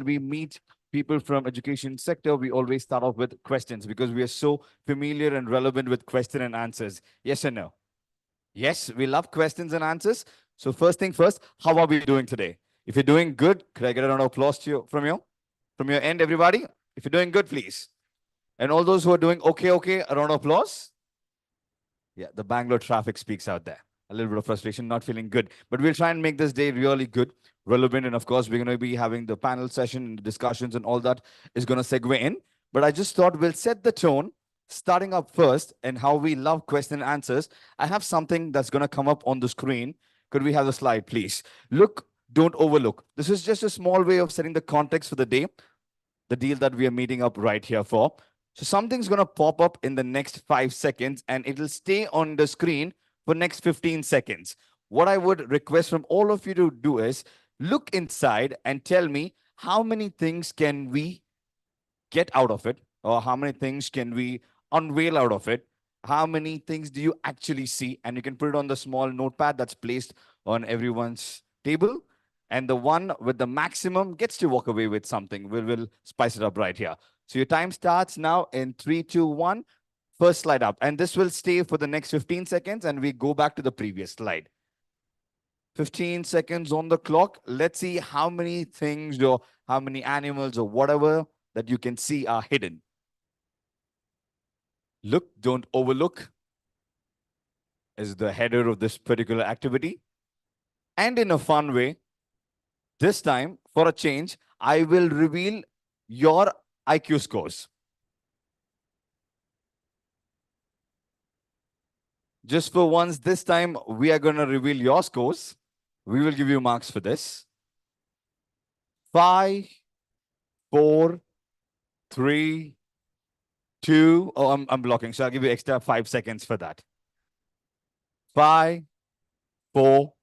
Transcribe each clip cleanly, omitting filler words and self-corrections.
we meet people from education sector, we always start off with questions because we are so familiar and relevant with question and answers. Yes or no? Yes, we love questions and answers. So first thing first, how are we doing today? If you're doing good, could I get a round of applause to you, from you? From your end, everybody? If you're doing good, please. And all those who are doing okay, a round of applause. Yeah, the Bangalore traffic speaks out there. A little bit of frustration, not feeling good. But we'll try and make this day really good, relevant. And of course, we're going to be having the panel session and discussions and all that is going to segue in. But I just thought we'll set the tone, starting up first and how we love question and answers. I have something that's going to come up on the screen. Could we have the slide, please? Look, don't overlook. This is just a small way of setting the context for the day, the deal that we are meeting up right here for. So something's going to pop up in the next 5 seconds and it'll stay on the screen for next 15 seconds. What I would request from all of you to do is look inside and tell me how many things can we get out of it, or how many things can we unveil out of it? How many things do you actually see? And you can put it on the small notepad that's placed on everyone's table. And the one with the maximum gets to walk away with something. We'll spice it up right here. So your time starts now in 3, 2, 1. First slide up. And this will stay for the next 15 seconds. And we go back to the previous slide. 15 seconds on the clock. Let's see how many things or how many animals or whatever that you can see are hidden. Look, don't overlook is the header of this particular activity. And in a fun way, this time, for a change, I will reveal your IQ scores. Just for once, this time, we are going to reveal your scores. We will give you marks for this. 5, 4, 3, 2. Oh, I'm blocking, so I'll give you extra 5 seconds for that. 5, 4,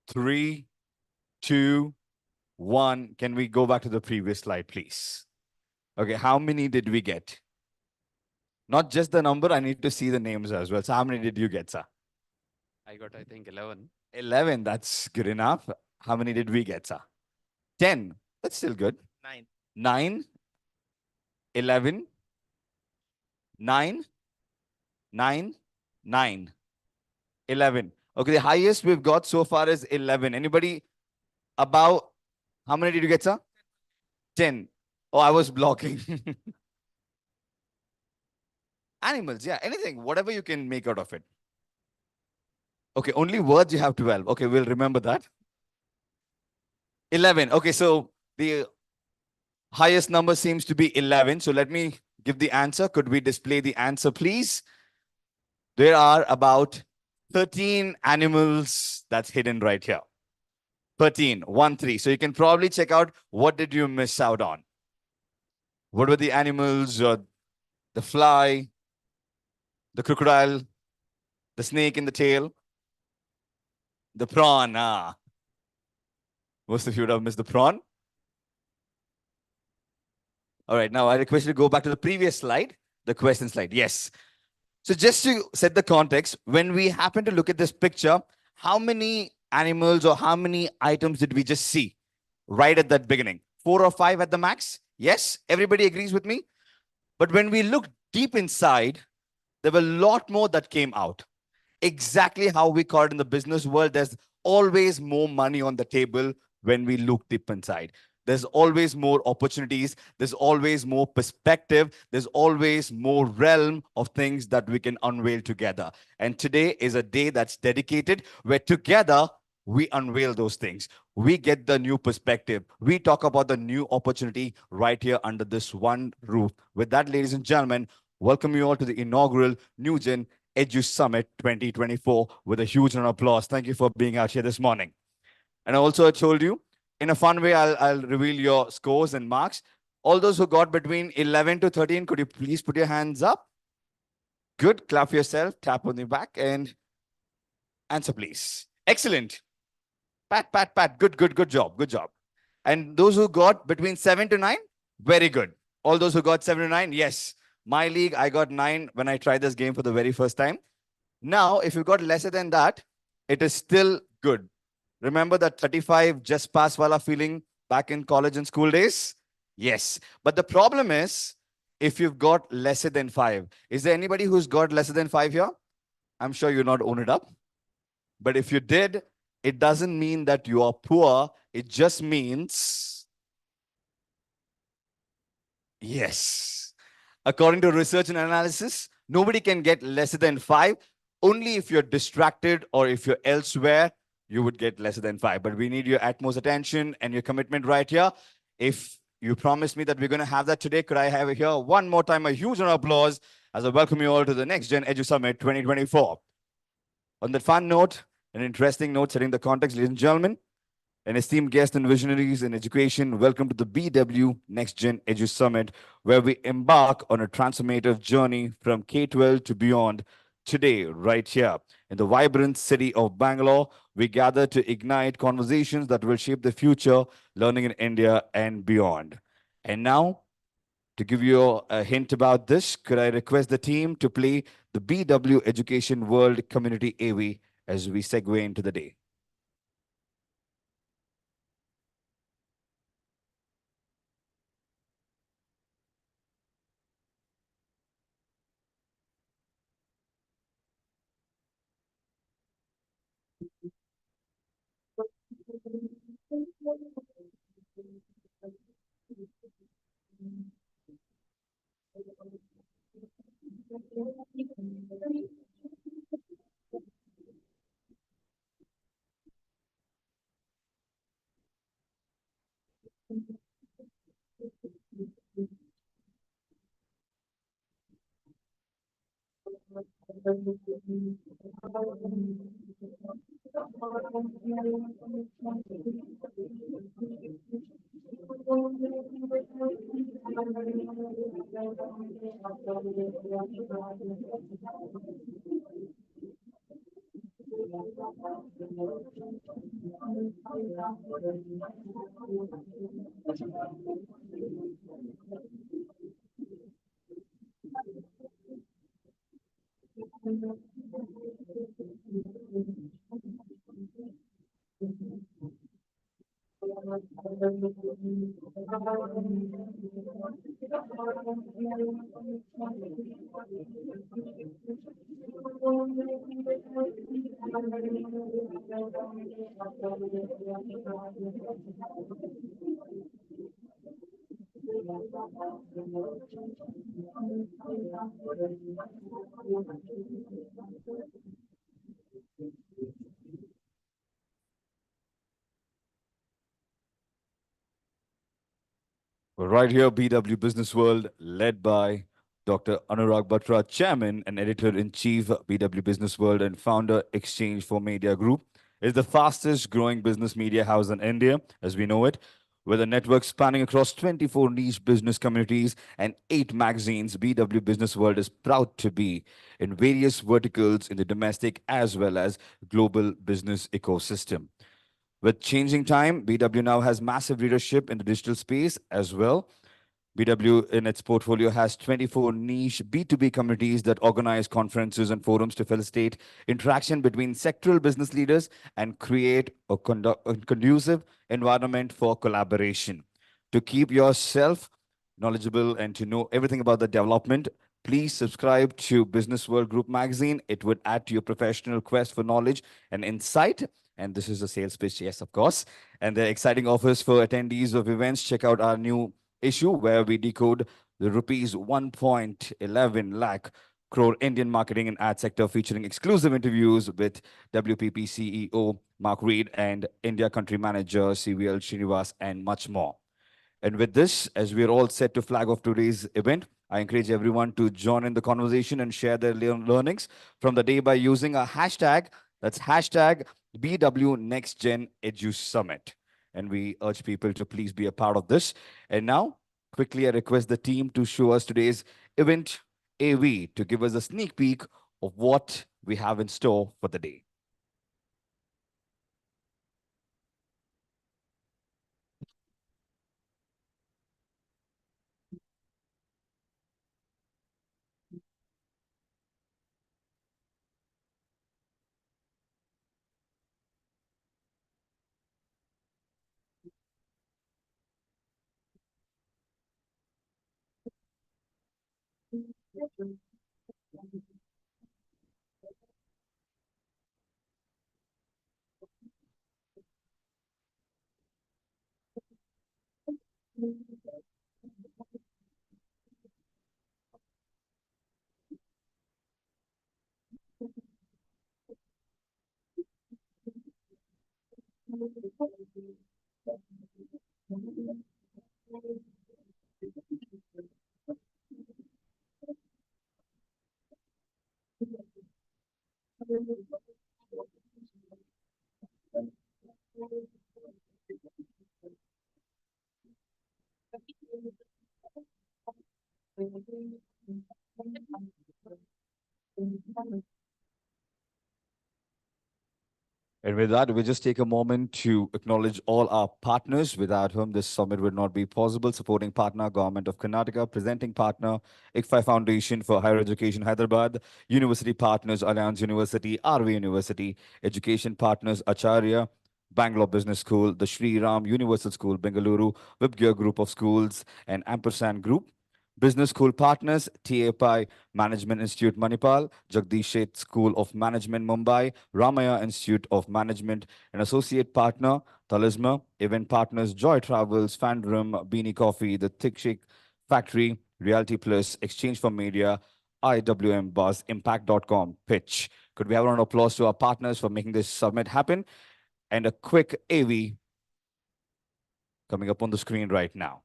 3, 2, 1. Can we go back to the previous slide, please? Okay, how many did we get? Not just the number, I need to see the names as well. So how many did you get, sir? I got, I think, 11. 11, that's good enough. How many did we get, sir? 10, that's still good. 9. 9, 11, 9, 9, 9, 11. Okay, the highest we've got so far is 11. Anybody about, how many did you get, sir? 10. Oh, I was blocking. Animals, yeah, anything, whatever you can make out of it. Okay, only words you have 12. Okay, we'll remember that. 11. Okay, so the highest number seems to be 11. So let me give the answer. Could we display the answer, please? There are about 13 animals that's hidden right here. 13, 1, 3. So you can probably check out what did you miss out on. What were the animals? The fly, the crocodile, the snake in the tail, the prawn. Most of you would have missed the prawn. All right, now I request you to go back to the previous slide, the question slide. Yes. So just to set the context, when we happen to look at this picture, how many animals or how many items did we just see right at that beginning? 4 or 5 at the max? Yes, everybody agrees with me. But when we look deep inside, there were a lot more that came out. Exactly how we call it in the business world, there's always more money on the table when we look deep inside. There's always more opportunities. There's always more perspective. There's always more realm of things that we can unveil together. And today is a day that's dedicated where together we unveil those things. We get the new perspective. We talk about the new opportunity right here under this one roof. With that, ladies and gentlemen, welcome you all to the inaugural NexGen Edu Summit 2024 with a huge round of applause. Thank you for being out here this morning. And also I told you, in a fun way, I'll reveal your scores and marks. All those who got between 11 to 13, could you please put your hands up? Good. Clap for yourself. Tap on the back and answer, please. Excellent. Pat, pat, pat. Good, good, good job. Good job. And those who got between 7 to 9, very good. All those who got 7 to 9, yes. My league, I got 9 when I tried this game for the very first time. Now, if you got lesser than that, it is still good. Remember that 35 just pass wala feeling back in college and school days? Yes. But the problem is, if you've got lesser than five, is there anybody who's got lesser than five here? I'm sure you not own it up. But if you did, it doesn't mean that you are poor. It just means, yes. According to research and analysis, nobody can get lesser than five. Only if you're distracted or if you're elsewhere, you would get lesser than five. But we need your utmost attention and your commitment right here. If you promised me that we're going to have that today, could I have here one more time a huge round of applause as I welcome you all to the NexGen Edu Summit 2024. On that fun note, an interesting note, setting the context, ladies and gentlemen, and esteemed guests and visionaries in education, welcome to the BW NexGen Edu Summit, where we embark on a transformative journey from K-12 to beyond. Today, right here in the vibrant city of Bangalore, we gather to ignite conversations that will shape the future learning in India and beyond. And now, to give you a hint about this, could I request the team to play the BW Education World Community AV as we segue into the day? We're right here, BW Business World, led by Dr. Anurag Batra, Chairman and Editor-in-Chief, BW Business World, and founder, Exchange for Media Group, is the fastest growing business media house in India, as we know it, with a network spanning across 24 niche business communities and 8 magazines. BW Business World is proud to be in various verticals in the domestic as well as global business ecosystem. With changing time, BW now has massive leadership in the digital space as well. BW in its portfolio has 24 niche B2B communities that organize conferences and forums to facilitate interaction between sectoral business leaders and create a conducive environment for collaboration. To keep yourself knowledgeable and to know everything about the development, please subscribe to Business World Group magazine. It would add to your professional quest for knowledge and insight. And this is a sales pitch, yes, of course. And the exciting offers for attendees of events. Check out our new issue where we decode the rupees 1.11 lakh crore Indian marketing and ad sector, featuring exclusive interviews with WPP CEO Mark Reed and India country manager CVL Srinivas and much more. And with this, as we're all set to flag off today's event, I encourage everyone to join in the conversation and share their learnings from the day by using a hashtag. That's hashtag BW NexGen Edu Summit. And we urge people to please be a part of this. And now, quickly, I request the team to show us today's event AV to give us a sneak peek of what we have in store for the day. And with that, we just take a moment to acknowledge all our partners without whom this summit would not be possible. Supporting partner, Government of Karnataka. Presenting partner, ICFI Foundation for Higher Education, Hyderabad. University partners, Alliance University, RV University. Education partners, Acharya, Bangalore Business School, the Sri Ram Universal School, Bengaluru, Webgear Group of Schools, and Ampersand Group. Business School partners, TAPI Management Institute, Manipal, Jagdish Sheth School of Management, Mumbai, Ramaya Institute of Management, and associate partner, Talisma, event partners, Joy Travels, Fandom, Beanie Coffee, The Thick Shake Factory, Reality Plus, Exchange for Media, IWM Buzz, Impact.com, Pitch. Could we have a round of applause to our partners for making this summit happen? And a quick AV coming up on the screen right now.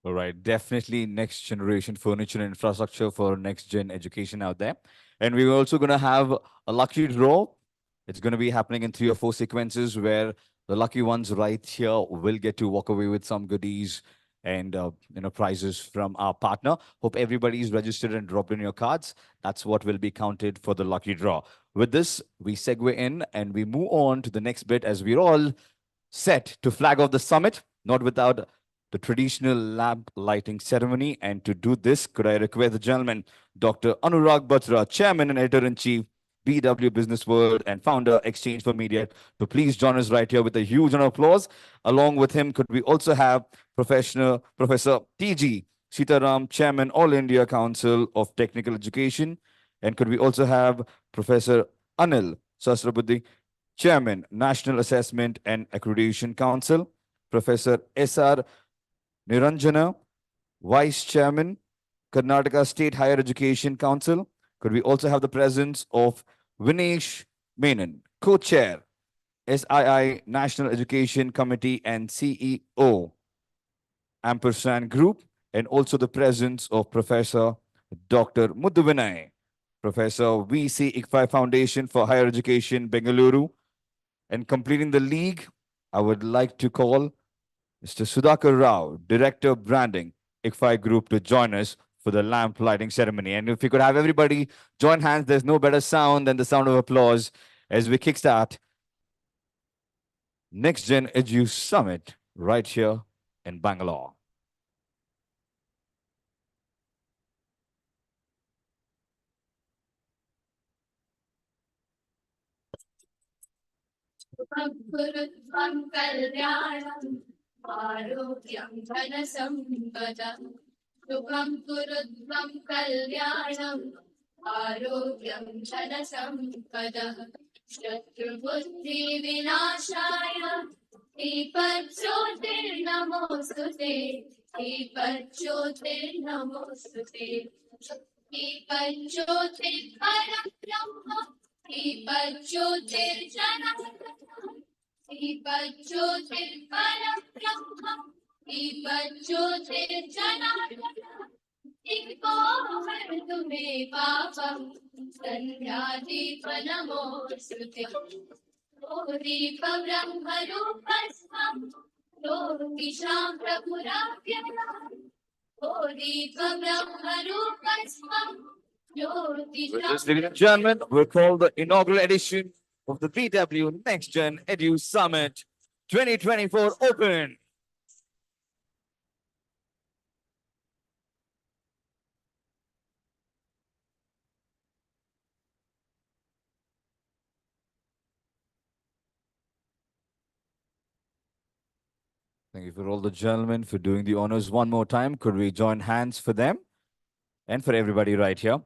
All right, definitely next generation furniture and infrastructure for next gen education out there. And we're also going to have a lucky draw. It's going to be happening in 3 or 4 sequences where the lucky ones right here will get to walk away with some goodies and prizes from our partner. Hope everybody's registered and dropped in your cards. That's what will be counted for the lucky draw. With this, we segue in and we move on to the next bit as we're all set to flag off the summit, not without the traditional lamp lighting ceremony. And to do this, could I request the gentleman, Dr. Anurag Batra, Chairman and Editor-in-Chief, BW Business World and founder, Exchange for Media, to please join us right here with a huge round of applause. Along with him, could we also have Professor T.G. Sitaram, Chairman, All India Council of Technical Education. And could we also have Professor Anil Sasrabuddhi, Chairman, National Assessment and Accreditation Council, Professor S.R. Niranjana, Vice Chairman, Karnataka State Higher Education Council. Could we also have the presence of Vinesh Menon, Co-Chair, SII National Education Committee and CEO, Ampersand Group, and also the presence of Professor Dr. Muddu Vinay, Professor VC ICFI Foundation for Higher Education, Bengaluru. And completing the league, I would like to call Mr. Sudhakar Rao, Director of Branding, ICFI Group, to join us for the lamp lighting ceremony. And if we could have everybody join hands, there's no better sound than the sound of applause as we kickstart NexGen Edu Summit right here in Bangalore. गुरुत्वं कल्याणम् आरोग्यं धनसम्पदम् शुभं गुरुत्वं कल्याणम् आरोग्यं धनसम्पदः शत्रुबुद्धिविनाशाय दीपज्योतिर्नमोऽस्तु ते दीपज्योतिर्नमोऽस्तु ते दीपज्योतिर्परं ब्रह्म दीपज्योतिर्जनार्दनः दीपज्योतिर्परं ब्रह्म दीपज्योतिर्जनार्दनः दीपो हरतु मे पापं सन्ध्यादीपनमोऽस्तु ते ओ दीपब्रह्मरूपस्त्वं ज्योतिषां प्रभुराव्ययः ओ दीपब्रह्मरूपस्त्वं With this, ladies and gentlemen, we'll call the inaugural edition of the BW NexGen Edu Summit 2024 open. Thank you for all the gentlemen for doing the honors one more time. Could we join hands for them and for everybody right here?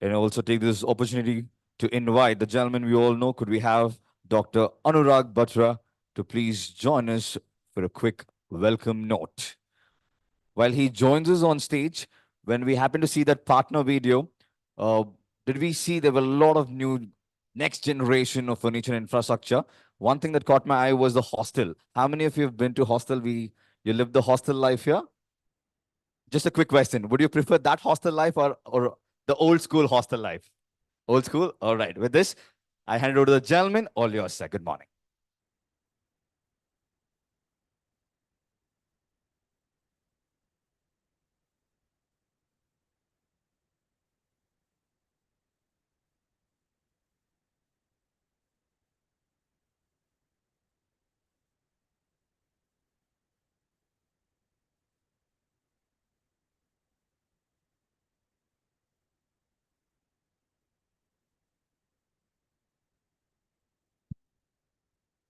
And also take this opportunity to invite the gentleman we all know. Could we have Dr. Anurag Batra to please join us for a quick welcome note? While he joins us on stage, when we happen to see that partner video, uh, did we see there were a lot of new next generation of furniture and infrastructure? One thing that caught my eye was the hostel. How many of you have been to hostel? You lived the hostel life here? Just a quick question. Would you prefer that hostel life or the old school hostel life? Old school? All right. With this, I hand it over to the gentleman. All yours, sir. Good morning.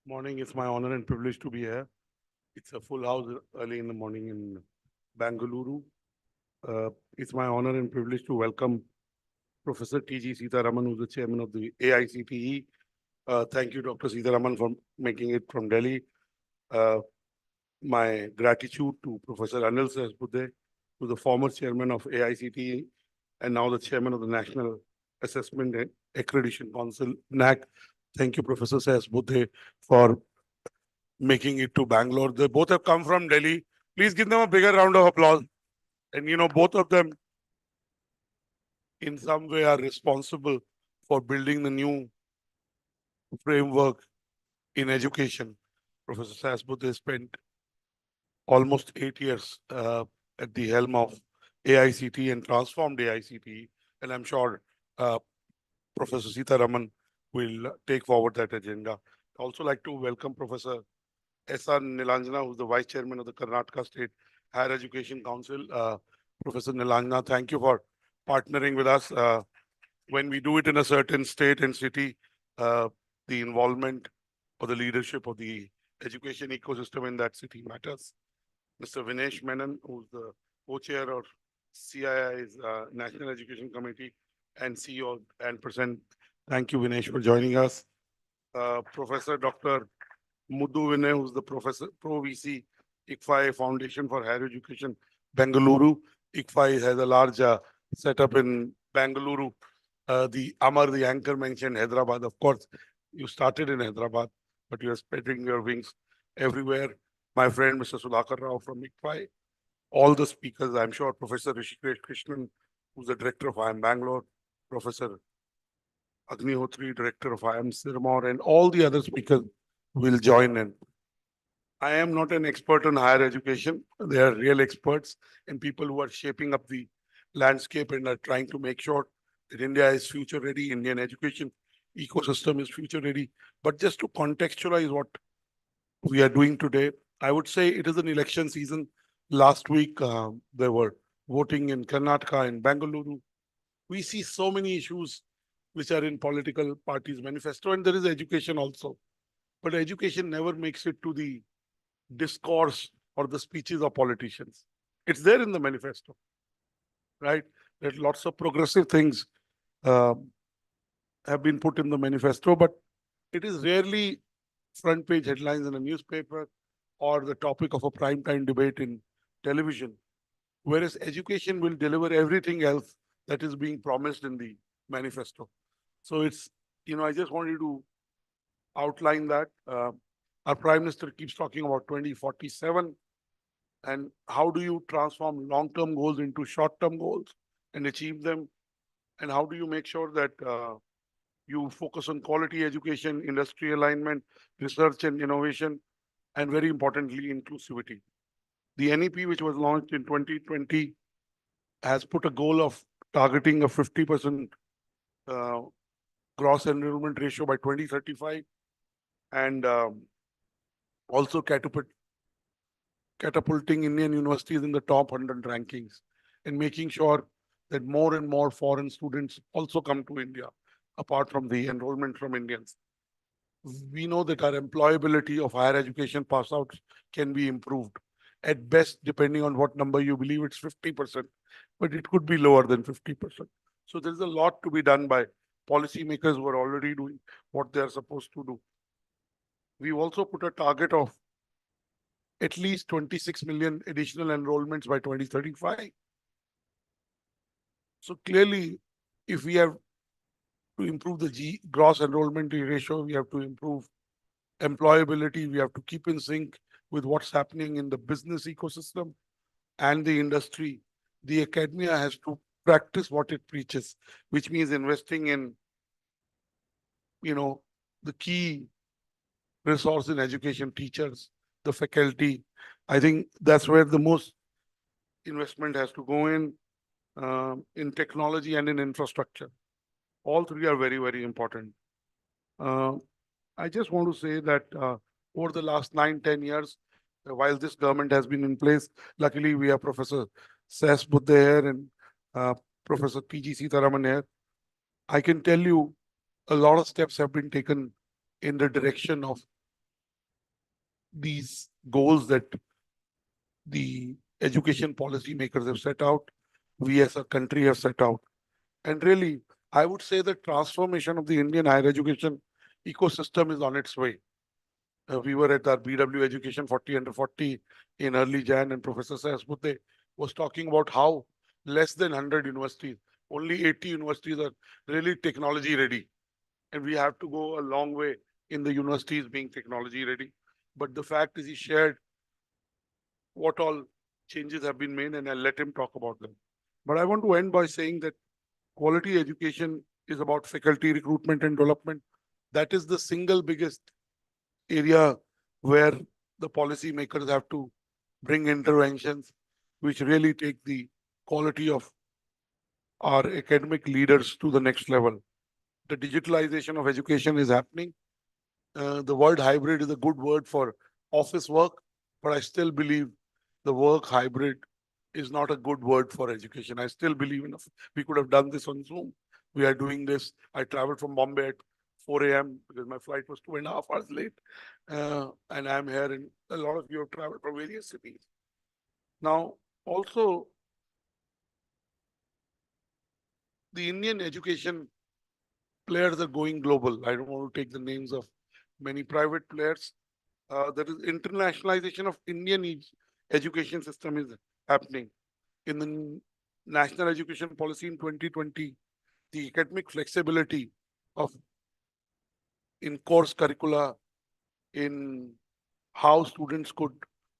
Morning. It's my honor and privilege to be here. It's a full house early in the morning in Bengaluru. It's my honor and privilege to welcome Professor T.G. Sitaraman, who's the chairman of the AICTE. Thank you, Dr. Sitaraman, for making it from Delhi. Uh, my gratitude to Professor Anil Sahasbudhe, who's the former chairman of AICTE and now the chairman of the National Assessment and Accreditation Council, NAC. Thank you, Professor Sahasbudhe, for making it to Bangalore. They both have come from Delhi. Please give them a bigger round of applause. And both of them in some way are responsible for building the new framework in education. Professor Sahasbudhe spent almost 8 years at the helm of AICT and transformed AICT. And I'm sure uh, Professor Sitaraman will take forward that agenda. I'd also like to welcome Professor S.R. Nilanjana, who's the Vice Chairman of the Karnataka State Higher Education Council. Professor Nilanjana, thank you for partnering with us. When we do it in a certain state and city, the involvement or the leadership of the education ecosystem in that city matters. Mr. Vinesh Menon, who's the co-chair of CII's National Education Committee and CEO and President. Thank you, Vinesh, for joining us. Professor Dr. Muddu Vinay, who's the professor, Pro VC, ICFI Foundation for Higher Education, Bengaluru. ICFI has a large setup in Bengaluru. The Amar, the anchor, mentioned Hyderabad. Of course, you started in Hyderabad, but you are spreading your wings everywhere. My friend, Mr. Sudhakar Rao from ICFI, all the speakers, I'm sure Professor Rishikesh Krishnan, who's the director of IIM Bangalore, Professor Agnihotri, director of IIM Sirmaur, and all the other speakers will join in. I am not an expert on higher education. They are real experts and people who are shaping up the landscape and are trying to make sure that India is future ready, Indian education ecosystem is future ready. But just to contextualize what we are doing today, I would say it is an election season. Last week, there were voting in Karnataka and Bengaluru. We see so many issues which are in political parties' manifesto, and there is education also. But education never makes it to the discourse or the speeches of politicians. It's there in the manifesto, right? That lots of progressive things uh, have been put in the manifesto, but it is rarely front page headlines in a newspaper or the topic of a prime time debate in television. Whereas education will deliver everything else that is being promised in the manifesto. So it's, I just wanted to outline that. Our Prime Minister keeps talking about 2047 and how do you transform long-term goals into short-term goals and achieve them? And how do you make sure that you focus on quality education, industry alignment, research and innovation, and very importantly, inclusivity. The NEP, which was launched in 2020, has put a goal of targeting a 50% uh, gross enrollment ratio by 2035 and also catapulting Indian universities in the top 100 rankings and making sure that more and more foreign students also come to India, apart from the enrollment from Indians. We know that our employability of higher education pass outs can be improved. At best, depending on what number you believe, it's 50%, but it could be lower than 50%. So there's a lot to be done by policymakers who are already doing what they are supposed to do. We've also put a target of at least 26 million additional enrollments by 2035. So clearly, if we have to improve the gross enrollment ratio, we have to improve employability, we have to keep in sync with what's happening in the business ecosystem and the industry. The academia has to practice what it preaches, which means investing in, the key resource in education, teachers, the faculty. I think that's where the most investment has to go in technology and in infrastructure. All three are very, very important. I just want to say that over the last 9, 10 years, while this government has been in place, luckily we have Professor Sahasbudhe here and Professor P.G. Sitaraman here. I can tell you a lot of steps have been taken in the direction of these goals that the education policy makers have set out, we as a country have set out. And really, I would say the transformation of the Indian higher education ecosystem is on its way. We were at our BW Education 40 under 40 in early Jan, and Professor Sahasbuddhe was talking about how less than 100 universities, only 80 universities are really technology ready. And we have to go a long way in the universities being technology ready. But the fact is, he shared what all changes have been made, and I'll let him talk about them. But I want to end by saying that quality education is about faculty recruitment and development. That is the single biggest area where the policy makers have to bring interventions which really take the quality of our academic leaders to the next level. The digitalization of education is happening. The word hybrid is a good word for office work, but I still believe the work hybrid is not a good word for education. I still believe we could have done this on Zoom. We are doing this. I traveled from Bombay at 4 a.m. because my flight was 2.5 hours late. And I'm here, and a lot of you have traveled from various cities. Now, also, the Indian education players are going global. I don't want to take the names of many private players. There is internationalization of Indian education system is happening. In the national education policy in 2020, the academic flexibility of in course curricula, in how students could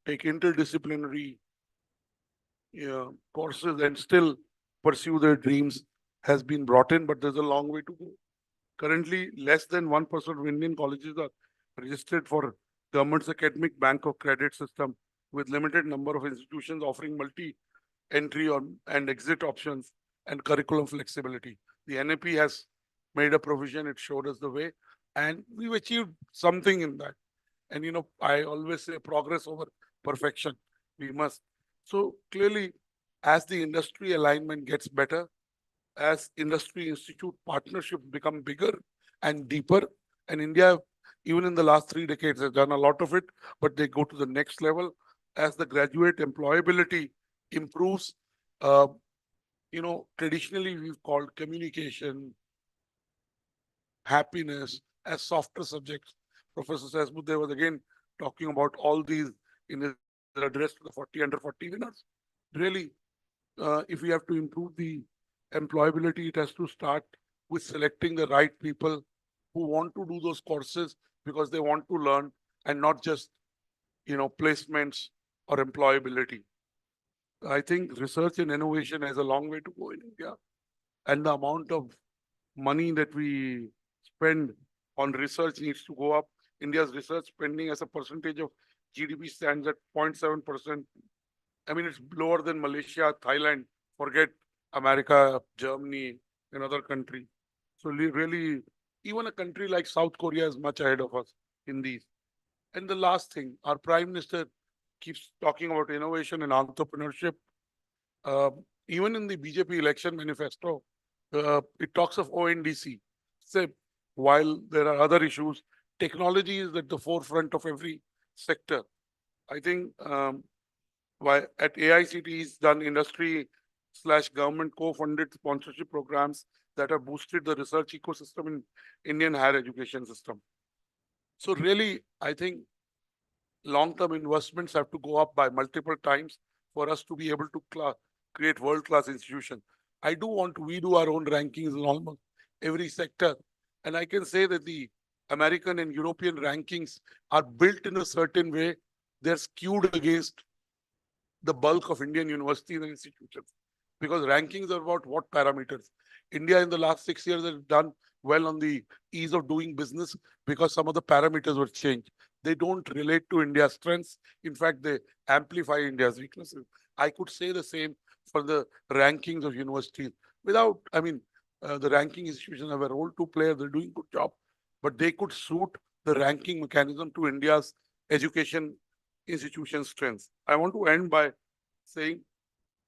take interdisciplinary courses and still pursue their dreams has been brought in, but there's a long way to go. Currently, less than 1% of Indian colleges are registered for government's academic bank of credit system, with limited number of institutions offering multi-entry and exit options and curriculum flexibility. The NAP has made a provision, it showed us the way, and we've achieved something in that. And I always say progress over perfection. We must. So clearly, as the industry alignment gets better, as industry institute partnerships become bigger and deeper, and India, even in the last 3 decades, has done a lot of it, but they go to the next level as the graduate employability improves. Traditionally we've called communication, happiness as softer subjects. Professor Sahasbuddhe was again talking about all these in his address to the 40 under 40 winners. Really, if we have to improve the employability, it has to start with selecting the right people who want to do those courses because they want to learn, and not just placements or employability. I think research and innovation has a long way to go in India, and the amount of money that we spend on research needs to go up. India's research spending as a percentage of GDP stands at 0.7%. I mean, it's lower than Malaysia, Thailand, forget America, Germany, and other countries. So really, even a country like South Korea is much ahead of us in these. And the last thing, our Prime Minister keeps talking about innovation and entrepreneurship. Uh, Even in the BJP election manifesto, it talks of ONDC. So while there are other issues, technology is at the forefront of every sector. I think why at AICT is done industry/government co-funded sponsorship programs that have boosted the research ecosystem in Indian higher education system. So really, I think long-term investments have to go up by multiple times for us to be able to create world-class institutions. We do our own rankings in almost every sector. And I can say that the American and European rankings are built in a certain way. They're skewed against the bulk of Indian universities and institutions, because rankings are about what parameters. India in the last 6 years has done well on the ease of doing business because some of the parameters were changed. They don't relate to India's strengths. In fact, they amplify India's weaknesses. I could say the same for the rankings of universities. The ranking institutions have a role to play. They're doing a good job, but they could suit the ranking mechanism to India's education institution strengths. I want to end by saying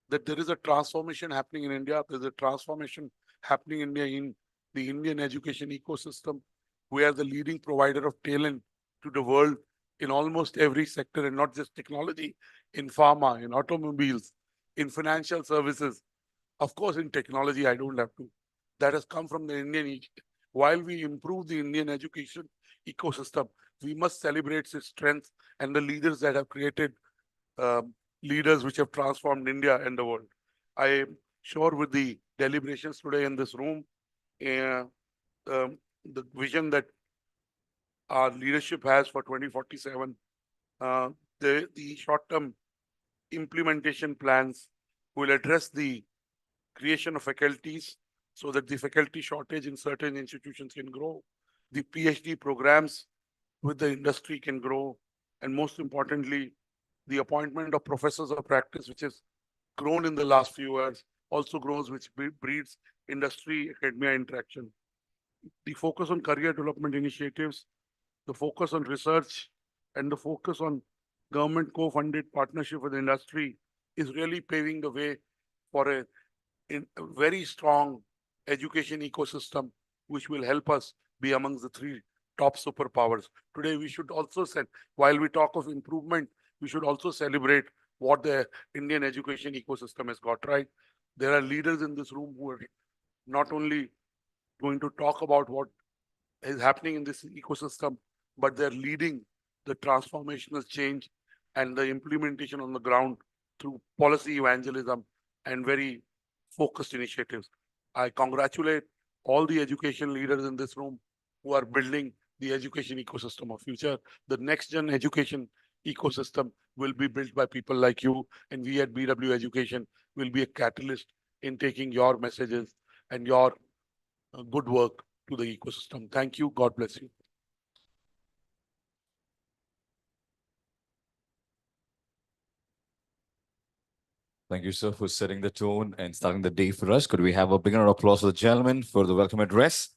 that there is a transformation happening in India. There's a transformation happening in India in the Indian education ecosystem. We are the leading provider of talent to the world. in almost every sector, and not just technology, in pharma, in automobiles, in financial services. Of course, in technology, I don't have to. That has come from the while we improve the Indian education ecosystem, we must celebrate its strength and the leaders that have created leaders which have transformed India and the world. I am sure with the deliberations today in this room, uh, the vision that our leadership has for 2047, uh, the short-term implementation plans will address the creation of faculties so that the faculty shortage in certain institutions can grow. The PhD programs with the industry can grow. And most importantly, the appointment of professors of practice, which has grown in the last few years, also grows, which breeds industry academia interaction. The focus on career development initiatives, the focus on research, and the focus on government co-funded partnership with industry is really paving the way for a very strong education ecosystem, which will help us be amongst the three top superpowers. Today, we should also while we talk of improvement, we should also celebrate what the Indian education ecosystem has got right. There are leaders in this room who are not only going to talk about what is happening in this ecosystem, but they're leading the transformational change and the implementation on the ground through policy evangelism and very focused initiatives. I congratulate all the education leaders in this room who are building the education ecosystem of future. The next gen education ecosystem will be built by people like you, and we at BW Education will be a catalyst in taking your messages and your good work to the ecosystem. Thank you. God bless you. Thank you, sir, for setting the tone and starting the day for us. Could we have a big round of applause for the gentleman for the welcome address?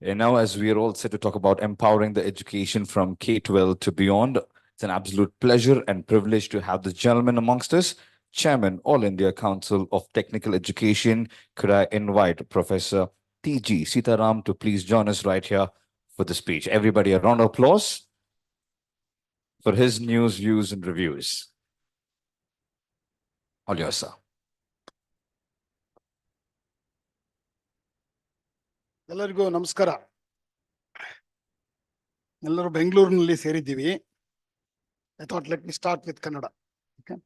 And now, as we are all set to talk about empowering the education from K-12 to beyond, it's an absolute pleasure and privilege to have the gentleman amongst us, Chairman, All India Council of Technical Education. Could I invite Professor T.G. Sitaram to please join us right here for the speech? Everybody, a round of applause for his news, views, and reviews. All yours, sir. ಎಲ್ಲರಿಗೂ ನಮಸ್ಕಾರ. ಎಲ್ಲರೂ ಬೆಂಗಳೂರಿನಲ್ಲಿ ಸೇರಿದ್ದೀವಿ. I thought let me start with Kannada. Okay.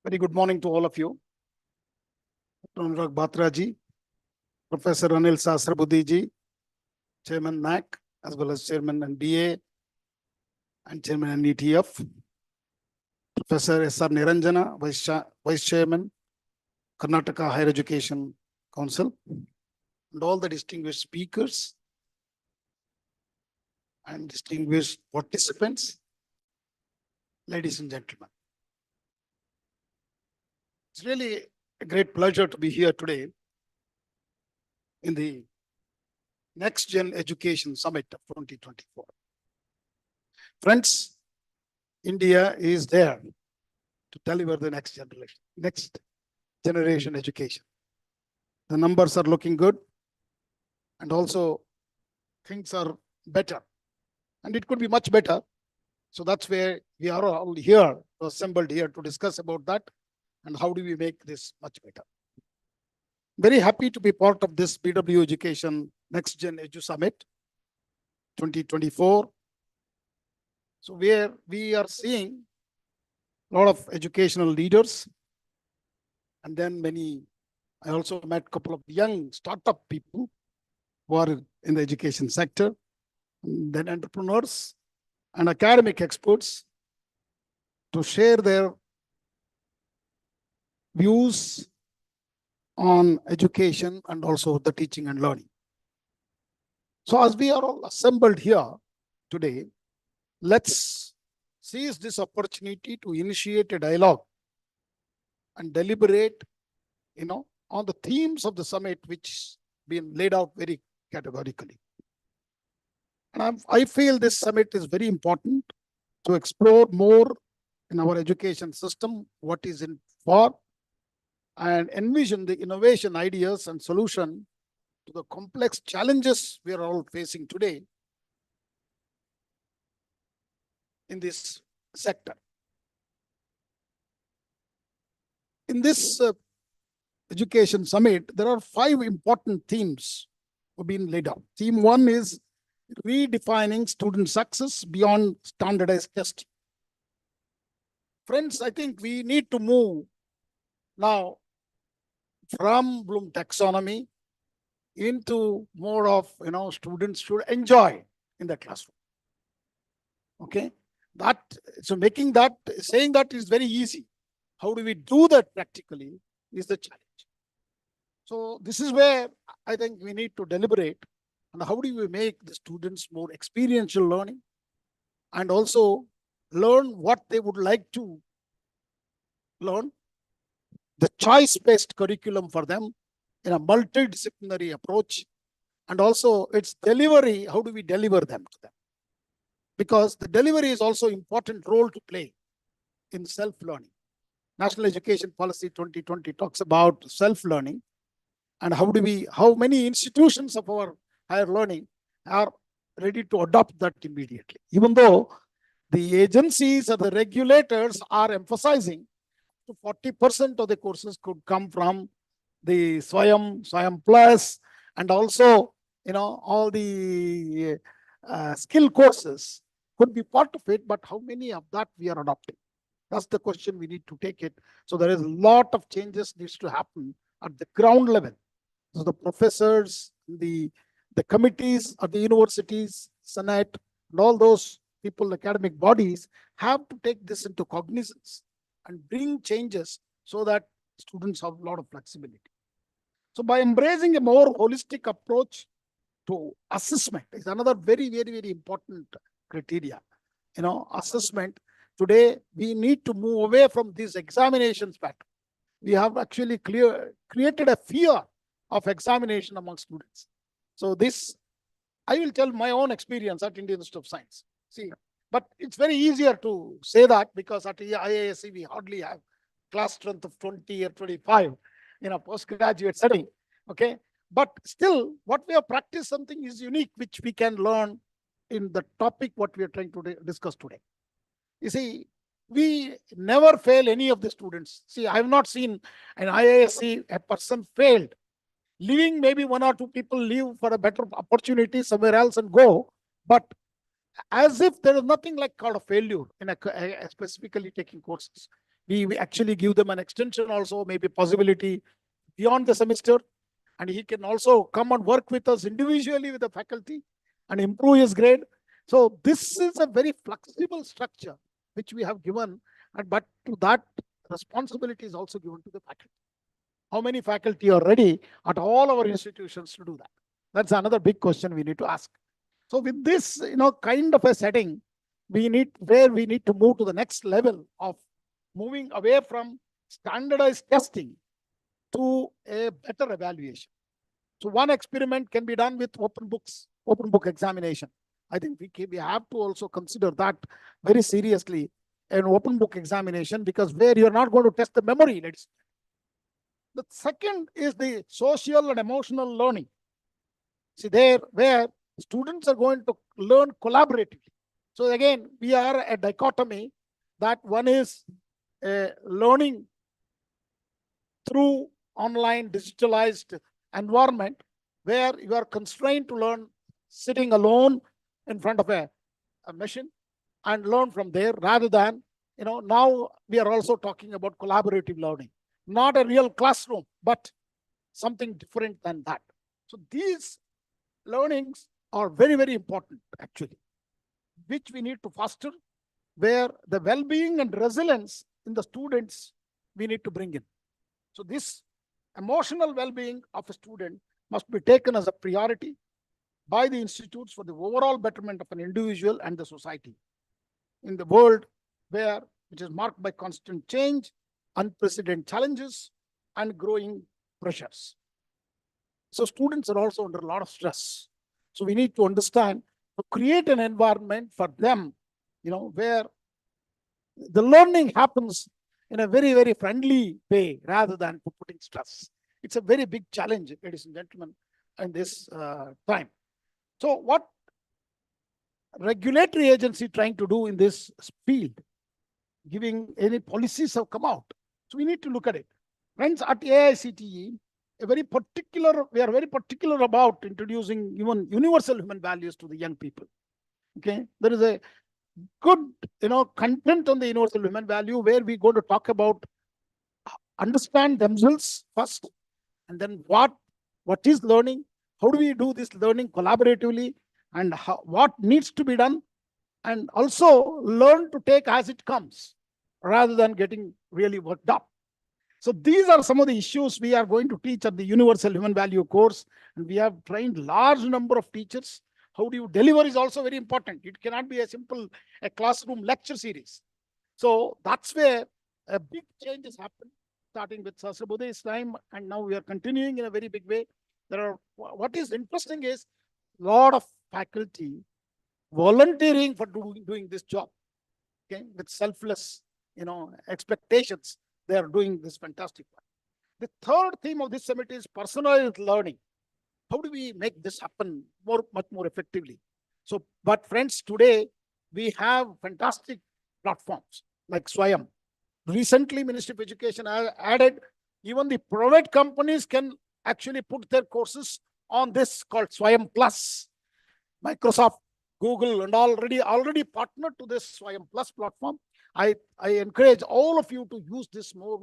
Very good morning to all of you. Dr. Anurag Batraji, Professor Anil Sahasrabudhi, Chairman NAC, as well as Chairman NDA and Chairman NETF. Professor S.R. Niranjana, Vice Chairman, Karnataka Higher Education Council, and all the distinguished speakers and distinguished participants, ladies and gentlemen. It's really a great pleasure to be here today in the NexGen Education Summit of 2024. Friends, India is there to deliver the next generation education. The numbers are looking good, and also things are better, and it could be much better. So that's where we are all here, assembled here to discuss about that and how do we make this much better. Very happy to be part of this BW Education NexGen Edu Summit 2024. So where we are seeing a lot of educational leaders, and then I also met a couple of young startup people who are in the education sector, and then entrepreneurs and academic experts to share their views on education and also the teaching and learning. So as we are all assembled here today, let's seize this opportunity to initiate a dialogue and deliberate, on the themes of the summit, which been laid out very categorically. And I feel this summit is very important to explore more in our education system, what is in for, and envision the innovation ideas and solution to the complex challenges we are all facing today in this sector. In this Education Summit, there are 5 important themes have been laid out. Theme 1 is redefining student success beyond standardized testing. Friends, I think we need to move now from Bloom taxonomy into more of, students should enjoy in the classroom. Okay, saying that is very easy. How do we do that practically is the challenge. So this is where I think we need to deliberate on how do we make the students more experiential learning and also learn what they would like to learn, the choice-based curriculum for them in a multidisciplinary approach, and also its delivery, how do we deliver them to them? Because the delivery is also important role to play in self-learning. National Education Policy 2020 talks about self-learning and how many institutions of our higher learning are ready to adopt that immediately. Even though the agencies or the regulators are emphasizing to 40% of the courses could come from the Swayam Plus, and also, all the skill courses could be part of it, but how many of that we are adopting? That's the question we need to take it. So there is a lot of changes needs to happen at the ground level. So the professors, the committees at the universities, Senate, and all those people, academic bodies have to take this into cognizance and bring changes so that students have a lot of flexibility. So by embracing a more holistic approach to assessment is another very, very, very important criteria. Assessment. Today, we need to move away from these examinations pattern. We have actually created a fear of examination among students. So this, I will tell my own experience at Indian Institute of Science. See, but it's very easier to say that because at IISc, we hardly have class strength of 20 or 25 in a postgraduate setting. Okay. But still, what we have practiced something is unique, which we can learn in the topic what we are trying to discuss today. You see, we never fail any of the students. See, I have not seen an IISc a person failed. Leaving maybe 1 or 2 people leave for a better opportunity somewhere else and go, but as if there is nothing like called a failure in a specifically taking courses. We actually give them an extension also, maybe possibility beyond the semester, and he can also come and work with us individually with the faculty and improve his grade. So this is a very flexible structure which we have given, but to that responsibility is also given to the faculty. How many faculty are ready at all our institutions to do that? That's another big question we need to ask. So with this, kind of a setting, we need to move to the next level of moving away from standardized testing to a better evaluation. So one experiment can be done with open book examination. I think we have to also consider that very seriously, an open book examination, because where you're not going to test the memory. The second is the social and emotional learning. See, there where students are going to learn collaboratively. So again, we are a dichotomy that one is learning through online digitalized environment where you are constrained to learn sitting alone in front of a machine and learn from there, rather than, now we are also talking about collaborative learning, not a real classroom, but something different than that. So these learnings are very, very important actually, which we need to foster, where the well-being and resilience in the students we need to bring in. So this emotional well-being of a student must be taken as a priority by the institutes for the overall betterment of an individual and the society. In the world which is marked by constant change, unprecedented challenges, and growing pressures. So students are also under a lot of stress. So we need to understand, to create an environment for them, where the learning happens in a very, very friendly way rather than putting stress. It's a very big challenge, ladies and gentlemen, in this time. So what regulatory agency trying to do in this field, giving any policies have come out. So we need to look at it. Friends, at AICTE, we are very particular about introducing even universal human values to the young people. Okay, there is a good, content on the universal human value where we're going to talk about understand themselves first, and then what is learning, how do we do this learning collaboratively, and what needs to be done, and also learn to take as it comes rather than getting really worked up. So these are some of the issues we are going to teach at the Universal Human Value course, and we have trained large number of teachers. How do you deliver is also very important. It cannot be a classroom lecture series. So that's where a big change has happened, starting with Sahasrabodhe's time, and now we are continuing in a very big way. What is interesting is a lot of faculty volunteering for doing this job, okay, with selfless, expectations. They are doing this fantastic work. The third theme of this summit is personalized learning. How do we make this happen much more effectively? So, but friends, today we have fantastic platforms like Swayam. Recently, Ministry of Education added even the private companies can actually put their courses on this called Swayam Plus. Microsoft, Google, and already partnered to this Swayam Plus platform. I encourage all of you to use this more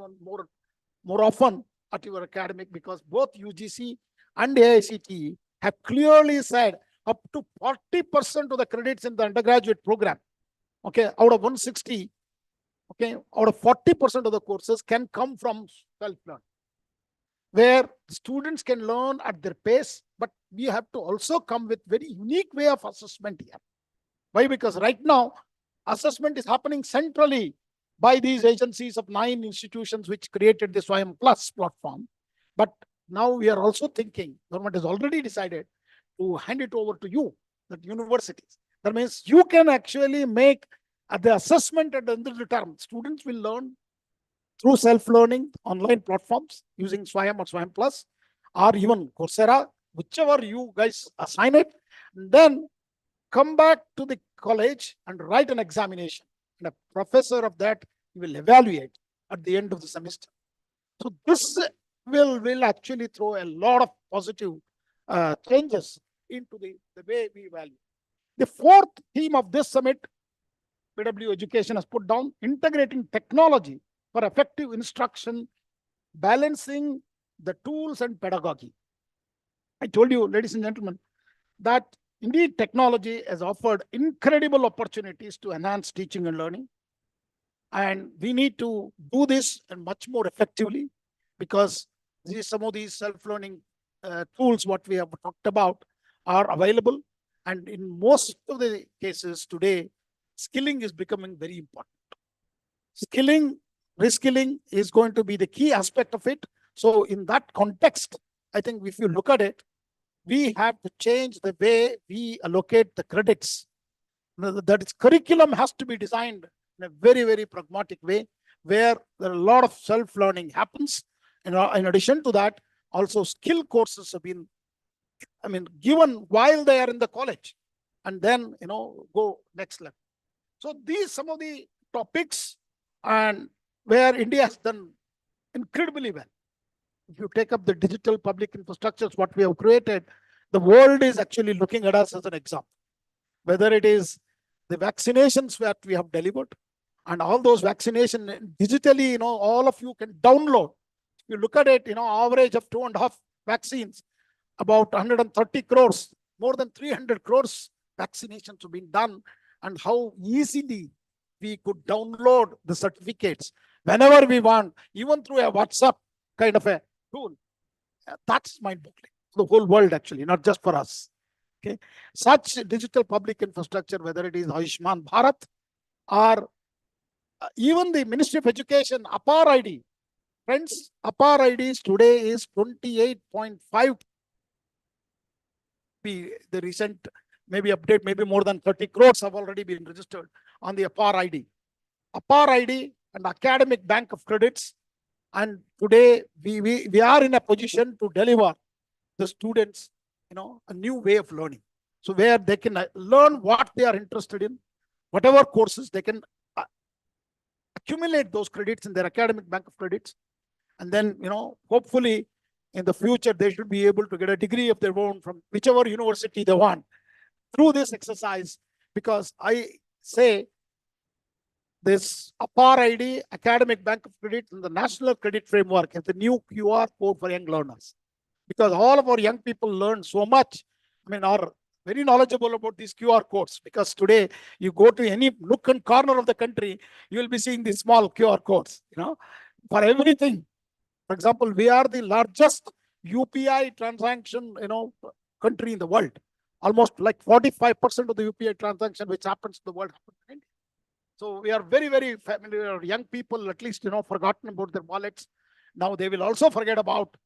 often at your academic, because both UGC and AICTE have clearly said up to 40% of the credits in the undergraduate program, okay, out of 160, okay, out of 40% of the courses can come from self-learning, where students can learn at their pace, but we have to also come with very unique way of assessment here. Why? Because right now, assessment is happening centrally by these agencies of 9 institutions which created this Swayam Plus platform. But now we are also thinking, government has already decided to hand it over to you, that universities. That means you can actually make the assessment at the end of the term. Students will learn through self-learning online platforms using Swayam or Swayam Plus, or even Coursera, whichever you guys assign it. And then come back to the college and write an examination. And a professor of that will evaluate at the end of the semester. So this will actually throw a lot of positive changes into the way we value. The fourth theme of this summit, PW Education has put down, integrating technology for effective instruction, balancing the tools and pedagogy. I told you, ladies and gentlemen, that indeed technology has offered incredible opportunities to enhance teaching and learning. And we need to do this and much more effectively, because some of these self-learning tools, what we have talked about, are available. And in most of the cases today, skilling is becoming very important. Reskilling is going to be the key aspect of it. So in that context, I think if you look at it, we have to change the way we allocate the credits. That is, curriculum has to be designed in a very, very pragmatic way, where there are a lot of self-learning happens. In addition to that, also skill courses have been, given while they are in the college, and then, go next level. So these some of the topics, and where India has done incredibly well. If you take up the digital public infrastructures, what we have created, the world is actually looking at us as an example. Whether it is the vaccinations that we have delivered, and all those vaccination digitally, all of you can download. If you look at it, average of 2.5 vaccines, about 130 crores, more than 300 crores vaccinations have been done, and how easily we could download the certificates whenever we want, even through a WhatsApp kind of a tool. That's mind-boggling. The whole world, actually, not just for us. Okay, such digital public infrastructure, whether it is Ayushman Bharat or even the Ministry of Education, APAR ID. Friends, APAR IDs today is 28.5. The recent maybe update, maybe more than 30 crores have already been registered on the APAR ID. APAR ID an academic bank of credits. And today we are in a position to deliver the students, a new way of learning. So where they can learn what they are interested in, whatever courses they can accumulate those credits in their academic bank of credits. And then, hopefully in the future, they should be able to get a degree of their own from whichever university they want through this exercise. Because I say this APAR ID, Academic Bank of Credit, and the National Credit Framework is the new QR code for young learners. Because all of our young people learn so much, are very knowledgeable about these QR codes. Because today you go to any nook and corner of the country, you will be seeing these small QR codes, for everything. For example, we are the largest UPI transaction, country in the world. Almost like 45% of the UPI transaction which happens in the world happens in India. So we are very, very familiar. Young people, at least, forgotten about their wallets. Now they will also forget about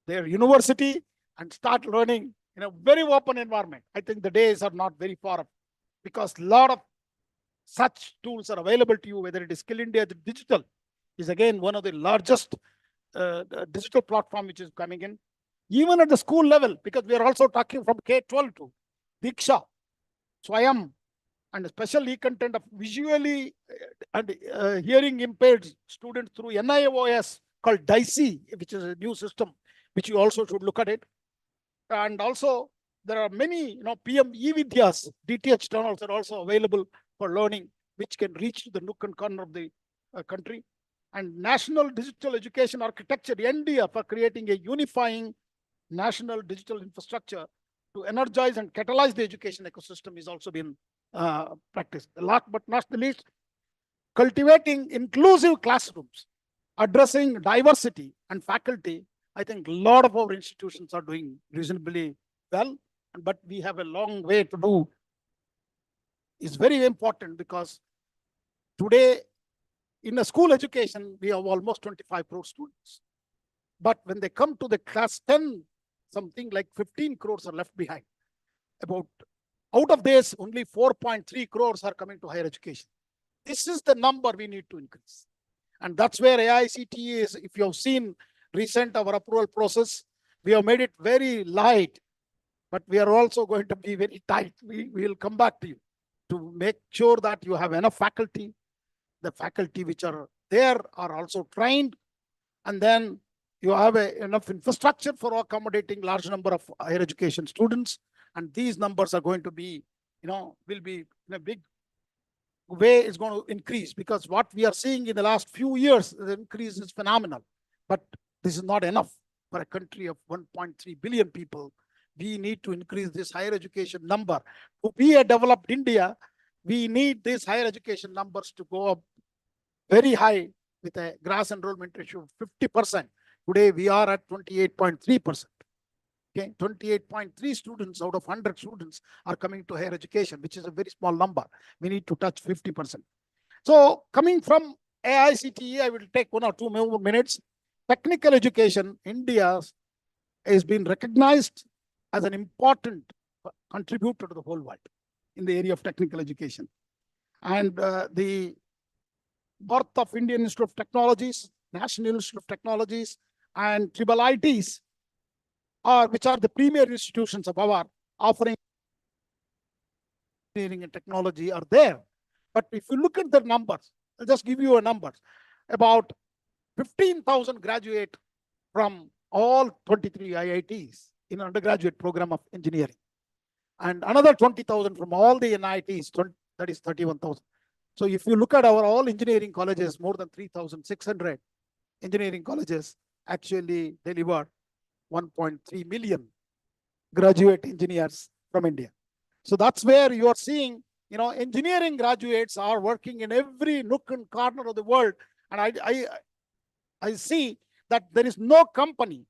their university and start learning in a very open environment. I think the days are not very far off, because a lot of such tools are available to you, whether it is Skill India Digital is again one of the largest digital platform which is coming in, even at the school level, because we are also talking from K-12 to Diksha, Swayam, and special e-content of visually and hearing impaired students through NIOS called DICE, which is a new system, which you also should look at it. And also there are many, PM e-Vidyas, DTH channels are also available for learning, which can reach to the nook and corner of the country. And National Digital Education Architecture, NDA, for creating a unifying national digital infrastructure to energize and catalyze the education ecosystem is also been practiced. Last but not the least, cultivating inclusive classrooms, addressing diversity and faculty. I think a lot of our institutions are doing reasonably well, but we have a long way to do. It's very important, because today in a school education, we have almost 25 crore students. But when they come to the class 10, something like 15 crores are left behind. Out of this, only 4.3 crores are coming to higher education. This is the number we need to increase. And that's where AICTE is. If you have seen recent our approval process, we have made it very light, but we are also going to be very tight. We will come back to you to make sure that you have enough faculty. The faculty which are there are also trained, and then you have enough infrastructure for accommodating large number of higher education students. And these numbers are going to be, will be in a big way is going to increase, because what we are seeing in the last few years, the increase is phenomenal. But this is not enough for a country of 1.3 billion people. We need to increase this higher education number. To be a developed India, we need these higher education numbers to go up very high with a gross enrollment ratio of 50%. Today, we are at 28.3%. Okay, 28.3 students out of 100 students are coming to higher education, which is a very small number. We need to touch 50%. So coming from AICTE, I will take 1 or 2 more minutes. Technical education, India has been recognized as an important contributor to the whole world in the area of technical education. And the birth of Indian Institute of Technologies, National Institute of Technologies, and triple ITs, which are the premier institutions of our offering engineering and technology, are there. But if you look at the numbers, I'll just give you a number. About 15,000 graduate from all 23 IITs in undergraduate program of engineering, and another 20,000 from all the NITs, that is 31,000. So if you look at our all engineering colleges, more than 3,600 engineering colleges actually deliver 1.3 million graduate engineers from India. So that's where you are seeing, engineering graduates are working in every nook and corner of the world. And I see that there is no company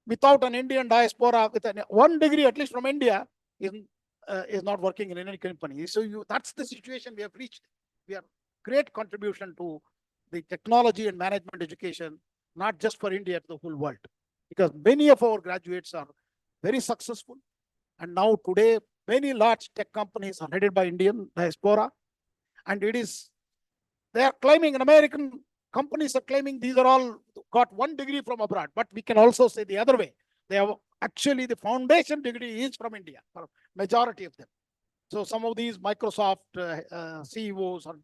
without an Indian diaspora with one degree, at least from India, is not working in any company. So that's the situation we have reached. We are great contribution to the technology and management education, not just for India, to the whole world. Because many of our graduates are very successful. And now today, many large tech companies are headed by Indian diaspora. And it is They are claiming, and American companies are claiming these are all got 1 degree from abroad, but we can also say the other way. They have actually the foundation degree is from India, for majority of them. So some of these Microsoft CEOs or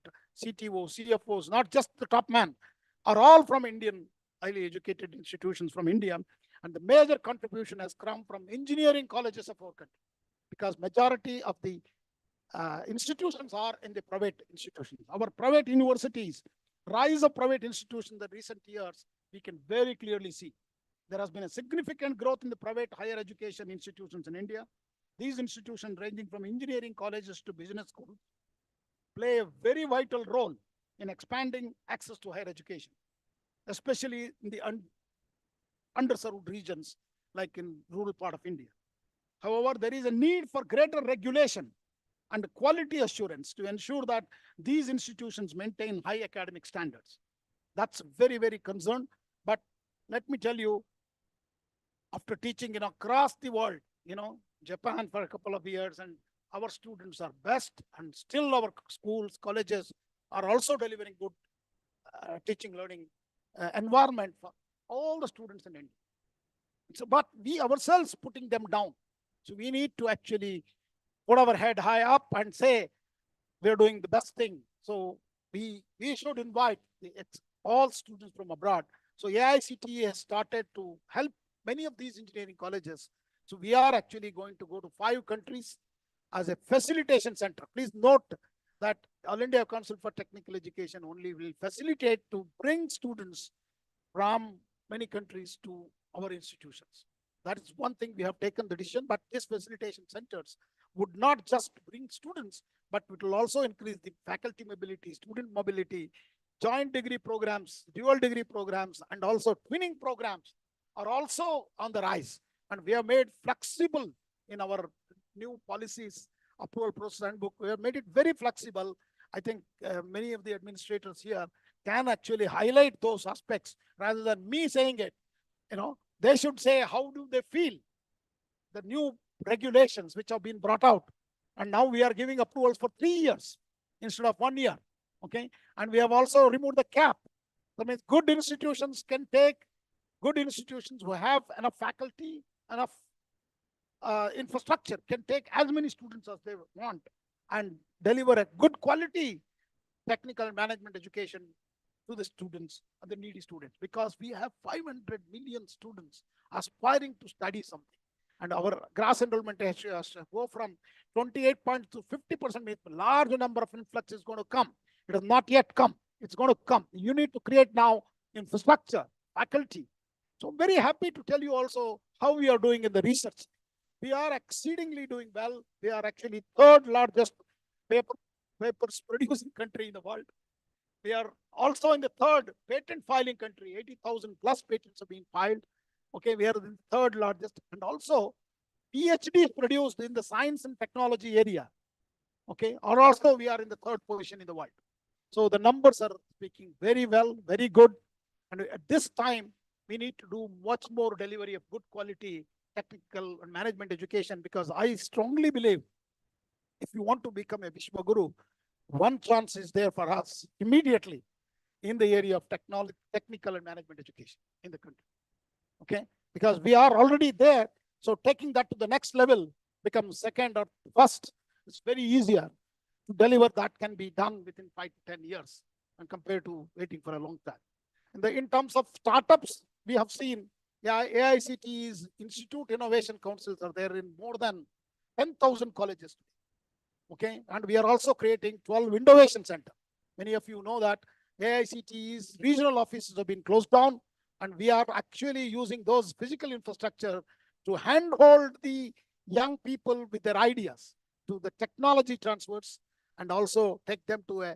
CTOs, CFOs, not just the top man, are all from Indian, highly educated institutions from India. And the major contribution has come from engineering colleges of our country, because majority of the institutions are in the private institutions. Our private universities, rise of private institutions in the recent years, we can very clearly see. There has been a significant growth in the private higher education institutions in India. These institutions, ranging from engineering colleges to business schools, play a very vital role in expanding access to higher education, especially in the underserved regions, like in rural part of India. However, there is a need for greater regulation and quality assurance to ensure that these institutions maintain high academic standards. That's very, very concerned. But let me tell you, after teaching across the world, Japan for a couple of years, and our students are best, and still our schools, colleges are also delivering good teaching, learning environment for all the students in India. So, but we ourselves putting them down. So we need to actually put our head high up and say, we're doing the best thing. So we should invite all students from abroad. So AICTE has started to help many of these engineering colleges. So we are actually going to go to 5 countries as a facilitation center. Please note that All India Council for Technical Education only will facilitate to bring students from many countries to our institutions. That is one thing we have taken the decision, but these facilitation centers would not just bring students, but it will also increase the faculty mobility, student mobility, joint degree programs, dual degree programs, and also twinning programs are also on the rise. And we have made flexible in our new policies, approval process handbook. We have made it very flexible. I think many of the administrators here can actually highlight those aspects rather than me saying it. They should say, how do they feel the new regulations which have been brought out? And now we are giving approvals for 3 years instead of 1 year. Okay. And we have also removed the cap. That means good institutions who have enough faculty, enough infrastructure, can take as many students as they want and deliver a good quality technical and management education to the students and the needy students, because we have 500 million students aspiring to study something. And our gross enrollment has to go from 28 points to 50%. Means a large number of influx is going to come. It has not yet come. It's going to come. You need to create now infrastructure, faculty. So I'm very happy to tell you also how we are doing in the research. We are exceedingly doing well. We are actually 3rd largest papers producing country in the world. We are also in the 3rd patent filing country. 80,000 plus patents have been filed. Okay, we are the 3rd largest, and also PhDs produced in the science and technology area. Okay, or also we are in the 3rd position in the world. So the numbers are speaking very well, very good. And at this time, we need to do much more delivery of good quality technical and management education, because I strongly believe if you want to become a Vishwa Guru, one chance is there for us immediately in the area of technical and management education in the country. Okay, because we are already there. So taking that to the next level becomes 2nd or 1st. It's very easier to deliver. That can be done within 5 to 10 years and compared to waiting for a long time. And in terms of startups, we have seen, AICTE's Institute Innovation Councils are there in more than 10,000 colleges. Okay, and we are also creating 12 innovation center. Many of you know that AICTE's regional offices have been closed down, and we are actually using those physical infrastructure to handhold the young people with their ideas to the technology transfers, and also take them to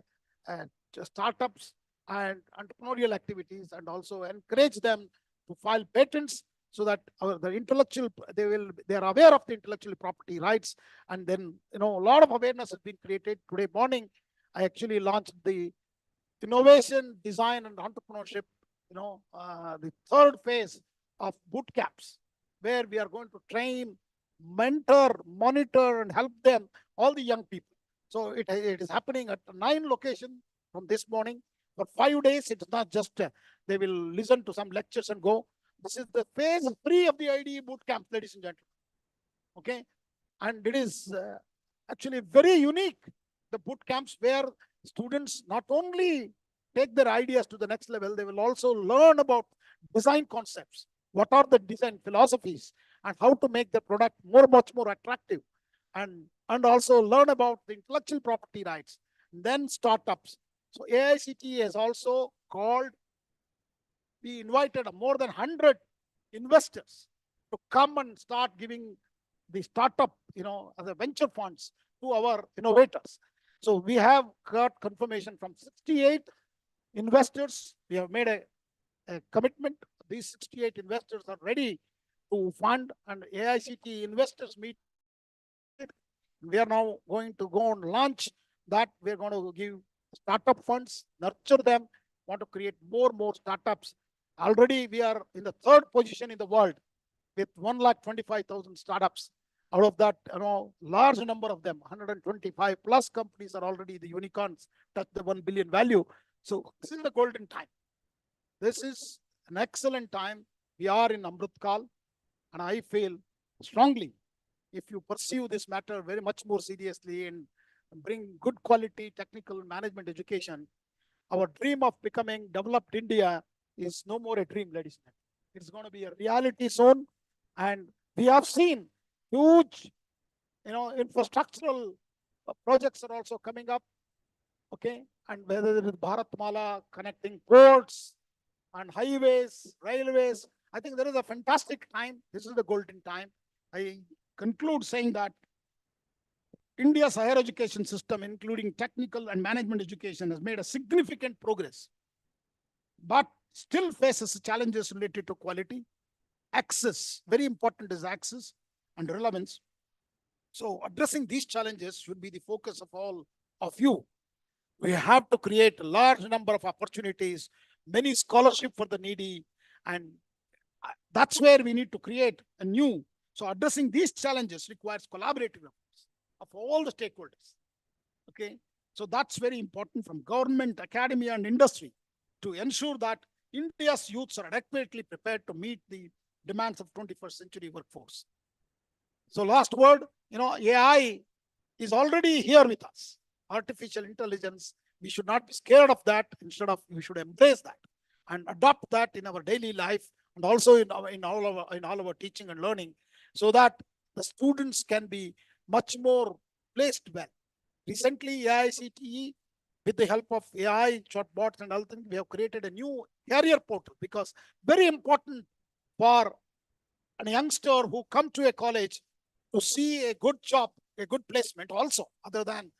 startups and entrepreneurial activities, and also encourage them to file patents so that they are aware of the intellectual property rights. And then, a lot of awareness has been created. Today morning, I actually launched the innovation, design, and entrepreneurship, the 3rd phase of boot camps, where we are going to train, mentor, monitor, and help them, all the young people. So it is happening at 9 locations from this morning. For 5 days, it's not just they will listen to some lectures and go. This is the phase 3 of the IDE boot camp, ladies and gentlemen. Okay, and it is actually very unique. The boot camps where students not only take their ideas to the next level, they will also learn about design concepts. What are the design philosophies and how to make the product much more attractive, and also learn about the intellectual property rights, then startups. So AICTE has also called, we invited more than 100 investors to come and start giving the startup, as a venture funds to our innovators. So we have got confirmation from 68 investors. We have made a commitment. These 68 investors are ready to fund, and AICTE investors meet. We are now going to go and launch that. We're going to give startup funds, nurture them, want to create more startups. Already we are in the 3rd position in the world with 1,25,000 startups. Out of that, large number of them, 125 plus companies are already the unicorns, touch the 1 billion value. So this is the golden time. This is an excellent time. We are in Amrit Kal, and I feel strongly, if you pursue this matter very much more seriously and bring good quality technical management education, our dream of becoming developed India is no more a dream, ladies and gentlemen. It's going to be a reality soon. And we have seen huge, infrastructural projects are also coming up. Okay. And whether it is Bharatmala connecting ports and highways, railways, I think there is a fantastic time. This is the golden time. I conclude saying that India's higher education system, including technical and management education, has made a significant progress, but still faces challenges related to quality, access. Very important is access and relevance. So addressing these challenges should be the focus of all of you. We have to create a large number of opportunities, many scholarship for the needy, and that's where we need to create a new. So addressing these challenges requires collaborative efforts of all the stakeholders. Okay, so that's very important, from government, academia, and industry, to ensure that India's youths are adequately prepared to meet the demands of 21st century workforce. So last word, AI is already here with us. Artificial intelligence, we should not be scared of that. Instead of, we should embrace that and adopt that in our daily life, and also in all our teaching and learning, so that the students can be much more placed well. Recently, AICTE, with the help of AI, chatbots and other things, we have created a new career portal, because very important for a youngster who come to a college to see a good job, a good placement also, other than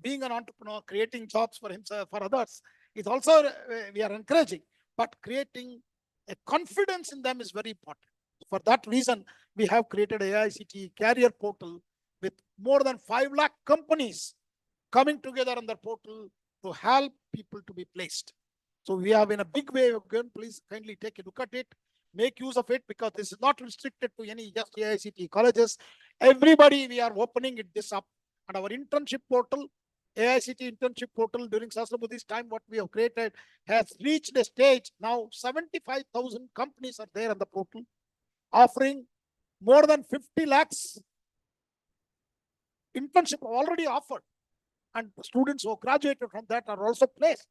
being an entrepreneur, creating jobs for himself, for others, is also, we are encouraging, but creating a confidence in them is very important. For that reason, we have created a AICTE career portal with more than 5 lakh companies coming together on the portal to help people to be placed. So we have in a big way again. Please kindly take a look at it, make use of it, because this is not restricted to any just AICTE colleges. Everybody, we are opening this up. And our internship portal, AICTE internship portal, during Sasrabuddhi's time, what we have created has reached a stage. Now 75,000 companies are there on the portal, offering more than 50 lakhs internship already offered. And students who graduated from that are also placed.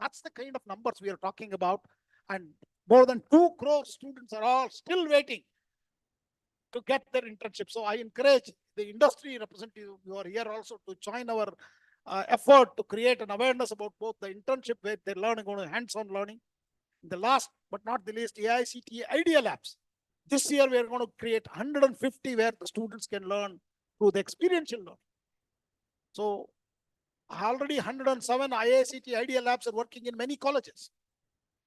That's the kind of numbers we are talking about. And more than 2 crore students are all still waiting to get their internship. So I encourage the industry representative who are here also to join our effort to create an awareness about both the internship, where they're learning, on hands-on learning. The last but not the least, AICTE Idea Labs. This year, we are going to create 150 where the students can learn through the experiential learning. So already 107 IICT Idea Labs are working in many colleges.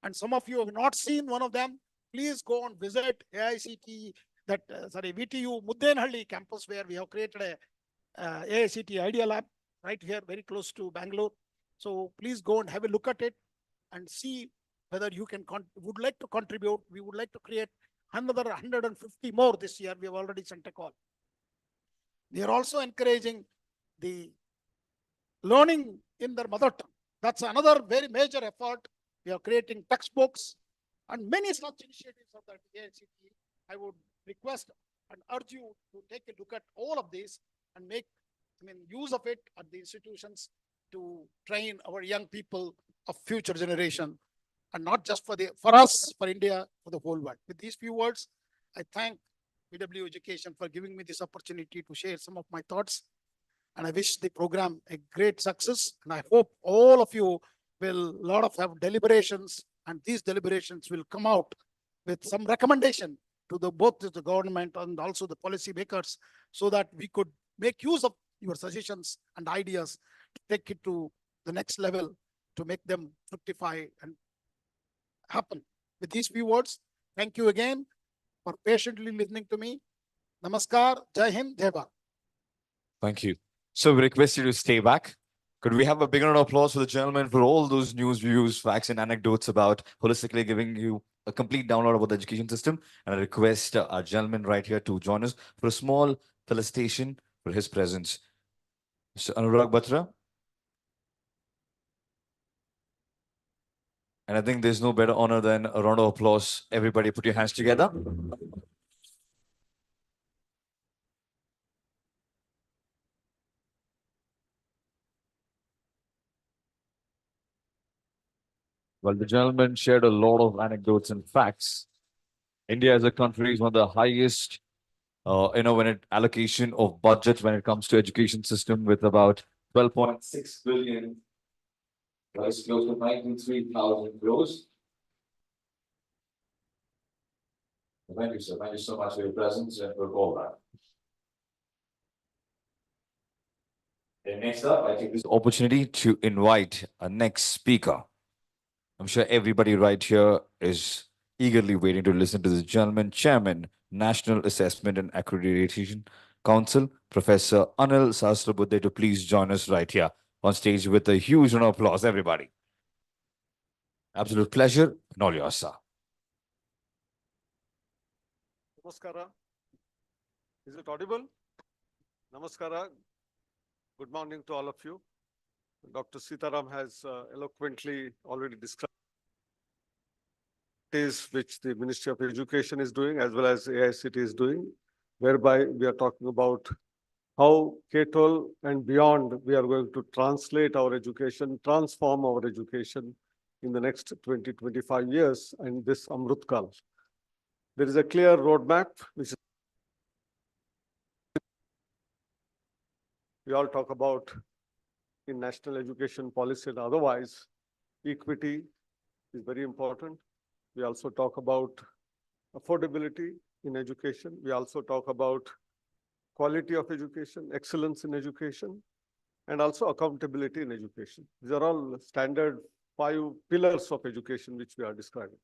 And some of you have not seen one of them. Please go and visit AICT, VTU Muddenhalli campus, where we have created a AICT Idea Lab right here, very close to Bangalore. So please go and have a look at it and see whether you would like to contribute. We would like to create another 150 more this year. We have already sent a call. We are also encouraging the learning in their mother tongue. That's another very major effort. We are creating textbooks and many such initiatives of that AICTE. I would request and urge you to take a look at all of these and make, use of it at the institutions to train our young people of future generation, and not just for us, for India, for the whole world. With these few words, I thank BW Education for giving me this opportunity to share some of my thoughts. And I wish the program a great success. And I hope all of you will have deliberations, and these deliberations will come out with some recommendation to both the government and also the policy makers, so that we could make use of your suggestions and ideas to take it to the next level, to make them fructify and happen. With these few words, thank you again for patiently listening to me. Namaskar, Jai Hind, Jai Bharat. Thank you. So we request you to stay back. Could we have a big round of applause for the gentleman for all those news, views, facts, and anecdotes about holistically giving you a complete download about the education system? And I request our gentleman right here to join us for a small felicitation for his presence. Mr. Anurag Batra. And I think there's no better honor than a round of applause. Everybody put your hands together. Well, the gentleman shared a lot of anecdotes and facts. India as a country is one of the highest, when it allocation of budget when it comes to education system, with about 12.6 billion, close to 93,000 crores. Thank you, sir. Thank you so much for your presence and for all that. And next up, I take this opportunity to invite our next speaker. I'm sure everybody right here is eagerly waiting to listen to this gentleman, Chairman, National Assessment and Accreditation Council, Professor Anil Sahasrabudhe, to please join us right here on stage with a huge round of applause, everybody. Absolute pleasure, and all yours, sir. Namaskara. Is it audible? Namaskara. Good morning to all of you. Dr. Sitaram has eloquently already described which the Ministry of Education is doing, as well as AICT is doing, whereby we are talking about how K-12 and beyond we are going to translate our education, transform our education in the next 20-25 years and this Amrutkal. There is a clear roadmap, which we all talk about in national education policy and otherwise. Equity is very important. We also talk about affordability in education. We also talk about quality of education, excellence in education, and also accountability in education. These are all standard 5 pillars of education which we are describing.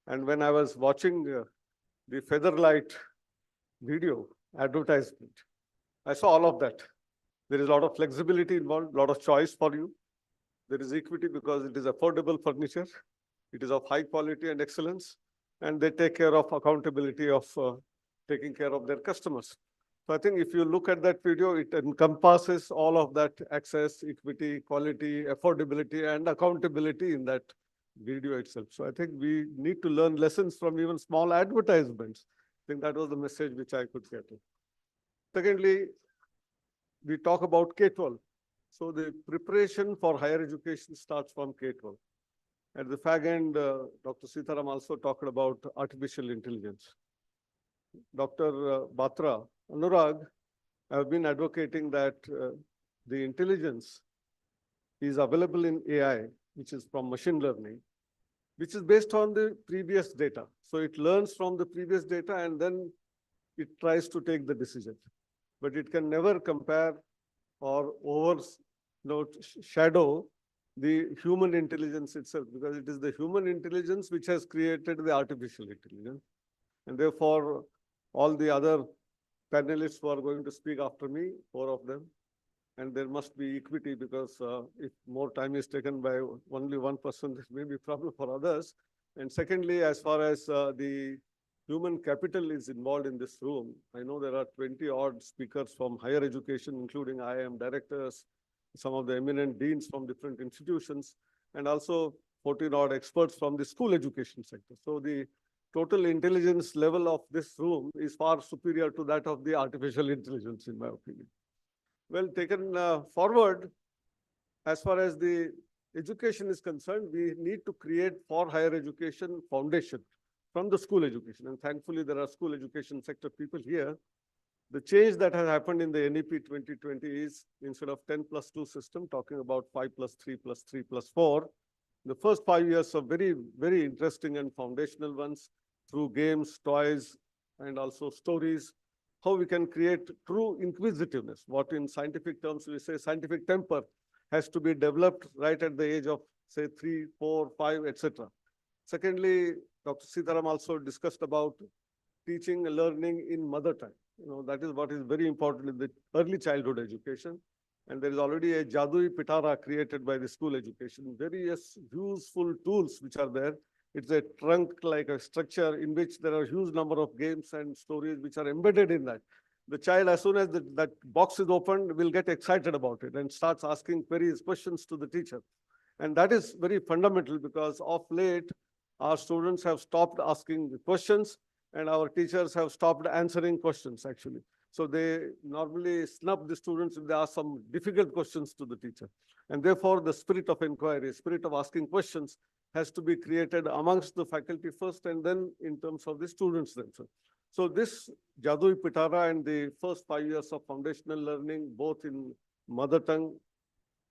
And when I was watching the Featherlight video advertisement, I saw all of that. There is a lot of flexibility involved, a lot of choice for you. There is equity because it is affordable furniture. It is of high quality and excellence, and they take care of accountability of taking care of their customers. So I think if you look at that video, it encompasses all of that: access, equity, quality, affordability, and accountability in that video itself. So I think we need to learn lessons from even small advertisements. I think that was the message which I could get. Secondly, we talk about K-12. So the preparation for higher education starts from K-12. At the fag end, Dr. Sitaram also talked about artificial intelligence. Dr. Batra, Anurag, have been advocating that the intelligence is available in AI, which is from machine learning, which is based on the previous data. So it learns from the previous data and then it tries to take the decision. But it can never compare or overshadow the human intelligence itself, because it is the human intelligence which has created the artificial intelligence. And therefore, all the other panelists who are going to speak after me, 4 of them, and there must be equity, because if more time is taken by only one person, there may be a problem for others. And secondly, as far as the human capital is involved in this room, I know there are 20 odd speakers from higher education, including IIM directors, some of the eminent deans from different institutions, and also 14 odd experts from the school education sector. So the total intelligence level of this room is far superior to that of the artificial intelligence, in my opinion. Well, taken forward, as far as the education is concerned, we need to create for higher education foundation from the school education. And thankfully, there are school education sector people here. The change that has happened in the NEP 2020 is instead of 10+2 system, talking about 5+3+3+4. The first 5 years are very, very interesting and foundational ones through games, toys, and also stories. How we can create true inquisitiveness, what in scientific terms we say scientific temper, has to be developed right at the age of, say, 3, 4, 5, etc. Secondly, Dr. Sitaram also discussed about teaching and learning in mother tongue. That is what is very important in the early childhood education. And there is already a Jadui Pitara created by the school education, various useful tools which are there. It's a trunk like a structure in which there are a huge number of games and stories which are embedded in that. The child, as soon as that box is opened, will get excited about it and starts asking queries, questions to the teacher. And that is very fundamental because of late, our students have stopped asking questions and our teachers have stopped answering questions, actually. So they normally snub the students if they ask some difficult questions to the teacher. And therefore, the spirit of inquiry, spirit of asking questions has to be created amongst the faculty first and then in terms of the students themselves. So this Jadui Pitara and the first 5 years of foundational learning, both in mother tongue,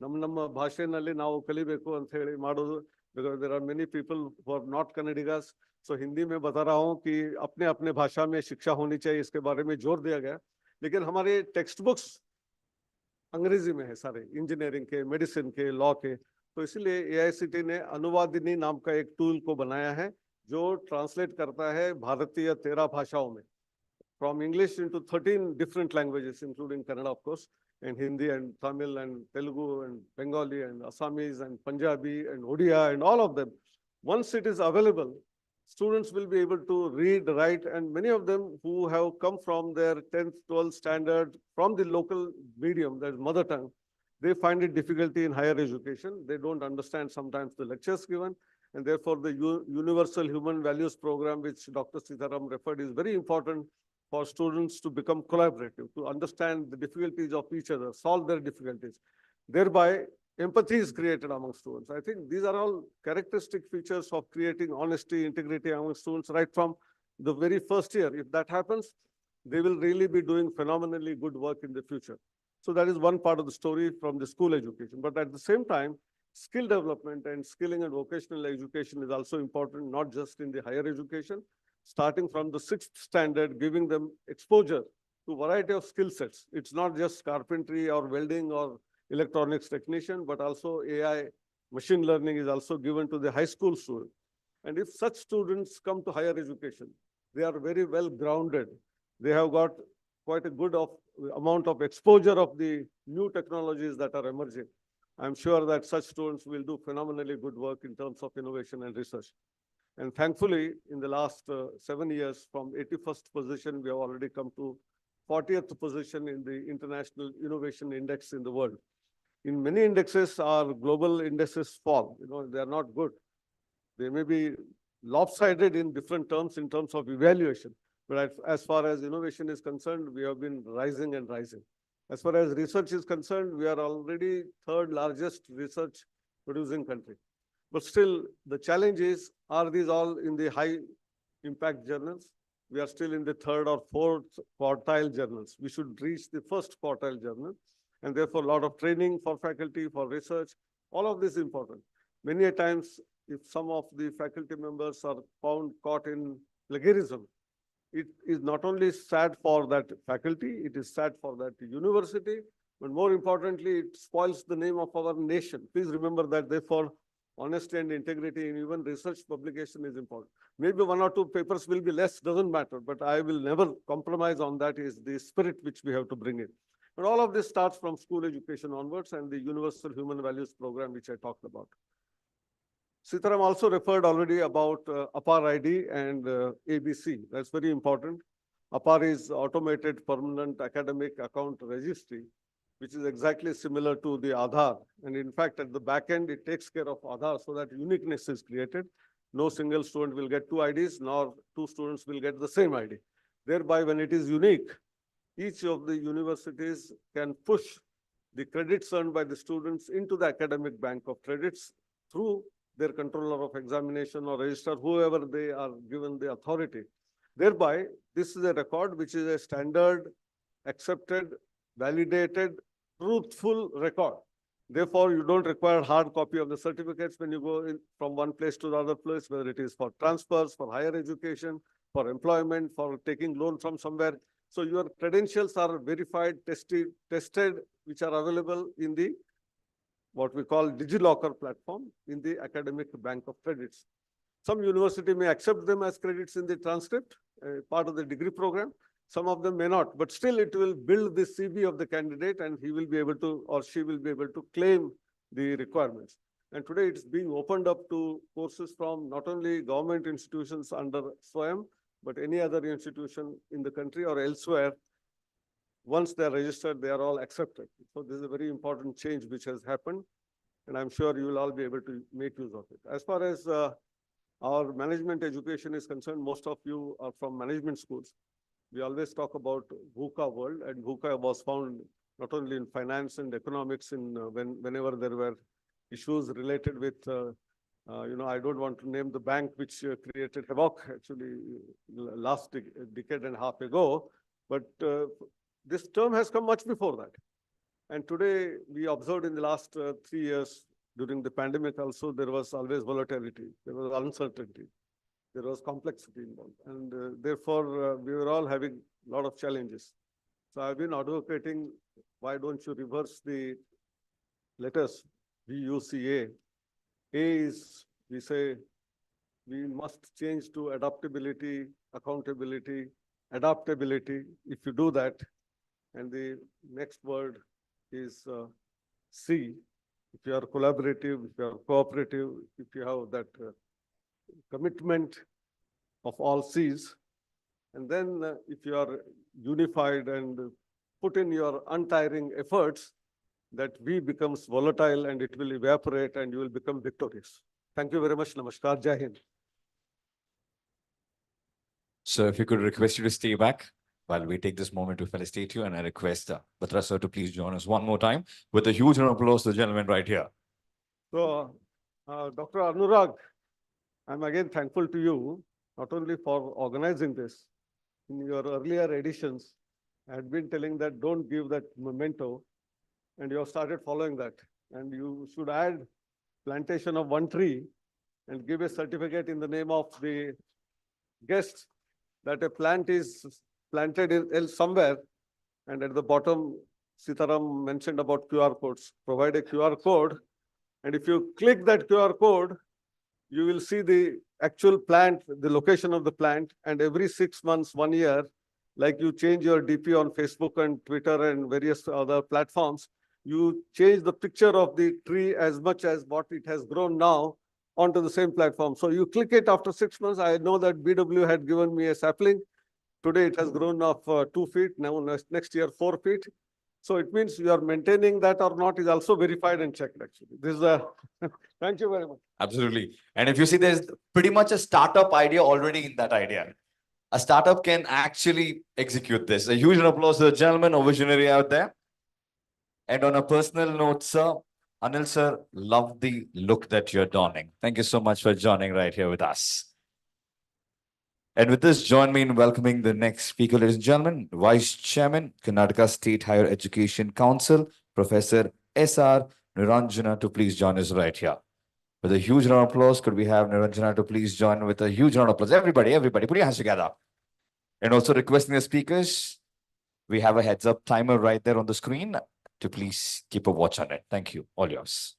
ನಮ್ಮ ಭಾಷೆನಲ್ಲಿ ನಾವು ಕಲಿಬೇಕು ಅಂತ ಹೇಳಿ ಮಾಡೋದು, because there are many people who are not Kannadigas. So Hindi में बता रहा हूँ कि अपने अपने भाषा में शिक्षा होनी चाहिए, इसके बारे में जोर दिया गया. लेकिन हमारे टेक्स्ट बुक्स अंग्रेजी में है सारे, इंजीनियरिंग के, मेडिसिन के, लॉ के. तो इसीलिए AICTE ने अनुवादिनी नाम का एक टूल को बनाया है जो ट्रांसलेट करता है भारतीय 13 भाषाओं में, from English into 13 different languages, including Kannada, of course, and Hindi and Tamil and Telugu and Bengali and Assamese and Punjabi and Odia and all of them. Once it is available, students will be able to read, write, and many of them who have come from their 10th, 12th standard from the local medium, that is mother tongue, they find it difficulty in higher education. They don't understand sometimes the lectures given, and therefore the Universal Human Values Program, which Dr. Sitaram referred, is very important for students to become collaborative, to understand the difficulties of each other, solve their difficulties. Thereby, empathy is created among students. I think these are all characteristic features of creating honesty, integrity among students right from the very first year. If that happens, they will really be doing phenomenally good work in the future. So that is one part of the story from the school education. But at the same time, skill development and skilling and vocational education is also important, not just in the higher education. Starting from the 6th standard, giving them exposure to variety of skill sets. It's not just carpentry or welding or electronics technician, but also AI, machine learning is also given to the high school student. And if such students come to higher education, they are very well grounded. They have got quite a good amount of exposure of the new technologies that are emerging. I'm sure that such students will do phenomenally good work in terms of innovation and research. And thankfully, in the last 7 years, from 81st position, we have already come to 40th position in the International Innovation Index in the world. In many indexes, our global indices fall. They are not good. They may be lopsided in different terms in terms of evaluation. But as far as innovation is concerned, we have been rising and rising. As far as research is concerned, we are already 3rd largest research producing country. But still, the challenge is, are these all in the high impact journals? We are still in the 3rd or 4th quartile journals. We should reach the 1st quartile journal. And therefore, a lot of training for faculty, for research, all of this is important. Many a times, if some of the faculty members are found caught in plagiarism, it is not only sad for that faculty, it is sad for that university, but more importantly, it spoils the name of our nation. Please remember that, therefore, honesty and integrity in even research publication is important. Maybe 1 or 2 papers will be less, doesn't matter, but I will never compromise on that, is the spirit which we have to bring in. But all of this starts from school education onwards and the Universal Human Values Program, which I talked about. Sitaram also referred already about APAR ID and ABC. That's very important. APAR is Automated Permanent Academic Account Registry. which is exactly similar to the Aadhaar. And in fact, at the back end, it takes care of Aadhaar so that uniqueness is created. No single student will get two IDs, nor two students will get the same ID. Thereby, when it is unique, each of the universities can push the credits earned by the students into the academic bank of credits through their controller of examination or registrar, whoever they are given the authority. Thereby, this is a record which is a standard, accepted, validated, truthful record. Therefore, you don't require hard copy of the certificates when you go in from one place to the other place, whether it is for transfers, for higher education, for employment, for taking loan from somewhere. So your credentials are verified, tested, which are available in the what we call DigiLocker platform in the academic bank of credits. Some university may accept them as credits in the transcript, part of the degree program. Some of them may not, but still it will build the CV of the candidate and he will be able to, or she will be able to claim the requirements. And today it's being opened up to courses from not only government institutions under SWAYAM, but any other institution in the country or elsewhere. Once they're registered, they are all accepted. So this is a very important change which has happened. And I'm sure you will all be able to make use of it. As far as our management education is concerned, most of you are from management schools. We always talk about VUCA world, and VUCA was found not only in finance and economics whenever there were issues related with, I don't want to name the bank which created havoc actually last decade and a half ago, but this term has come much before that. And today we observed in the last 3 years during the pandemic also, there was always volatility, there was uncertainty, there was complexity involved. And therefore, we were all having a lot of challenges. So I've been advocating, why don't you reverse the letters, VUCA. A is, we say, we must change to adaptability, accountability, adaptability. If you do that, and the next word is C. If you are collaborative, if you are cooperative, if you have that commitment of all C's, and then if you are unified and put in your untiring efforts, that V becomes volatile and it will evaporate and you will become victorious. Thank you very much. Namaskar. Jai Hind. So if you could request you to stay back while we take this moment to felicitate you, and I request Batra sir to please join us one more time with a huge round of applause to the gentleman right here. So, Dr. Anurag, I'm again thankful to you, not only for organizing this. In your earlier editions, I had been telling that don't give that memento, and you have started following that. And you should add plantation of one tree and give a certificate in the name of the guest that a plant is planted in somewhere. And at the bottom, Sitaram mentioned about QR codes. Provide a QR code. And if you click that QR code, you will see the actual plant, the location of the plant. And every 6 months, 1 year, like you change your DP on Facebook and Twitter and various other platforms, you change the picture of the tree as much as what it has grown now onto the same platform. So you click it after 6 months. I know that BW had given me a sapling. Today it has grown of 2 feet. Now next year 4 feet. So it means you are maintaining that or not is also verified and checked actually. This is a thank you very much. Absolutely. And if you see, there's pretty much a startup idea already in that idea. A startup can actually execute this. A huge applause to the gentleman or visionary out there. And on a personal note, sir, Anil sir, love the look that you're donning. Thank you so much for joining right here with us. And with this, join me in welcoming the next speaker, ladies and gentlemen, Vice Chairman, Karnataka State Higher Education Council, Professor S.R. Niranjana, to please join us right here. With a huge round of applause, could we have Niranjana to please join with a huge round of applause? Everybody, put your hands together. And also requesting the speakers, we have a heads up timer right there on the screen to please keep a watch on it. Thank you. All yours.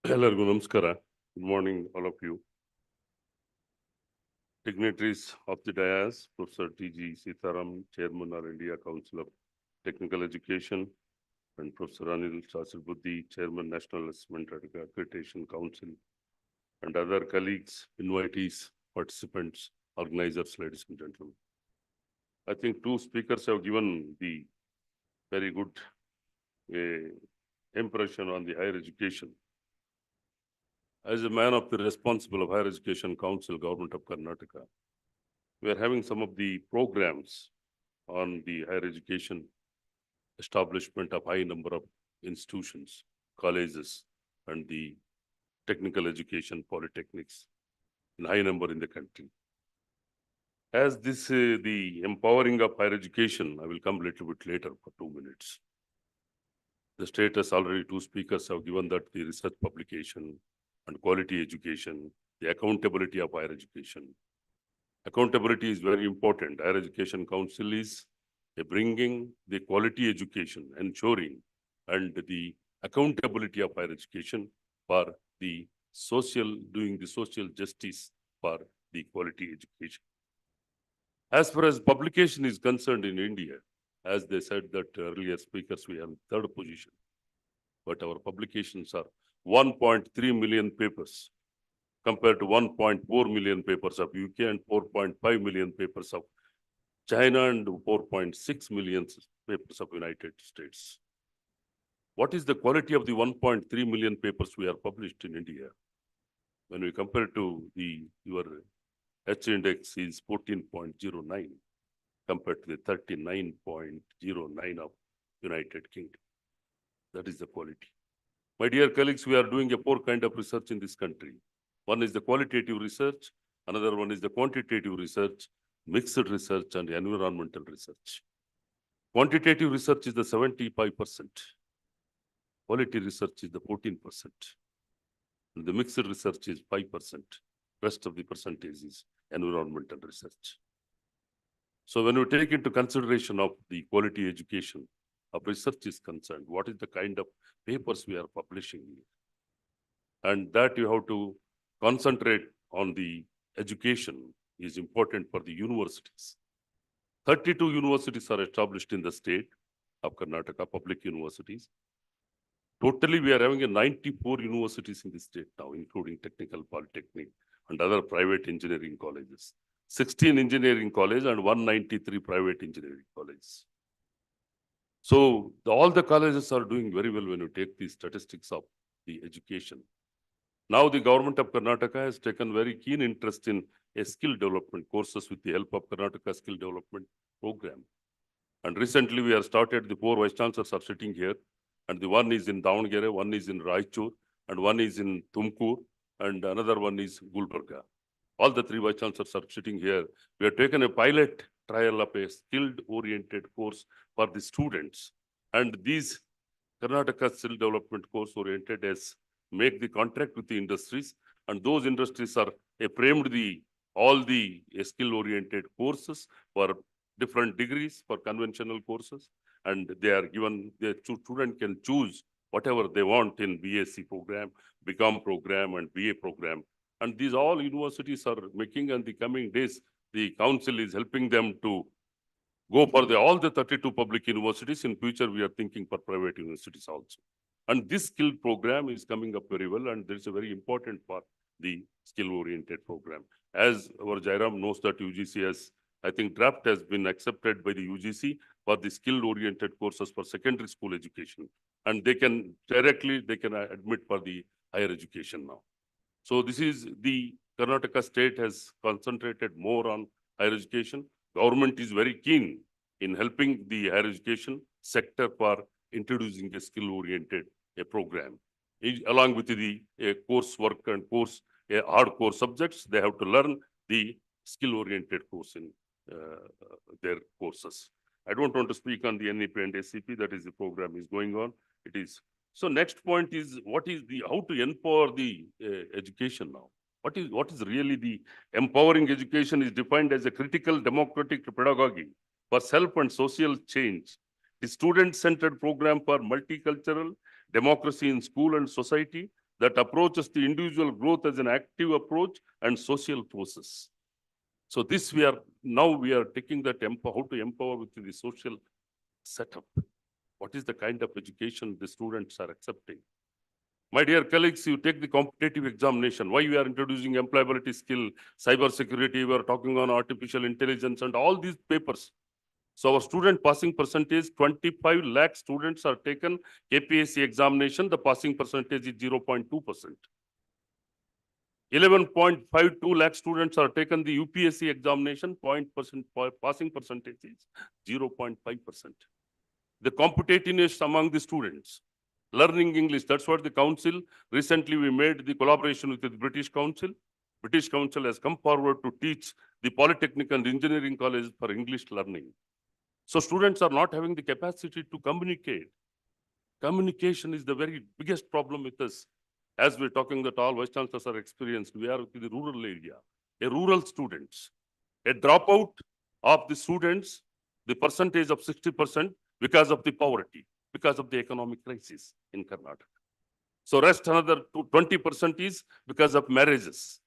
Hello, Namaskara. Good morning, all of you. Dignitaries of the dais, Professor T.G. Sitaram, Chairman of India Council of Technical Education, and Professor Anil Sasirbuddhi, Chairman, National Assessment Accreditation Council, and other colleagues, invitees, participants, organizers, ladies and gentlemen. I think two speakers have given the very good impression on the higher education. As a man of the responsible of Higher Education Council, Government of Karnataka, we are having some of the programs on the higher education establishment of high number of institutions, colleges, and the technical education, polytechnics, in high number in the country. As this, the empowering of higher education, I will come a little bit later for 2 minutes. The status already two speakers have given that the research publication and quality education, the accountability of higher education. Accountability is very important. Higher Education Council is bringing the quality education, ensuring, and the accountability of higher education for the social, doing the social justice for the quality education. As far as publication is concerned in India, as they said that earlier speakers, we have third position, but our publications are 1.3 million papers compared to 1.4 million papers of UK and 4.5 million papers of China and 4.6 million papers of United States. What is the quality of the 1.3 million papers we are published in India? When we compare to your H index is 14.09 compared to the 39.09 of United Kingdom. That is the quality. My dear colleagues, we are doing a four kind of research in this country. One is the qualitative research, another one is the quantitative research, mixed research, and environmental research. Quantitative research is the 75%. Quality research is the 14%. And the mixed research is 5%. Rest of the percentage is environmental research. So when we take into consideration of the quality education of research is concerned, what is the kind of papers we are publishing here? And that you have to concentrate on the education is important for the universities. 32 universities are established in the state of Karnataka, public universities. Totally, we are having a 94 universities in the state now, including technical, polytechnic, and other private engineering colleges. 16 engineering colleges and 193 private engineering colleges. So all the colleges are doing very well when you take the statistics of the education. Now the government of Karnataka has taken very keen interest in a skill development courses with the help of Karnataka Skill Development Program. And recently we have started, the 4 vice chancellors are sitting here, and the one is in Davangere, one is in Raichur, and one is in Tumkur, and another one is Gulbarga. All the 3 vice chancellors are sitting here. We have taken a pilot trial of a skilled oriented course for the students. And these Karnataka skill development course oriented as make the contract with the industries, and those industries are framed all the skill oriented courses for different degrees for conventional courses, and they are given, the student can choose whatever they want in BSc program, BCom program, and BA program. And these all universities are making, and the coming days, the council is helping them to go for all the 32 public universities. In future, we are thinking for private universities also. And this skill program is coming up very well, and there is a very important part, the skill-oriented program. As our Jairam knows that UGC has, I think draft has been accepted by the UGC for the skill-oriented courses for secondary school education. And they can directly, admit for the higher education now. So this is the Karnataka state has concentrated more on higher education. Government is very keen in helping the higher education sector for introducing a skill-oriented program. Along with the coursework and hardcore subjects, they have to learn the skill-oriented course in their courses. I don't want to speak on the NEP and SCP, that is the program is going on. It is. So next point is how to empower the education now. What is really the empowering education is defined as a critical democratic pedagogy for self and social change. The student-centered program for multicultural democracy in school and society that approaches the individual growth as an active approach and social process. So this we are taking that how to empower with the social setup. What is the kind of education the students are accepting? My dear colleagues, you take the competitive examination. Why we are introducing employability skill, cyber security, we are talking on artificial intelligence and all these papers. So our student passing percentage, 25 lakh students are taken KPSC examination. The passing percentage is 0.2%. 11.52 lakh students are taken the UPSC examination, passing percentage is 0.5%. The competitiveness among the students, learning English, that's what the council, recently we made the collaboration with the British Council. British Council has come forward to teach the Polytechnic and Engineering College for English learning. So students are not having the capacity to communicate. Communication is the very biggest problem with us. As we're talking that all vice chancellors are experienced, we are in the rural area, a rural students, a dropout of the students, the percentage of 60% because of the poverty, because of the economic crisis in Karnataka. So rest another 20% is because of marriages.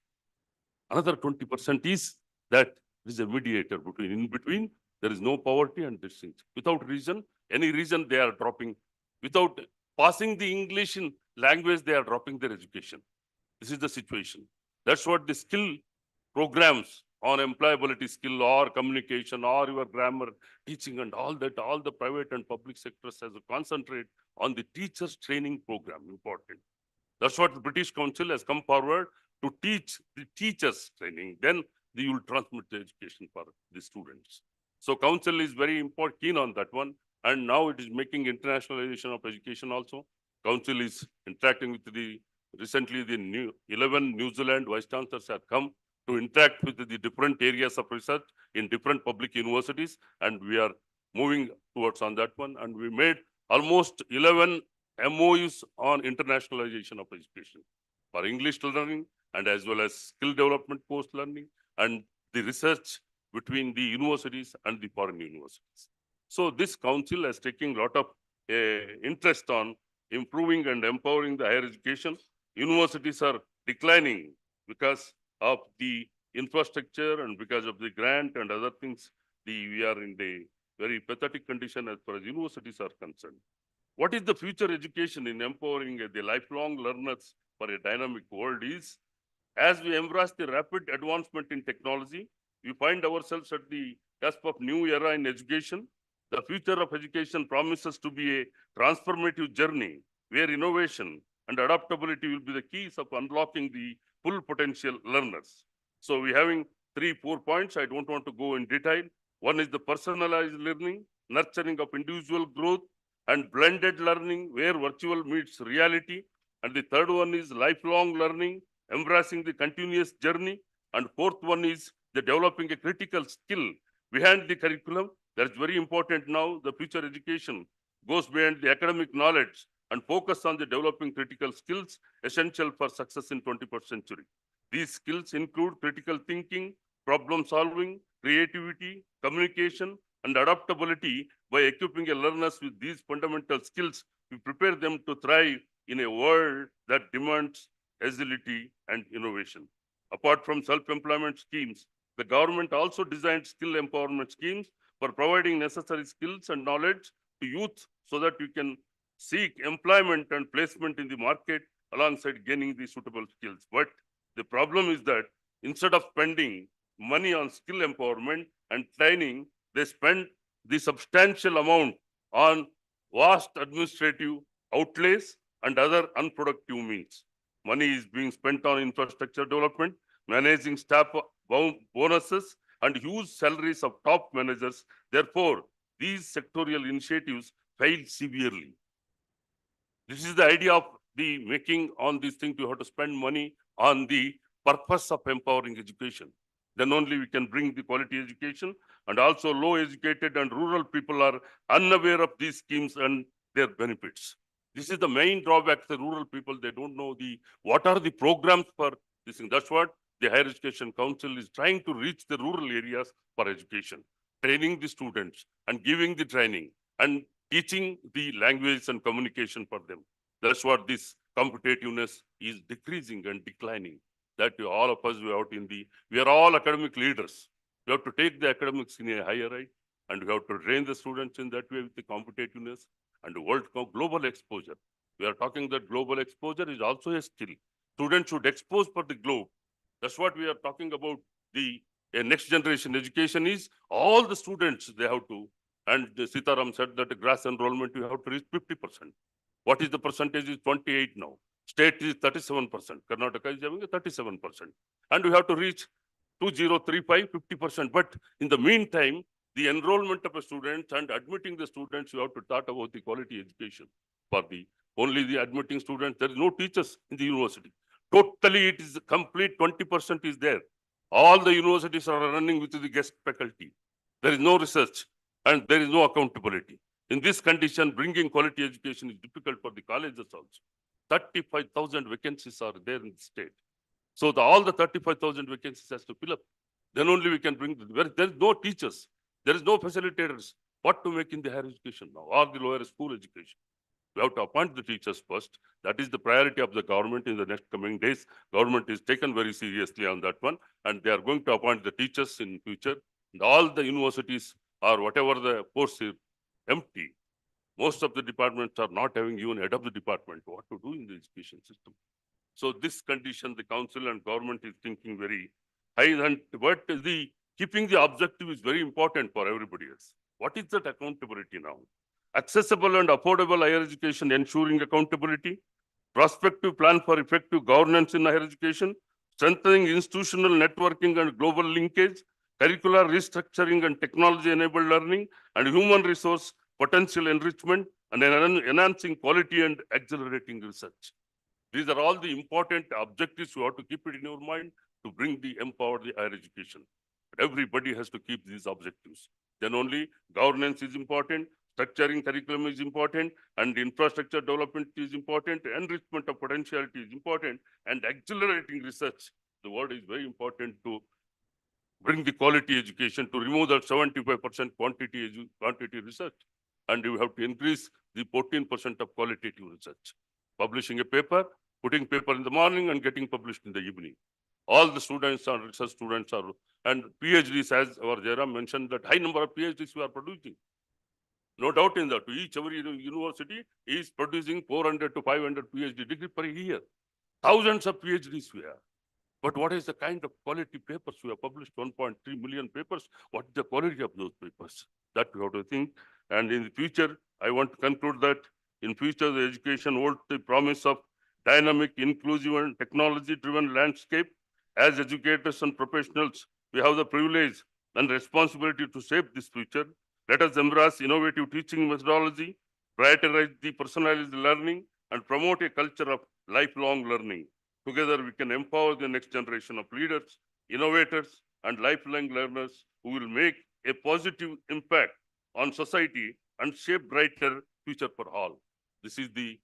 Another 20% is that is a mediator between, in between, there is no poverty and these things. Without reason, any reason they are dropping. Without passing the English in language, they are dropping their education. This is the situation. That's what the skill programs on employability skill or communication or your grammar, teaching and all that, all the private and public sectors has to concentrate on the teachers training program, important. That's what the British Council has come forward to teach the teachers training. Then you will transmit the education for the students. So council is very important, keen on that one. And now it is making internationalization of education also. Council is interacting with recently the 11 New Zealand vice chancellors have come to interact with the different areas of research in different public universities. And we are moving towards on that one. And we made almost 11 MOUs on internationalization of education for English learning and as well as skill development post learning and the research between the universities and the foreign universities. So this council is taking a lot of interest on improving and empowering the higher education. Universities are declining because of the infrastructure and because of the grant and other things. We are in the very pathetic condition as far as universities are concerned. What is the future education in empowering the lifelong learners for a dynamic world is, as we embrace the rapid advancement in technology, we find ourselves at the cusp of new era in education. The future of education promises to be a transformative journey where innovation and adaptability will be the keys of unlocking the full potential learners. So we're having 3-4 points. I don't want to go in detail. One is the personalized learning, nurturing of individual growth, and blended learning where virtual meets reality. And the third one is lifelong learning, embracing the continuous journey. And fourth one is the developing a critical skill behind the curriculum. That's very important now. The future education goes beyond the academic knowledge and focus on the developing critical skills essential for success in 21st century. These skills include critical thinking, problem solving, creativity, communication, and adaptability. By equipping a learners with these fundamental skills, we prepare them to thrive in a world that demands agility and innovation. Apart from self-employment schemes, the government also designed skill empowerment schemes for providing necessary skills and knowledge to youth so that you can seek employment and placement in the market alongside gaining the suitable skills. But the problem is that instead of spending money on skill empowerment and training, they spend the substantial amount on vast administrative outlays and other unproductive means. Money is being spent on infrastructure development, managing staff bonuses, and huge salaries of top managers. Therefore, these sectorial initiatives fail severely. This is the idea of the making on this thing. You have to spend money on the purpose of empowering education. Then only we can bring the quality education. And also low educated and rural people are unaware of these schemes and their benefits. This is the main drawback to the rural people. They don't know what are the programs for this thing. That's what the Higher Education Council is trying to reach the rural areas for education, training the students and giving the training and teaching the language and communication for them. That's what this competitiveness is decreasing and declining. That all of us, we are all academic leaders. We have to take the academics in a higher right, and we have to train the students in that way with the competitiveness. and global exposure. We are talking that global exposure is also a skill. Students should expose for the globe. That's what we are talking about. The next generation education is all the students they have to. And Sitaram said that the grass enrollment you have to reach 50%. What is the percentage is 28 now. State is 37%. Karnataka is having a 37%. And we have to reach 2035, 50%. But in the meantime, the enrollment of a student and admitting the students, you have to talk about the quality education for the only the admitting students. There is no teachers in the university. Totally, it is complete 20% is there. All the universities are running with the guest faculty. There is no research and there is no accountability. In this condition, bringing quality education is difficult for the colleges also. 35,000 vacancies are there in the state. So all the 35,000 vacancies has to fill up. Then only we can bring, there is no teachers. There is no facilitators. What to make in the higher education now or the lower school education? We have to appoint the teachers first. That is the priority of the government in the next coming days. Government is taken very seriously on that one. And they are going to appoint the teachers in future. And all the universities or whatever the posts is empty. Most of the departments are not having even head of the department. What to do in the education system? So this condition, the council and government is thinking very high. And what is the keeping the objective is very important for everybody else. What is that accountability now? Accessible and affordable higher education, ensuring accountability, prospective plan for effective governance in higher education, strengthening institutional networking and global linkage, curricular restructuring and technology-enabled learning, and human resource potential enrichment, and enhancing quality and accelerating research. These are all the important objectives you have to keep it in your mind to bring the empowered the higher education. But everybody has to keep these objectives. Then only governance is important, structuring curriculum is important, and infrastructure development is important, enrichment of potentiality is important, and accelerating research. The word is very important to bring the quality education, to remove that 75% quantity research. And you have to increase the 14% of qualitative research. Publishing a paper, putting paper in the morning and getting published in the evening. All the students are research students are, and PhDs, as our Jairam mentioned, that high number of PhDs we are producing. No doubt in that. Every university is producing 400 to 500 PhD degree per year. Thousands of PhDs we have. But what is the kind of quality papers? We have published 1.3 million papers. What is the quality of those papers? That we have to think. And in the future, I want to conclude that in future, the education holds the promise of dynamic, inclusive, and technology-driven landscape. As educators and professionals, we have the privilege and responsibility to shape this future. Let us embrace innovative teaching methodology, prioritize the personalized learning, and promote a culture of lifelong learning. Together, we can empower the next generation of leaders, innovators, and lifelong learners who will make a positive impact on society and shape brighter future for all. This is the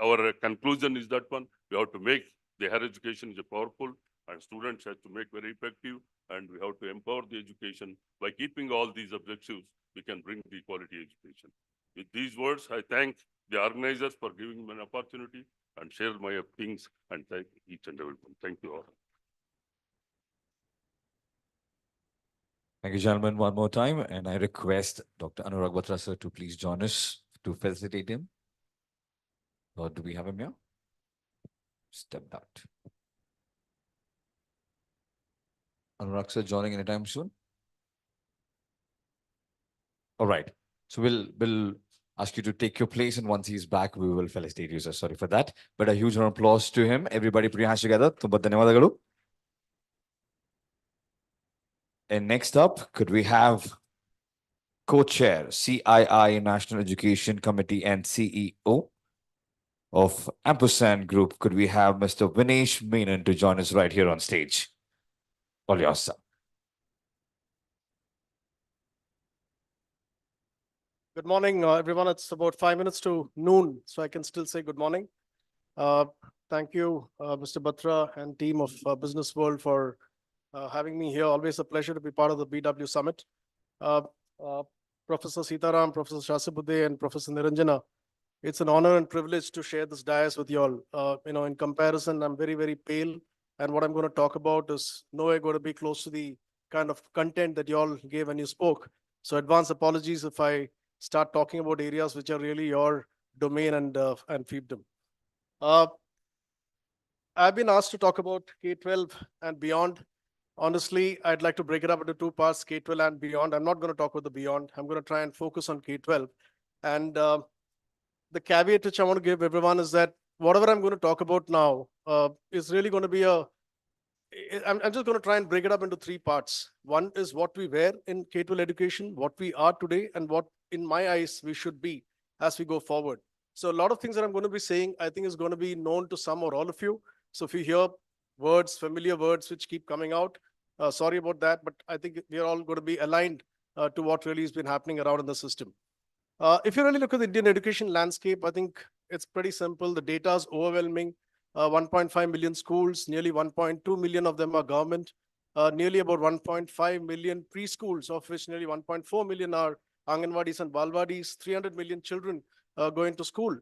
our conclusion is that one. We have to make the higher education is powerful, and students have to make very effective, and we have to empower the education. By keeping all these objectives, we can bring the quality education. With these words, I thank the organizers for giving me an opportunity and share my things, and thank each and everyone. Thank you all. Thank you, gentlemen, one more time. And I request Dr. Anurag Batra, sir, to please join us to facilitate him. Or do we have him here? Stepped out. Anurag, sir, joining anytime soon? All right. So we'll ask you to take your place, and once he's back, we will felicitate you, sir. Sorry for that. But a huge round of applause to him. Everybody put your hands together. Tumba ಧನ್ಯವಾದಗಳು. And next up, could we have co-chair, CII National Education Committee and CEO of Ampersand Group? Could we have Mr. Vinesh Menon to join us right here on stage? All yours, sir. Good morning, everyone. It's about 5 minutes to noon, so I can still say good morning. Thank you, Mr. Batra and team of Business World for having me here. Always a pleasure to be part of the BW Summit. Professor Sitaram, Professor Shasibuddhe, and Professor Niranjana, it's an honor and privilege to share this dais with you all. In comparison, I'm very, very pale, and what I'm going to talk about is nowhere going to be close to the kind of content that you all gave when you spoke. So advance apologies if I start talking about areas which are really your domain and fiefdom. Uh, I've been asked to talk about K-12 and beyond. Honestly, I'd like to break it up into two parts, K-12 and beyond. I'm not going to talk about the beyond. I'm going to try and focus on K-12. And the caveat which I want to give everyone is that whatever I'm going to talk about now is really going to be I'm just going to try and break it up into three parts. One is what we were in K-12 education, what we are today, and what, in my eyes, we should be as we go forward. So a lot of things that I'm going to be saying, I think is going to be known to some or all of you. So if you hear words, familiar words which keep coming out, sorry about that, but I think we are all going to be aligned to what really has been happening around in the system. If you really look at the Indian education landscape, I think it's pretty simple. The data is overwhelming. 1.5 million schools, nearly 1.2 million of them are government, nearly about 1.5 million preschools, of which nearly 1.4 million are Anganwadis and Balwadis, 300 million children going to school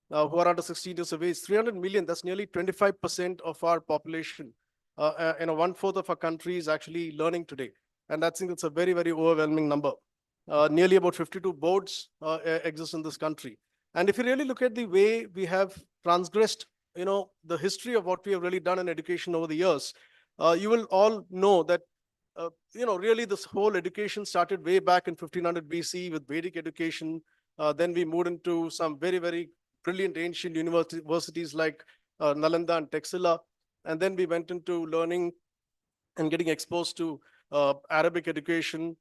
who are under 16 years of age. 300 million, that's nearly 25% of our population. One-fourth of our country is actually learning today. And I think it's a very, very overwhelming number. Nearly about 52 boards exist in this country. And if you really look at the way we have transgressed, the history of what we have really done in education over the years, you will all know that, really this whole education started way back in 1500 BC with Vedic education. Then we moved into some very, very brilliant ancient universities like Nalanda and Taxila. And then we went into learning and getting exposed to Arabic education.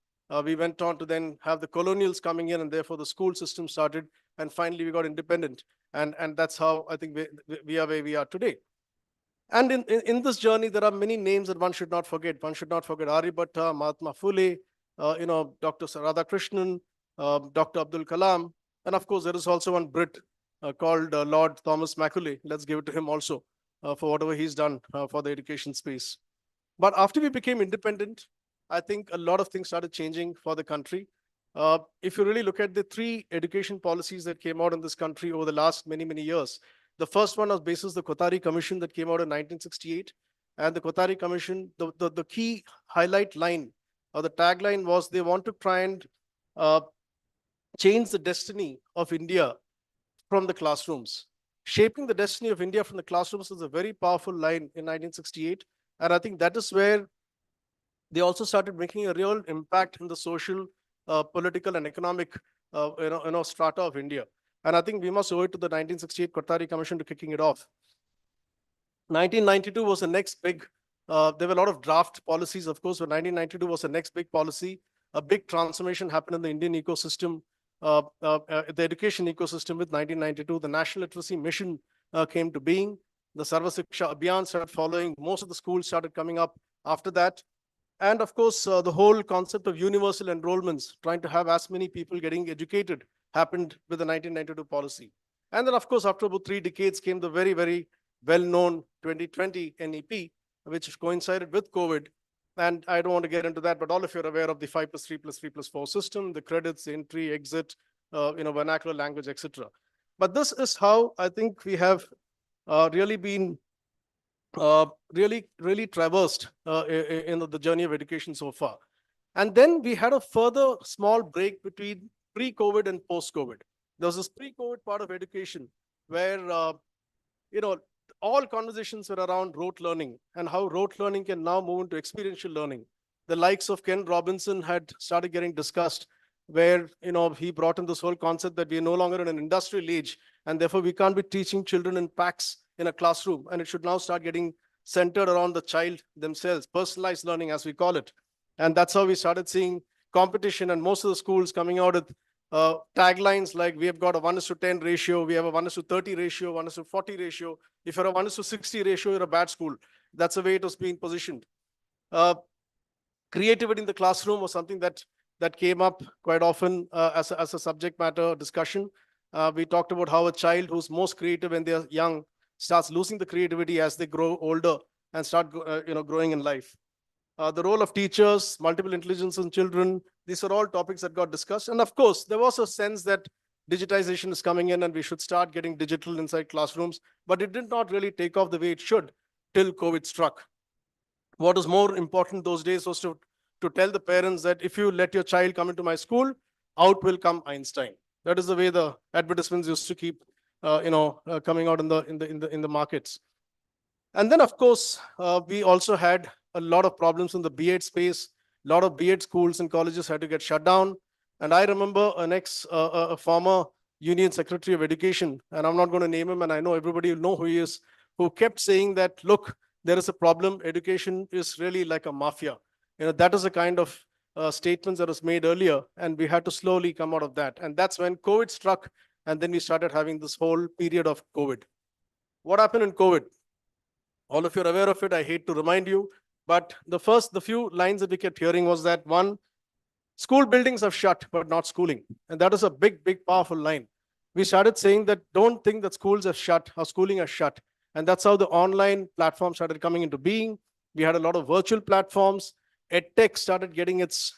We went on to then have the colonials coming in, and therefore the school system started. And finally, we got independent. And that's how I think we are where we are today. And in this journey, there are many names that one should not forget. One should not forget Aryabhatta, Mahatma Phule, Dr. Radhakrishnan, Dr. Abdul Kalam. And of course, there is also one Brit called Lord Thomas Macaulay. Let's give it to him also for whatever he's done for the education space. But after we became independent, I think a lot of things started changing for the country. If you really look at the three education policies that came out in this country over the last many, many years, the first one was basis the Kothari Commission that came out in 1968. And the Kothari Commission, the key highlight line or the tagline was they want to try and change the destiny of India from the classrooms. Shaping the destiny of India from the classrooms is a very powerful line in 1968. And I think that is where they also started making a real impact in the social, political, and economic, strata of India. And I think we must owe it to the 1968 Kothari Commission to kicking it off. 1992 was the next big, there were a lot of draft policies, of course, but 1992 was the next big policy. A big transformation happened in the Indian ecosystem, the education ecosystem with 1992. The National Literacy Mission came to being. The Sarva Shiksha Abhiyan started following. Most of the schools started coming up after that. And of course, the whole concept of universal enrollments, trying to have as many people getting educated, happened with the 1992 policy. And then, of course, after about 3 decades came the very, very well-known 2020 NEP, which coincided with COVID. And I don't want to get into that, but all of you are aware of the 5+3+3+4 system, the credits, the entry, exit, vernacular language, etc. But this is how I think we have really been really traversed in the journey of education so far. And then we had a further small break between pre-COVID and post-COVID. There was this pre-COVID part of education where, all conversations were around rote learning and how rote learning can now move into experiential learning. The likes of Ken Robinson had started getting discussed where, he brought in this whole concept that we are no longer in an industrial age and therefore we can't be teaching children in packs in a classroom, and it should now start getting centered around the child themselves, personalized learning as we call it. And that's how we started seeing competition, and most of the schools coming out with taglines like we have got a 1:10 ratio, we have a 1:30 ratio, 1:40 ratio. If you're a 1:60 ratio, you're a bad school. That's the way it was being positioned. Creativity in the classroom was something that came up quite often as a subject matter discussion. We talked about how a child who's most creative when they're young starts losing the creativity as they grow older and start growing in life. The role of teachers, multiple intelligence in children, these are all topics that got discussed. And of course, there was a sense that digitization is coming in and we should start getting digital inside classrooms, but it did not really take off the way it should till COVID struck. What was more important those days was to tell the parents that if you let your child come into my school, out will come Einstein. That is the way the advertisements used to keep, coming out in the markets. And then, of course, we also had a lot of problems in the B.Ed space. A lot of B.Ed schools and colleges had to get shut down. And I remember a former Union Secretary of Education, and I'm not going to name him, and I know everybody will know who he is, who kept saying that, look, there is a problem. Education is really like a mafia. That is the kind of statements that was made earlier, and we had to slowly come out of that. And that's when COVID struck, and then we started having this whole period of COVID. What happened in COVID? All of you are aware of it. I hate to remind you, but the few lines that we kept hearing was that, one, school buildings have shut, but not schooling. And that is a big, powerful line. We started saying that don't think that schools are shut or schooling are shut. And that's how the online platform started coming into being. We had a lot of virtual platforms. EdTech started getting its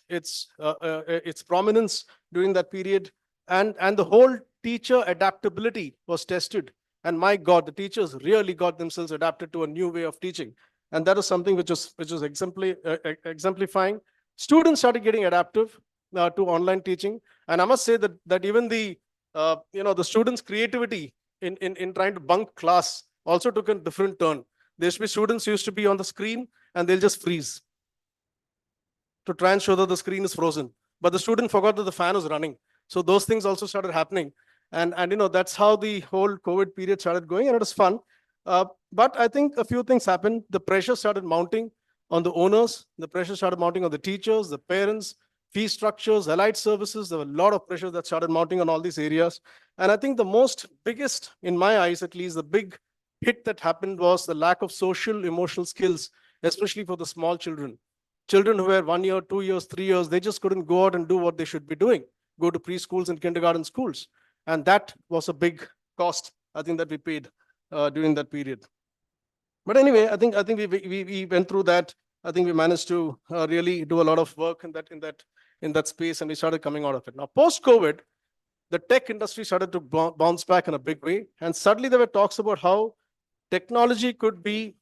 prominence during that period. And the whole teacher adaptability was tested. And my God, the teachers really got themselves adapted to a new way of teaching. And that is something which is exemplifying. Students started getting adaptive to online teaching. And I must say that even the students' creativity in trying to bunk class also took a different turn. There should be students who used to be on the screen and they'll just freeze to try and show that the screen is frozen. But the student forgot that the fan is running. So those things also started happening. And that's how the whole COVID period started going, and it was fun. But I think a few things happened. The pressure started mounting on the owners. The pressure started mounting on the teachers, the parents, fee structures, allied services. There were a lot of pressure that started mounting on all these areas. And I think the biggest, in my eyes at least, the big hit that happened was the lack of social, emotional skills, especially for the small children. Children who were 1 year, 2 years, 3 years, they just couldn't go out and do what they should be doing, go to preschools and kindergarten schools. And that was a big cost, I think, that we paid during that period. But anyway, I think we went through that. I think we managed to really do a lot of work in that space, and we started coming out of it. Now, post-COVID, the tech industry started to bounce back in a big way. And suddenly there were talks about how technology could be,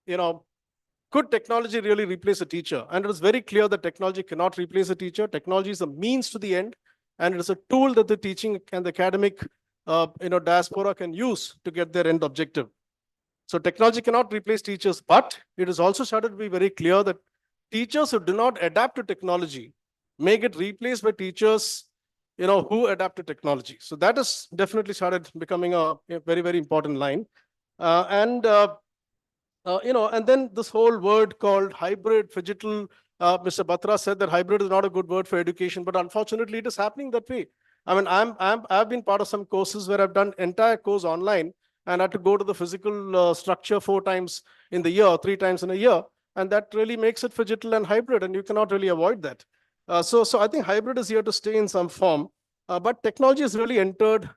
could technology really replace a teacher? And it was very clear that technology cannot replace a teacher. Technology is a means to the end. And it is a tool that the teaching and the academic diaspora can use to get their end objective. So technology cannot replace teachers, but it has also started to be very clear that teachers who do not adapt to technology may get replaced by teachers who adapt to technology. So that has definitely started becoming a very, very important line. And then this whole word called hybrid, phygital, Mr. Batra said that hybrid is not a good word for education, but unfortunately it is happening that way. I mean, I've been part of some courses where I've done entire course online and had to go to the physical structure 4 times in the year, 3 times in a year. And that really makes it phygital and hybrid, and you cannot really avoid that. So I think hybrid is here to stay in some form, but technology has really entered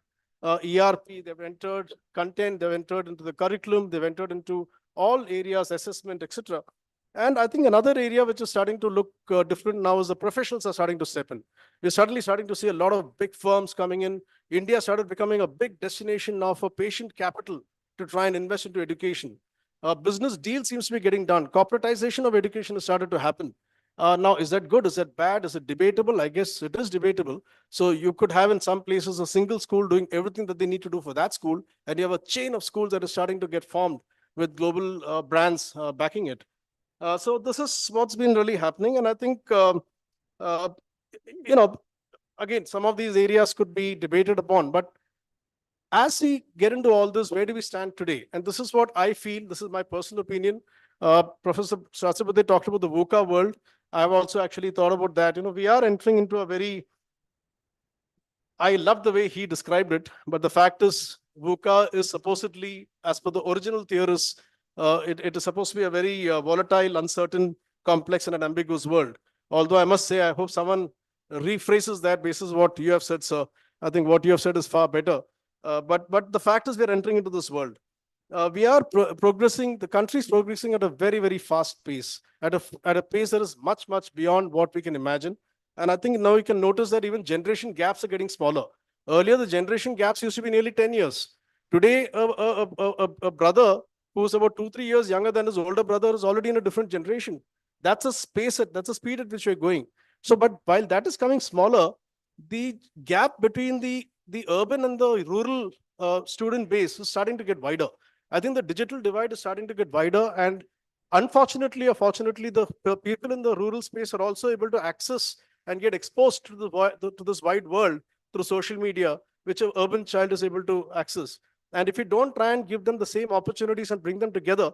ERP, they've entered content, they've entered into the curriculum, they've entered into all areas, assessment, etc. And I think another area which is starting to look different now is the professionals are starting to step in. We're suddenly starting to see a lot of big firms coming in. India started becoming a big destination now for patient capital to try and invest into education. Business deal seems to be getting done. Corporatization of education has started to happen. Now, is that good? Is that bad? Is it debatable? I guess it is debatable. So you could have in some places a single school doing everything that they need to do for that school, and you have a chain of schools that is starting to get formed with global brands backing it. So this is what's been really happening. And I think, again, some of these areas could be debated upon. But as we get into all this, where do we stand today? And this is what I feel. This is my personal opinion. Professor Sasabudhe talked about the VUCA world. I've also actually thought about that. We are entering into a very, I love the way he described it, but the fact is VUCA is supposedly, as per the original theorists, it is supposed to be a very volatile, uncertain, complex, and an ambiguous world. Although I must say, I hope someone rephrases that basis what you have said, sir. I think what you have said is far better. But the fact is we're entering into this world. We are progressing, the country is progressing at a very, very fast pace, at a pace that is much, much beyond what we can imagine. And I think now you can notice that even generation gaps are getting smaller. Earlier, the generation gaps used to be nearly 10 years. Today, a brother who's about 2-3 years younger than his older brother is already in a different generation. That's a speed at which we're going. So, but while that is coming smaller, the gap between the urban and the rural student base is starting to get wider. I think the digital divide is starting to get wider, and unfortunately or fortunately, the people in the rural space are also able to access and get exposed to to this wide world through social media, which an urban child is able to access. And if we don't try and give them the same opportunities and bring them together,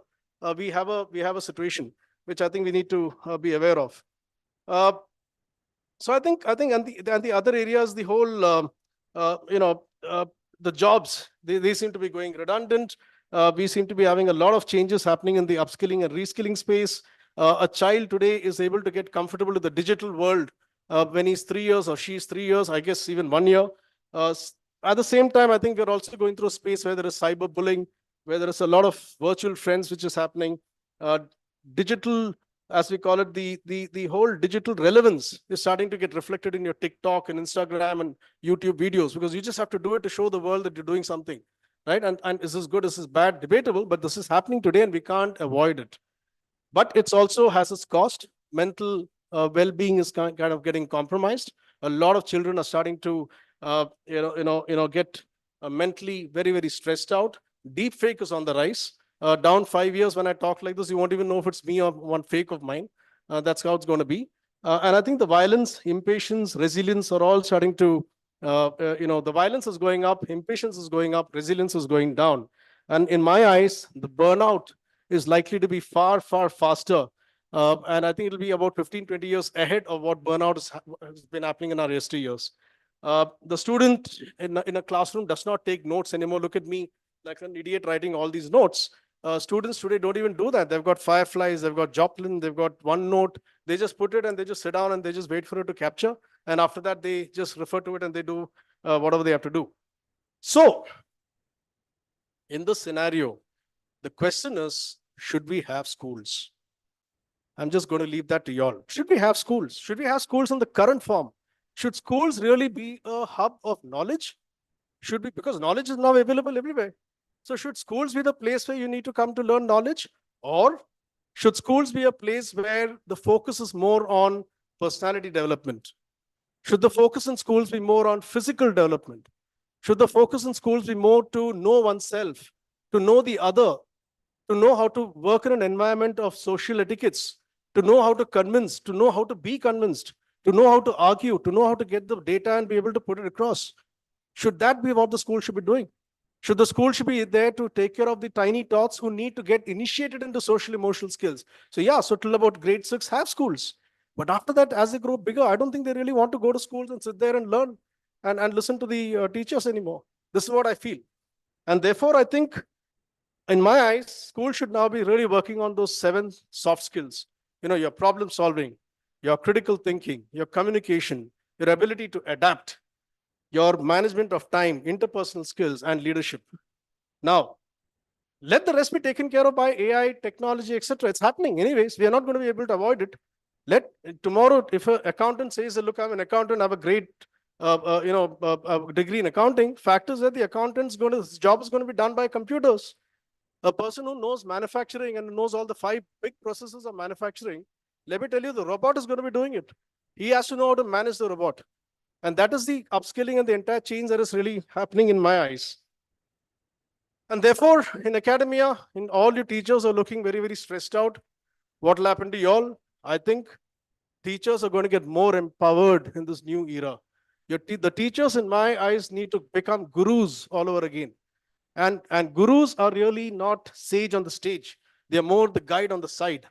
we have a situation which I think we need to be aware of. Uh, so I think and the other areas, the whole the jobs, they seem to be going redundant. We seem to be having a lot of changes happening in the upskilling and reskilling space. A child today is able to get comfortable with the digital world when he's 3 years or she's 3 years, I guess even 1 year. At the same time, I think we're also going through a space where there is cyberbullying, where there is a lot of virtual friends which is happening. Digital, as we call it, the whole digital relevance is starting to get reflected in your TikTok and Instagram and YouTube videos, because you just have to do it to show the world that you're doing something, right? And is this good, is this bad? Debatable, but this is happening today and we can't avoid it. But it's also has its cost. Mental well-being is kind of getting compromised. A lot of children are starting to get mentally very, very stressed out. Deep fake is on the rise. Down 5 years, when I talk like this, you won't even know if it's me or one fake of mine. That's how it's going to be. And I think the violence, impatience, resilience are all starting to, the violence is going up, impatience is going up, resilience is going down. And in my eyes, the burnout is likely to be far, far faster. And I think it'll be about 15, 20 years ahead of what burnout has been happening in our yesteryears. The student in a classroom does not take notes anymore. Look at me like an idiot writing all these notes. Students today don't even do that. They've got Fireflies, they've got Joplin, they've got OneNote. They just put it and they just sit down and they just wait for it to capture. And after that, they just refer to it and they do whatever they have to do. So, in this scenario, the question is, should we have schools? I'm just going to leave that to y'all. Should we have schools? Should we have schools in the current form? Should schools really be a hub of knowledge? Should we, because knowledge is now available everywhere. So should schools be the place where you need to come to learn knowledge? Or should schools be a place where the focus is more on personality development? Should the focus in schools be more on physical development? Should the focus in schools be more to know oneself, to know the other, to know how to work in an environment of social etiquettes, to know how to convince, to know how to be convinced, to know how to argue, to know how to get the data and be able to put it across? Should that be what the school should be doing? Should the school should be there to take care of the tiny tots who need to get initiated into social emotional skills? So yeah, so till about grade 6, have schools. But after that, as they grow bigger, I don't think they really want to go to schools and sit there and learn and listen to the teachers anymore. This is what I feel. And therefore, I think, in my eyes, school should now be really working on those 7 soft skills. Your problem solving, your critical thinking, your communication, your ability to adapt, your management of time, interpersonal skills, and leadership. Now, let the rest be taken care of by AI, technology, etc. It's happening anyways. We are not going to be able to avoid it. Let tomorrow, if an accountant says, look, I'm an accountant, I have a great degree in accounting, fact is that the accountant's his job is going to be done by computers. A person who knows manufacturing and knows all the 5 big processes of manufacturing, let me tell you, the robot is going to be doing it. He has to know how to manage the robot. And that is the upskilling and the entire change that is really happening in my eyes. And therefore, in academia, all your teachers are looking very, very stressed out. What will happen to y'all? I think teachers are going to get more empowered in this new era. The teachers, in my eyes, need to become gurus all over again. And gurus are really not sage on the stage. They're more the guide on the side.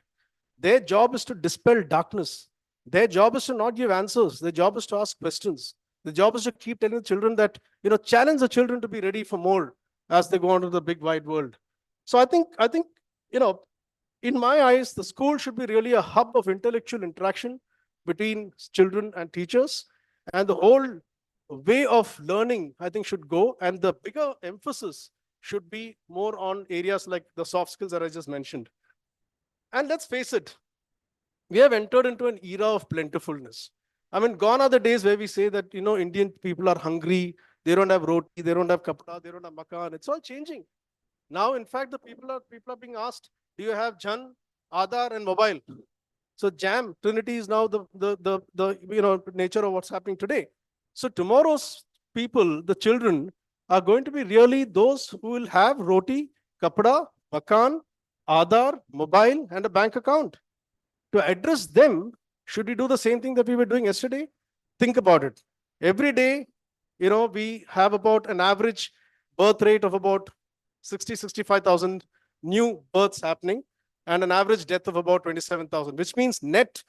Their job is to dispel darkness. Their job is to not give answers. Their job is to ask questions. The job is to keep telling the children that, challenge the children to be ready for more as they go on to the big wide world. So I think, in my eyes, the school should be really a hub of intellectual interaction between children and teachers. And the whole way of learning, I think, should go. And the bigger emphasis should be more on areas like the soft skills that I just mentioned. And let's face it, we have entered into an era of plentifulness. I mean, gone are the days where we say that, Indian people are hungry, they don't have roti, they don't have kapda, they don't have makan. It's all changing. Now, in fact, the people are being asked, do you have Jan, Aadhaar, and mobile? So JAM, Trinity is now the nature of what's happening today. So tomorrow's people, the children, are going to be really those who will have roti, kapda, makan, Aadhaar, mobile, and a bank account. To address them, should we do the same thing that we were doing yesterday? Think about it. Every day, we have about an average birth rate of about 65,000 new births happening and an average death of about 27,000, which means net,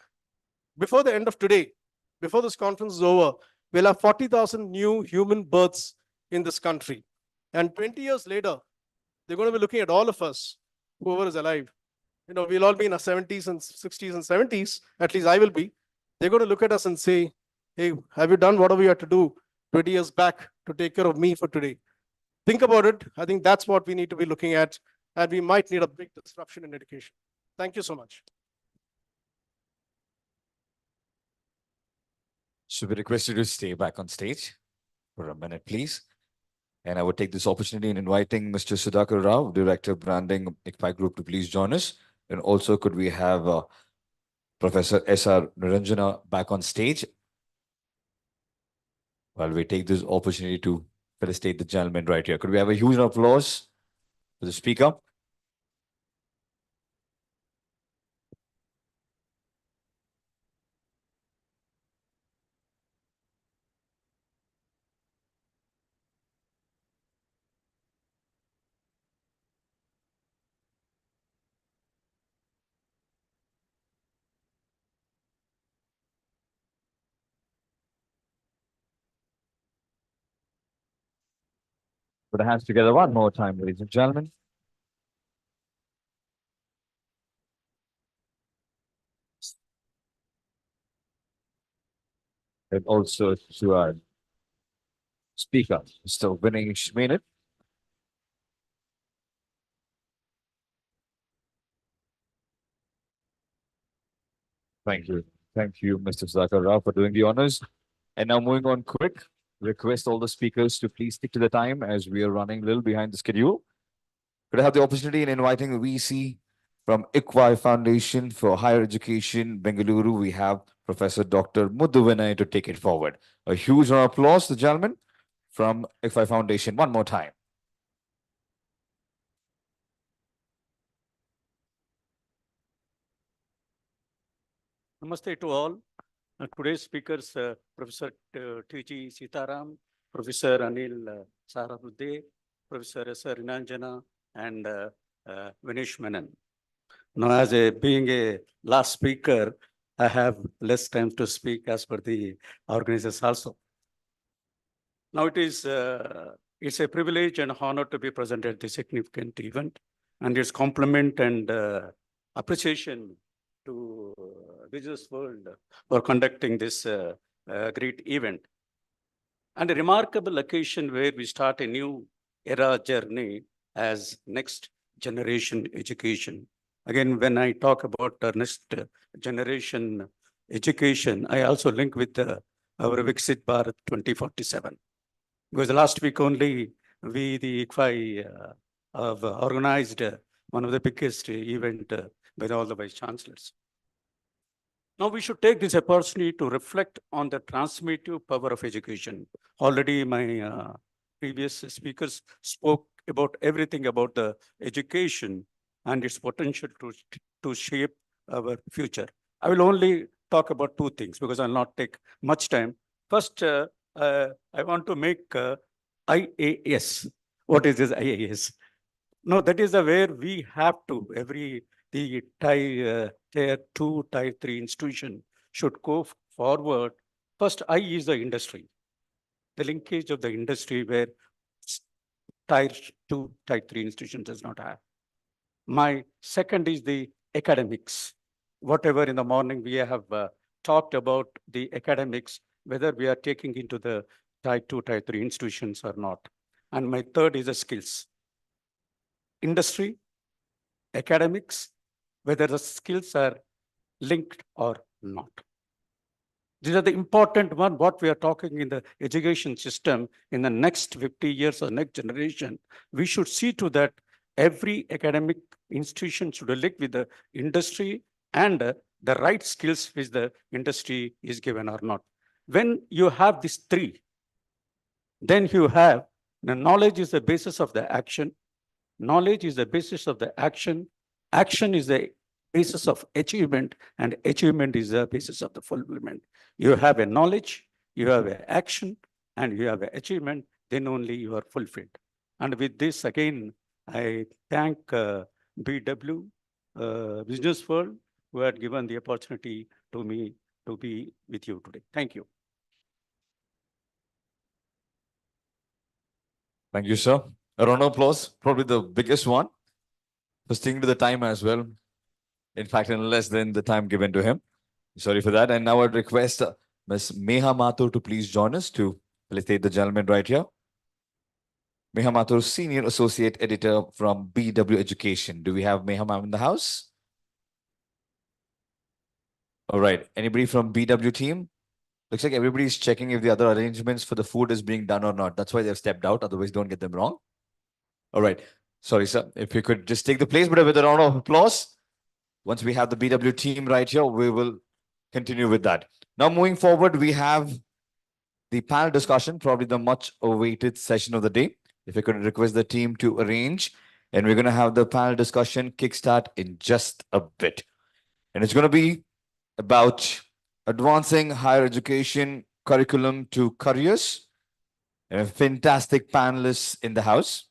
before the end of today, before this conference is over, we'll have 40,000 new human births in this country. And 20 years later, they're going to be looking at all of us, whoever is alive. We'll all be in our 70s and 60s and 70s, at least I will be. They're going to look at us and say, hey, have you done whatever you had to do 20 years back to take care of me for today? Think about it. I think that's what we need to be looking at, and we might need a big disruption in education. Thank you so much. Should be requested to stay back on stage for a minute, please. And I would take this opportunity in inviting Mr. Sudhakar Rao, Director Branding, ICFI Group, to please join us. And also, could we have Professor S.R. Niranjana back on stage while we take this opportunity to felicitate the gentleman right here. Could we have a huge applause for the speaker? Put our hands together one more time, ladies and gentlemen. And also to our speaker, Mr. Vinay Shmenet. Thank you. Thank you, Mr. Sudhakar Rao, for doing the honors. And now moving on quick, request all the speakers to please stick to the time as we are running a little behind the schedule. Could I have the opportunity in inviting the VC from ICFI Foundation for Higher Education, Bengaluru? We have Professor Dr. Muddu Vinay to take it forward. A huge round of applause to the gentleman from ICFI Foundation. One more time. Namaste to all. Today's speakers, Professor T.G. Sitaram, Professor Anil Sarabudde, Professor S.R. Niranjana, and Vinesh Menon. Now, being a last speaker, I have less time to speak as per the organizers also. Now, it's a privilege and honor to be present at this significant event, and its compliment and appreciation to business world for conducting this great event. And a remarkable occasion where we start a new era journey as next generation education. Again, when I talk about our next generation education, I also link with our Viksit Bharat 2047. Because last week only, we, the ICFI, have organized one of the biggest event with all the vice chancellors. Now we should take this opportunity to reflect on the transformative power of education. Already my previous speakers spoke about everything about the education and its potential to shape our future. I will only talk about two things because I'll not take much time. First, I want to make IAS. What is this IAS? No, that is where we have to, the tier 2, tier 3 institution should go forward. First, I is the industry. The linkage of the industry where tier 2, tier 3 institution does not have. My second is the academics. Whatever in the morning we have talked about the academics, whether we are taking into the tier 2, tier 3 institutions or not. And my third is the skills. Industry, academics, whether the skills are linked or not. These are the important one, what we are talking in the education system in the next 50 years or next generation. We should see to that every academic institution should link with the industry and the right skills which the industry is given or not. When you have these three, then you have the knowledge is the basis of the action. Knowledge is the basis of the action. Action is the basis of achievement, and achievement is the basis of the fulfillment. You have a knowledge, you have an action, and you have an achievement, then only you are fulfilled. And with this, again, I thank BW, Business World, who had given the opportunity to me to be with you today. Thank you. Thank you, sir. A round of applause, probably the biggest one, for sticking to the time as well. In fact, in less than the time given to him. Sorry for that. And now I'd request Ms. Meha Mathur to please join us to felicitate the gentleman right here. Meha Mathur, Senior Associate Editor from BW Education. Do we have Meha Ma'am in the house? All right. Anybody from BW team? Looks like everybody's checking if the other arrangements for the food is being done or not. That's why they've stepped out. Otherwise, don't get them wrong. All right. Sorry, sir. If you could just take the place, but with a round of applause. Once we have the BW team right here, we will continue with that. Now, moving forward, we have the panel discussion, probably the much awaited session of the day. If I could request the team to arrange, and we're going to have the panel discussion kickstart in just a bit. And it's going to be about advancing higher education curriculum to careers. And a fantastic panelists in the house.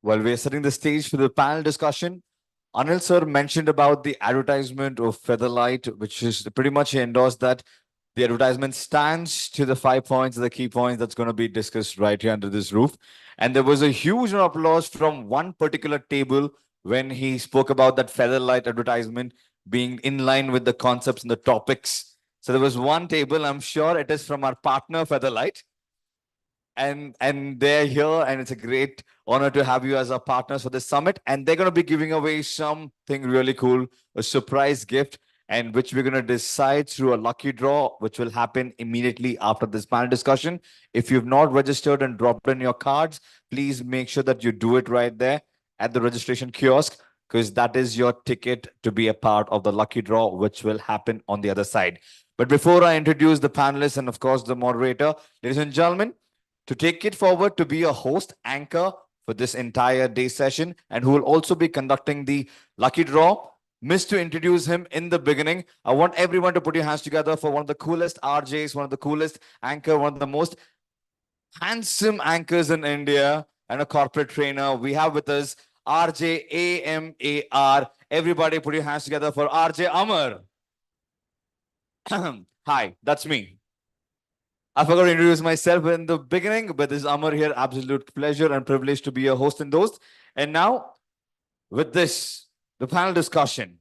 While we're setting the stage for the panel discussion, Anil sir mentioned about the advertisement of Featherlight, which is pretty much he endorsed that the advertisement stands to the 5 points, the key points that's going to be discussed right here under this roof. And there was a huge applause from one particular table when he spoke about that Featherlight advertisement being in line with the concepts and the topics. So there was one table, I'm sure it is from our partner Featherlight. And they're here, and it's a great honor to have you as our partners for this summit. And they're going to be giving away something really cool, a surprise gift, and which we're going to decide through a lucky draw, which will happen immediately after this panel discussion. If you've not registered and dropped in your cards, please make sure that you do it right there at the registration kiosk, because that is your ticket to be a part of the lucky draw, which will happen on the other side. But before I introduce the panelists and, of course, the moderator, ladies and gentlemen, to take it forward to be a host anchor for this entire day session, and who will also be conducting the lucky draw. Missed to introduce him in the beginning. I want everyone to put your hands together for one of the coolest RJs, one of the coolest anchor, one of the most handsome anchors in India, and a corporate trainer. We have with us RJ AMAR. Everybody put your hands together for RJ Amar. Hi, that's me. I forgot to introduce myself in the beginning, but this is Amar here. Absolute pleasure and privilege to be a host and host. And now, with this, the panel discussion.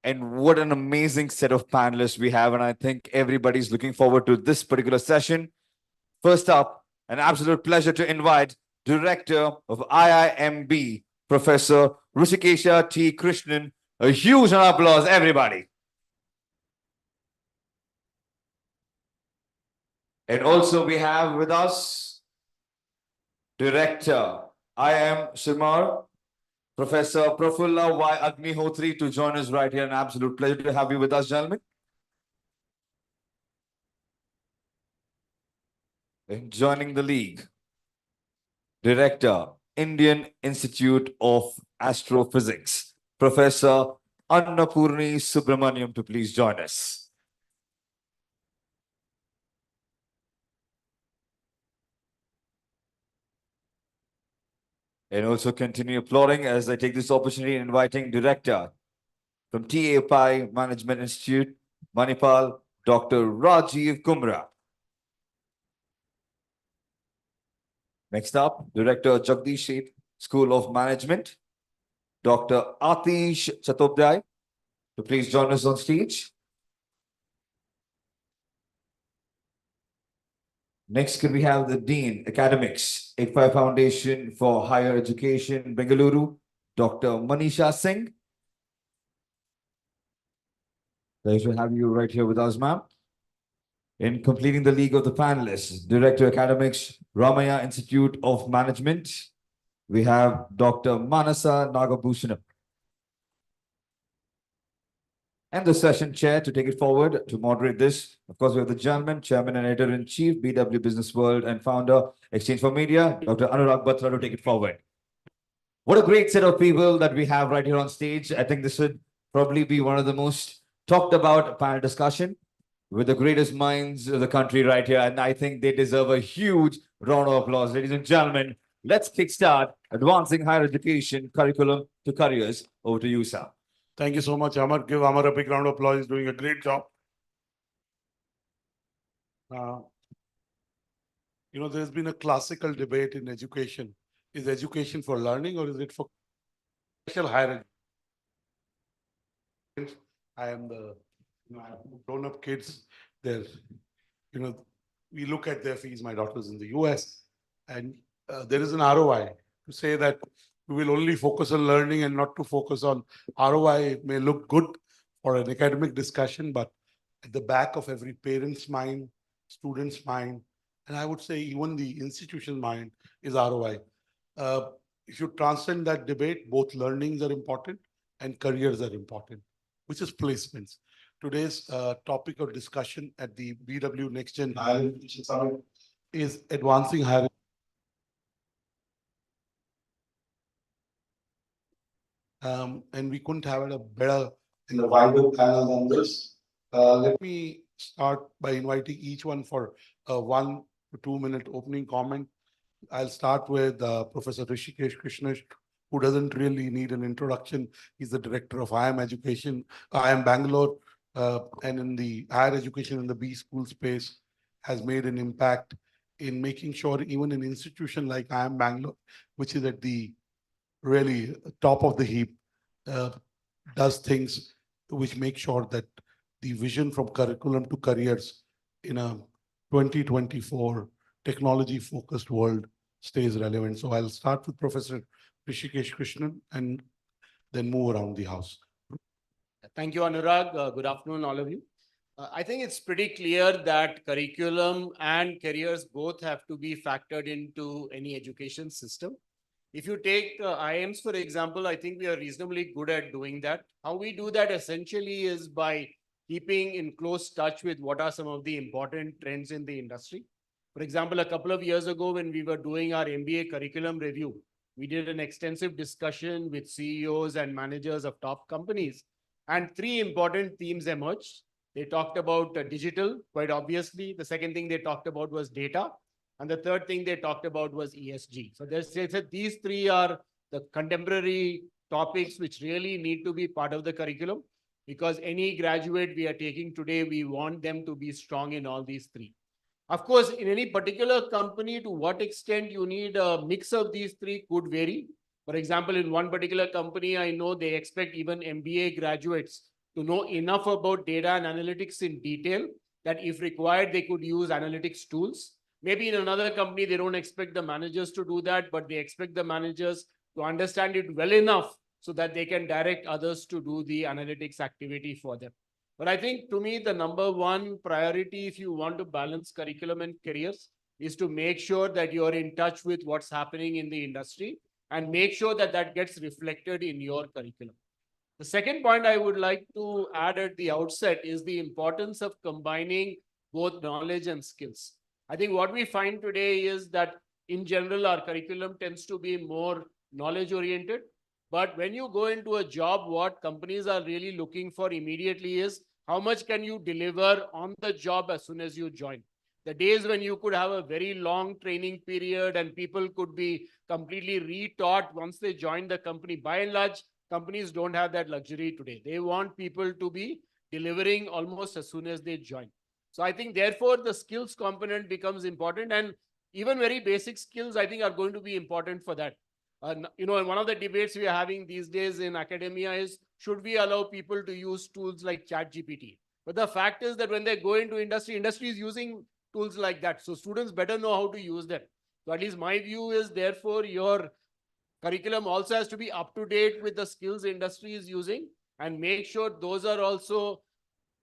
And what an amazing set of panelists we have. And I think everybody's looking forward to this particular session. First up, an absolute pleasure to invite Director of IIMB, Professor Rushikesha T. Krishnan. A huge round of applause, everybody. And also we have with us Director IIM Shimar, Professor Prafulla Y. Agnihotri, to join us right here. An absolute pleasure to have you with us, gentlemen. And joining the league, Director, Indian Institute of Astrophysics, Professor Annapurni Subramaniam, to please join us. And also continue applauding as I take this opportunity in inviting Director from TAPI Management Institute, Manipal, Dr. Rajiv Kumra. Next up, Director Jagdish Sheth, School of Management, Dr. Atish Chattopadhyay, to please join us on stage. Next, could we have the Dean, Academics, ICFI Foundation for Higher Education, Bengaluru, Dr. Manisha Singh. Pleasure to have you right here with us, ma'am. In completing the league of the panelists, Director Academics, Ramaya Institute of Management, we have Dr. Manasa Nagabhushanam. And the session chair to take it forward to moderate this. Of course, we have the gentleman, Chairman and Editor-in-Chief, BW Business World, and Founder, Exchange for Media, Dr. Anurag Batra, to take it forward. What a great set of people that we have right here on stage. I think this would probably be one of the most talked about panel discussion with the greatest minds of the country right here. And I think they deserve a huge round of applause. Ladies and gentlemen, let's kickstart advancing higher education curriculum to careers. Over to you, sir. Thank you so much, Amar. Give Amar a big round of applause. He's doing a great job. There's been a classical debate in education. Is education for learning or is it for special higher education? I have grown-up kids. They're, we look at their fees. My daughter's in the US, and there is an ROI to say that we will only focus on learning and not to focus on ROI. It may look good for an academic discussion, but at the back of every parent's mind, student's mind, and I would say even the institution's mind is ROI. If you transcend that debate, both learnings are important and careers are important, which is placements. Today's topic of discussion at the BW NexGen Edu Summit is advancing higher. And we couldn't have a better and a wider panel than this. Let me start by inviting each one for a 1 to 2 minute opening comment. I'll start with Professor Rishikesh Krishnesh, who doesn't really need an introduction. He's the director of IIM Education, IIM Bangalore, and in the higher education in the B school space has made an impact in making sure even an institution like IIM Bangalore, which is at the really top of the heap, does things which make sure that the vision from curriculum to careers in a 2024 technology-focused world stays relevant. So I'll start with Professor Rishikesh Krishnan and then move around the house. Thank you, Anurag. Good afternoon, all of you. I think it's pretty clear that curriculum and careers both have to be factored into any education system. If you take IIMs, for example, I think we are reasonably good at doing that. How we do that essentially is by keeping in close touch with what are some of the important trends in the industry. For example, a couple of years ago, when we were doing our MBA curriculum review, we did an extensive discussion with CEOs and managers of top companies, and 3 important themes emerged. They talked about digital, quite obviously. The second thing they talked about was data. And the third thing they talked about was ESG. So they said these 3 are the contemporary topics which really need to be part of the curriculum, because any graduate we are taking today, we want them to be strong in all these 3. Of course, in any particular company, to what extent you need a mix of these 3 could vary. For example, in one particular company, I know they expect even MBA graduates to know enough about data and analytics in detail that if required, they could use analytics tools. Maybe in another company, they don't expect the managers to do that, but they expect the managers to understand it well enough so that they can direct others to do the analytics activity for them. But I think to me, the number one priority, if you want to balance curriculum and careers, is to make sure that you are in touch with what's happening in the industry and make sure that that gets reflected in your curriculum. The second point I would like to add at the outset is the importance of combining both knowledge and skills. I think what we find today is that in general, our curriculum tends to be more knowledge oriented. But when you go into a job, what companies are really looking for immediately is how much can you deliver on the job as soon as you join. The days when you could have a very long training period and people could be completely retaught once they join the company, by and large, companies don't have that luxury today. They want people to be delivering almost as soon as they join. So I think, therefore, the skills component becomes important, and even very basic skills, I think, are going to be important for that. One of the debates we are having these days in academia is, should we allow people to use tools like ChatGPT? But the fact is that when they go into industry is using tools like that. So students better know how to use them. So at least my view is, therefore, your curriculum also has to be up to date with the skills industry is using, and make sure those are also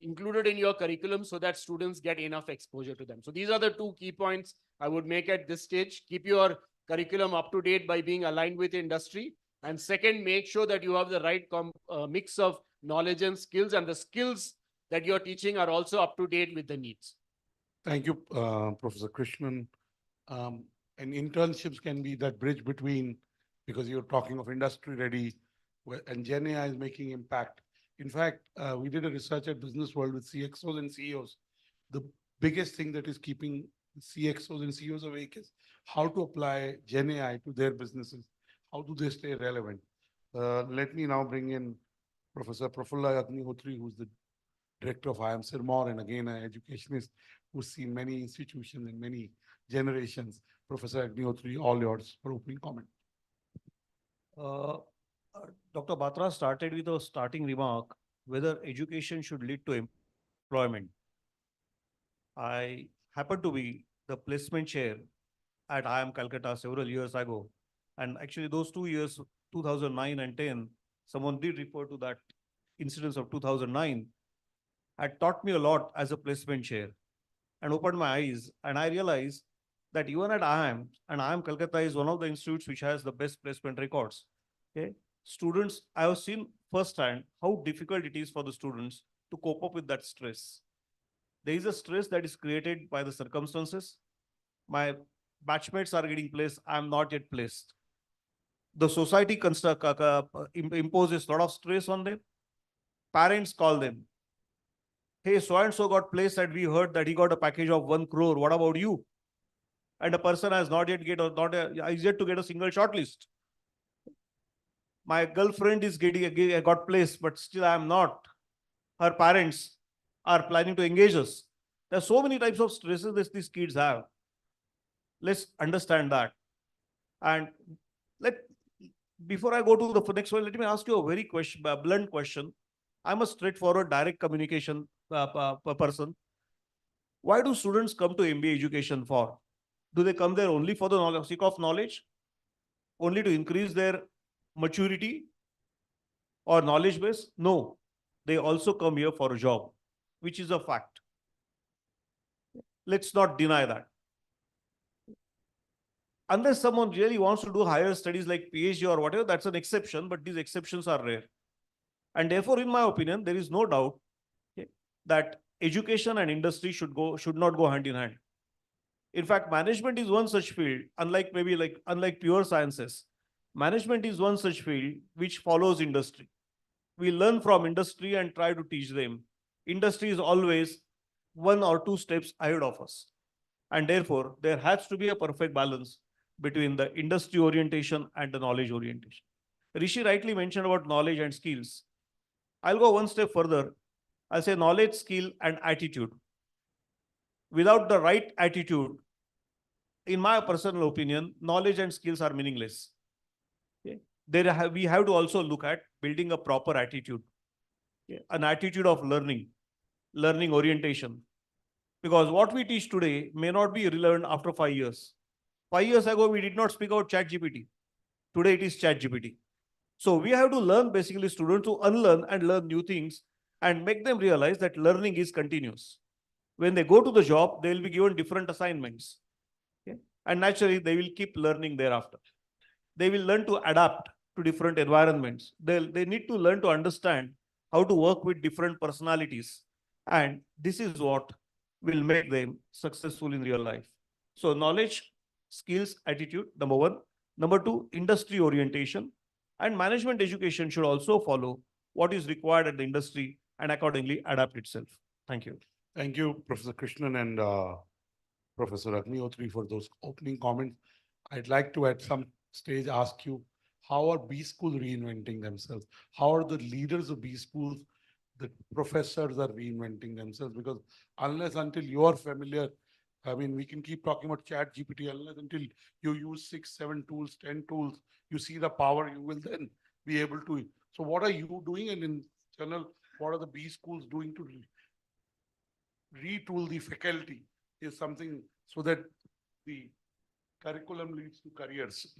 included in your curriculum so that students get enough exposure to them. So these are the two key points I would make at this stage. Keep your curriculum up to date by being aligned with industry. And second, make sure that you have the right mix of knowledge and skills, and the skills that you're teaching are also up to date with the needs. Thank you, Professor Krishnan. And internships can be that bridge between, because you're talking of industry ready, and Gen AI is making impact. In fact, we did a research at Business World with CXOs and CEOs. The biggest thing that is keeping CXOs and CEOs awake is how to apply Gen AI to their businesses. How do they stay relevant? Let me now bring in Professor Prafulla Agnihotri, who's the director of IIM Sirmaur, and again, an educationist who's seen many institutions and many generations. Professor Agnihotri, all yours for opening comment. Dr. Batra started with a starting remark whether education should lead to employment. I happened to be the placement chair at IIM Calcutta several years ago. And actually those 2 years, 2009 and 10, someone did refer to that incidents of 2009, had taught me a lot as a placement chair and opened my eyes. And I realized that even at IIM, and IIM Calcutta is one of the institutes which has the best placement records. Okay, students, I have seen firsthand how difficult it is for the students to cope up with that stress. There is a stress that is created by the circumstances. My batchmates are getting placed, I am not yet placed. The society imposes a lot of stress on them. Parents call them. Hey, so-and-so got placed and we heard that he got a package of 1 crore. What about you? And a person has not yet is yet to get a single shortlist. My girlfriend is got placed, but still I am not. Her parents are planning to engage us. There are so many types of stresses that these kids have. Let's understand that. And before I go to the next one, let me ask you a very blunt question. I'm a straightforward, direct communication person. Why do students come to MBA education for? Do they come there only for the sake of knowledge? Only to increase their maturity or knowledge base? No, they also come here for a job, which is a fact. Let's not deny that. Unless someone really wants to do higher studies like PhD or whatever, that's an exception, but these exceptions are rare. And therefore, in my opinion, there is no doubt that education and industry should not go hand in hand. In fact, management is one such field, unlike pure sciences. Management is one such field which follows industry. We learn from industry and try to teach them. Industry is always 1 or 2 steps ahead of us. And therefore, there has to be a perfect balance between the industry orientation and the knowledge orientation. Rishi rightly mentioned about knowledge and skills. I'll go one step further. I'll say knowledge, skill, and attitude. Without the right attitude, in my personal opinion, knowledge and skills are meaningless. Okay? We have to also look at building a proper attitude, an attitude of learning orientation. Because what we teach today may not be relevant after 5 years. 5 years ago, we did not speak about ChatGPT. Today, it is ChatGPT. So we have to learn, basically, students to unlearn and learn new things and make them realize that learning is continuous. When they go to the job, they will be given different assignments. Okay? And naturally, they will keep learning thereafter. They will learn to adapt to different environments. They need to learn to understand how to work with different personalities. And this is what will make them successful in real life. So knowledge, skills, attitude, number 1. Number 2, industry orientation. And management education should also follow what is required at the industry and accordingly adapt itself. Thank you. Thank you, Professor Krishnan and Professor Agnihotri for those opening comments. I'd like to at some stage ask you, how are B schools reinventing themselves? How are the leaders of B schools, the professors are reinventing themselves? Because unless until you are familiar, I mean, we can keep talking about ChatGPT, unless until you use 6, 7 tools, 10 tools, you see the power, you will then be able to. So what are you doing? And in general, what are the B schools doing to retool the faculty is something so that the curriculum leads to careers,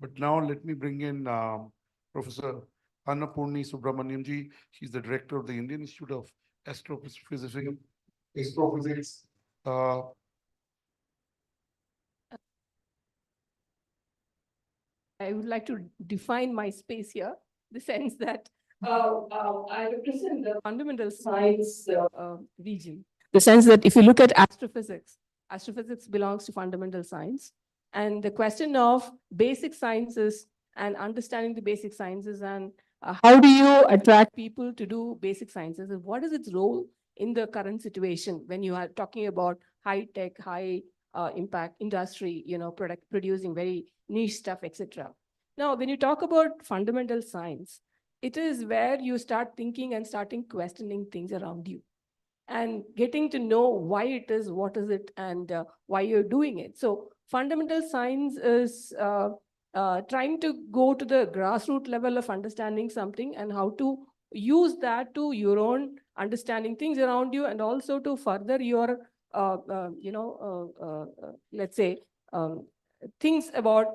But now let me bring in Professor Annapurni Subramaniamji. She's the director of the Indian Institute of Astrophysics. I would like to define my space here, the sense that I represent the fundamental science region. The sense that if you look at astrophysics, astrophysics belongs to fundamental science. And the question of basic sciences and understanding the basic sciences and how do you attract people to do basic sciences? And what is its role in the current situation when you are talking about high tech, high impact industry, producing very niche stuff, etc. Now, when you talk about fundamental science, it is where you start thinking and starting questioning things around you and getting to know why it is, what is it, and why you're doing it. So fundamental science is trying to go to the grassroots level of understanding something and how to use that to your own understanding things around you and also to further your, let's say, things about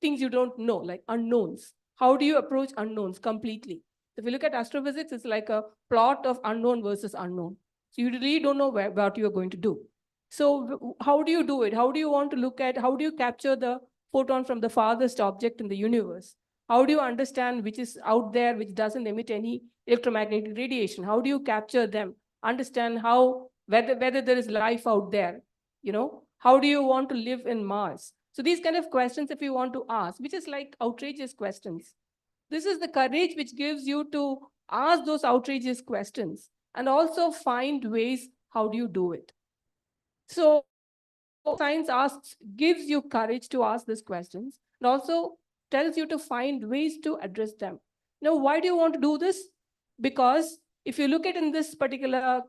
things you don't know, like unknowns. How do you approach unknowns completely? If you look at astrophysics, it's like a plot of unknown versus unknown. So you really don't know what you're going to do. So how do you do it? How do you want to look at, how do you capture the photon from the farthest object in the universe? How do you understand which is out there, which doesn't emit any electromagnetic radiation? How do you capture them? Understand how, whether there is life out there, How do you want to live in Mars? So these kind of questions, if you want to ask, which is like outrageous questions, this is the courage which gives you to ask those outrageous questions and also find ways how do you do it. So science gives you courage to ask these questions and also tells you to find ways to address them. Now, why do you want to do this? Because if you look at in this particular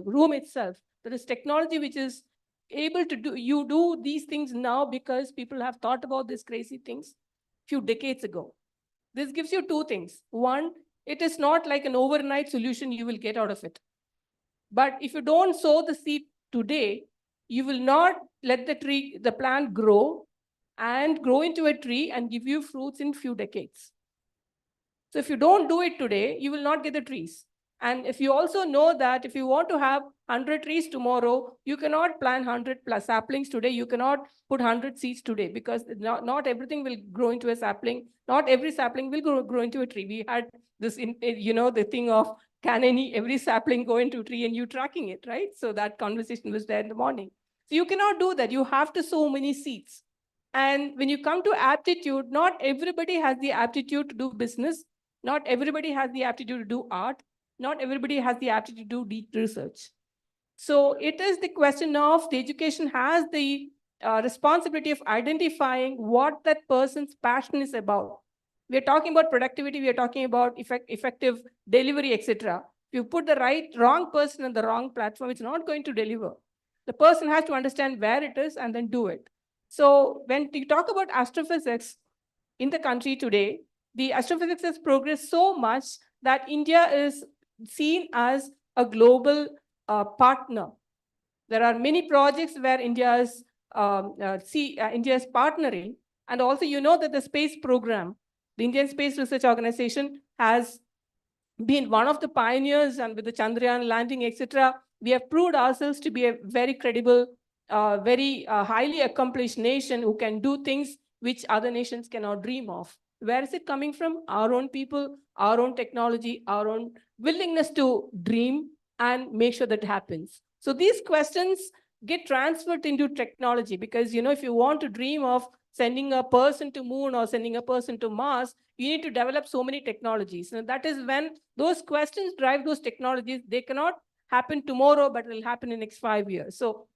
room itself, there is technology which is able to do these things now because people have thought about these crazy things few decades ago. This gives you two things. One, it is not like an overnight solution you will get out of it. But if you don't sow the seed today, you will not let the plant grow and grow into a tree and give you fruits in few decades. So if you don't do it today, you will not get the trees. And if you also know that if you want to have 100 trees tomorrow, you cannot plant 100 plus saplings today. You cannot put 100 seeds today because not everything will grow into a sapling. Not every sapling will grow into a tree. We had this, the thing of can every sapling go into a tree and you tracking it, right? So that conversation was there in the morning. So you cannot do that. You have to sow many seeds. And when you come to aptitude, not everybody has the aptitude to do business. Not everybody has the aptitude to do art. Not everybody has the aptitude to do deep research. So it is the question of the education has the responsibility of identifying what that person's passion is about. We are talking about productivity. We are talking about effective delivery, etc. If you put the wrong person on the wrong platform, it's not going to deliver. The person has to understand where it is and then do it. So when you talk about astrophysics in the country today, the astrophysics has progressed so much that India is seen as a global partner. There are many projects where India is partnering. And also, that the space program, the Indian Space Research Organization has been one of the pioneers, and with the Chandrayaan landing, etc., we have proved ourselves to be a very credible, very highly accomplished nation who can do things which other nations cannot dream of. Where is it coming from? Our own people, our own technology, our own willingness to dream and make sure that happens. So these questions get transferred into technology because, if you want to dream of sending a person to moon or sending a person to Mars, you need to develop so many technologies. And that is when those questions drive those technologies. They cannot happen tomorrow, but it will happen in the next 5 years. So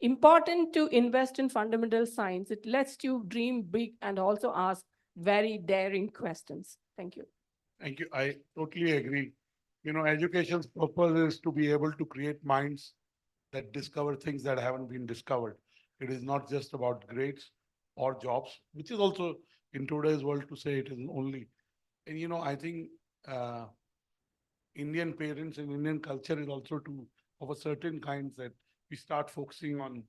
important to invest in fundamental science. It lets you dream big and also ask very daring questions. Thank you. Thank you. I totally agree. Education's purpose is to be able to create minds that discover things that haven't been discovered. It is not just about grades or jobs, which is also in today's world to say it is only. And I think Indian parents and Indian culture is also of a certain kind that we start focusing on,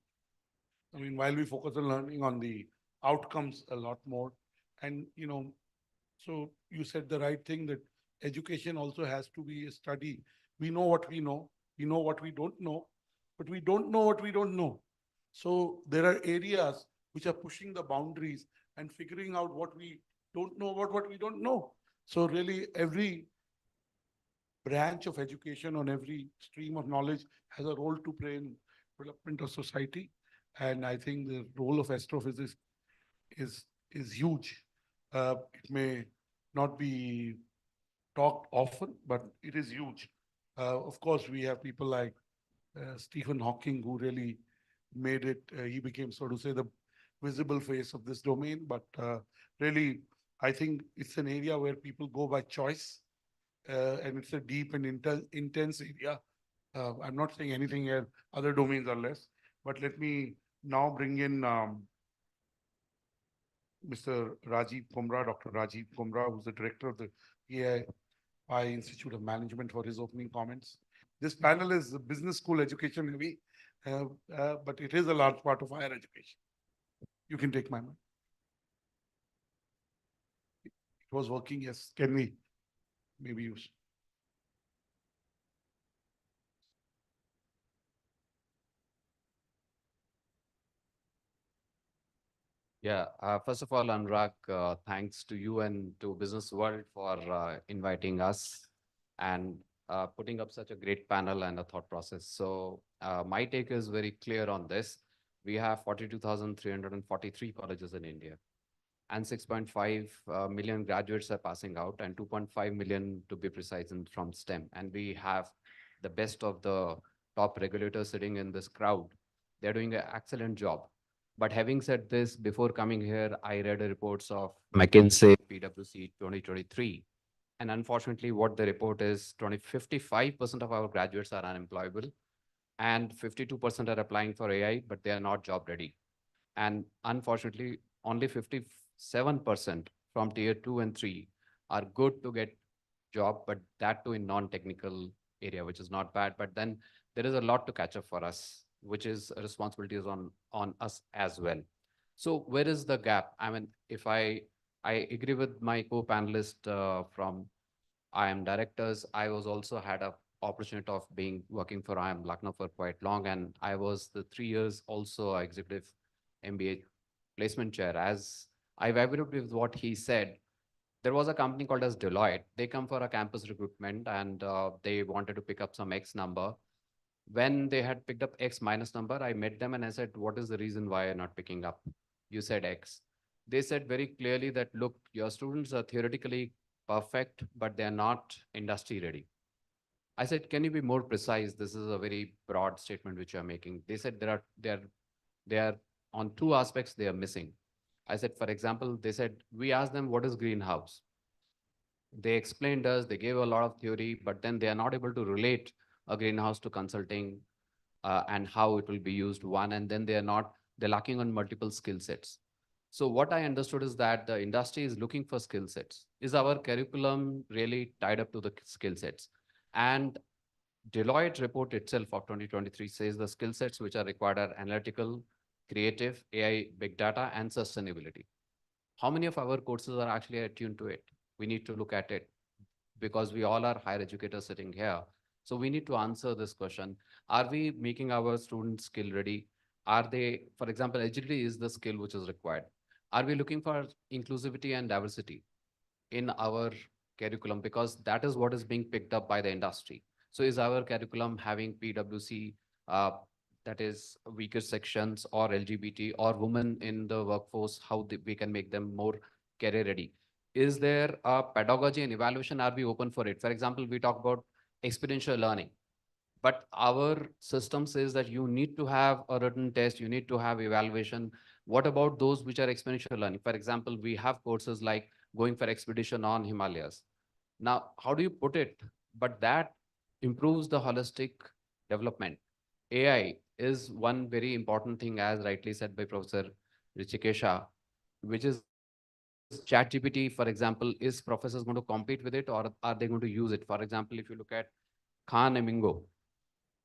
I mean, while we focus on learning on the outcomes a lot more. And, so you said the right thing that education also has to be a study. We know what we know what we don't know, but we don't know what we don't know. So there are areas which are pushing the boundaries and figuring out what we don't know about what we don't know. So really every branch of education on every stream of knowledge has a role to play in development of society. And I think the role of astrophysics is huge. It may not be talked often, but it is huge. Of course, we have people like Stephen Hawking, who really made it. He became, so to say, the visible face of this domain. But really, I think it's an area where people go by choice, and it's a deep and intense area. I'm not saying anything else, other domains are less, but let me now bring in Mr. Rajiv Kumra, Dr. Rajiv Kumra, who's the director of the AI Institute of Management, for his opening comments. This panel is business school education heavy, but it is a large part of higher education. You can take my mic. It was working, yes. Can we maybe use? Yeah, first of all, Anurag, thanks to you and to Business World for inviting us and putting up such a great panel and a thought process. So my take is very clear on this. We have 42,343 colleges in India, and 6.5 million graduates are passing out, and 2.5 million to be precise from STEM. And we have the best of the top regulators sitting in this crowd. They're doing an excellent job. But having said this, before coming here, I read the reports of McKinsey, PwC 2023. And unfortunately, what the report is, 55% of our graduates are unemployable, and 52% are applying for AI, but they are not job ready. And unfortunately, only 57% from tier 2 and 3 are good to get job, but that too in non-technical area, which is not bad. But then there is a lot to catch up for us, which is responsibilities on us as well. So where is the gap? I mean, if I agree with my co-panelist from IIM directors, I was also had a opportunity of working for IIM Lucknow for quite long, and I was the 3 years also executive MBA placement chair. As I agreed with what he said, there was a company called as Deloitte. They come for a campus recruitment, and they wanted to pick up some X number. When they had picked up X minus number, I met them and I said, what is the reason why you're not picking up? You said X. They said very clearly that, look, your students are theoretically perfect, but they're not industry ready. I said, can you be more precise? This is a very broad statement which you're making. They said they are on 2 aspects they are missing. I said, for example, they said, we asked them, what is greenhouse? They explained us, they gave a lot of theory, but then they are not able to relate a greenhouse to consulting and how it will be used, one, and then they're lacking on multiple skill sets. So what I understood is that the industry is looking for skill sets. Is our curriculum really tied up to the skill sets? And Deloitte report itself of 2023 says the skill sets which are required are analytical, creative, AI, big data, and sustainability. How many of our courses are actually attuned to it? We need to look at it, because we all are higher educators sitting here. So we need to answer this question. Are we making our students skill ready? Are they, for example, agility is the skill which is required. Are we looking for inclusivity and diversity in our curriculum? Because that is what is being picked up by the industry. So is our curriculum having PwC, that is weaker sections, or LGBT, or women in the workforce, how we can make them more career ready? Is there a pedagogy and evaluation? Are we open for it? For example, we talk about experiential learning, but our system says that you need to have a written test, you need to have evaluation. What about those which are experiential learning? For example, we have courses like going for expedition on Himalayas. Now, how do you put it? But that improves the holistic development. AI is one very important thing, as rightly said by Professor Richikesha, which is ChatGPT, for example. Is professors going to compete with it, or are they going to use it? For example, if you look at Khan Emingo,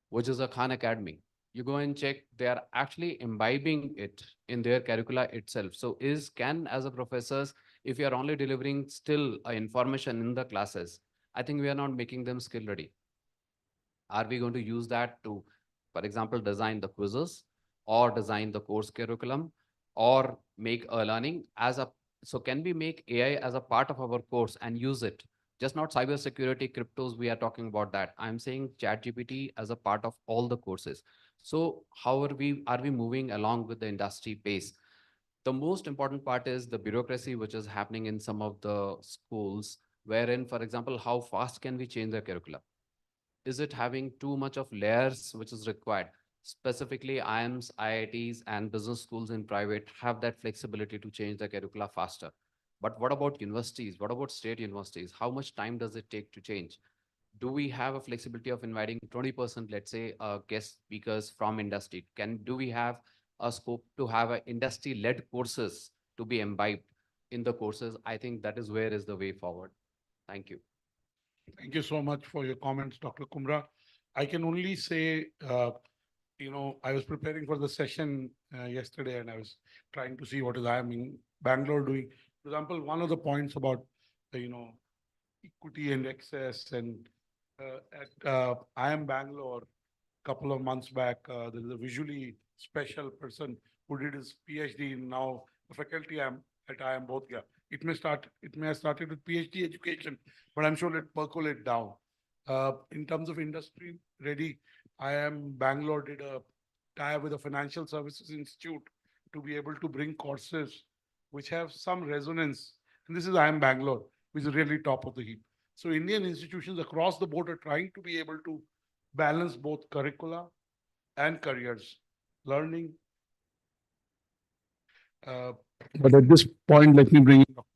which is a Khan Academy, you go and check, they are actually imbibing it in their curricula itself. So can as a professors, if you are only delivering still information in the classes, I think we are not making them skill ready. Are we going to use that to, for example, design the quizzes or design the course curriculum or make a learning as a, so can we make AI as a part of our course and use it? Just not cybersecurity, cryptos, we are talking about that. I'm saying ChatGPT as a part of all the courses. So how are we moving along with the industry pace? The most important part is the bureaucracy, which is happening in some of the schools, wherein, for example, how fast can we change the curriculum? Is it having too much of layers which is required? Specifically, IIMs, IITs, and business schools in private have that flexibility to change the curricula faster. But what about universities? What about state universities? How much time does it take to change? Do we have a flexibility of inviting 20%, let's say, guest speakers from industry? Do we have a scope to have a industry-led courses to be imbibed in the courses? I think that is where is the way forward. Thank you. Thank you so much for your comments, Dr. Kumra. I can only say, I was preparing for the session yesterday and I was trying to see what is IIM in Bangalore doing. For example, one of the points about, equity and access and at IIM Bangalore, a couple of months back, there is a visually special person who did his PhD in now the faculty at IIM both here. It may have started with PhD education, but I'm sure it percolate down. In terms of industry ready, IIM Bangalore did a tie with a financial services institute to be able to bring courses which have some resonance. And this is IIM Bangalore, which is really top of the heap. So Indian institutions across the board are trying to be able to balance both curricula and careers, learning. But at this point, let me bring in Dr.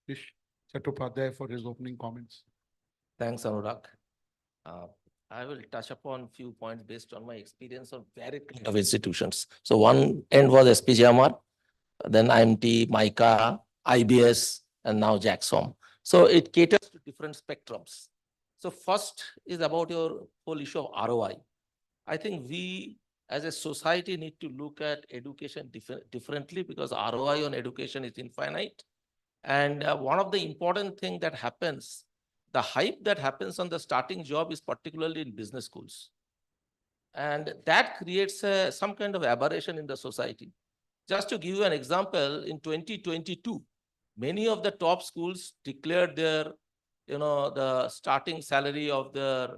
Ish Chattopadhyay for his opening comments. Thanks, Anurag. I will touch upon few points based on my experience of varied kind of institutions. So one end was SPJMR, then IMT, MICA, IBS, and now JAXOM. So it caters to different spectrums. So first is about your whole issue of ROI. I think we as a society need to look at education differently because ROI on education is infinite. And one of the important things that happens, the hype that happens on the starting job is particularly in business schools. And that creates some kind of aberration in the society. Just to give you an example, in 2022, many of the top schools declared their, the starting salary of their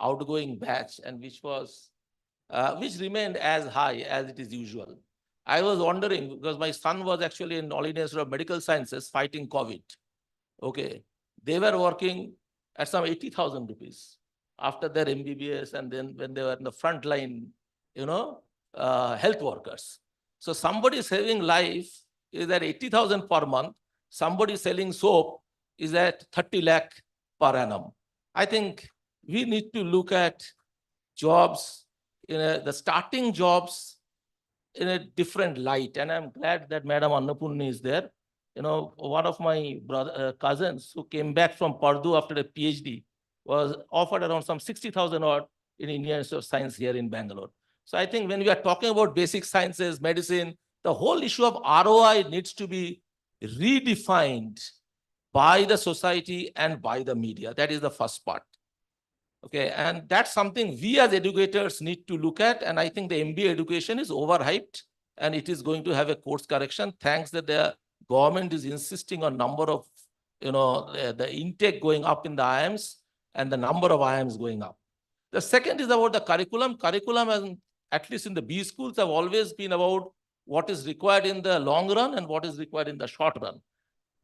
outgoing batch, and which remained as high as it is usual. I was wondering because my son was actually in All India Institute of Medical Sciences fighting COVID. Okay, they were working at some 80,000 rupees after their MBBS, and then when they were in the front line, health workers. So somebody saving life is at 80,000 per month. Somebody selling soap is at 30 lakh per annum. I think we need to look at jobs, the starting jobs in a different light. And I'm glad that Madam Annapurni is there. One of my cousins who came back from Purdue after a PhD was offered around some 60,000 odd in Indian Institute of Science here in Bangalore. So I think when we are talking about basic sciences, medicine, the whole issue of ROI needs to be redefined by the society and by the media. That is the first part. Okay, and that's something we as educators need to look at. And I think the MBA education is overhyped and it is going to have a course correction. Thanks that the government is insisting on number of, the intake going up in the IIMs and the number of IIMs going up. The second is about the curriculum. Curriculum, at least in the B schools, have always been about what is required in the long run and what is required in the short run.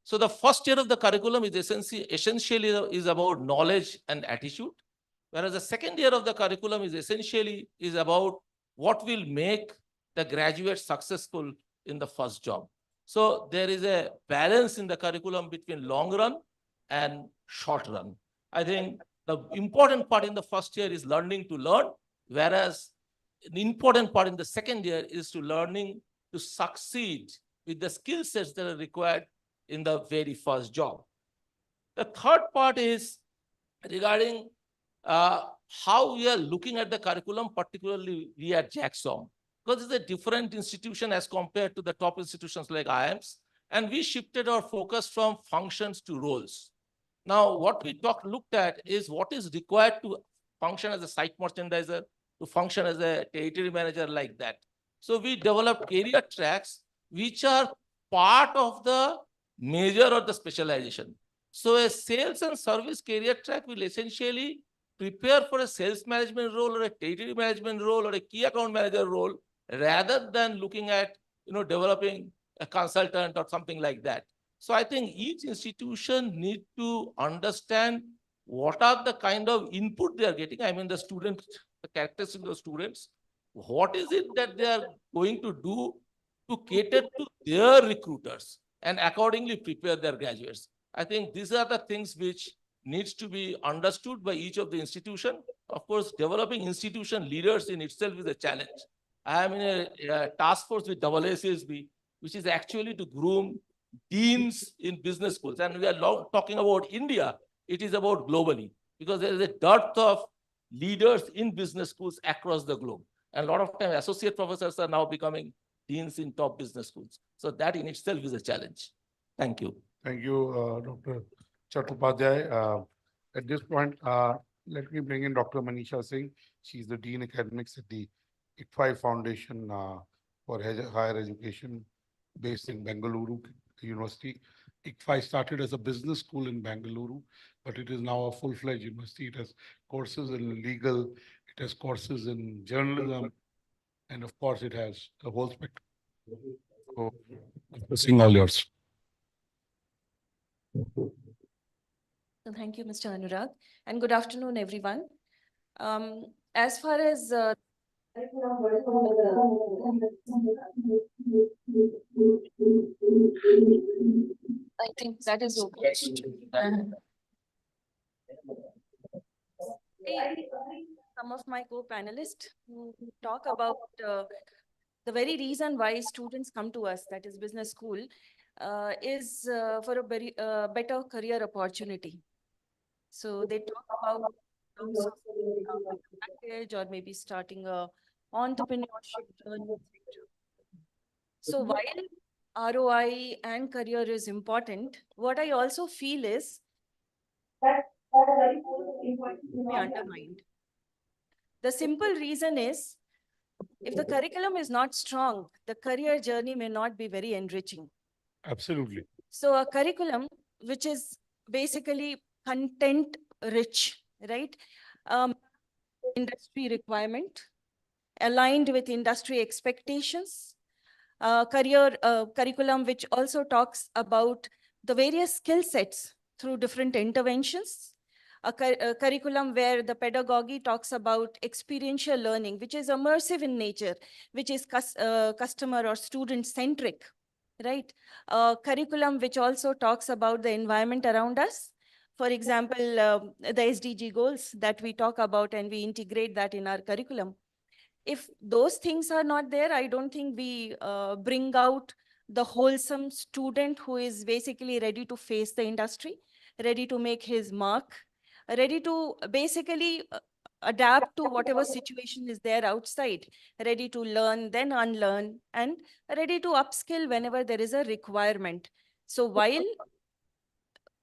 So the first year of the curriculum is essentially is about knowledge and attitude, whereas the second year of the curriculum is essentially about what will make the graduate successful in the first job. So there is a balance in the curriculum between long run and short run. I think the important part in the first year is learning to learn, whereas the important part in the second year is to learning to succeed with the skill sets that are required in the very first job. The third part is regarding how we are looking at the curriculum, particularly we at Jackson, because it's a different institution as compared to the top institutions like IIMs. And we shifted our focus from functions to roles. Now, what we looked at is what is required to function as a site merchandiser, to function as a territory manager like that. So we developed career tracks, which are part of the major or the specialization. So a sales and service career track will essentially prepare for a sales management role or a territory management role or a key account manager role, rather than looking at, developing a consultant or something like that. So I think each institution need to understand what are the kind of input they are getting. I mean, the students, the characteristics of the students, what is it that they are going to do to cater to their recruiters and accordingly prepare their graduates. I think these are the things which needs to be understood by each of the institution. Of course, developing institution leaders in itself is a challenge. I am in a task force with AASSB, which is actually to groom deans in business schools. And we are talking about India, it is about globally, because there is a dearth of leaders in business schools across the globe. And a lot of times associate professors are now becoming deans in top business schools. So that in itself is a challenge. Thank you. Thank you, Dr. Chattopadhyay. At this point, let me bring in Dr. Manisha Singh. She's the Dean Academics at the ICFI Foundation for Higher Education based in Bengaluru University. ICFI started as a business school in Bengaluru, but it is now a full-fledged university. It has courses in legal, it has courses in journalism, and of course, it has the whole spectrum. So, Dr. Singh, all yours. So thank you, Mr. Anurag, and good afternoon, everyone. As far as I think that is okay. Some of my co-panelists who talk about the very reason why students come to us, that is business school, is for a very better career opportunity. So they talk about package or maybe starting a entrepreneurship journey. So while ROI and career is important, what I also feel is that be undermined. The simple reason is, if the curriculum is not strong, the career journey may not be very enriching. Absolutely. So a curriculum which is basically content rich, right? Industry requirement, aligned with industry expectations, curriculum which also talks about the various skill sets through different interventions, a curriculum where the pedagogy talks about experiential learning, which is immersive in nature, which is customer or student centric, right? Curriculum which also talks about the environment around us. For example, the SDG goals that we talk about, and we integrate that in our curriculum. If those things are not there, I don't think we bring out the wholesome student who is basically ready to face the industry, ready to make his mark, ready to basically adapt to whatever situation is there outside, ready to learn, then unlearn, and ready to upskill whenever there is a requirement. So while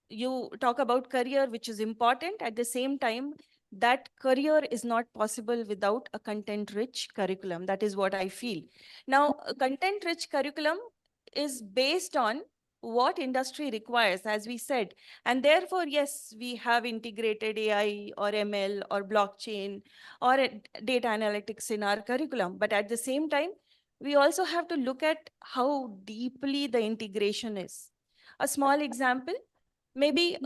you talk about career, which is important, at the same time, that career is not possible without a content-rich curriculum. That is what I feel. Now, a content-rich curriculum is based on what industry requires, as we said. And therefore, yes, we have integrated AI or ML or blockchain or data analytics in our curriculum. But at the same time, we also have to look at how deeply the integration is. A small example, maybe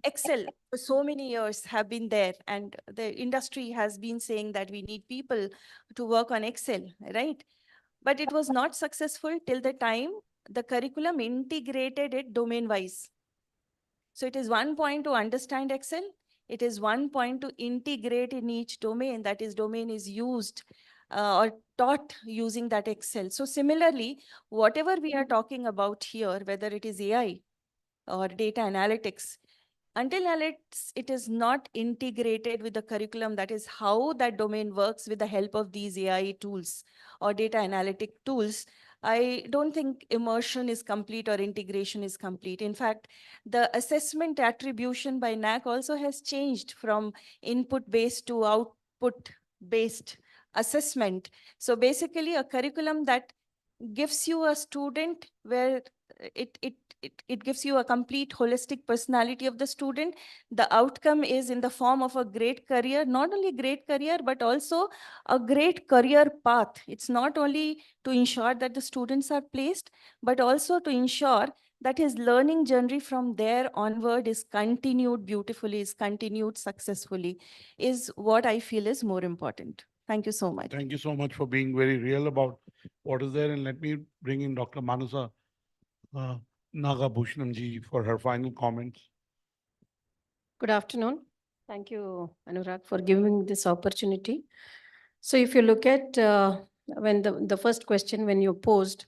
Excel for so many years have been there, and the industry has been saying that we need people to work on Excel, right? But it was not successful till the time the curriculum integrated it domain-wise. So it is one point to understand Excel. It is one point to integrate in each domain, that is domain is used or taught using that Excel. So similarly, whatever we are talking about here, whether it is AI or data analytics, until it is not integrated with the curriculum, that is how that domain works with the help of these AI tools or data analytic tools, I don't think immersion is complete or integration is complete. In fact, the assessment attribution by NAC also has changed from input-based to output-based assessment. So basically a curriculum that gives you a student where it gives you a complete holistic personality of the student. The outcome is in the form of a great career, not only great career, but also a great career path. It's not only to ensure that the students are placed, but also to ensure that his learning journey from there onward is continued beautifully, is continued successfully, is what I feel is more important. Thank you so much. Thank you so much for being very real about what is there. And let me bring in Dr. Manasa Nagabhushanam ji for her final comments. Good afternoon. Thank you, Anurag, for giving this opportunity. So if you look at when the first question when you posed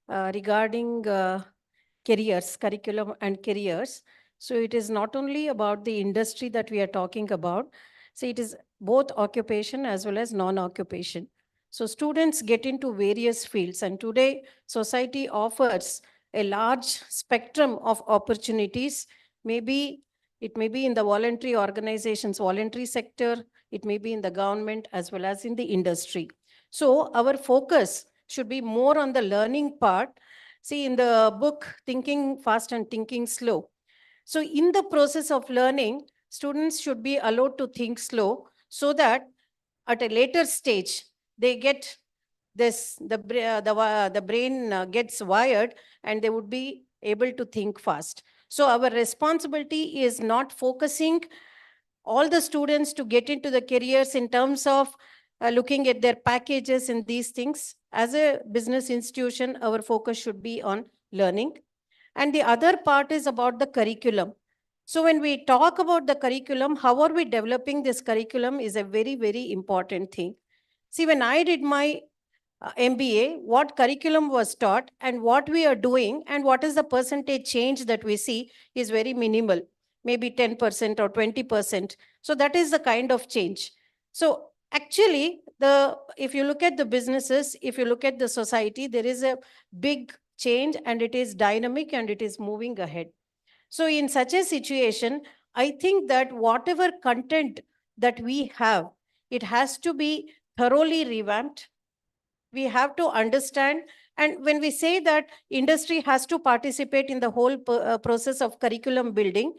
regarding careers, curriculum and careers, so it is not only about the industry that we are talking about, so it is both occupation as well as non-occupation. So students get into various fields, and today society offers a large spectrum of opportunities. Maybe it may be in the voluntary organizations, voluntary sector, it may be in the government as well as in the industry. So our focus should be more on the learning part. See, in the book, Thinking Fast and Thinking Slow. So in the process of learning, students should be allowed to think slow so that at a later stage, they get this, the brain gets wired and they would be able to think fast. So our responsibility is not focusing all the students to get into the careers in terms of looking at their packages and these things. As a business institution, our focus should be on learning. And the other part is about the curriculum. So when we talk about the curriculum, how are we developing this curriculum is a very, very important thing. See, when I did my MBA, what curriculum was taught and what we are doing and what is the percentage change that we see is very minimal, maybe 10% or 20%. So that is the kind of change. So actually, if you look at the businesses, if you look at the society, there is a big change and it is dynamic and it is moving ahead. So in such a situation, I think that whatever content that we have, it has to be thoroughly revamped. We have to understand, and when we say that industry has to participate in the whole process of curriculum building,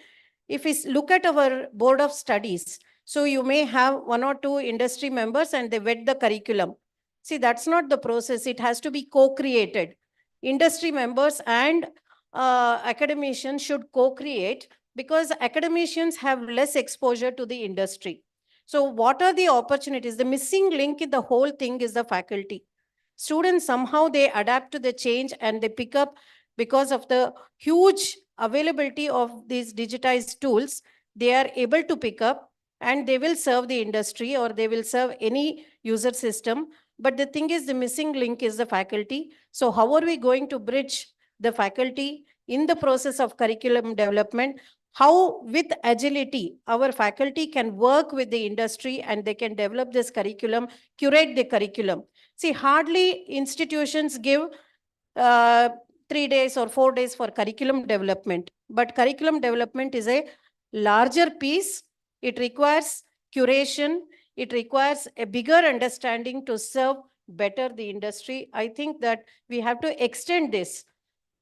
if we look at our board of studies, so you may have one or two industry members and they vet the curriculum. See, that's not the process. It has to be co-created. Industry members and academicians should co-create, because academicians have less exposure to the industry. So what are the opportunities? The missing link in the whole thing is the faculty. Students somehow they adapt to the change and they pick up because of the huge availability of these digitized tools. They are able to pick up and they will serve the industry or they will serve any user system. But the thing is, the missing link is the faculty. So how are we going to bridge the faculty in the process of curriculum development? How with agility, our faculty can work with the industry and they can develop this curriculum, curate the curriculum. See, hardly institutions give 3 days or 4 days for curriculum development, but curriculum development is a larger piece. It requires curation. It requires a bigger understanding to serve better the industry. I think that we have to extend this.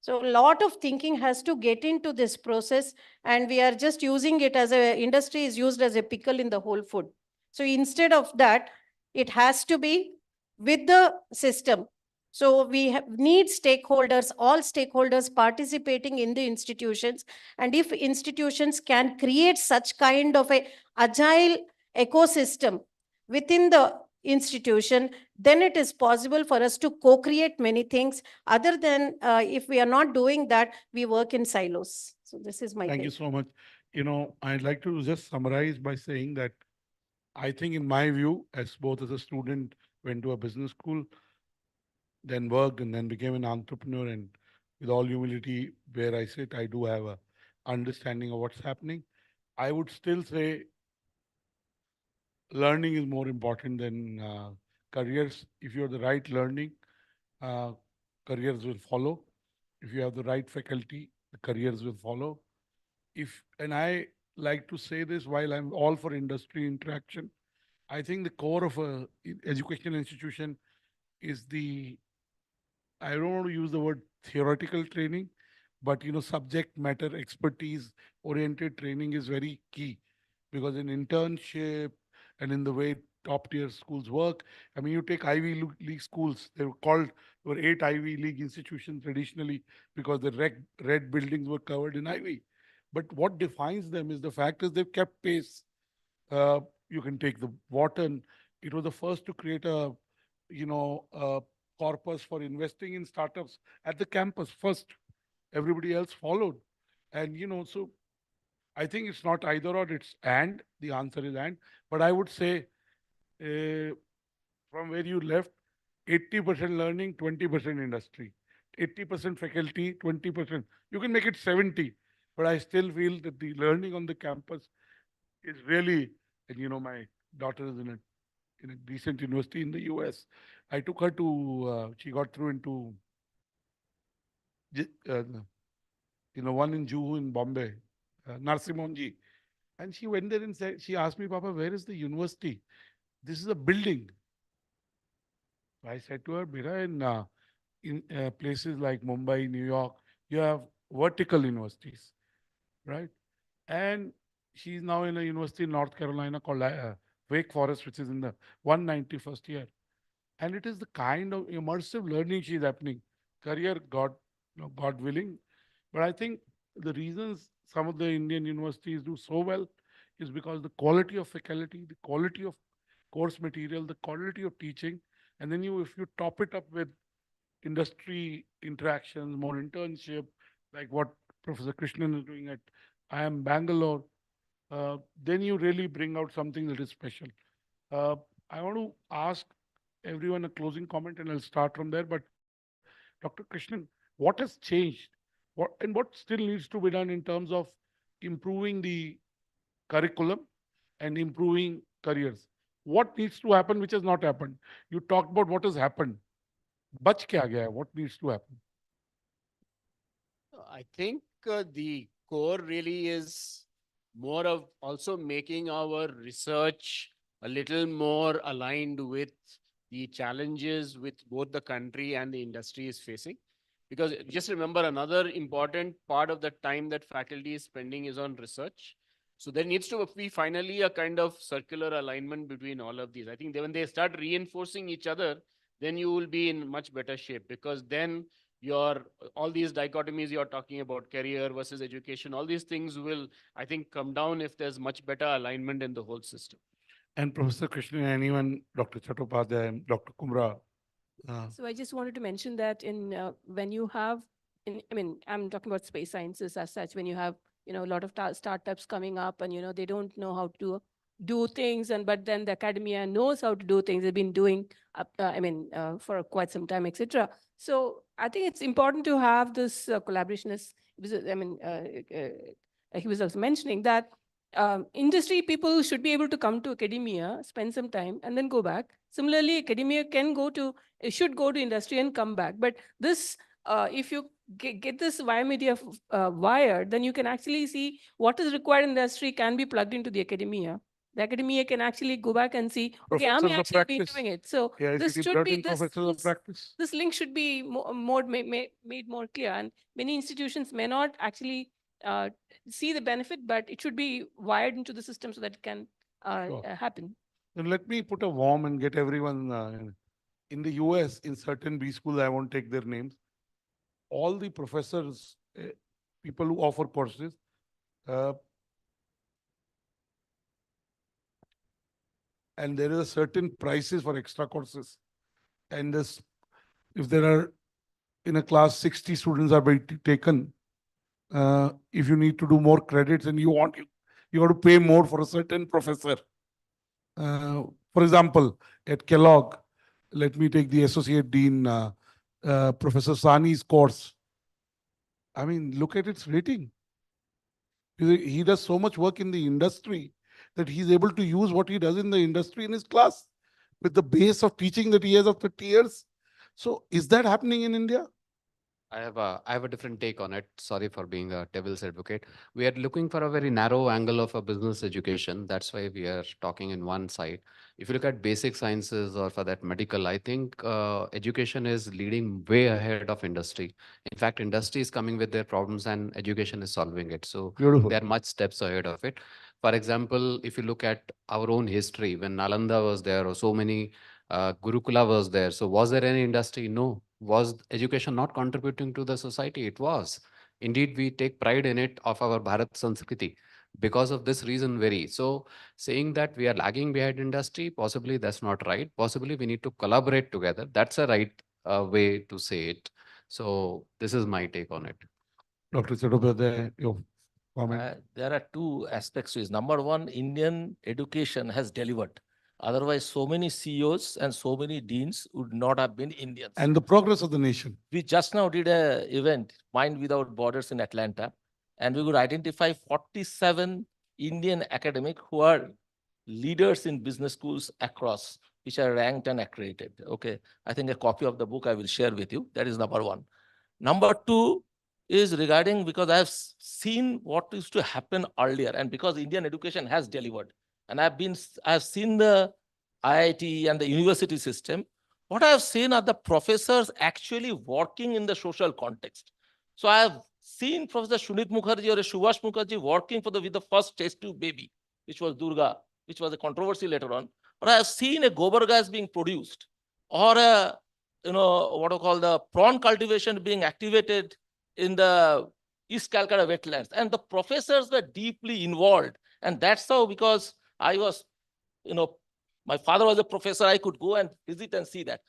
So a lot of thinking has to get into this process, and we are just using it as a industry is used as a pickle in the whole food. So instead of that, it has to be with the system. So we need stakeholders, all stakeholders participating in the institutions. And if institutions can create such kind of a agile ecosystem within the institution, then it is possible for us to co-create many things. Other than if we are not doing that, we work in silos. So this is my Thank you so much. You know, I'd like to just summarize by saying that I think in my view, as both as a student, went to a business school, then worked and then became an entrepreneur, and with all humility, where I sit, I do have a understanding of what's happening. I would still say learning is more important than careers. If you're the right learning, uh, careers will follow. If you have the right faculty, the careers will follow. And I like to say this while I'm all for industry interaction, I think the core of a education institution is I don't want to use the word theoretical training, but subject matter expertise oriented training is very key, because in internship and in the way top tier schools work, I mean, you take Ivy League schools, they were 8 Ivy League institutions traditionally because the red buildings were covered in Ivy. But what defines them is the fact is they've kept pace. Uh, you can take the Wharton. It was the first to create a corpus for investing in startups at the campus first. Everybody else followed. And, so I think it's not either or, it's and. The answer is and. But I would say from where you left, 80% learning, 20% industry. 80% faculty, 20%. You can make it 70. But I still feel that the learning on the campus is really, and my daughter is in a decent university in the US. I took her to, she got through into, one in Juhu in Bombay, Narsimonji. And she went there and said, she asked me, Papa, where is the university? This is a building. I said to her, Bira, in places like Mumbai, New York, you have vertical universities, right? And she's now in a university in North Carolina called Wake Forest, which is in the 191st year. And it is the kind of immersive learning she's happening. Career, God willing. But I think the reasons some of the Indian universities do so well is because the quality of faculty, the quality of course material, the quality of teaching, and then if you top it up with industry interactions, more internship, like what Professor Krishnan is doing at IIM Bangalore, then you really bring out something that is special. I want to ask everyone a closing comment, and I'll start from there. But Dr. Krishnan, what has changed? What still needs to be done in terms of improving the curriculum and improving careers? What needs to happen which has not happened? You talked about what has happened. Bach kya gaya hai? What needs to happen? I think the core really is more of also making our research a little more aligned with the challenges with both the country and the industry is facing. Because just remember, another important part of the time that faculty is spending is on research. So there needs to be finally a kind of circular alignment between all of these. I think when they start reinforcing each other, then you will be in much better shape, because then all these dichotomies you're talking about, career versus education, all these things will, I think, come down if there's much better alignment in the whole system. And Professor Krishnan, anyone, Dr. Chattopadhyay, Dr. Kumra. So I just wanted to mention that when you have, I'm talking about space sciences as such, when you have, a lot of startups coming up and, they don't know how to do things, but then the academia knows how to do things. They've been doing, for quite some time, etc. So I think it's important to have this collaboration. He was also mentioning that industry people should be able to come to academia, spend some time, and then go back. Similarly, academia should go to industry and come back. But this, if you get this media wired, then you can actually see what is required in industry can be plugged into the academia. The academia can actually go back and see, okay, I'm actually been doing it. So this should be this link should be made more clear. And many institutions may not actually see the benefit, but it should be wired into the system so that it can happen. Then let me put a warm and get everyone in the US, in certain B schools, I won't take their names. All the professors, people who offer courses, and there is a certain prices for extra courses. And if there are in a class 60 students are being taken, if you need to do more credits and you got to pay more for a certain professor. For example, at Kellogg, let me take the Associate Dean, Professor Sani's course. I mean, look at its rating. He does so much work in the industry that he's able to use what he does in the industry in his class with the base of teaching that he has of 30 years. So is that happening in India? I have a different take on it. Sorry for being a devil's advocate. We are looking for a very narrow angle of a business education. That's why we are talking in one side. If you look at basic sciences or for that medical, I think education is leading way ahead of industry. In fact, industry is coming with their problems and education is solving it. So Beautiful. they're much steps ahead of it. For example, if you look at our own history, when Nalanda was there or so many Gurukula was there. So was there any industry? No. Was education not contributing to the society? It was. Indeed, we take pride in it of our Bharat Sanskriti. Because of this reason, very. So saying that we are lagging behind industry, possibly that's not right. Possibly we need to collaborate together. That's a right way to say it. So this is my take on it. Dr. Chattopadhyay, your comment? There are two aspects to this. Number one, Indian education has delivered. Otherwise, so many CEOs and so many deans would not have been Indians. And the progress of the nation. We just now did an event, Mind Without Borders in Atlanta, and we could identify 47 Indian academics who are leaders in business schools across, which are ranked and accredited. Okay, I think a copy of the book I will share with you. That is number one. Number two is regarding, because I have seen what used to happen earlier, and because Indian education has delivered, and I have seen the IIT and the university system. What I have seen are the professors actually working in the social context. So I have seen Professor Sunit Mukherjee or Subhash Mukherjee working with the first test tube baby, which was Durga, which was a controversy later on. Or I have seen a gobar gas being produced, or a, what I call the prawn cultivation being activated in the East Calcutta wetlands. And the professors were deeply involved. And that's how, because I was, my father was a professor, I could go and visit and see that.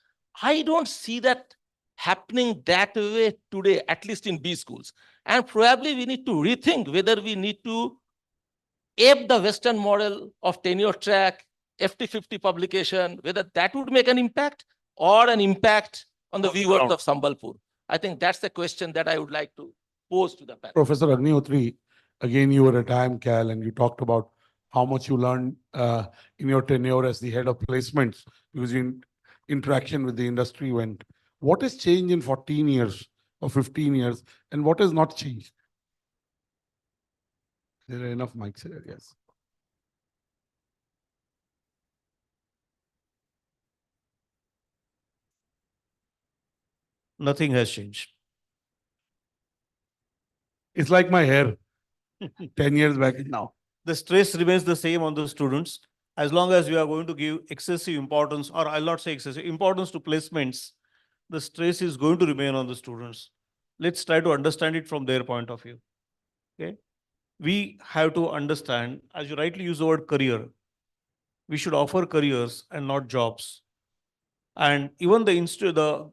I don't see that happening that way today, at least in B schools. And probably we need to rethink whether we need to ape the Western model of tenure track, FT50 publication, whether that would make an impact or an impact on the viewers of Sambalpur. I think that's the question that I would like to pose to the panel. Professor Agnihotri, again, you were at IIMCAL and you talked about how much you learned in your tenure as the head of placements, because interaction with the industry went. What has changed in 14 years or 15 years, and what has not changed? There are enough mics here, yes. Nothing has changed. It's like my hair 10 years back now. The stress remains the same on the students. As long as we are going to give excessive importance, or I'll not say excessive importance to placements, the stress is going to remain on the students. Let's try to understand it from their point of view. Okay. We have to understand, as you rightly use the word career, we should offer careers and not jobs. And even the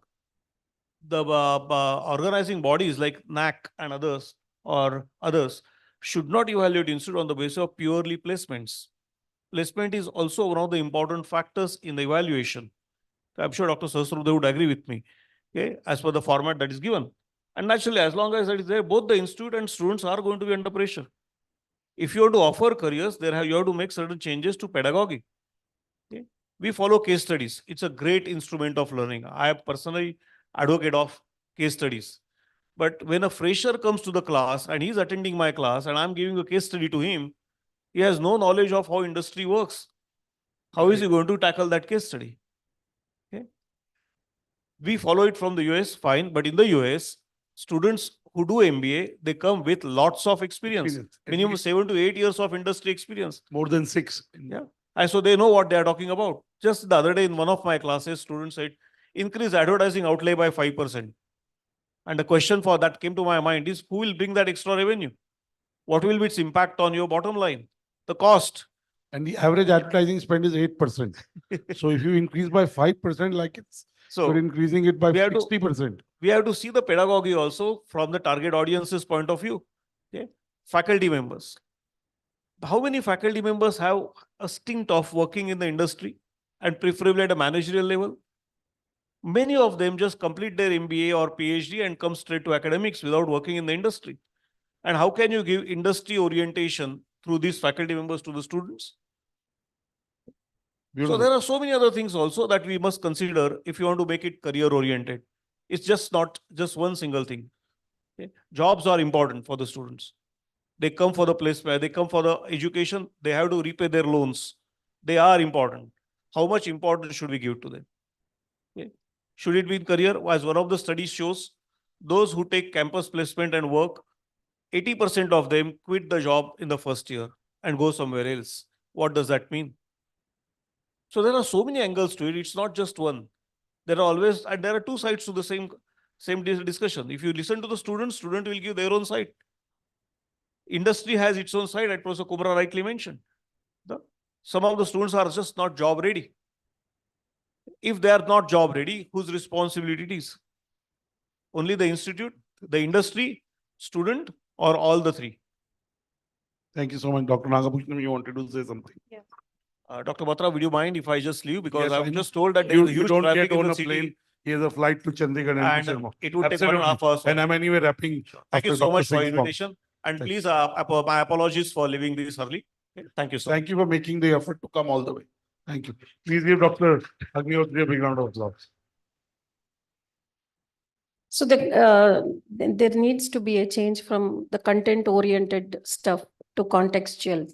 organizing bodies like NAC and others should not evaluate institute on the basis of purely placements. Placement is also one of the important factors in the evaluation. I'm sure Dr. Sahasrabudhe would agree with me, okay, as per the format that is given. And naturally, as long as that is there, both the institute and students are going to be under pressure. If you want to offer careers, you have to make certain changes to pedagogy. Okay? We follow case studies. It's a great instrument of learning. I am personally advocate of case studies. But when a fresher comes to the class and he's attending my class and I'm giving a case study to him, he has no knowledge of how industry works. How is he going to tackle that case study? Okay. We follow it from the US, fine. But in the US, students who do MBA, they come with lots of experience. Minimum 7 to 8 years of industry experience. More than 6. Yeah. And so they know what they are talking about. Just the other day in one of my classes, students said, increase advertising outlay by 5%. And the question for that came to my mind is, who will bring that extra revenue? What will be its impact on your bottom line? The cost. And the average advertising spend is 8%. So if you increase by 5%, like you're increasing it by 60%. We have to see the pedagogy also from the target audience's point of view. Okay? Faculty members. How many faculty members have a stint of working in the industry and preferably at a managerial level? Many of them just complete their MBA or PhD and come straight to academics without working in the industry. And how can you give industry orientation through these faculty members to the students? So there are so many other things also that we must consider if you want to make it career oriented. It's just not just one single thing. Okay? Jobs are important for the students. They come for the placement, they come for the education, they have to repay their loans. They are important. How much importance should we give to them? Okay? Should it be in career? As one of the studies shows, those who take campus placement and work, 80% of them quit the job in the first year and go somewhere else. What does that mean? So there are so many angles to it. It's not just one. There are always, and there are two sides to the same discussion. If you listen to the student will give their own side. Industry has its own side, as Professor Kumra rightly mentioned. Some of the students are just not job ready. If they are not job ready, whose responsibility it is? Only the institute, the industry, student, or all the three? Thank you so much. Dr. Nagabhushanam, you wanted to say something? Yeah. Dr. Batra, would you mind if I just leave? Because Yes, I'm I just told that there is a you huge don't traffic get in on the a city. plane. He has a flight to Chandigarh and to And Sharma. it would take 1.5 hours. And I'm anyway wrapping. Thank you after so Dr. much for your Singh's talk. invitation. And Thank please, my apologies for leaving this early. Okay, thank you so much. Thank you for making the effort to come all the way. Thank you. Please give Dr. Agnihotri a big round of applause. So there needs to be a change from the content-oriented stuff to contextual.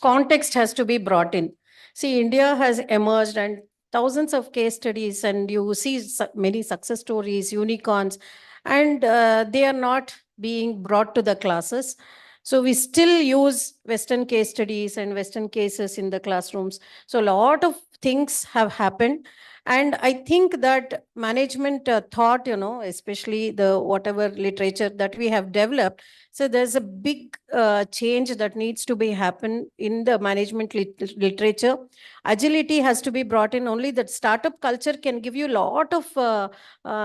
Context has to be brought in. See, India has emerged and thousands of case studies, and you see many success stories, unicorns, and they are not being brought to the classes. So we still use Western case studies and Western cases in the classrooms. So a lot of things have happened. And I think that management thought, especially the whatever literature that we have developed, so there's a big change that needs to be happen in the management literature. Agility has to be brought in. Only that startup culture can give you a lot of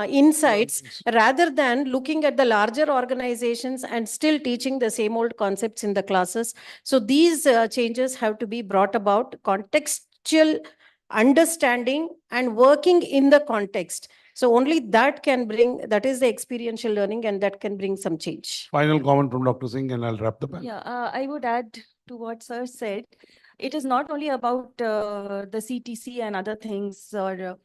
insights rather than looking at the larger organizations and still teaching the same old concepts in the classes. So these changes have to be brought about. Contextual understanding and working in the context. So only that can bring, that is the experiential learning, and that can bring some change. Final comment from Dr. Singh, and I'll wrap the panel. Yeah, I would add to what Sir said. It is not only about the CTC and other things, or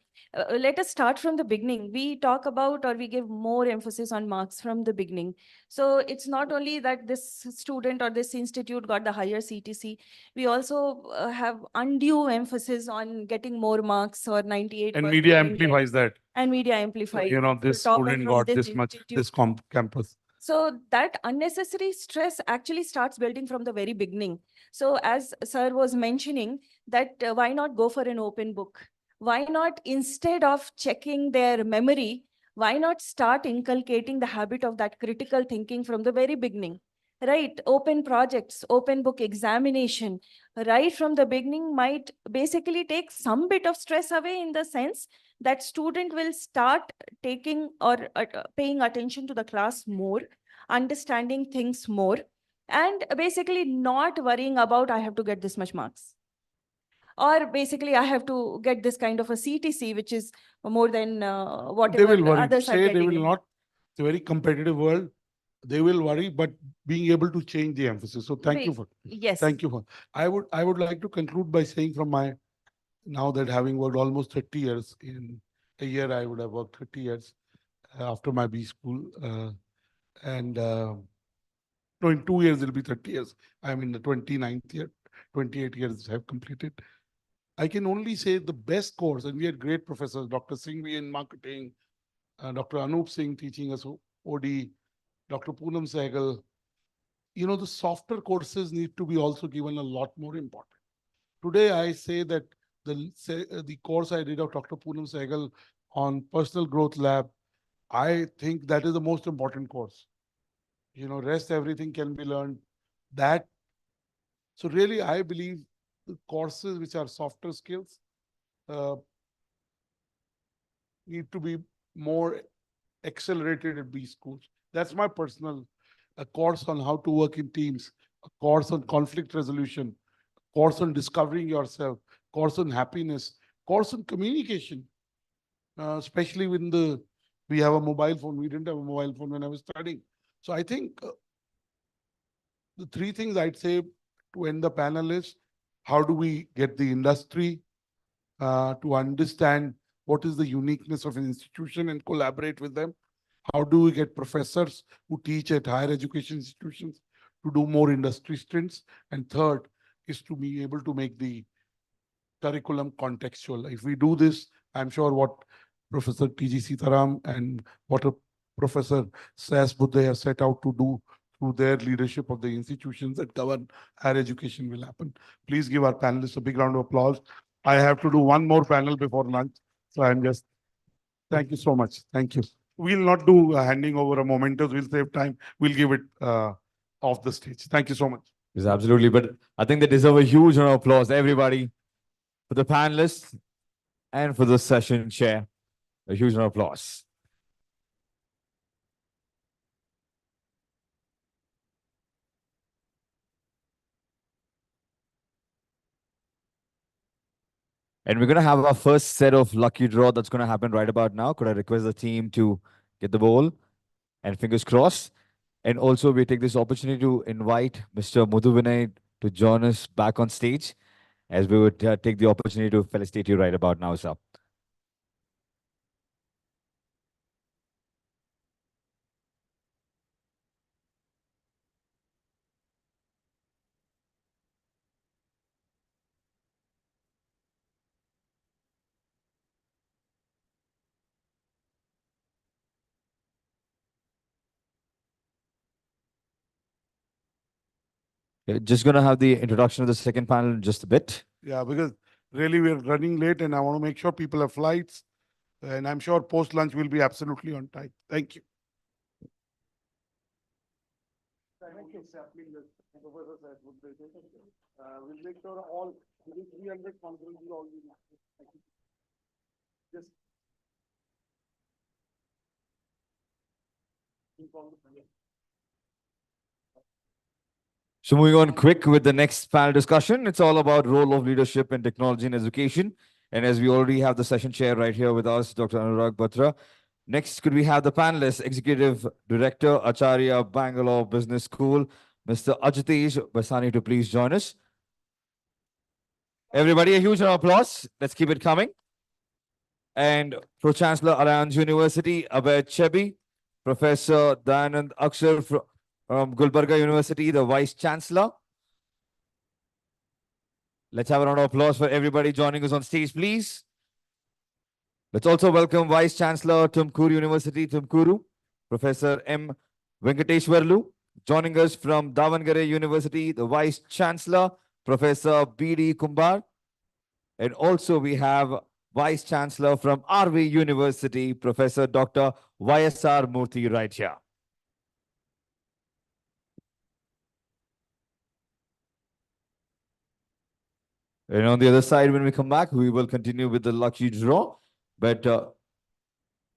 let us start from the beginning. We talk about, or we give more emphasis on marks from the beginning. So it's not only that this student or this institute got the higher CTC, we also have undue emphasis on getting more marks or 98. And media amplifies that. And media amplifies. This student got this much, this campus. So that unnecessary stress actually starts building from the very beginning. So as Sir was mentioning, that why not go for an open book? Why not, instead of checking their memory, why not start inculcating the habit of that critical thinking from the very beginning? Right? Open projects, open book examination, right from the beginning might basically take some bit of stress away, in the sense that student will start taking or paying attention to the class more, understanding things more, and basically not worrying about I have to get this much marks. Or basically I have to get this kind of a CTC, which is more than whatever They will worry. others are Say they getting. will not. It's a very competitive world. They will worry, but being able to change the emphasis. So thank you for. Yes. Thank you for. I would like to conclude by saying, from my, now that having worked almost 30 years, in a year I would have worked 30 years after my B school, and no, in 2 years it'll be 30 years. I'm in the 29th year, 28 years I have completed. I can only say the best course, and we had great professors, Dr. Singhvi in marketing, Dr. Anup Singh teaching us OD, Dr. Poonam Sehgal. The softer courses need to be also given a lot more important. Today, I say that the course I did of Dr. Poonam Sehgal on Personal Growth Lab, I think that is the most important course. Rest everything can be learned. So really, I believe the courses which are softer skills need to be more accelerated at B schools. That's my personal, a course on how to work in teams, a course on conflict resolution, a course on discovering yourself, course on happiness, course on communication, especially when we have a mobile phone. We didn't have a mobile phone when I was studying. So I think the three things I'd say to end the panel is, how do we get the industry to understand what is the uniqueness of an institution and collaborate with them? How do we get professors who teach at higher education institutions to do more industry stints? And third is to be able to make the curriculum contextual. If we do this, I'm sure what Professor T.G. Sitaram and what Professor Sayas Buddhe have set out to do through their leadership of the institutions that govern higher education will happen. Please give our panelists a big round of applause. I have to do one more panel before lunch. So I'm just, thank you so much. Thank you. We'll not do handing over a mementos. We'll save time. We'll give it off the stage. Thank you so much. Yes, absolutely. But I think they deserve a huge round of applause, everybody, for the panelists and for the session chair. A huge round of applause. And we're going to have our first set of lucky draw that's going to happen right about now. Could I request the team to get the ball? And fingers crossed. And also, we take this opportunity to invite Mr. Mudhu Vinay to join us back on stage, as we would take the opportunity to felicitate you right about now, sir. Just going to have the introduction of the second panel in just a bit. Yeah, because really we're running late and I want to make sure people have flights. And I'm sure post-lunch will be absolutely on time. Thank you. We'll make sure all 300 conferences all just So moving on quick with the next panel discussion. It's all about role of leadership in technology and education. And as we already have the session chair right here with us, Dr. Anurag Batra. Next, could we have the panelists, Executive Director, Acharya Bangalore Business School, Mr. Ajitesh Basani, to please join us. Everybody, a huge round of applause. Let's keep it coming. And Pro-Chancellor, Alliance University, Abhay Chebi, Professor Dayanand Akshar from Gulbarga University, the Vice Chancellor. Let's have a round of applause for everybody joining us on stage, please. Let's also welcome Vice Chancellor, Tumkuru University, Tumkuru, Professor M. Venkateshwarlu. Joining us from Davangere University, the Vice Chancellor, Professor B.D. Kumbar. And also we have Vice Chancellor from RV University, Professor Dr. Y.S.R. Murthy right here. And on the other side, when we come back, we will continue with the lucky draw. But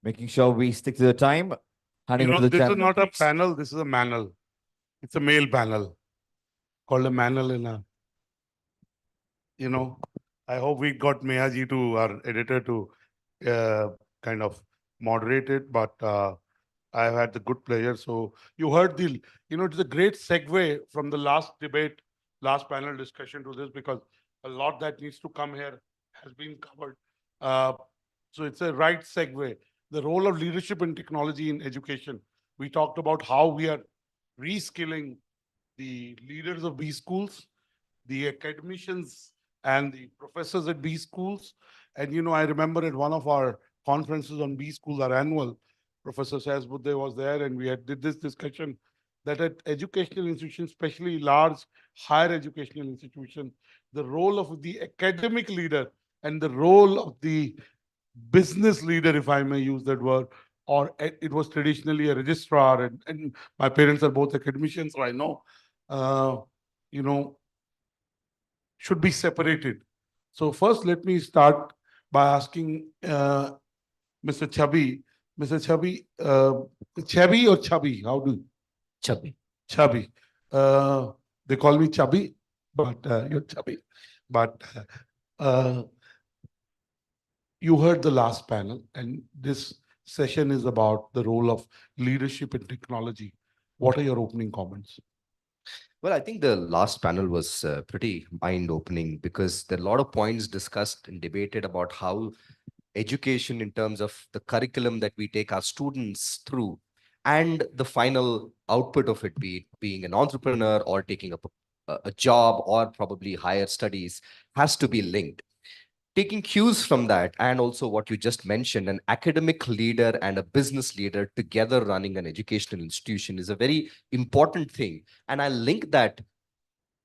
making sure we stick to the time. Handing over to the this channel. is not a panel, this is a manel. It's a male panel called a manel in a, I hope we got Mehaji to our editor to kind of moderate it, but I've had the good pleasure. So you heard it's a great segue from the last debate, last panel discussion to this, because a lot that needs to come here has been covered. So it's a right segue. The role of leadership in technology in education. We talked about how we are reskilling the leaders of B schools, the academicians and the professors at B schools. And, I remember at one of our conferences on B schools, our annual, Professor Sayas Buddhe was there, and we did this discussion that at educational institutions, especially large higher educational institutions, the role of the academic leader and the role of the business leader, if I may use that word, or it was traditionally a registrar, and my parents are both academicians, so I know, should be separated. So first, let me start by asking Mr. Chabi. Mr. Chabi, Chabi or Chabi? How do you? Chabi. Chabi. They call me Chabi, but you're Chabi. But you heard the last panel, and this session is about the role of leadership in technology. What are your opening comments? Well, I think the last panel was pretty mind-opening because there are a lot of points discussed and debated about how education in terms of the curriculum that we take our students through and the final output of it, be it being an entrepreneur or taking up a job or probably higher studies, has to be linked. Taking cues from that and also what you just mentioned, an academic leader and a business leader together running an educational institution is a very important thing. And I link that,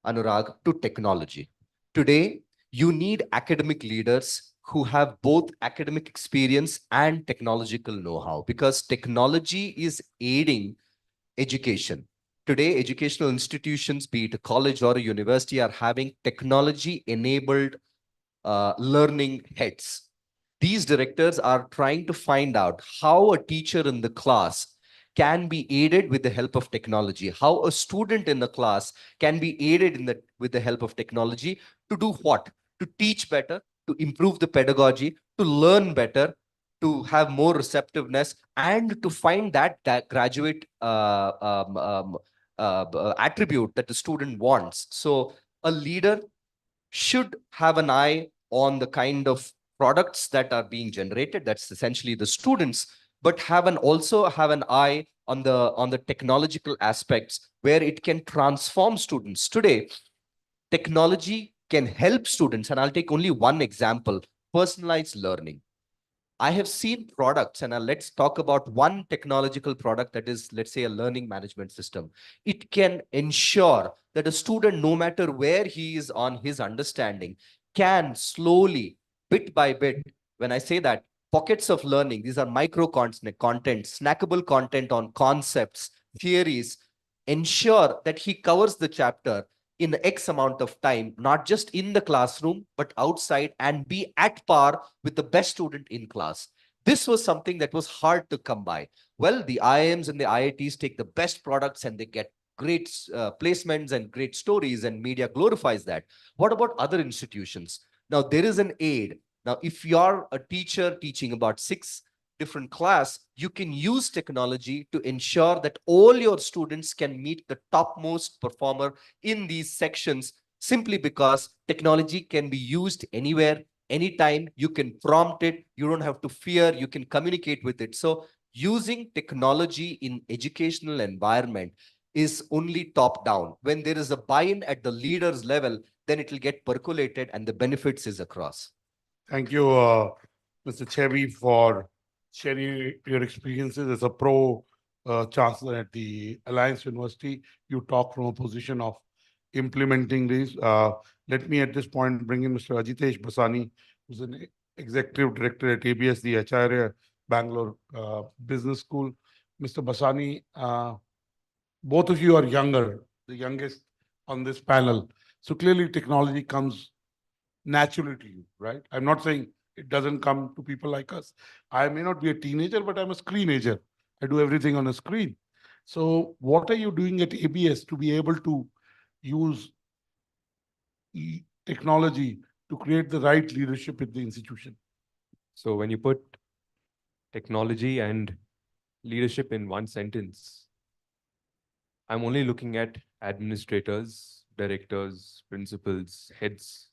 Anurag, to technology. Today, you need academic leaders who have both academic experience and technological know-how because technology is aiding education. Today, educational institutions, be it a college or a university, are having technology-enabled learning heads. These directors are trying to find out how a teacher in the class can be aided with the help of technology, how a student in the class can be aided with the help of technology to do what? To teach better, to improve the pedagogy, to learn better, to have more receptiveness, and to find that graduate attribute that the student wants. So a leader should have an eye on the kind of products that are being generated. That's essentially the students, but also have an eye on the technological aspects where it can transform students. Today, technology can help students, and I'll take only one example: personalized learning. I have seen products, and let's talk about one technological product that is, let's say, a learning management system. It can ensure that a student, no matter where he is on his understanding, can slowly, bit by bit, when I say that, pockets of learning, these are micro content, snackable content on concepts, theories, ensure that he covers the chapter in X amount of time, not just in the classroom, but outside, and be at par with the best student in class. This was something that was hard to come by. Well, the IIMs and the IITs take the best products and they get great placements and great stories, and media glorifies that. What about other institutions? Now, there is an aid. Now, if you're a teacher teaching about 6 different class, you can use technology to ensure that all your students can meet the topmost performer in these sections, simply because technology can be used anywhere, anytime. You can prompt it. You don't have to fear. You can communicate with it. So using technology in educational environment is only top down. When there is a buy-in at the leaders level, then it will get percolated and the benefits is across. Thank you, Mr. Chevi, for sharing your experiences as a pro chancellor at the Alliance University. You talk from a position of implementing these. Let me at this point bring in Mr. Ajitesh Basani, who's an executive director at ABS, the Acharya Bangalore Business School. Mr. Basani, both of you are younger, the youngest on this panel. So clearly technology comes naturally to you, right? I'm not saying it doesn't come to people like us. I may not be a teenager, but I'm a screenager. I do everything on a screen. So what are you doing at ABS to be able to use technology to create the right leadership in the institution? So when you put technology and leadership in one sentence, I'm only looking at administrators, directors, principals, heads.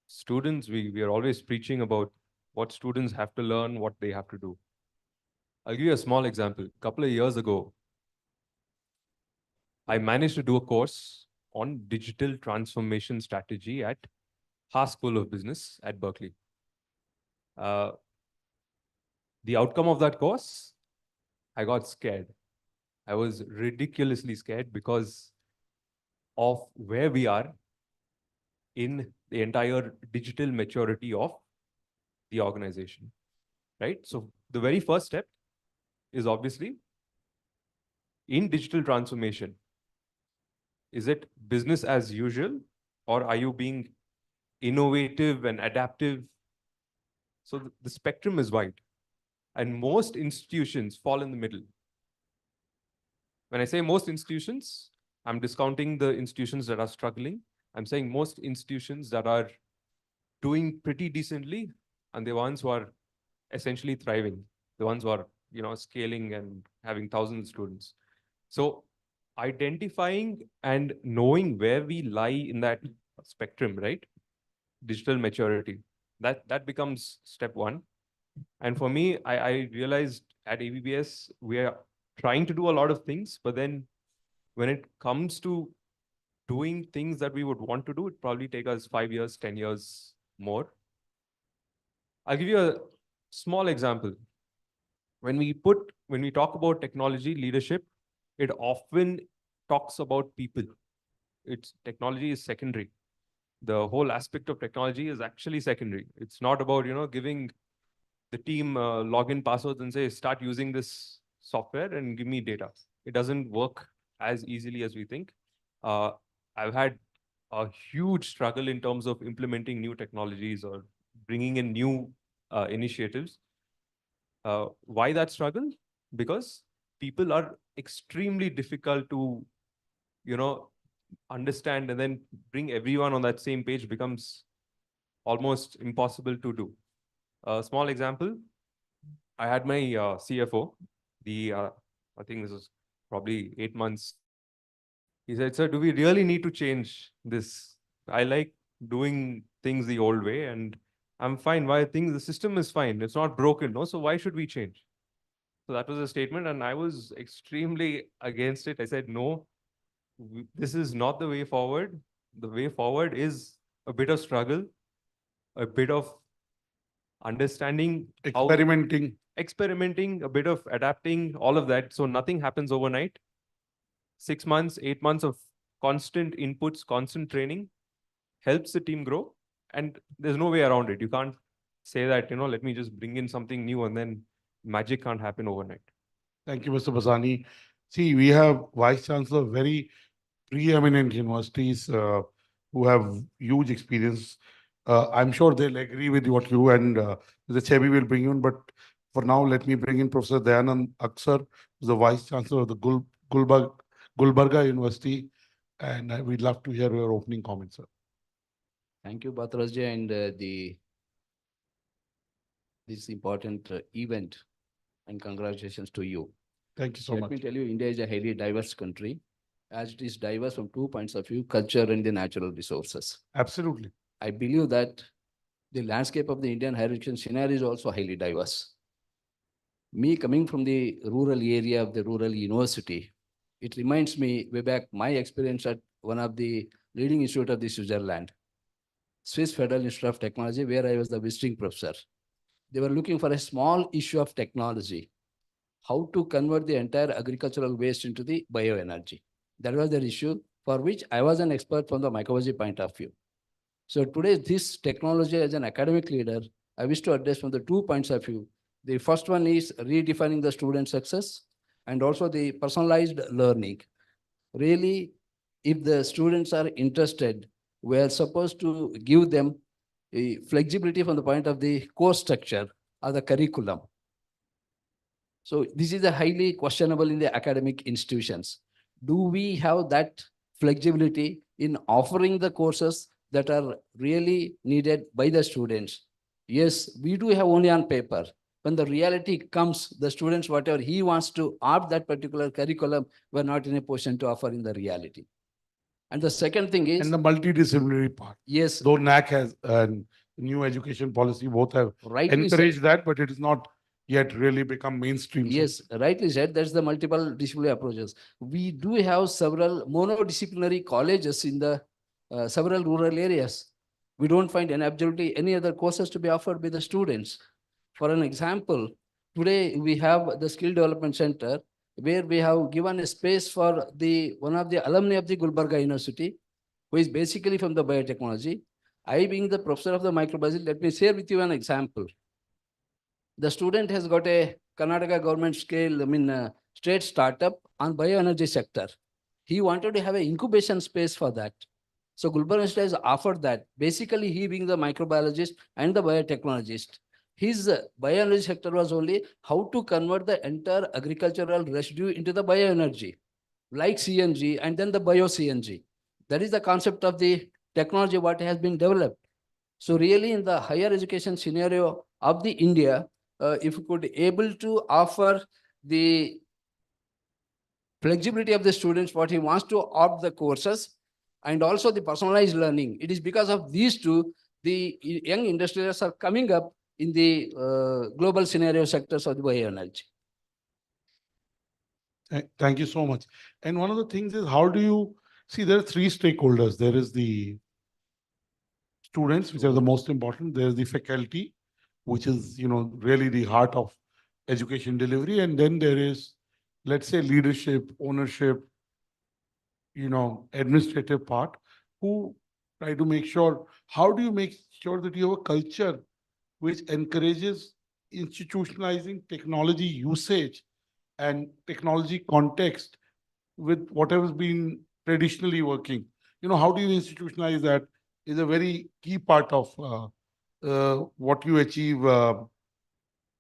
Students, we are always preaching about what students have to learn, what they have to do. I'll give you a small example. A couple of years ago, I managed to do a course on digital transformation strategy at Haas School of Business at Berkeley. The outcome of that course, I got scared. I was ridiculously scared because of where we are in the entire digital maturity of the organization, right? So the very first step is obviously in digital transformation. Is it business as usual, or are you being innovative and adaptive? So the spectrum is wide, and most institutions fall in the middle. When I say most institutions, I'm discounting the institutions that are struggling. I'm saying most institutions that are doing pretty decently, and the ones who are essentially thriving, the ones who are, scaling and having thousands of students. So identifying and knowing where we lie in that spectrum, right? Digital maturity. That becomes step one. And for me, I realized at ABBS, we are trying to do a lot of things, but then when it comes to doing things that we would want to do, it probably take us 5 years, 10 years more. I'll give you a small example. When we talk about technology leadership, it often talks about people. Technology is secondary. The whole aspect of technology is actually secondary. It's not about, giving the team login passwords and say, start using this software and give me data. It doesn't work as easily as we think. I've had a huge struggle in terms of implementing new technologies or bringing in new initiatives. Why that struggle? Because people are extremely difficult to, understand, and then bring everyone on that same page becomes almost impossible to do. A small example, I had my CFO, I think this was probably 8 months. He said, sir, do we really need to change this? I like doing things the old way and I'm fine. The system is fine. It's not broken. No, so why should we change? So that was a statement and I was extremely against it. I said, no, this is not the way forward. The way forward is a bit of struggle, a bit of understanding, experimenting, a bit of adapting, all of that. So nothing happens overnight. 6 months, 8 months of constant inputs, constant training helps the team grow. And there's no way around it. You can't say that, let me just bring in something new and then magic can't happen overnight. Thank you, Mr. Basani. See, we have Vice Chancellor, very preeminent universities who have huge experience. I'm sure they'll agree with what you and the Chebi will bring in. But for now, let me bring in Professor Dayanand Aksar, who's the Vice Chancellor of the Gulbarga University. And we'd love to hear your opening comments, sir. Thank you, Batrasji, and this important event, and congratulations to you. Thank you so much. Let me tell you, India is a highly diverse country, as it is diverse from 2 points of view, culture and the natural resources. Absolutely. I believe that the landscape of the Indian higher education scenario is also highly diverse. Me coming from the rural area of the rural university, it reminds me way back my experience at one of the leading institute of the Switzerland, Swiss Federal Institute of Technology, where I was the visiting professor. They were looking for a small issue of technology, how to convert the entire agricultural waste into the bioenergy. That was the issue for which I was an expert from the microbiology point of view. So today, this technology as an academic leader, I wish to address from the 2 points of view. The first one is redefining the student success and also the personalized learning. Really, if the students are interested, we are supposed to give them a flexibility from the point of the course structure or the curriculum. So this is a highly questionable in the academic institutions. Do we have that flexibility in offering the courses that are really needed by the students? Yes, we do have only on paper. When the reality comes, the students, whatever he wants to opt that particular curriculum, we're not in a position to offer in the reality. And the second thing is... And the multidisciplinary part. Yes. Though NAC has new education policy, both have encouraged that, but it is not yet really become mainstream. Yes, rightly said, that's the multiple disciplinary approaches. We do have several monodisciplinary colleges in the several rural areas. We don't find absolutely any other courses to be offered by the students. For an example, today we have the Skill Development Center where we have given a space for one of the alumni of the Gulbarga University, who is basically from the biotechnology. I being the professor of the microbiology, let me share with you an example. The student has got a Karnataka government scale, state startup on bioenergy sector. He wanted to have an incubation space for that. So Gulbarga University has offered that. Basically, he being the microbiologist and the biotechnologist, his bioenergy sector was only how to convert the entire agricultural residue into the bioenergy, like CNG and then the bio-CNG. That is the concept of the technology what has been developed. So really in the higher education scenario of the India, if we could able to offer the, flexibility of the students, what he wants to opt the courses, and also the personalized learning. It is because of these two, the young industrialists are coming up in the global scenario sectors of the bioenergy. Thank you so much. And one of the things is, how do you see, there are three stakeholders. There is the students, which are the most important. There's the faculty, which is, really the heart of education delivery. And then there is, let's say, leadership, ownership, administrative part, who try to make sure, how do you make sure that you have a culture which encourages institutionalizing technology usage and technology context with whatever's been traditionally working? How do you institutionalize that is a very key part of what you achieve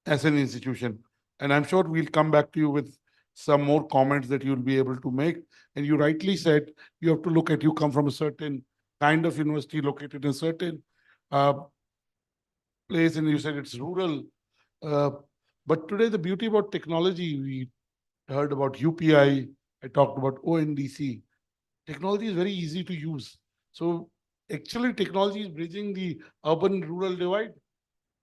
as an institution. And I'm sure we'll come back to you with some more comments that you'll be able to make. And you rightly said, you have to look at, you come from a certain kind of university located in a certain place, and you said it's rural. But today, the beauty about technology, we heard about UPI, I talked about ONDC. Technology is very easy to use. So actually, technology is bridging the urban-rural divide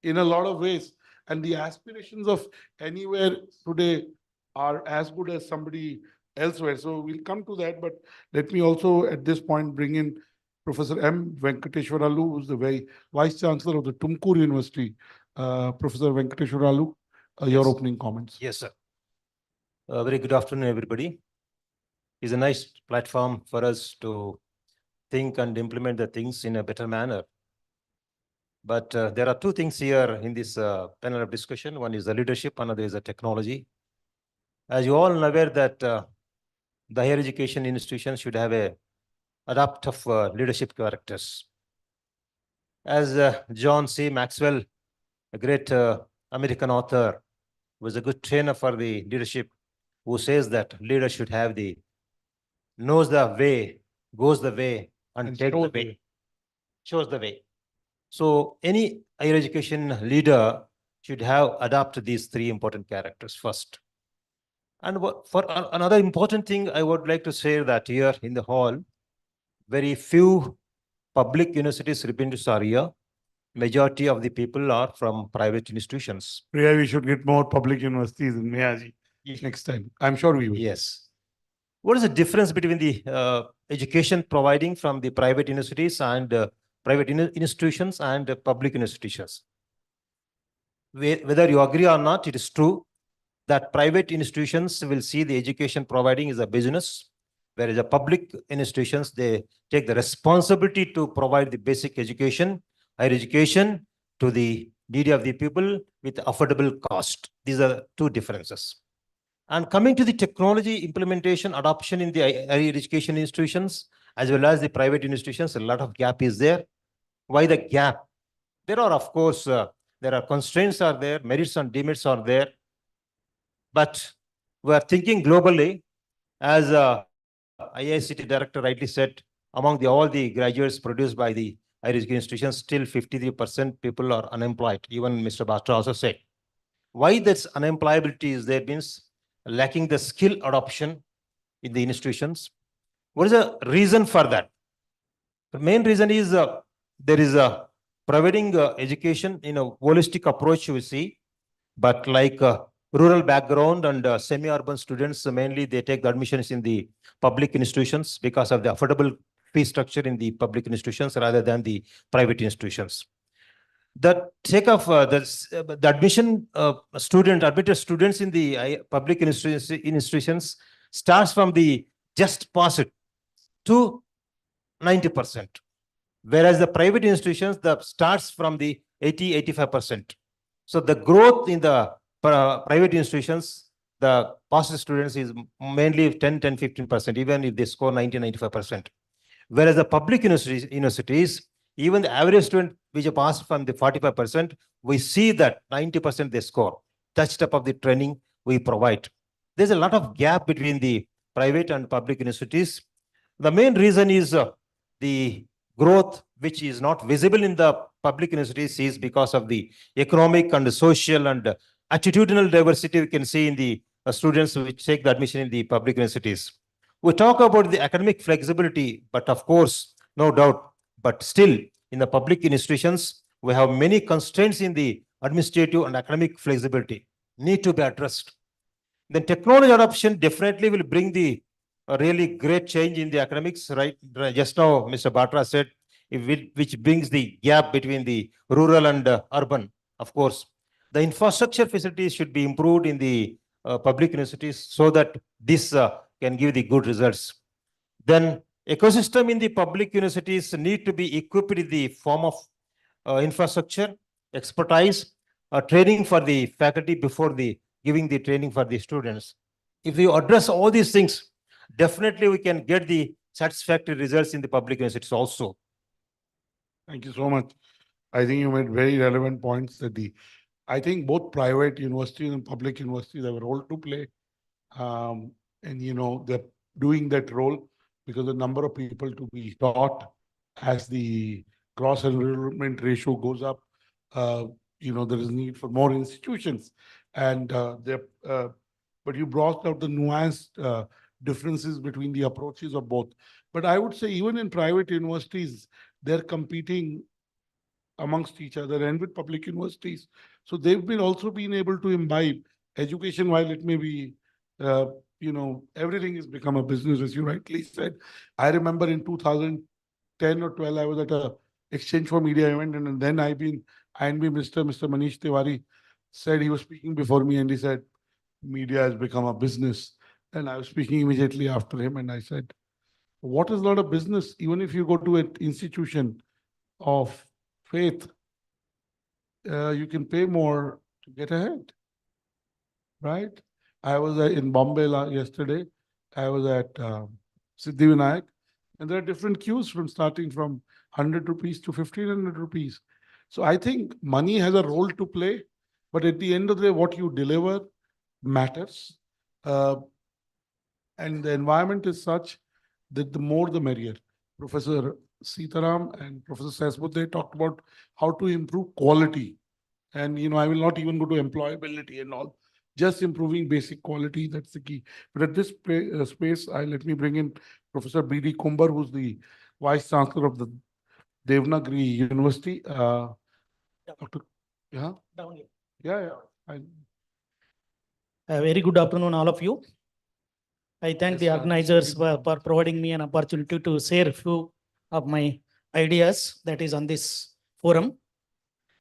in a lot of ways. And the aspirations of anywhere today are as good as somebody elsewhere. So we'll come to that, but let me also at this point bring in Professor M. Venkateshwaralu, who's the Vice Chancellor of the Tumkur University. Professor Venkateshwaralu, your opening comments. Yes, sir. Very good afternoon, everybody. It's a nice platform for us to think and implement the things in a better manner. But there are two things here in this panel of discussion. One is the leadership, another is the technology. As you all are aware that the higher education institutions should have a adaptive leadership characters. As John C. Maxwell, a great American author, was a good trainer for the leadership, who says that leaders should have the knows the way, goes the way, and takes the way, shows the way. So any higher education leader should have adopted these three important characters first. And for another important thing, I would like to say that here in the hall, very few public universities representatives are here. Majority of the people are from private institutions. Priya, we should get more public universities in Mehaji next time. I'm sure we will. Yes. What is the difference between the education providing from the private universities and private institutions and public institutions? Whether you agree or not, it is true that private institutions will see the education providing as a business, whereas the public institutions, they take the responsibility to provide the basic education, higher education to the needy of the people with affordable cost. These are two differences. And coming to the technology implementation, adoption in the higher education institutions, as well as the private institutions, a lot of gap is there. Why the gap? There are, of course, there are constraints are there, merits and demerits are there. But we are thinking globally, as IICT director rightly said, among all the graduates produced by the higher education institutions, still 53% people are unemployed. Even Mr. Batra also said. Why this unemployability is there means lacking the skill adoption in the institutions. What is the reason for that? The main reason is there is a providing education in a holistic approach we see, but like rural background and semi-urban students, mainly they take the admissions in the public institutions because of the affordable fee structure in the public institutions rather than the private institutions. The take of the admission admitted students in the public institutions starts from the just passed to 90%, whereas the private institutions starts from the 85%. So the growth in the private institutions, the passed students is mainly 10-15%, even if they score 90-95%. Whereas the public universities, even the average student which passed from the 45%, we see that 90% they score. Touched up of the training we provide. There's a lot of gap between the private and public universities. The main reason is the growth which is not visible in the public universities is because of the economic and social and attitudinal diversity we can see in the students which take the admission in the public universities. We talk about the academic flexibility, but of course, no doubt, but still in the public institutions, we have many constraints in the administrative and academic flexibility need to be addressed. Then technology adoption definitely will bring the really great change in the academics, right? Just now, Mr. Batra said, which brings the gap between the rural and urban. Of course, the infrastructure facilities should be improved in the public universities so that this can give the good results. Then ecosystem in the public universities need to be equipped with the form of infrastructure, expertise, training for the faculty before the giving the training for the students. If we address all these things, definitely we can get the satisfactory results in the public universities also. Thank you so much. I think you made very relevant points that I think both private universities and public universities have a role to play. And they're doing that role because the number of people to be taught as the gross enrollment ratio goes up, there is need for more institutions. And but you brought out the nuanced differences between the approaches of both. But I would say even in private universities, they're competing amongst each other and with public universities. So they've also been able to imbibe education while it may be, everything has become a business, as you rightly said. I remember in 2010 or 12, I was at a Exchange for Media event, and then Mr. Manish Tiwari said, he was speaking before me, and he said, media has become a business. And I was speaking immediately after him, and I said, what is not a business? Even if you go to an institution of faith, you can pay more to get ahead, right? I was in Bombay yesterday. I was at Siddhivinayak, and there are different queues starting from 100 rupees to 1,500 rupees. So I think money has a role to play, but at the end of the day, what you deliver matters. And the environment is such that the more the merrier. Professor Sitaram and Professor Sesbud, they talked about how to improve quality. And, I will not even go to employability and all, just improving basic quality, that's the key. But at this space, let me bring in Professor B.D. Kumbar, who's the Vice Chancellor of the Devanagari University. Dr. Yeah? Down here. Yeah. A very good afternoon, all of you. I thank the organizers for providing me an opportunity to share a few of my ideas that is on this forum.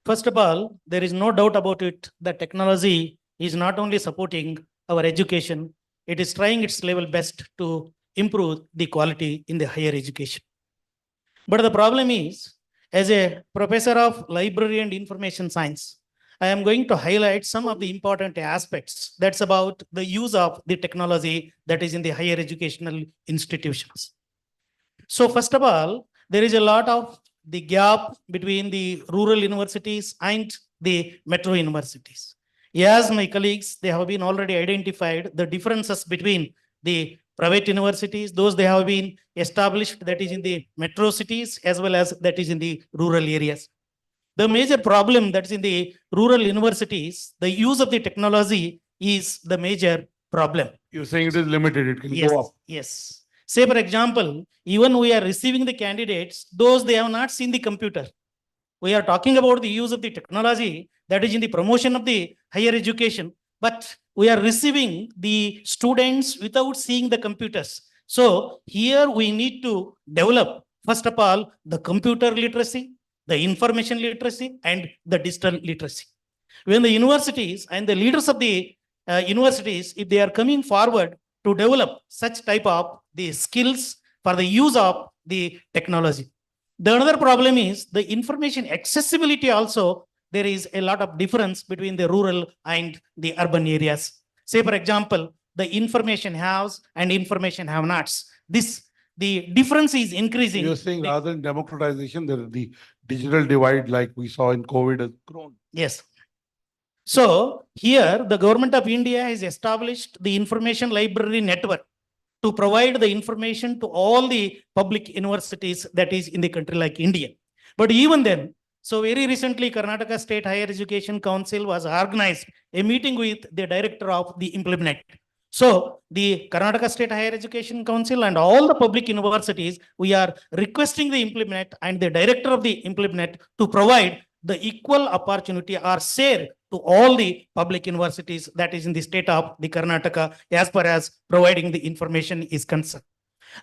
First of all, there is no doubt about it that technology is not only supporting our education, it is trying its level best to improve the quality in the higher education. But the problem is, as a professor of library and information science, I am going to highlight some of the important aspects that's about the use of the technology that is in the higher educational institutions. So first of all, there is a lot of the gap between the rural universities and the metro universities. As my colleagues, they have been already identified the differences between the private universities, those they have been established that is in the metro cities as well as that is in the rural areas. The major problem that's in the rural universities, the use of the technology is the major problem. You're saying it is limited, it can go up. Yes. Say, for example, even we are receiving the candidates, those they have not seen the computer. We are talking about the use of the technology that is in the promotion of the higher education, but we are receiving the students without seeing the computers. So here we need to develop, first of all, the computer literacy, the information literacy, and the digital literacy. When the universities and the leaders of the universities, if they are coming forward to develop such type of the skills for the use of the technology. The another problem is the information accessibility also. There is a lot of difference between the rural and the urban areas. Say, for example, the information haves and information have nots. The difference is increasing. You're saying rather than democratization, the digital divide like we saw in COVID has grown. Yes. So here the government of India has established the information library network to provide the information to all the public universities that is in the country like India. But even then, So very recently, Karnataka State Higher Education Council was organized a meeting with the director of the Implement. So the Karnataka State Higher Education Council and all the public universities, we are requesting the Implement and the director of the Implement to provide the equal opportunity or share to all the public universities that is in the state of the Karnataka as far as providing the information is concerned.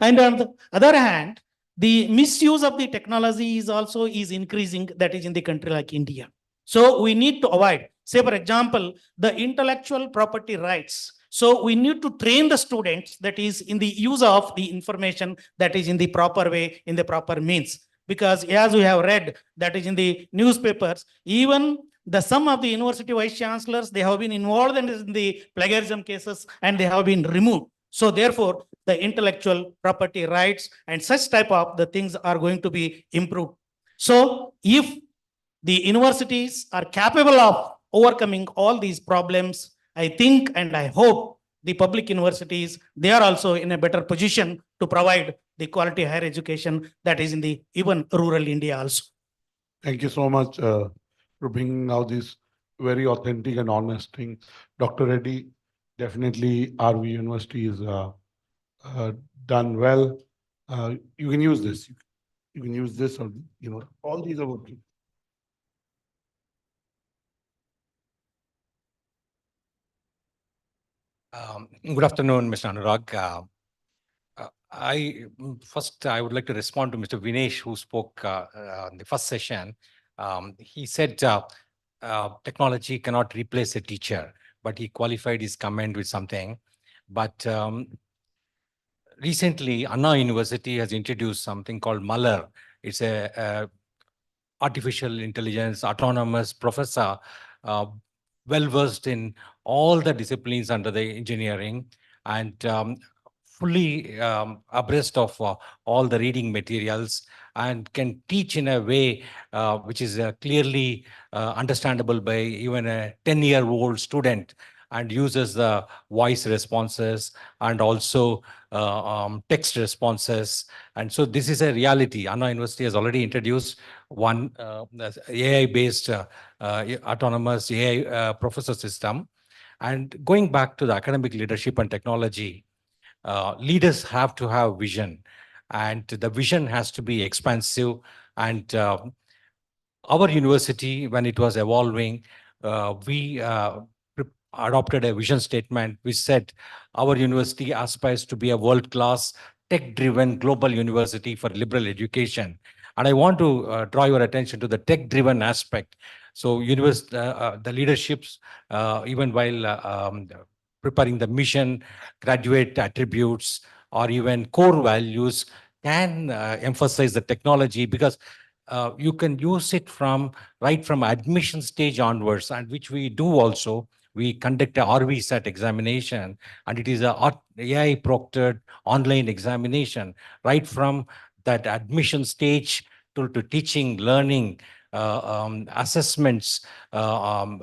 And on the other hand, the misuse of the technology is also increasing, that is in the country like India. So we need to avoid, say for example, the intellectual property rights. So we need to train the students that is in the use of the information that is in the proper way, in the proper means. Because as we have read that is in the newspapers, even some of the university vice chancellors, they have been involved in the plagiarism cases and they have been removed. So therefore, the intellectual property rights and such type of the things are going to be improved. So if the universities are capable of overcoming all these problems, I think and I hope the public universities, they are also in a better position to provide the quality higher education that is in the even rural India also. Thank you so much for bringing out this very authentic and honest thing. Dr. Reddy, definitely RV University is done well. You can use this. You can use this, or all these are working. Good afternoon, Mr. Anurag. I would like to respond to Mr. Vinesh, who spoke in the first session. He said technology cannot replace a teacher, but he qualified his comment with something. But recently, Anna University has introduced something called Muller. It's a artificial intelligence, autonomous professor, well-versed in all the disciplines under the engineering and fully abreast of all the reading materials and can teach in a way which is clearly understandable by even a 10-year-old student, and uses the voice responses and also text responses. And so this is a reality. Anna University has already introduced one AI-based autonomous AI professor system. And going back to the academic leadership and technology, leaders have to have vision, and the vision has to be expansive. And our university, when it was evolving, we adopted a vision statement which said our university aspires to be a world-class, tech-driven global university for liberal education. And I want to draw your attention to the tech-driven aspect. So the leaderships, even while preparing the mission, graduate attributes, or even core values, can emphasize the technology, because you can use it right from admission stage onwards, and which we do also. We conduct a RVSAT examination, and it is a AI proctored online examination, right from that admission stage to teaching, learning, assessments,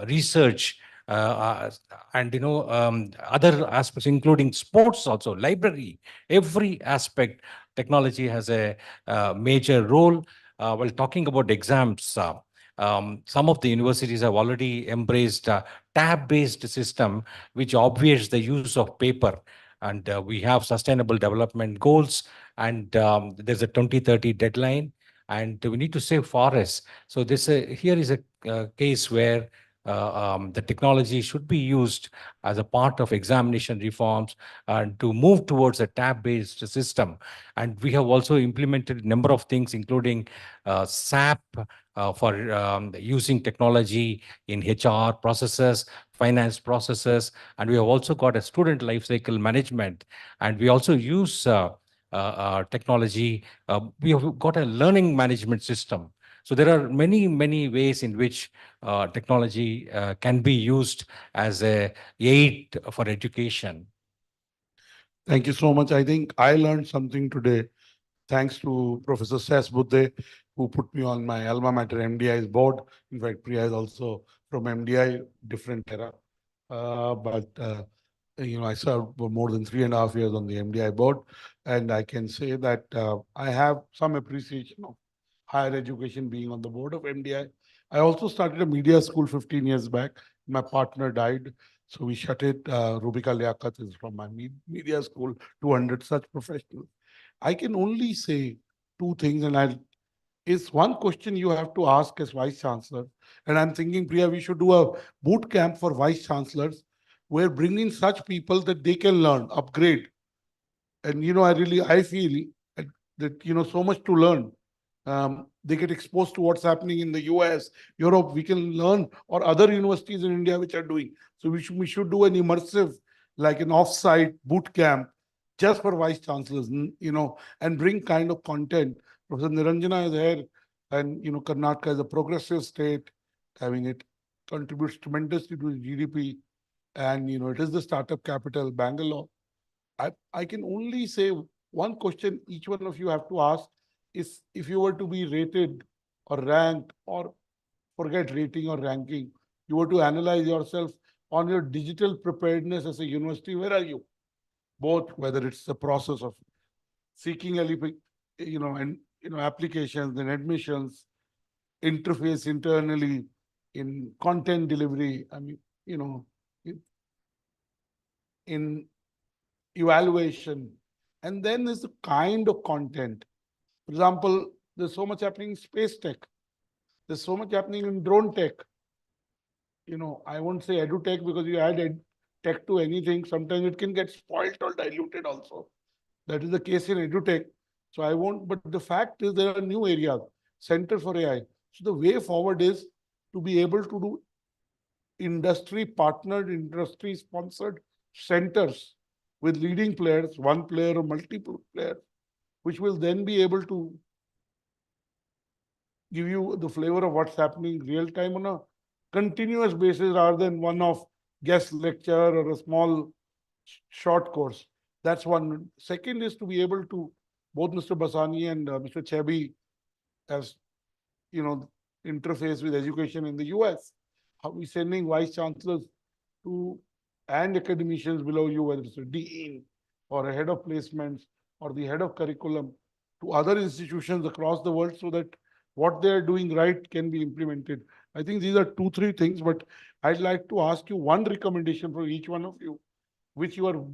research, and other aspects, including sports also, library, every aspect. Technology has a major role. While talking about exams, some of the universities have already embraced a tab-based system, which obviates the use of paper. And we have sustainable development goals, and there's a 2030 deadline, and we need to save forests. So here is a case where the technology should be used as a part of examination reforms and to move towards a tab-based system. And we have also implemented a number of things, including SAP for using technology in HR processes, finance processes, and we have also got a student lifecycle management, and we also use technology. We have got a learning management system. So there are many, many ways in which technology can be used as an aid for education. Thank you so much. I think I learned something today, thanks to Professor Sess Buddhe, who put me on my alma mater MDI's board. In fact, Priya is also from MDI, different era. I served for more than 3.5 years on the MDI board, and I can say that I have some appreciation of higher education, being on the board of MDI. I also started a media school 15 years back. My partner died, so we shut it. Rubika Liaquat is from my media school, 200 such professionals. I can only say two things, and is one question you have to ask as Vice Chancellor. And I'm thinking, Priya, we should do a boot camp for Vice Chancellors where bring in such people that they can learn, upgrade. And, I feel that, so much to learn. They get exposed to what's happening in the US, Europe, we can learn, or other universities in India which are doing. So we should do an immersive, like an off-site boot camp just for Vice Chancellors, and bring kind of content. Professor Niranjana is here, and, Karnataka is a progressive state. It contributes tremendously to the GDP. And, it is the startup capital, Bangalore. I can only say one question each one of you have to ask is, if you were to be rated or ranked, or forget rating or ranking, you were to analyze yourself on your digital preparedness as a university, where are you? Both, whether it's the process of seeking applications and admissions, interface internally in content delivery, in evaluation, and then there's the kind of content. For example, there's so much happening in space tech. There's so much happening in drone tech. I won't say edu tech, because you add tech to anything, sometimes it can get spoiled or diluted also. That is the case in edu tech. So I won't, but the fact is there are new areas, Center for AI. So the way forward is to be able to do industry partnered, industry sponsored centers with leading players, one player or multiple players, which will then be able to give you the flavor of what's happening real time on a continuous basis, rather than one-off guest lecture or a small short course. That's one. Second is to be able to, both Mr. Basani and Mr. Chebi, as interface with education in the US. How we sending vice chancellors to and academicians below you, whether it's a dean or a head of placements or the head of curriculum, to other institutions across the world, so that what they are doing right can be implemented. I think these are 2-3 things, but I'd like to ask you one recommendation for each one of you, which you are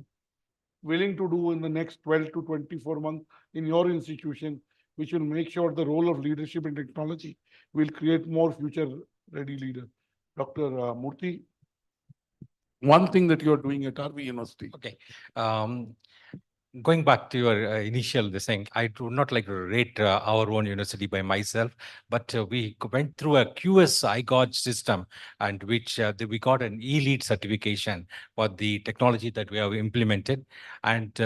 willing to do in the next 12 to 24 months in your institution, which will make sure the role of leadership in technology will create more future-ready leaders. Dr. Murthy, one thing that you're doing at RV University. Okay. Going back to your initial thing, I would not like to rate our own university by myself, but we went through a QS IGOG system, and which we got an E-Lead certification for the technology that we have implemented. And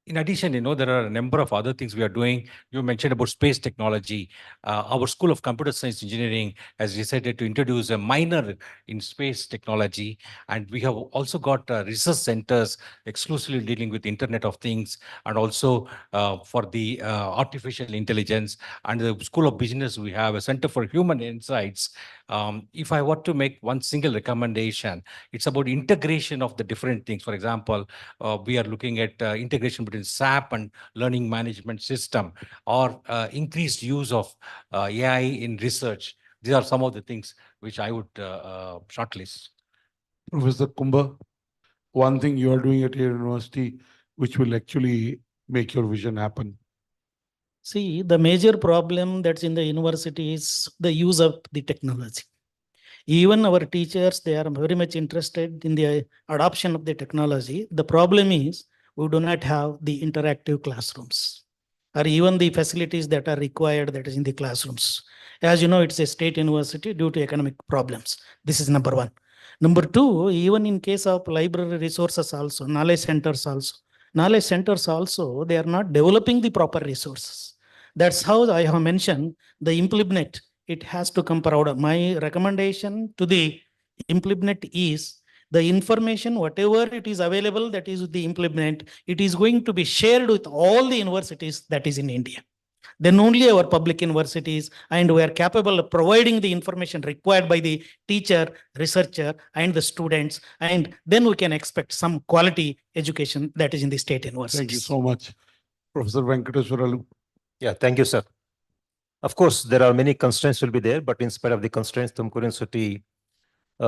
in addition, there are a number of other things we are doing. You mentioned about space technology. Our School of Computer Science Engineering has decided to introduce a minor in space technology. And we have also got research centers exclusively dealing with Internet of Things, and also for the artificial intelligence. And the School of Business, we have a Center for Human Insights. If I were to make one single recommendation, it's about integration of the different things. For example, we are looking at integration between SAP and learning management system, or increased use of AI in research. These are some of the things which I would shortlist. Professor Kumba, one thing you are doing at your university, which will actually make your vision happen. See, the major problem that's in the university is the use of the technology. Even our teachers, they are very much interested in the adoption of the technology. The problem is we do not have the interactive classrooms, or even the facilities that are required that is in the classrooms. As you know, it's a state university due to economic problems. This is number one. Number two, even in case of library resources also, knowledge centers also, they are not developing the proper resources. That's how I have mentioned the implement. It has to come out. My recommendation to the implement is the information, whatever it is available, that is the implement, it is going to be shared with all the universities that is in India. Then only our public universities, and we are capable of providing the information required by the teacher, researcher, and the students, and then we can expect some quality education that is in the state universities. Thank you so much. Professor Venkateswaralu. Yeah, thank you, sir. Of course, there are many constraints will be there, but in spite of the constraints, Tumkur University,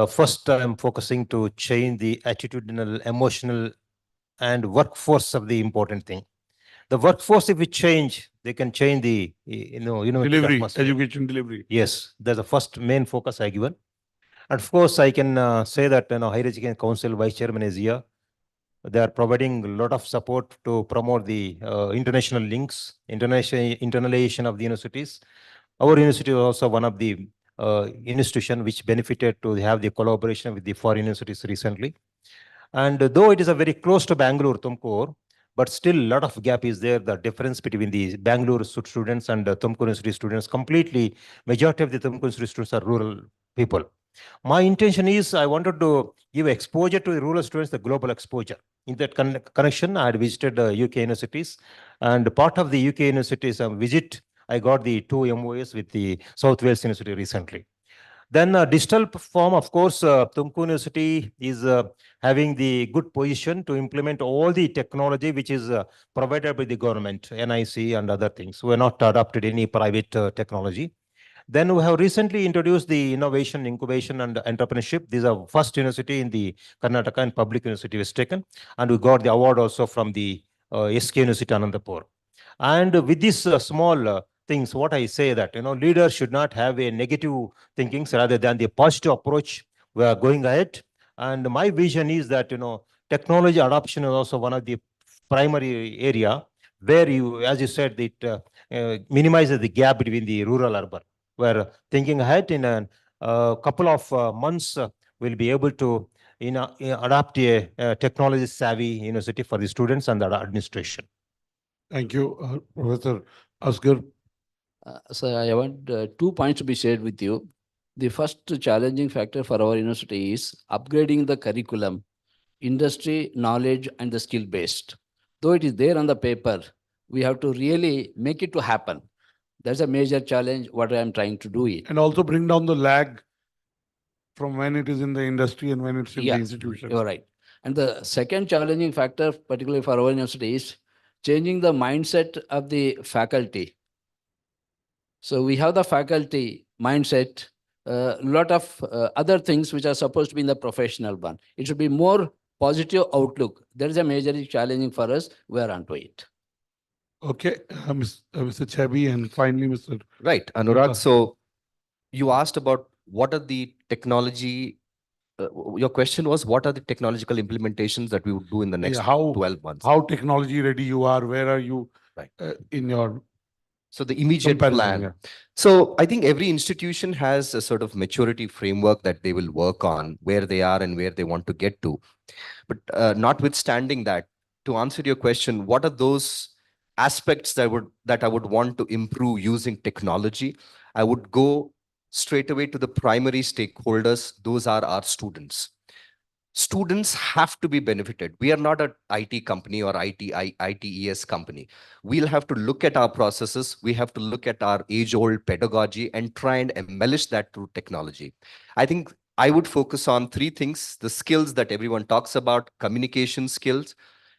first I'm focusing to change the attitudinal, emotional, and workforce of the important thing. The workforce, if we change, they can change the, Delivery, education delivery. Yes, that's the first main focus I given. And of course, I can say that, Higher Education Council Vice Chairman is here. They are providing a lot of support to promote the international links, internalization of the universities. Our university was also one of the institution which benefited to have the collaboration with the foreign universities recently. And though it is a very close to Bangalore, Tumkur, but still a lot of gap is there. The difference between the Bangalore students and the Tumkur University students, completely, majority of the Tumkur University students are rural people. My intention is I wanted to give exposure to the rural students, the global exposure. In that connection, I had visited UK universities, and part of the UK universities visit, I got the 2 MOAs with the South Wales University recently. Then digital form, of course, Tumkur University is having the good position to implement all the technology which is provided by the government, NIC and other things. We are not adopted any private technology. Then we have recently introduced the innovation, incubation, and entrepreneurship. These are first university in the Karnataka and public university was taken. And we got the award also from the SK University Anandapur. And with these small things, what I say that, leaders should not have a negative thinkings rather than the positive approach. We are going ahead. And my vision is that, technology adoption is also one of the primary area where you, as you said, it minimizes the gap between the rural urban. We're thinking ahead in a couple of months, we'll be able to adapt a technology savvy university for the students and the administration. Thank you, Professor Asghar. So I want 2 points to be shared with you. The first challenging factor for our university is upgrading the curriculum, industry, knowledge, and the skill based. Though it is there on the paper, we have to really make it to happen. That's a major challenge, what I am trying to do it. And also bring down the lag from when it is in the industry and when it's in the institution. You're right. And the second challenging factor, particularly for our university, is changing the mindset of the faculty. So we have the faculty mindset, a lot of other things which are supposed to be in the professional one. It should be more positive outlook. There is a major challenging for us. We are onto it. Okay, Mr. Chabi, and finally, Mr. Right, Anurag. So you asked about what are the technology, your question was, what are the technological implementations that we would do in the next 12 months? How technology ready you are? Where are you in your So the immediate comparison, plan. So I think every institution has a sort of maturity framework that they will work on, where they are and where they want to get to. But notwithstanding that, to answer your question, what are those aspects that I would want to improve using technology? I would go straight away to the primary stakeholders. Those are our students. Students have to be benefited. We are not an IT company or ITES company. We'll have to look at our processes. We have to look at our age-old pedagogy and try and embellish that through technology. I think I would focus on 3 things: the skills that everyone talks about, communication skills,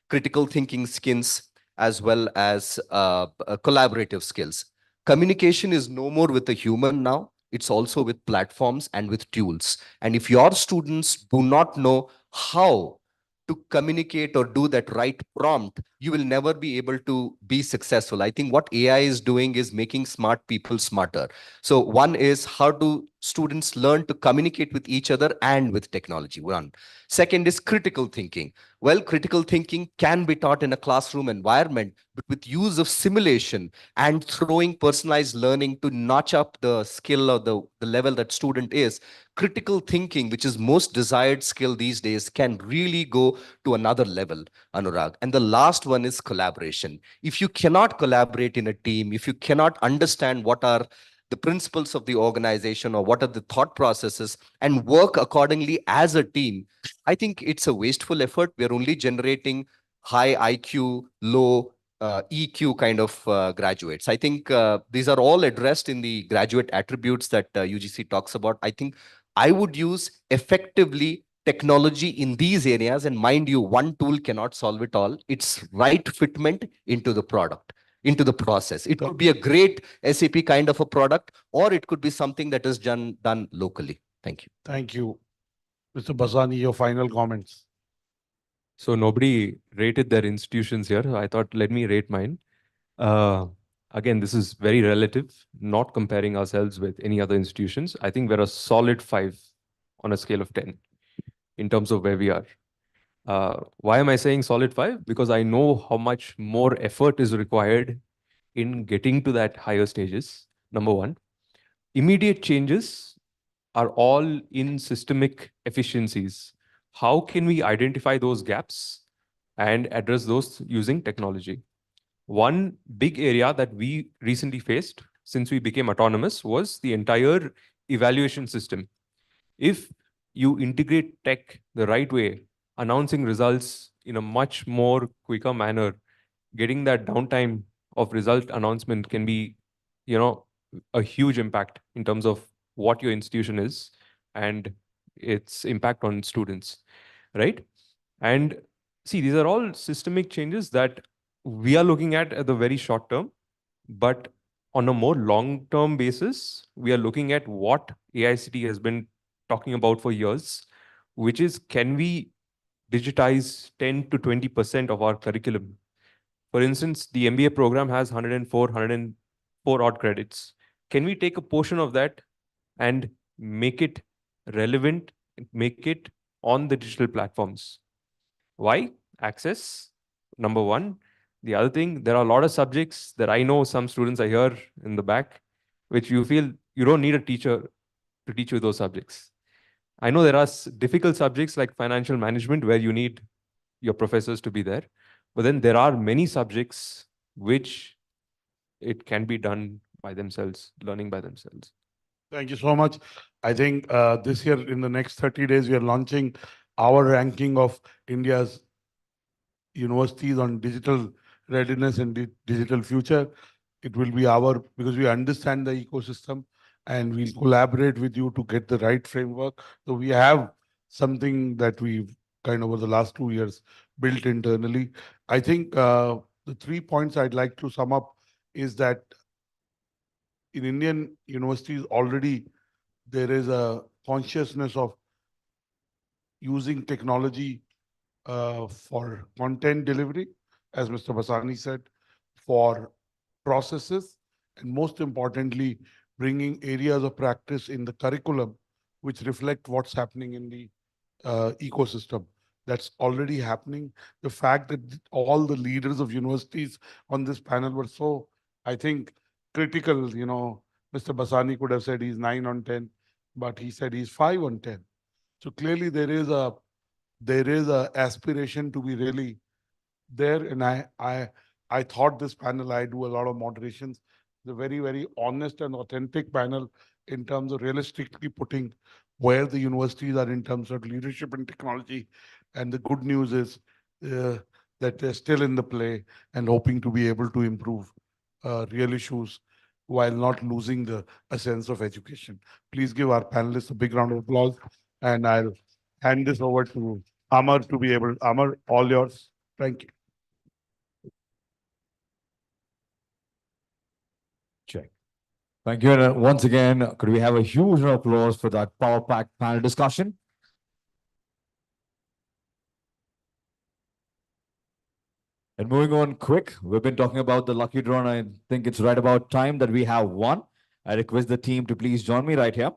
critical thinking skills, as well as collaborative skills. Communication is no more with a human now. It's also with platforms and with tools. And if your students do not know how to communicate or do that right prompt, you will never be able to be successful. I think what AI is doing is making smart people smarter. So one is, how do students learn to communicate with each other and with technology? One. Second is critical thinking. Well, critical thinking can be taught in a classroom environment, but with use of simulation and throwing personalized learning to notch up the skill or the level that student is, critical thinking, which is most desired skill these days, can really go to another level, Anurag. And the last one is collaboration. If you cannot collaborate in a team, if you cannot understand what are the principles of the organization or what are the thought processes and work accordingly as a team, I think it's a wasteful effort. We're only generating high IQ, low EQ kind of graduates. I think these are all addressed in the graduate attributes that UGC talks about. I think I would use effectively technology in these areas. And mind you, one tool cannot solve it all. It's right fitment into the product. into the process. It could be a great SAP kind of a product, or it could be something that is done locally. Thank you. Thank you. Mr. Basani, your final comments. So nobody rated their institutions here. I thought, let me rate mine. Again, this is very relative, not comparing ourselves with any other institutions. I think we're a solid 5 on a scale of 10 in terms of where we are. Why am I saying solid 5? Because I know how much more effort is required in getting to that higher stages, number one. Immediate changes are all in systemic efficiencies. How can we identify those gaps and address those using technology? One big area that we recently faced since we became autonomous was the entire evaluation system. If you integrate tech the right way, announcing results in a much more quicker manner, getting that downtime of result announcement can be, a huge impact in terms of what your institution is and its impact on students, right? And see, these are all systemic changes that we are looking at the very short term, but on a more long-term basis, we are looking at what AICT has been talking about for years, which is, can we digitize 10 to 20% of our curriculum? For instance, the MBA program has 104 odd credits. Can we take a portion of that and make it relevant, make it on the digital platforms? Why? Access, number one. The other thing, there are a lot of subjects that I know some students are here in the back, which you feel you don't need a teacher to teach you those subjects. I know there are difficult subjects like financial management where you need your professors to be there. But then there are many subjects which it can be done by themselves, learning by themselves. Thank you so much. I think this year, in the next 30 days, we are launching our ranking of India's universities on digital readiness and digital future. It will be because we understand the ecosystem and we'll collaborate with you to get the right framework. So we have something that we've kind of over the last 2 years built internally. I think the 3 points I'd like to sum up is that in Indian universities already there is a consciousness of using technology for content delivery, as Mr. Basani said, for processes, and most importantly, bringing areas of practice in the curriculum which reflect what's happening in the ecosystem. That's already happening. The fact that all the leaders of universities on this panel were so, I think, critical, Mr. Basani could have said he's 9 on 10, but he said he's 5 on 10. So clearly there is a aspiration to be really there. And I thought this panel, I do a lot of moderations, the very, very honest and authentic panel in terms of realistically putting where the universities are in terms of leadership and technology. And the good news is that they're still in the play and hoping to be able to improve real issues while not losing a sense of education. Please give our panelists a big round of applause. And I'll hand this over to Amar to be able. Amar, all yours. Thank you. Check. Thank you. And once again, could we have a huge round of applause for that power-packed panel discussion? And moving on quick, we've been talking about the lucky draw, and I think it's right about time that we have one. I request the team to please join me right here.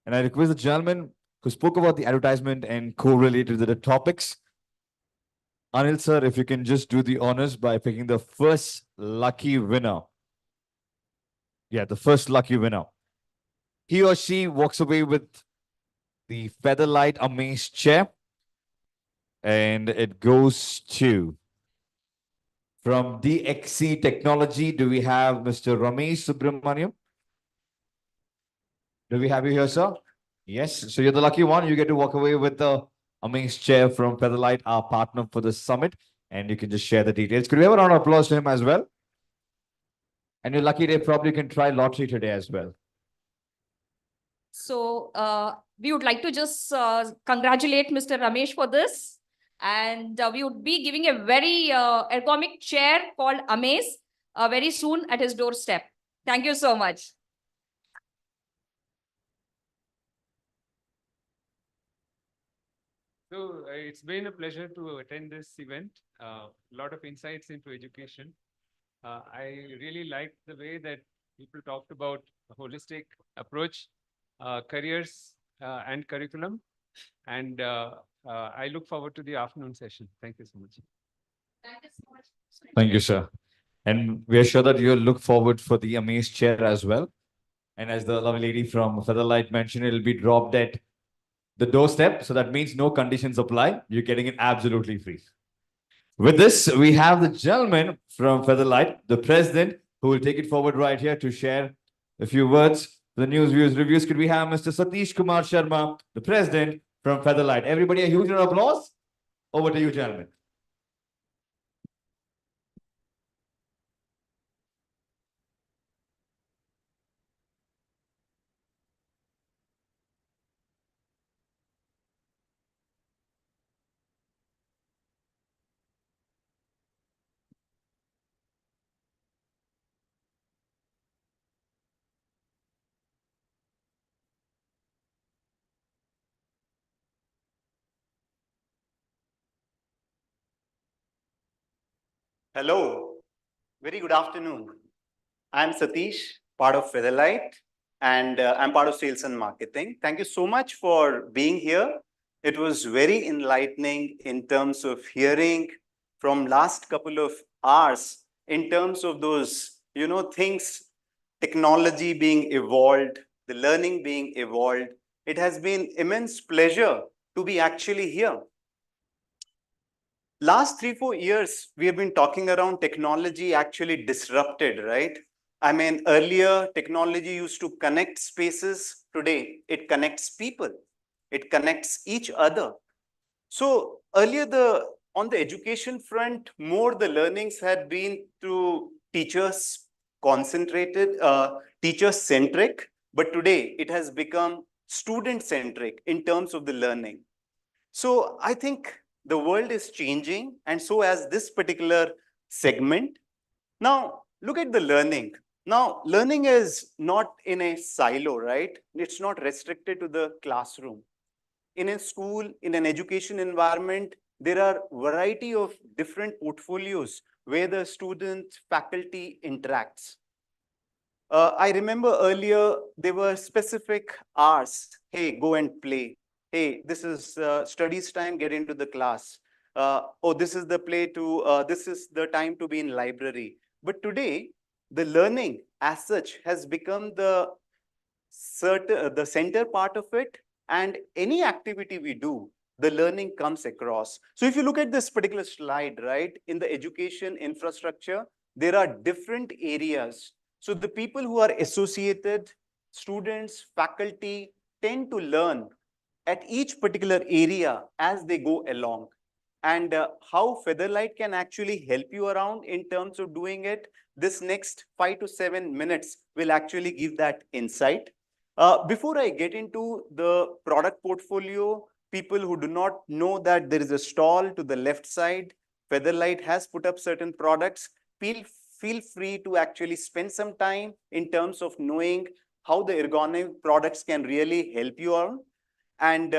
And I request the gentleman who spoke about the advertisement and correlated to the topics. Anil sir, if you can just do the honors by picking the first lucky winner. Yeah, the first lucky winner. He or she walks away with the Featherlight Amaze chair. And it goes to, from DXC Technology, do we have Mr. Ramesh Subramaniam? Do we have you here, sir? Yes. So you're the lucky one. You get to walk away with the Amaze chair from Featherlight, our partner for the summit. And you can just share the details. Could we have a round of applause to him as well? And your lucky day, probably can try lottery today as well. So we would like to just congratulate Mr. Ramesh for this. And we would be giving a very ergonomic chair called Amaze very soon at his doorstep. Thank you so much. So it's been a pleasure to attend this event. A lot of insights into education. I really liked the way that people talked about a holistic approach, careers and curriculum. And I look forward to the afternoon session. Thank you so much. Thank you so much. Thank you, sir. And we are sure that you'll look forward for the Amaze chair as well. And as the lovely lady from Featherlight mentioned, it'll be dropped at the doorstep. So that means no conditions apply. You're getting it absolutely free. With this, we have the gentleman from Featherlight, the president, who will take it forward right here to share a few words. The news, views, reviews. Could we have Mr. Satish Kumar Sharma, the president from Featherlight? Everybody, a huge round of applause. Over to you, gentlemen. Hello, very good afternoon. I'm Satish, part of Featherlight, and I'm part of sales and marketing. Thank you so much for being here. It was very enlightening in terms of hearing from last couple of hours in terms of those, things, technology being evolved, the learning being evolved. It has been immense pleasure to be actually here. Last 3-4 years, we have been talking around technology actually disrupted, right? I mean, earlier technology used to connect spaces. Today, it connects people. It connects each other. So earlier, on the education front, more the learnings had been through teachers concentrated, teacher-centric, but today it has become student-centric in terms of the learning. So I think the world is changing, and so as this particular segment. Now, look at the learning. Now, learning is not in a silo, right? It's not restricted to the classroom. In a school, in an education environment, there are a variety of different portfolios where the student faculty interacts. I remember earlier, there were specific hours. Hey, go and play. Hey, this is studies time, get into the class. Oh, this is the play to, this is the time to be in library. But today, the learning as such has become the center part of it. And any activity we do, the learning comes across. So if you look at this particular slide, right, in the education infrastructure, there are different areas. So the people who are associated, students, faculty, tend to learn at each particular area as they go along. And how Featherlight can actually help you around in terms of doing it, this next 5 to 7 minutes will actually give that insight. Before I get into the product portfolio, people who do not know that there is a stall to the left side, Featherlight has put up certain products. Feel free to actually spend some time in terms of knowing how the ergonomic products can really help you out. And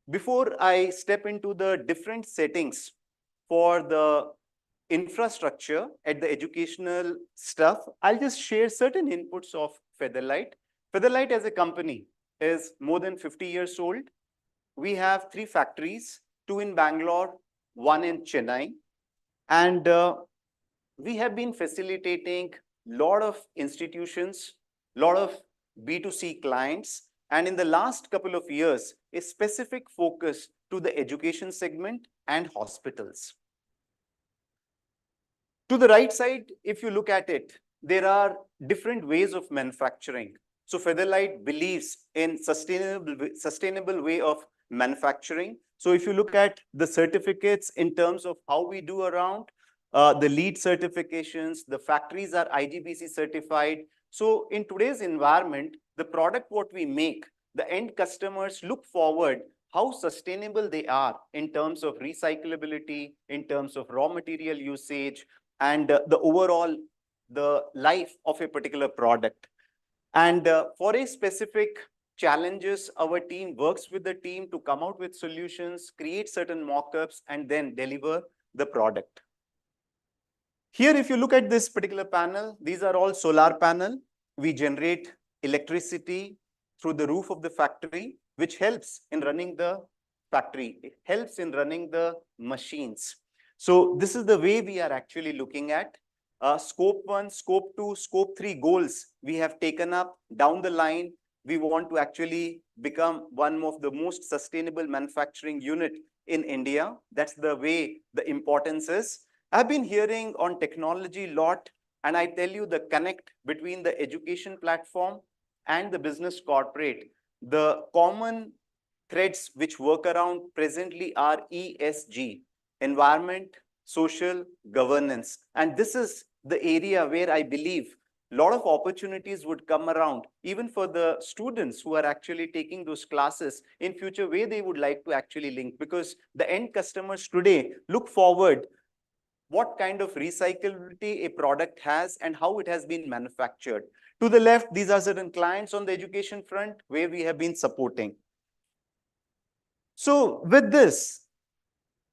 before I step into the different settings for the infrastructure at the educational stuff, I'll just share certain inputs of Featherlight. Featherlight as a company is more than 50 years old. We have 3 factories, 2 in Bangalore, 1 in Chennai. And we have been facilitating a lot of institutions, a lot of B2C clients, and in the last couple of years, a specific focus to the education segment and hospitals. To the right side, if you look at it, there are different ways of manufacturing. So Featherlight believes in sustainable way of manufacturing. So if you look at the certificates in terms of how we do around, the LEED certifications, the factories are IGBC certified. So in today's environment, the product what we make, the end customers look forward how sustainable they are in terms of recyclability, in terms of raw material usage, and the overall the life of a particular product. And for a specific challenges, our team works with the team to come out with solutions, create certain mock-ups, and then deliver the product. Here, if you look at this particular panel, these are all solar panel. We generate electricity through the roof of the factory, which helps in running the factory. It helps in running the machines. So this is the way we are actually looking at. Scope 1, Scope 2, Scope 3 goals we have taken up down the line. We want to actually become one of the most sustainable manufacturing unit in India. That's the way the importance is. I've been hearing on technology a lot, and I tell you the connect between the education platform and the business corporate. The common threads which work around presently are ESG, environment, social, governance. And this is the area where I believe a lot of opportunities would come around, even for the students who are actually taking those classes in future, where they would like to actually link, because the end customers today look forward what kind of recyclability a product has and how it has been manufactured. To the left, these are certain clients on the education front where we have been supporting. So with this,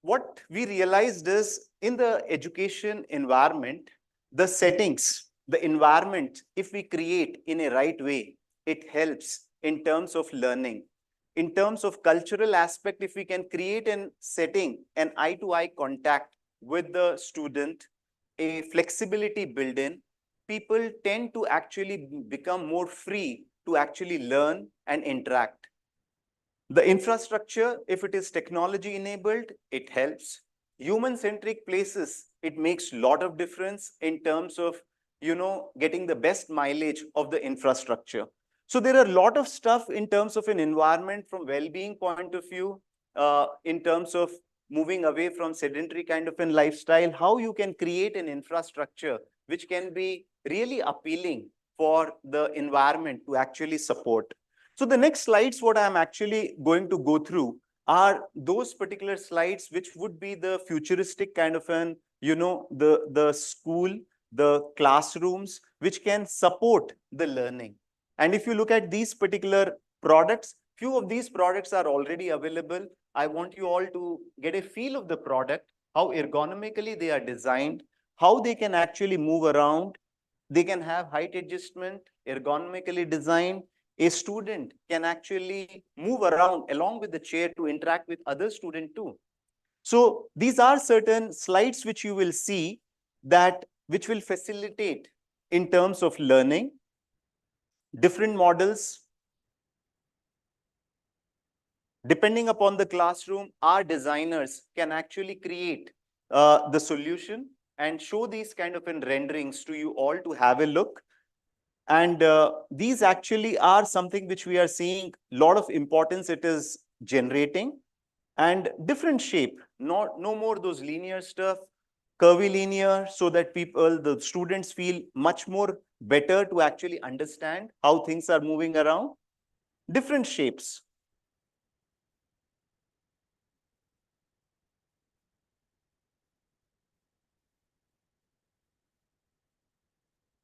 what we realized is in the education environment, the settings, the environment, if we create in a right way, it helps in terms of learning. In terms of cultural aspect, if we can create a setting, an eye-to-eye contact with the student, a flexibility built in, people tend to actually become more free to actually learn and interact. The infrastructure, if it is technology enabled, it helps. Human-centric places, it makes a lot of difference in terms of, getting the best mileage of the infrastructure. So there are a lot of stuff in terms of an environment from well-being point of view, in terms of moving away from sedentary kind of a lifestyle, how you can create an infrastructure which can be really appealing for the environment to actually support. So the next slides, what I'm actually going to go through are those particular slides which would be the futuristic kind of an, the school, the classrooms, which can support the learning. And if you look at these particular products, few of these products are already available. I want you all to get a feel of the product, how ergonomically they are designed, how they can actually move around. They can have height adjustment, ergonomically designed. A student can actually move around along with the chair to interact with other students too. So these are certain slides which you will see that which will facilitate in terms of learning. Different models, depending upon the classroom, our designers can actually create the solution and show these kind of renderings to you all to have a look. And these actually are something which we are seeing a lot of importance it is generating, and different shape, no more those linear stuff, curvilinear, so that the students feel much more better to actually understand how things are moving around. Different shapes.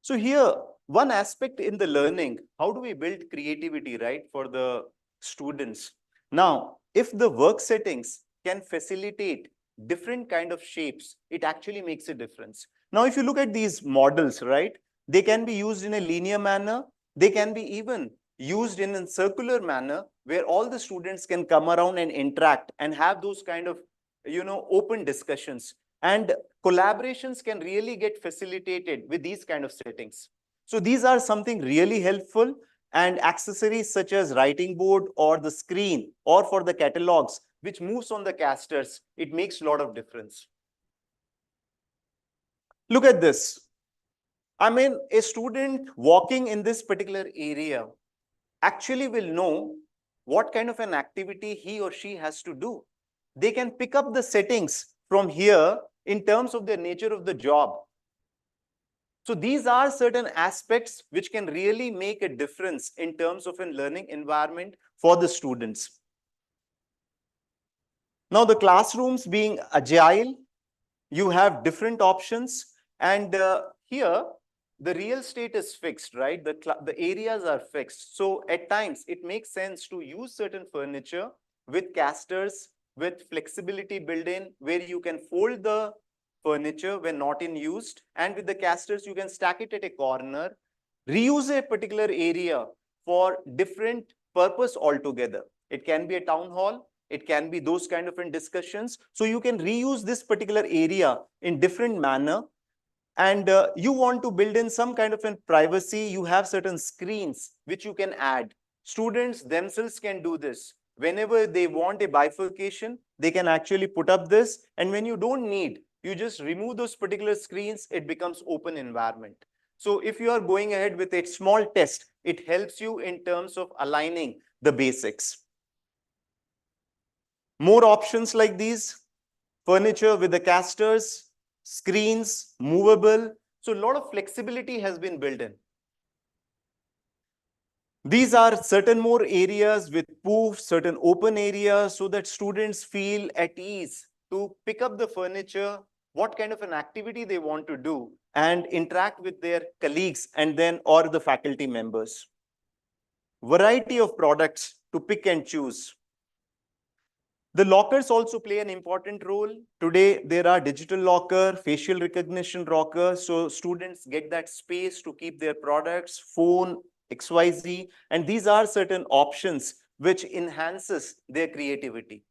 So here, one aspect in the learning, how do we build creativity, right, for the students? Now, if the work settings can facilitate different kind of shapes, it actually makes a difference. Now, if you look at these models, right, they can be used in a linear manner. They can be even used in a circular manner where all the students can come around and interact and have those kind of, open discussions. And collaborations can really get facilitated with these kind of settings. So these are something really helpful, and accessories such as writing board or the screen or for the catalogs, which moves on the casters, it makes a lot of difference. Look at this. I mean, a student walking in this particular area actually will know what kind of an activity he or she has to do. They can pick up the settings from here in terms of the nature of the job. So these are certain aspects which can really make a difference in terms of a learning environment for the students. Now, the classrooms being agile, you have different options. And here, the real estate is fixed, right? The areas are fixed. So at times, it makes sense to use certain furniture with casters, with flexibility built in, where you can fold the furniture when not in used. And with the casters, you can stack it at a corner, reuse a particular area for different purpose altogether. It can be a town hall, it can be those kind of discussions. So you can reuse this particular area in different manner. And you want to build in some kind of privacy, you have certain screens which you can add. Students themselves can do this. Whenever they want a bifurcation, they can actually put up this. And when you don't need, you just remove those particular screens, it becomes open environment. So if you are going ahead with a small test, it helps you in terms of aligning the basics. More options like these, furniture with the casters, screens, movable. So a lot of flexibility has been built in. These are certain more areas with poofs, certain open areas, so that students feel at ease to pick up the furniture, what kind of an activity they want to do, and interact with their colleagues and then or the faculty members. Variety of products to pick and choose. The lockers also play an important role. Today, there are digital locker, facial recognition lockers, so students get that space to keep their products, phone, XYZ, and these are certain options which enhances their creativity.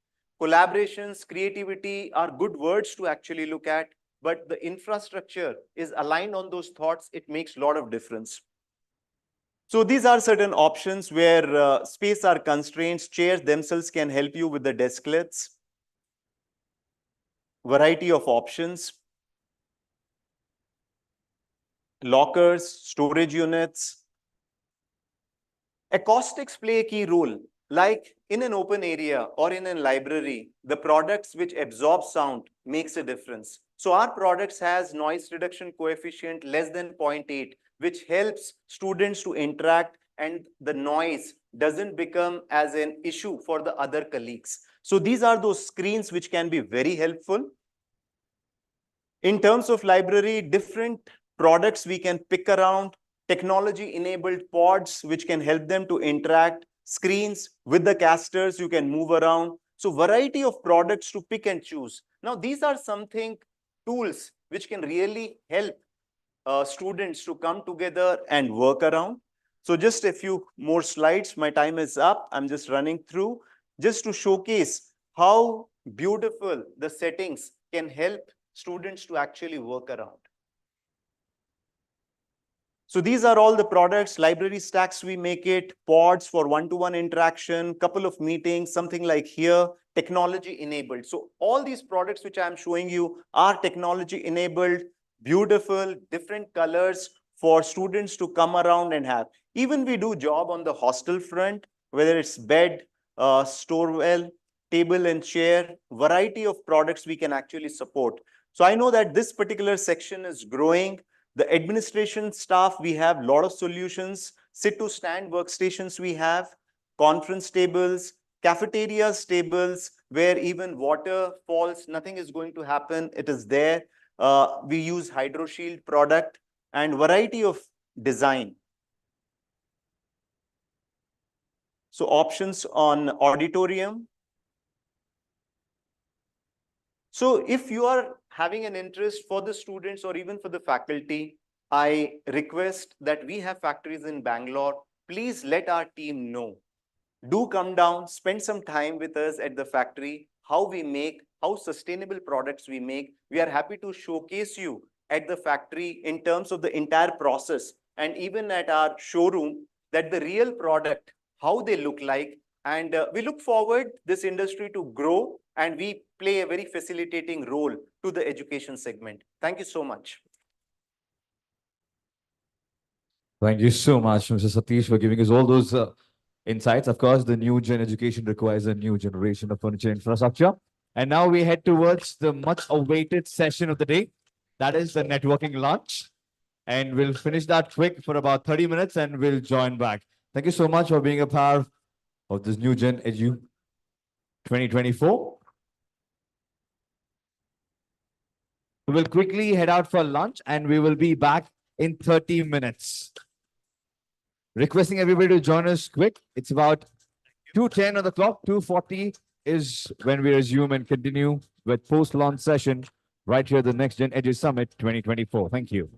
Collaborations, creativity are good words to actually look at, but the infrastructure is aligned on those thoughts. It makes a lot of difference. So these are certain options where space are constraints. Chairs themselves can help you with the desklets. Variety of options. Lockers, storage units. Acoustics play a key role. Like in an open area or in a library, the products which absorb sound makes a difference. So our products has noise reduction coefficient less than 0.8, which helps students to interact and the noise doesn't become as an issue for the other colleagues. So these are those screens which can be very helpful. In terms of library, different products we can pick around, technology-enabled pods which can help them to interact, screens with the casters you can move around. So variety of products to pick and choose. Now these are something, tools which can really help students to come together and work around. So just a few more slides. My time is up. I'm just running through just to showcase how beautiful the settings can help students to actually work around. So these are all the products, library stacks we make it, pods for one-to-one interaction, couple of meetings, something like here, technology enabled. So all these products which I'm showing you are technology enabled, beautiful, different colors for students to come around and have. Even we do job on the hostel front, whether it's bed, storewell, table and chair, variety of products we can actually support. So I know that this particular section is growing. The administration staff, we have a lot of solutions. Sit to stand workstations we have, conference tables, cafeterias tables, where even water falls, nothing is going to happen. It is there. We use HydroShield product and variety of design. So options on auditorium. So if you are having an interest for the students or even for the faculty, I request that we have factories in Bangalore. Please let our team know. Do come down, spend some time with us at the factory, how we make, how sustainable products we make. We are happy to showcase you at the factory in terms of the entire process and even at our showroom that the real product, how they look like. And we look forward this industry to grow and we play a very facilitating role to the education segment. Thank you so much. Thank you so much, Mr. Satish, for giving us all those insights. Of course, the new gen education requires a new generation of furniture infrastructure. And now we head towards the much awaited session of the day. That is the networking lunch. And we'll finish that quick for about 30 minutes and we'll join back. Thank you so much for being a part of this new gen edu 2024. We'll quickly head out for lunch and we will be back in 30 minutes. Requesting everybody to join us quick. It's about 2:10 on the clock. 2:40 is when we resume and continue with post-launch session right here at the NexGen Edu Summit 2024. Thank you.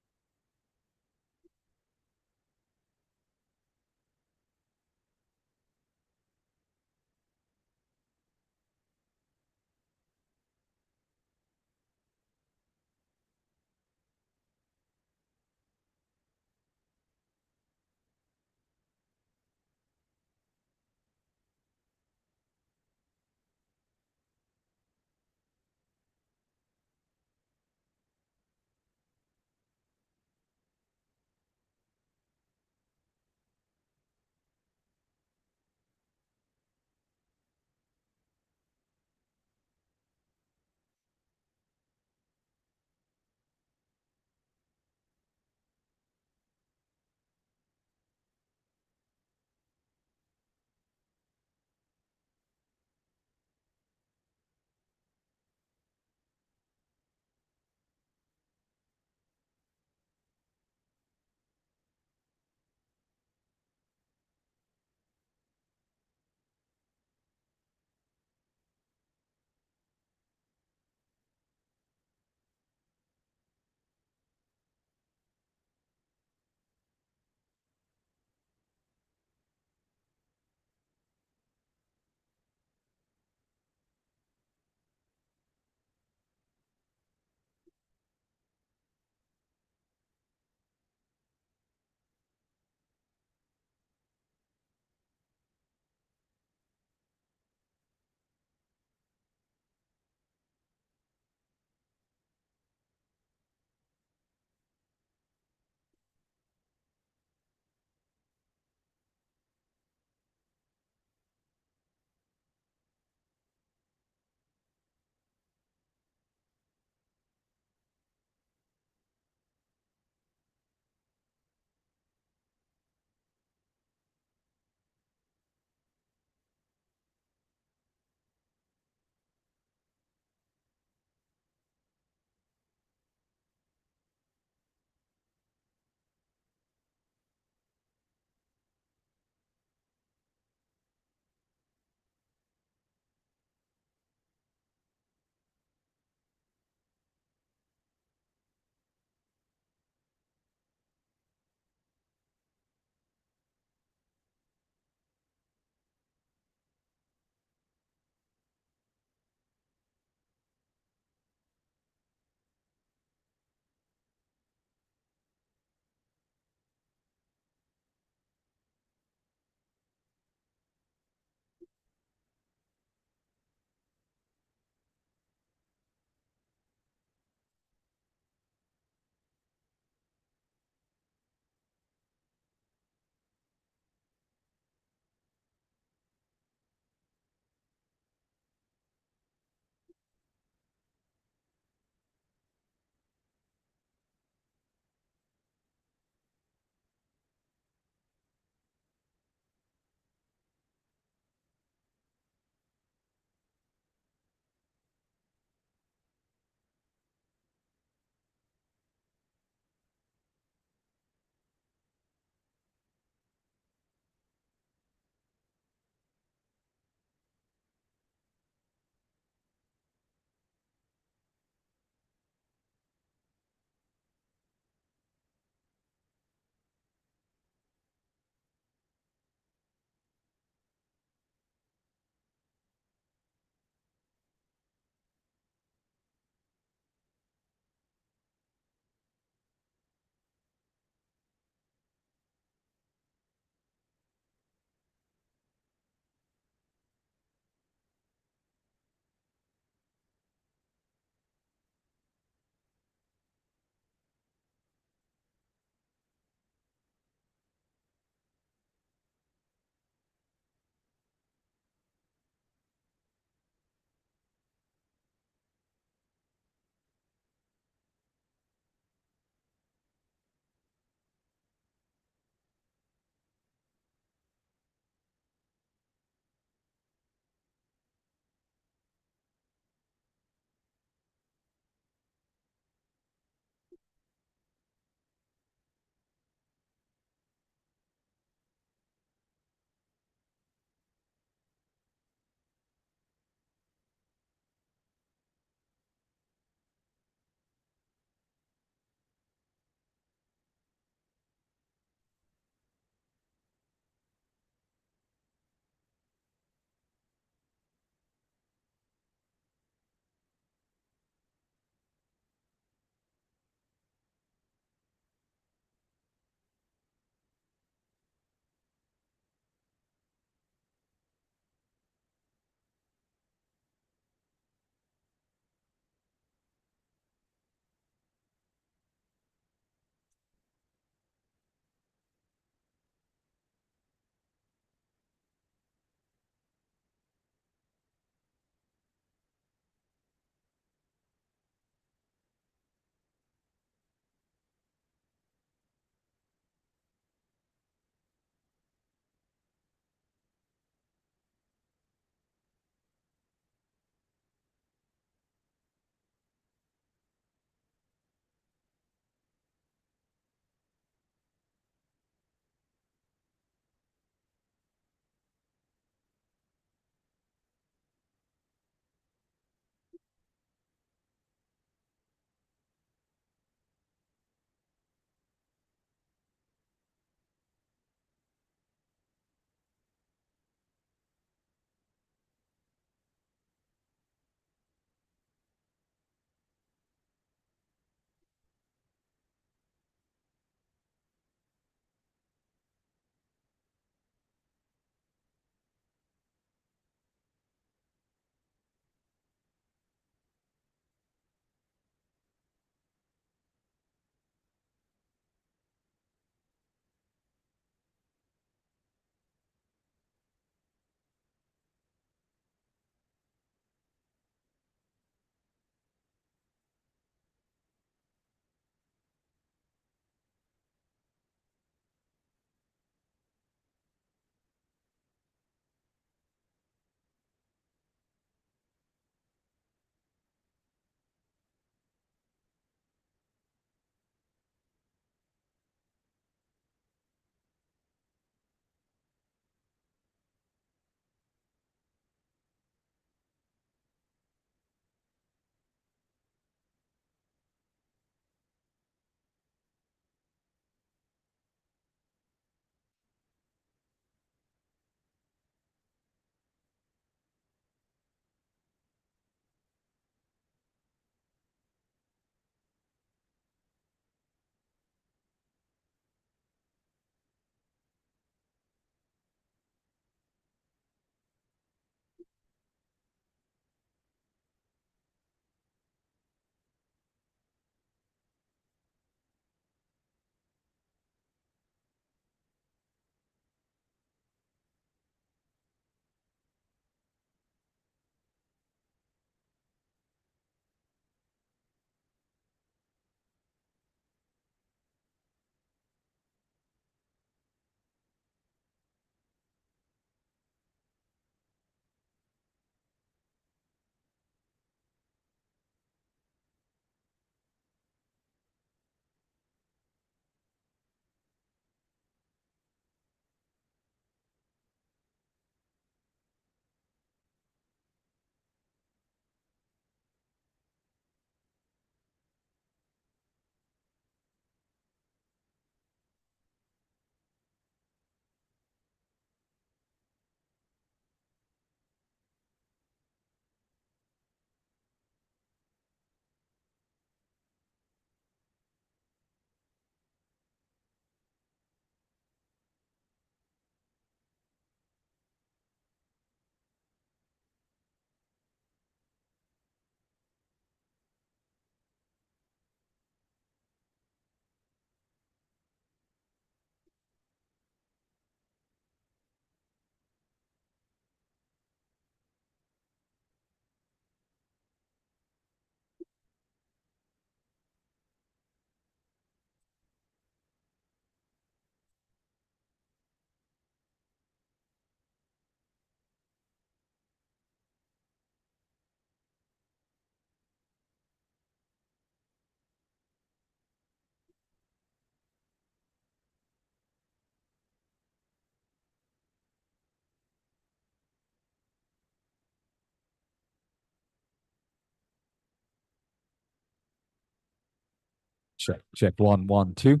Check, check. 1, 1, 2.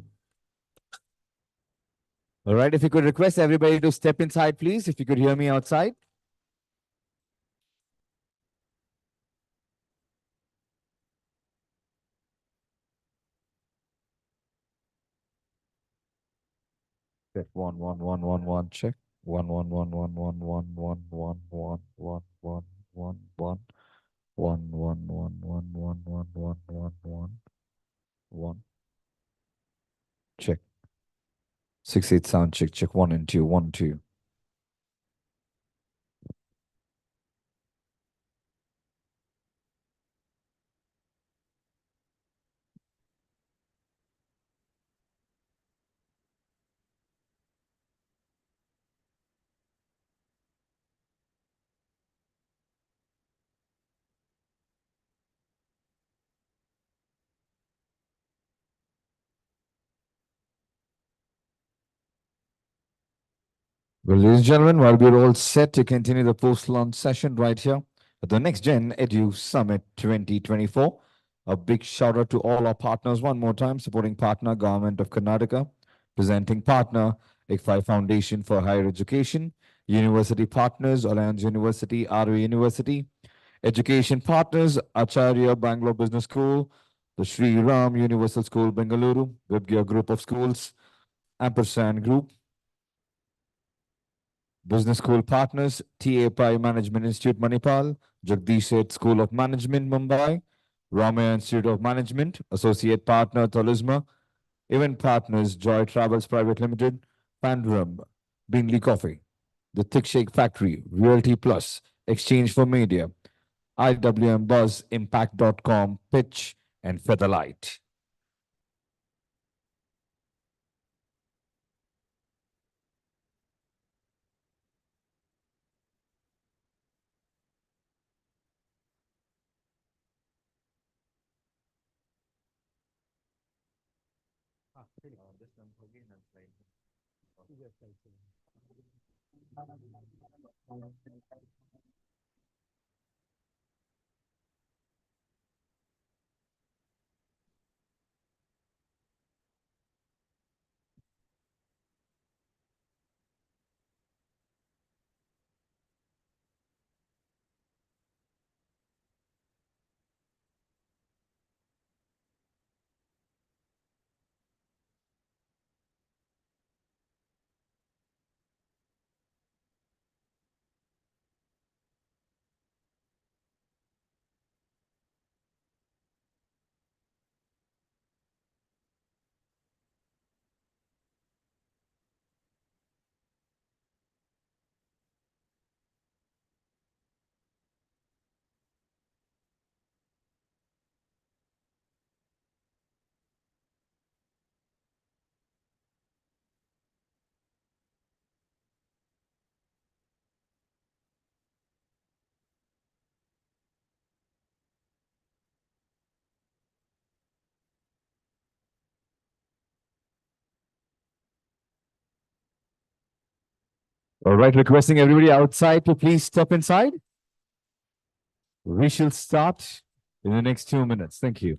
All right, if you could request everybody to step inside, please, if you could hear me outside. Check 1, 1, 1, 1, 1. Check 1, 1, 1, 1, 1, 1, 1, 1, 1, 1, 1, 1, 1, 1, 1, 1, 1, 1, 1, 1, 1, 1, 1. Check. 6, 8 sound check. Check 1 and 2. 1, 2. Well, ladies and gentlemen, while we're all set to continue the post-launch session right here at the NexGen Edu Summit 2024, a big shout out to all our partners one more time, supporting partner Government of Karnataka, presenting partner ICFI Foundation for Higher Education, university partners Alliance University, RV University, education partners Acharya Bangalore Business School, the Sri Ram Universal School Bengaluru, Webgear Group of Schools, Ampersand Group, Business School Partners, TAPI Management Institute Manipal, Jagdish Seth School of Management Mumbai, Ramaya Institute of Management, Associate Partner Talisma, Event Partners Joy Travels Private Limited, Pandrum, Bingley Coffee, The Thick Shake Factory, Realty Plus, Exchange for Media, IWM Buzz, Impact.com, Pitch, and Featherlight. All right, requesting everybody outside to please step inside. We shall start in the next 2 minutes. Thank you.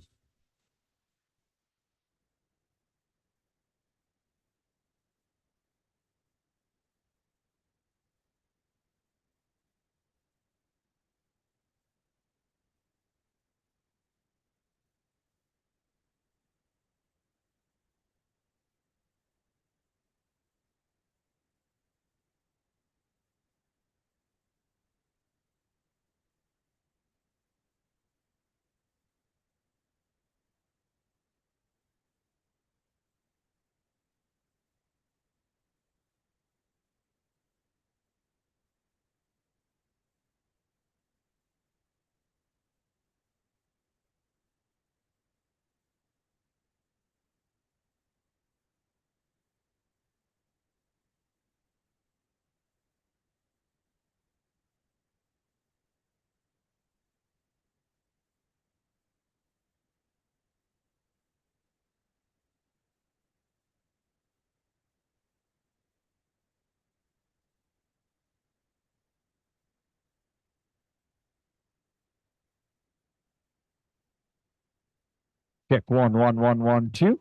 Check 1, 1, 1, 1, 2.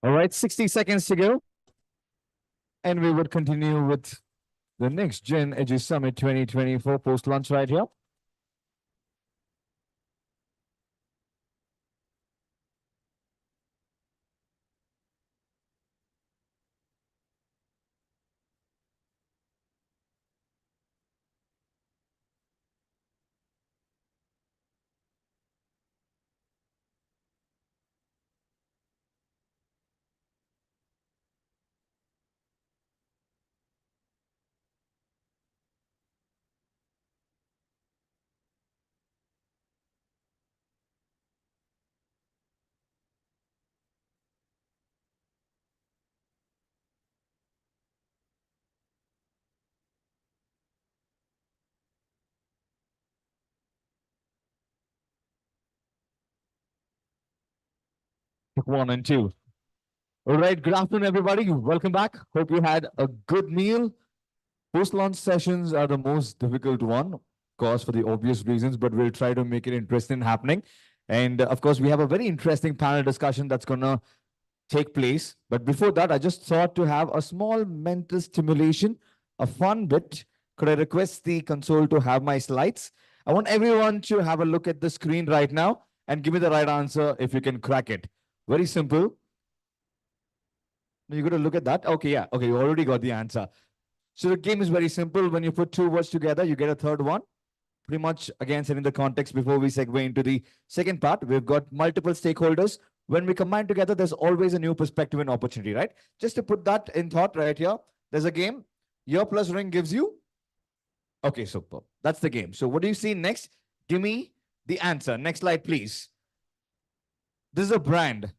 All right, 60 seconds to go. And we would continue with the NexGen Edu Summit 2024 post-lunch right here. Check 1 and 2. All right, good afternoon, everybody. Welcome back. Hope you had a good meal. Post-launch sessions are the most difficult one, of course, for the obvious reasons, but we'll try to make it interesting happening. And of course, we have a very interesting panel discussion that's going to take place. But before that, I just thought to have a small mental stimulation, a fun bit. Could I request the console to have my slides? I want everyone to have a look at the screen right now and give me the right answer if you can crack it. Very simple. You're going to look at that? Okay, yeah. Okay, you already got the answer. So the game is very simple. When you put two words together, you get a third one. Pretty much, again, setting the context before we segue into the second part. We've got multiple stakeholders. When we combine together, there's always a new perspective and opportunity, right? Just to put that in thought right here, there's a game. Year plus ring gives you. Okay, super. That's the game. So what do you see next? Give me the answer. Next slide, please. This is a brand.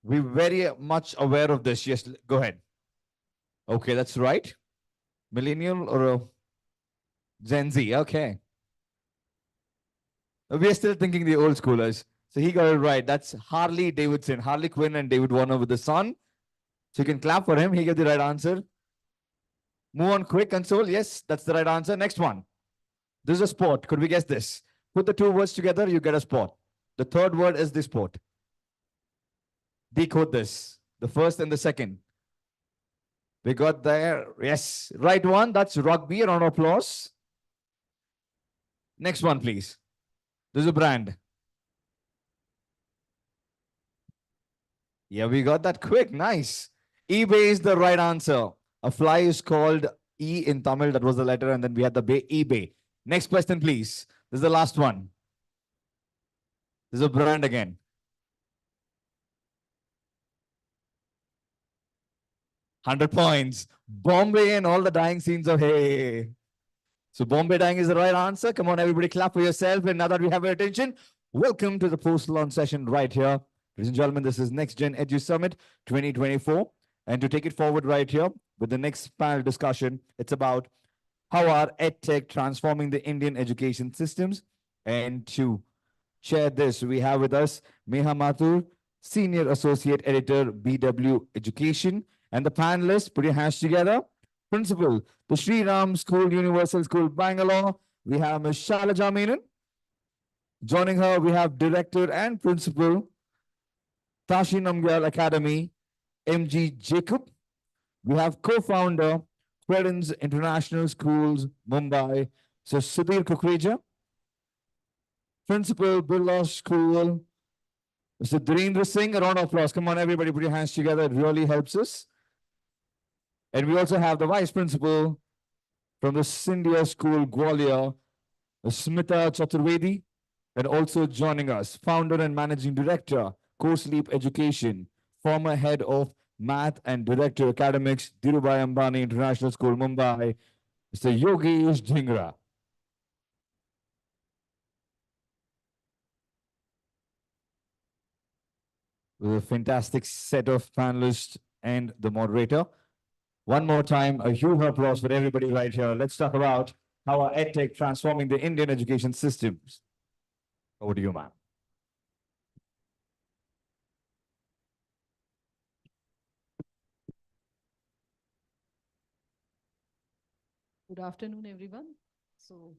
We're very much aware of this. Yes, go ahead. Okay, that's right. Millennial or a Gen Z? Okay. We are still thinking the old schoolers. So he got it right. That's Harley Davidson, Harley Quinn and David Warner with the sun. So you can clap for him. He gave the right answer. Move on quick, console. Yes, that's the right answer. Next one. This is a sport. Could we guess this? Put the two words together, you get a sport. The third word is the sport. Decode this. The first and the second. We got there. Yes. Right one. That's rugby. A round of applause. Next one, please. This is a brand. Yeah, we got that quick. Nice. eBay is the right answer. A fly is called E in Tamil. That was the letter. And then we had the bay, eBay. Next question, please. This is the last one. This is a brand again. £100. Bombay and all the dying scenes of hey. So Bombay dying is the right answer. Come on, everybody, clap for yourself. And now that we have your attention, welcome to the post-launch session right here. Ladies and gentlemen, this is NexGen Edu Summit 2024. And to take it forward right here with the next panel discussion, it's about how are EdTech transforming the Indian education systems. And to share this, we have with us Meha Mathur, Senior Associate Editor, BW Education. And the panelists, put your hands together. Principal, the Sri Ram School, Universal School, Bangalore. We have Ms. Shalaja Menon. Joining her, we have Director and Principal, Tashi Namgyal Academy, MG Jacob. We have co-founder, Credence International Schools, Mumbai, so Sudhir Kukreja. Principal, Birla School, Mr. Dhirendra Singh. A round of applause. Come on, everybody, put your hands together. It really helps us. And we also have the Vice Principal from the Scindia School, Gwalior, Smita Chaturvedi. And also joining us, Founder and Managing Director, CoSleep Education, former Head of Math and Director Academics, Dhirubhai Ambani International School, Mumbai, Mr. Yogesh Dhingra. With a fantastic set of panelists and the moderator. One more time, a huge applause for everybody right here. Let's talk about how are EdTech transforming the Indian education systems. Over to you, ma'am. Good afternoon, everyone. So,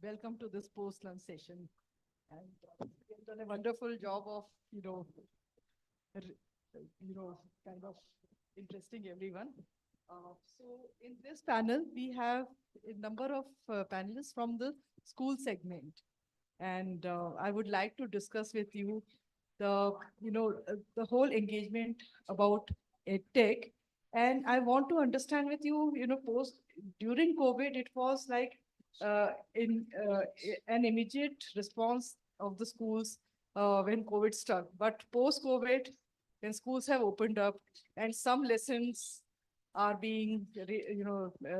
welcome to this post-lunch session. And you've done a wonderful job of, kind of interesting everyone. So, in this panel, we have a number of panelists from the school segment. And I would like to discuss with you the whole engagement about tech. And I want to understand with you, during COVID, it was like an immediate response of the schools when COVID struck. But post-COVID, when schools have opened up and some lessons are being,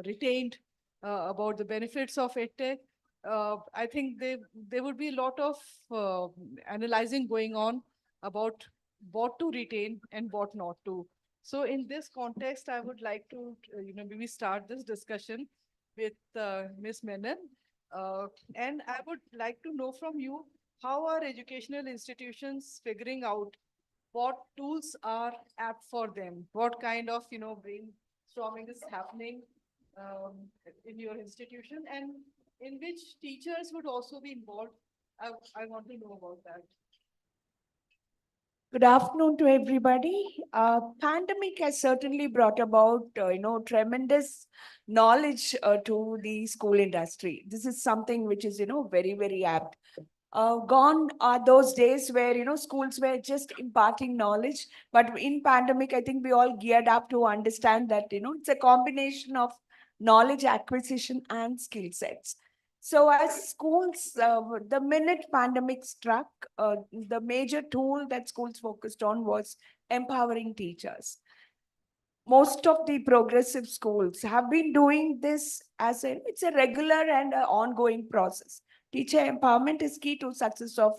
retained about the benefits of EdTech, I think there would be a lot of analyzing going on about what to retain and what not to. So in this context, I would like to, maybe start this discussion with Ms. Menon. And I would like to know from you, how are educational institutions figuring out what tools are apt for them? What kind of, brainstorming is happening in your institution, and in which teachers would also be involved? I want to know about that. Good afternoon to everybody. Pandemic has certainly brought about, tremendous knowledge to the school industry. This is something which is, very, very apt. Gone are those days where, schools were just imparting knowledge. But in pandemic, I think we all geared up to understand that, it's a combination of knowledge acquisition and skill sets. So as schools, the minute pandemic struck, the major tool that schools focused on was empowering teachers. Most of the progressive schools have been doing this it's a regular and ongoing process. Teacher empowerment is key to success of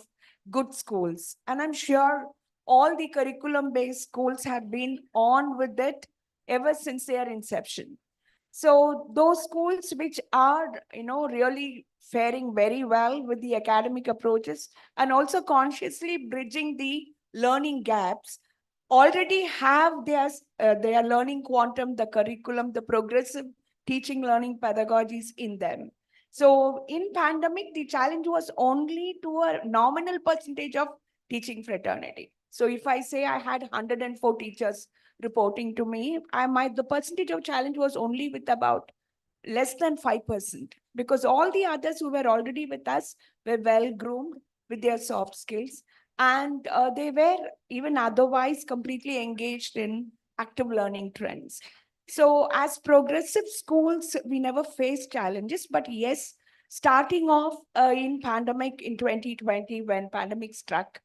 good schools. And I'm sure all the curriculum-based schools have been on with it ever since their inception. So those schools which are, really faring very well with the academic approaches and also consciously bridging the learning gaps already have their learning quantum, the curriculum, the progressive teaching learning pedagogies in them. So in pandemic, the challenge was only to a nominal percentage of teaching fraternity. So if I say I had 104 teachers reporting to me, the percentage of challenge was only with about less than 5%, because all the others who were already with us were well groomed with their soft skills, and they were even otherwise completely engaged in active learning trends. So as progressive schools, we never faced challenges, but yes, starting off in pandemic in 2020, when pandemic struck,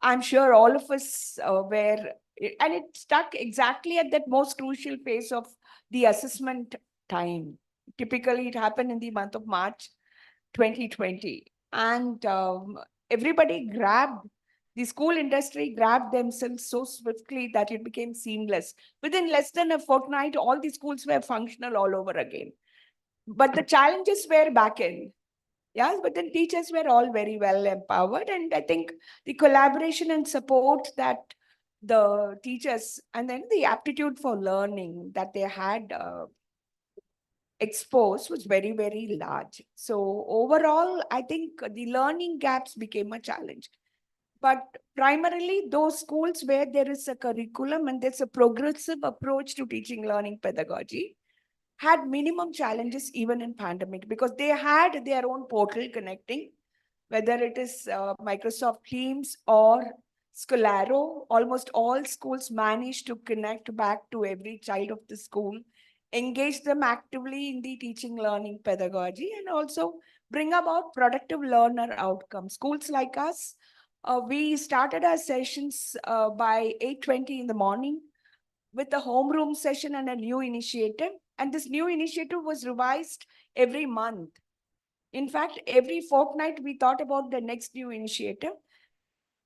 I'm sure all of us were, and it stuck exactly at that most crucial phase of the assessment time. Typically, it happened in the month of March 2020. And everybody the school industry grabbed themselves so swiftly that it became seamless. Within less than a fortnight, all the schools were functional all over again. But the challenges were back in. Yes, but then teachers were all very well empowered. And I think the collaboration and support that the teachers, and then the aptitude for learning that they had exposed was very, very large. So overall, I think the learning gaps became a challenge. But primarily those schools where there is a curriculum and there's a progressive approach to teaching learning pedagogy had minimum challenges even in pandemic, because they had their own portal connecting, whether it is Microsoft Teams or Scholaro. Almost all schools managed to connect back to every child of the school, engage them actively in the teaching learning pedagogy, and also bring about productive learner outcomes. Schools like us, we started our sessions by 8:20 in the morning with a homeroom session and a new initiative. And this new initiative was revised every month. In fact, every fortnight, we thought about the next new initiative.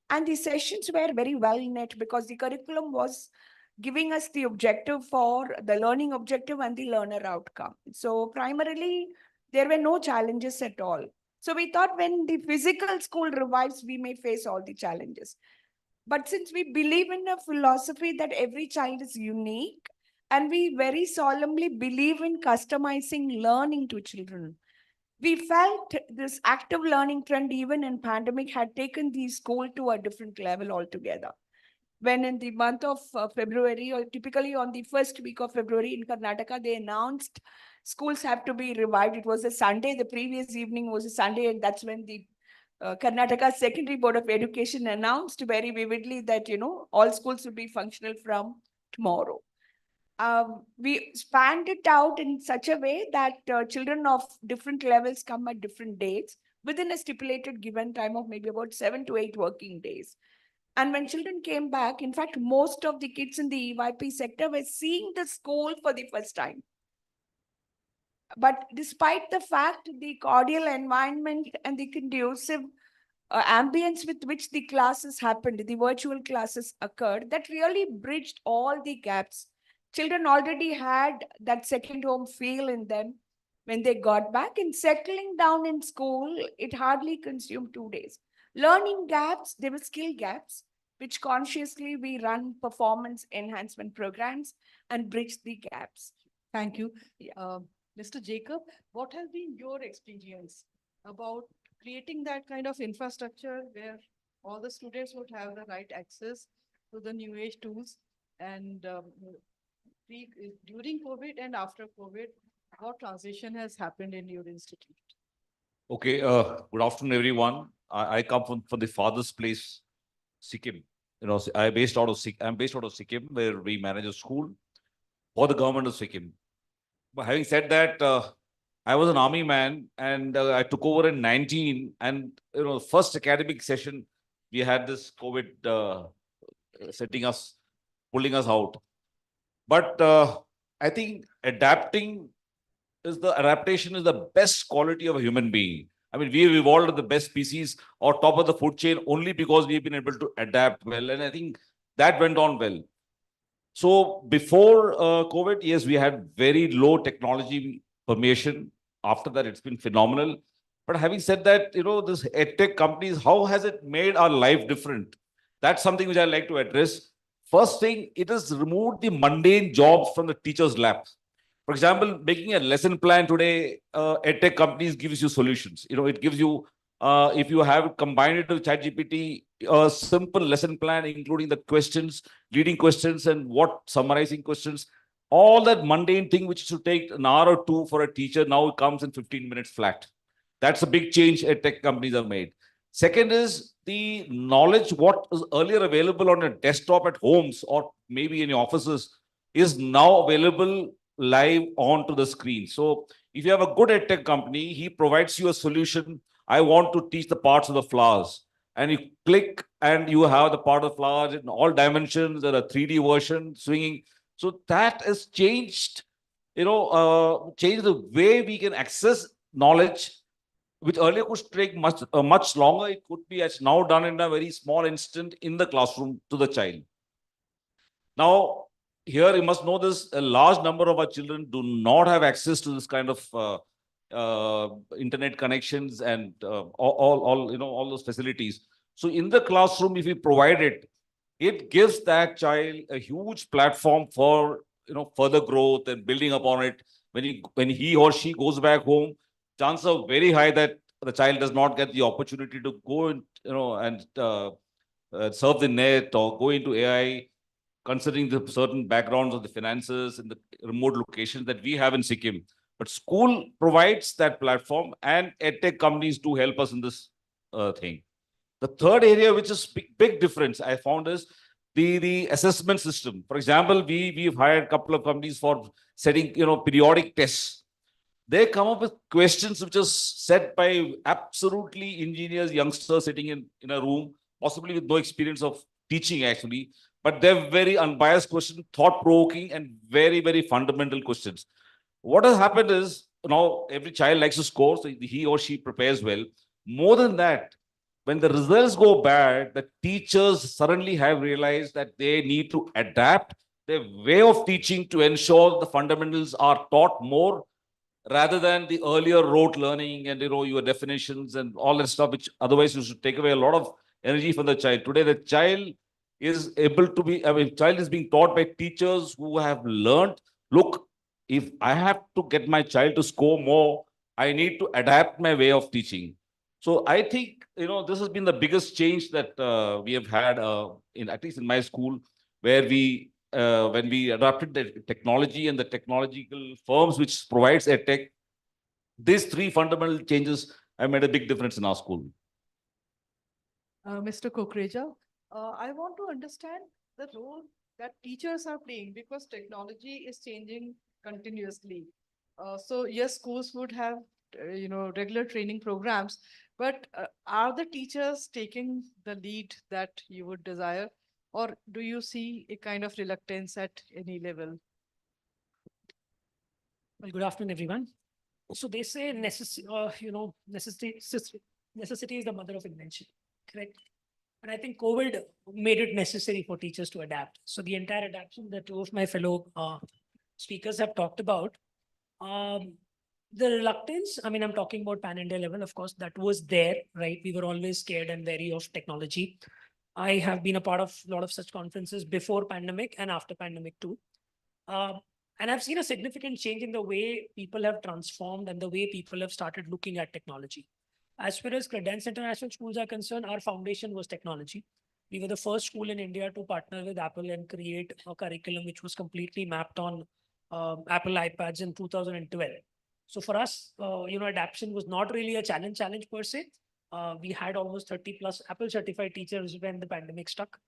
And the sessions were very well knit because the curriculum was giving us the objective for the learning objective and the learner outcome. So primarily, there were no challenges at all. So we thought when the physical school revives, we may face all the challenges. But since we believe in a philosophy that every child is unique and we very solemnly believe in customizing learning to children. We felt this active learning trend, even in pandemic, had taken the school to a different level altogether. When in the month of February, or typically on the first week of February in Karnataka, they announced schools have to be revived. It was a Sunday, the previous evening was a Sunday, and that's when the Karnataka Secondary Board of Education announced very vividly that, all schools will be functional from tomorrow. We spanned it out in such a way that children of different levels come at different dates within a stipulated given time of maybe about 7 to 8 working days. And when children came back, in fact, most of the kids in the EYP sector were seeing the school for the first time. But despite the fact, the cordial environment and the conducive ambience with which the classes happened, the virtual classes occurred, that really bridged all the gaps. Children already had that second home feel in them when they got back, and settling down in school, it hardly consumed 2 days. Learning gaps, there were skill gaps, which consciously we run performance enhancement programs and bridge the gaps. Thank you. Mr. Jacob, what has been your experience about creating that kind of infrastructure where all the students would have the right access to the new age tools, and during COVID and after COVID, what transition has happened in your institute? Okay, good afternoon, everyone. I come from the farthest place, Sikkim. I'm based out of Sikkim, where we manage a school for the government of Sikkim. But having said that, I was an army man, and I took over in 19. And first academic session, we had this COVID pulling us out. But I think adaptation is the best quality of a human being. I mean, we've evolved as the best species or top of the food chain only because we've been able to adapt well. And I think that went on well. So before COVID, yes, we had very low technology permeation. After that, it's been phenomenal. But having said that, this edtech companies, how has it made our life different? That's something which I like to address. First thing, it has removed the mundane jobs from the teacher's lap. For example, making a lesson plan today, edtech companies gives you solutions. It gives you, if you have combined it with ChatGPT, a simple lesson plan, including the questions, leading questions, and summarizing questions. All that mundane thing which should take an hour or two for a teacher, now it comes in 15 minutes flat. That's a big change edtech companies have made. Second is the knowledge, what is earlier available on a desktop at homes or maybe in your offices is now available live onto the screen. So if you have a good edtech company, he provides you a solution. I want to teach the parts of the flowers. And you click and you have the part of the flowers in all dimensions. There are 3D version swinging. So that has changed, changed the way we can access knowledge, which earlier could take much longer. It could be as now done in a very small instant in the classroom to the child. Now, here you must know this, a large number of our children do not have access to this kind of internet connections and all those facilities. So in the classroom, if we provide it, it gives that child a huge platform for further growth and building upon it. When he or she goes back home, chances are very high that the child does not get the opportunity to go and surf the net or go into AI, considering the certain backgrounds of the finances and the remote locations that we have in Sikkim. But school provides that platform, and edtech companies do help us in this thing. The third area, which is big difference I found, is the assessment system. For example, we've hired a couple of companies for setting periodic tests. They come up with questions which are set by absolutely ingenious youngsters sitting in a room, possibly with no experience of teaching actually, but they're very unbiased questions, thought-provoking, and very, very fundamental questions. What has happened is, now every child likes to score, so he or she prepares well. More than that, when the results go bad, the teachers suddenly have realized that they need to adapt their way of teaching to ensure the fundamentals are taught more rather than the earlier rote learning and your definitions and all that stuff, which otherwise you should take away a lot of energy from the child. Today, the child is able to be, I mean, child is being taught by teachers who have learned, look, if I have to get my child to score more, I need to adapt my way of teaching. So I think, this has been the biggest change that we have had at least in my school, where when we adopted the technology and the technological firms which provides EdTech, these three fundamental changes have made a big difference in our school. Mr. Kukreja, I want to understand the role that teachers are playing because technology is changing continuously. So yes, schools would have, regular training programs, but are the teachers taking the lead that you would desire, or do you see a kind of reluctance at any level? Well, good afternoon, everyone. So they say necessity is the mother of invention, correct? And I think COVID made it necessary for teachers to adapt. So the entire adaptation that two of my fellow speakers have talked about, the reluctance, I mean, I'm talking about pan-India level, of course, that was there, right? We were always scared and wary of technology. I have been a part of a lot of such conferences before pandemic and after pandemic too. And I've seen a significant change in the way people have transformed and the way people have started looking at technology. As far as Credence International Schools are concerned, our foundation was technology. We were the first school in India to partner with Apple and create a curriculum which was completely mapped on Apple iPads in 2012. So for us, adaptation was not really a challenge per se. We had almost 30 plus Apple certified teachers when the pandemic struck.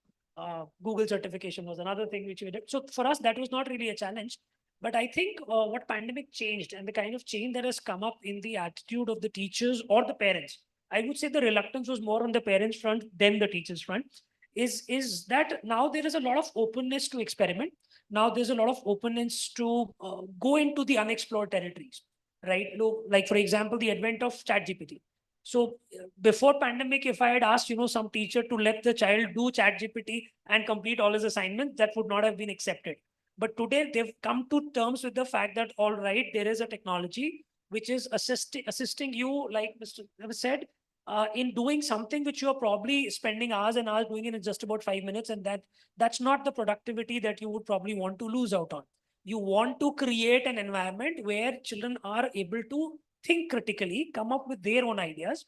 Google certification was another thing which we did. So for us, that was not really a challenge. But I think what pandemic changed and the kind of change that has come up in the attitude of the teachers or the parents, I would say the reluctance was more on the parents front than the teachers front, is that now there is a lot of openness to experiment. Now there's a lot of openness to go into the unexplored territories, right? Like for example, the advent of ChatGPT. So before pandemic, if I had asked, some teacher to let the child do ChatGPT and complete all his assignments, that would not have been accepted. But today they've come to terms with the fact that, all right, there is a technology which is assisting you, like Mr. said, in doing something which you are probably spending hours and hours doing in just about 5 minutes. And that's not the productivity that you would probably want to lose out on. You want to create an environment where children are able to think critically, come up with their own ideas,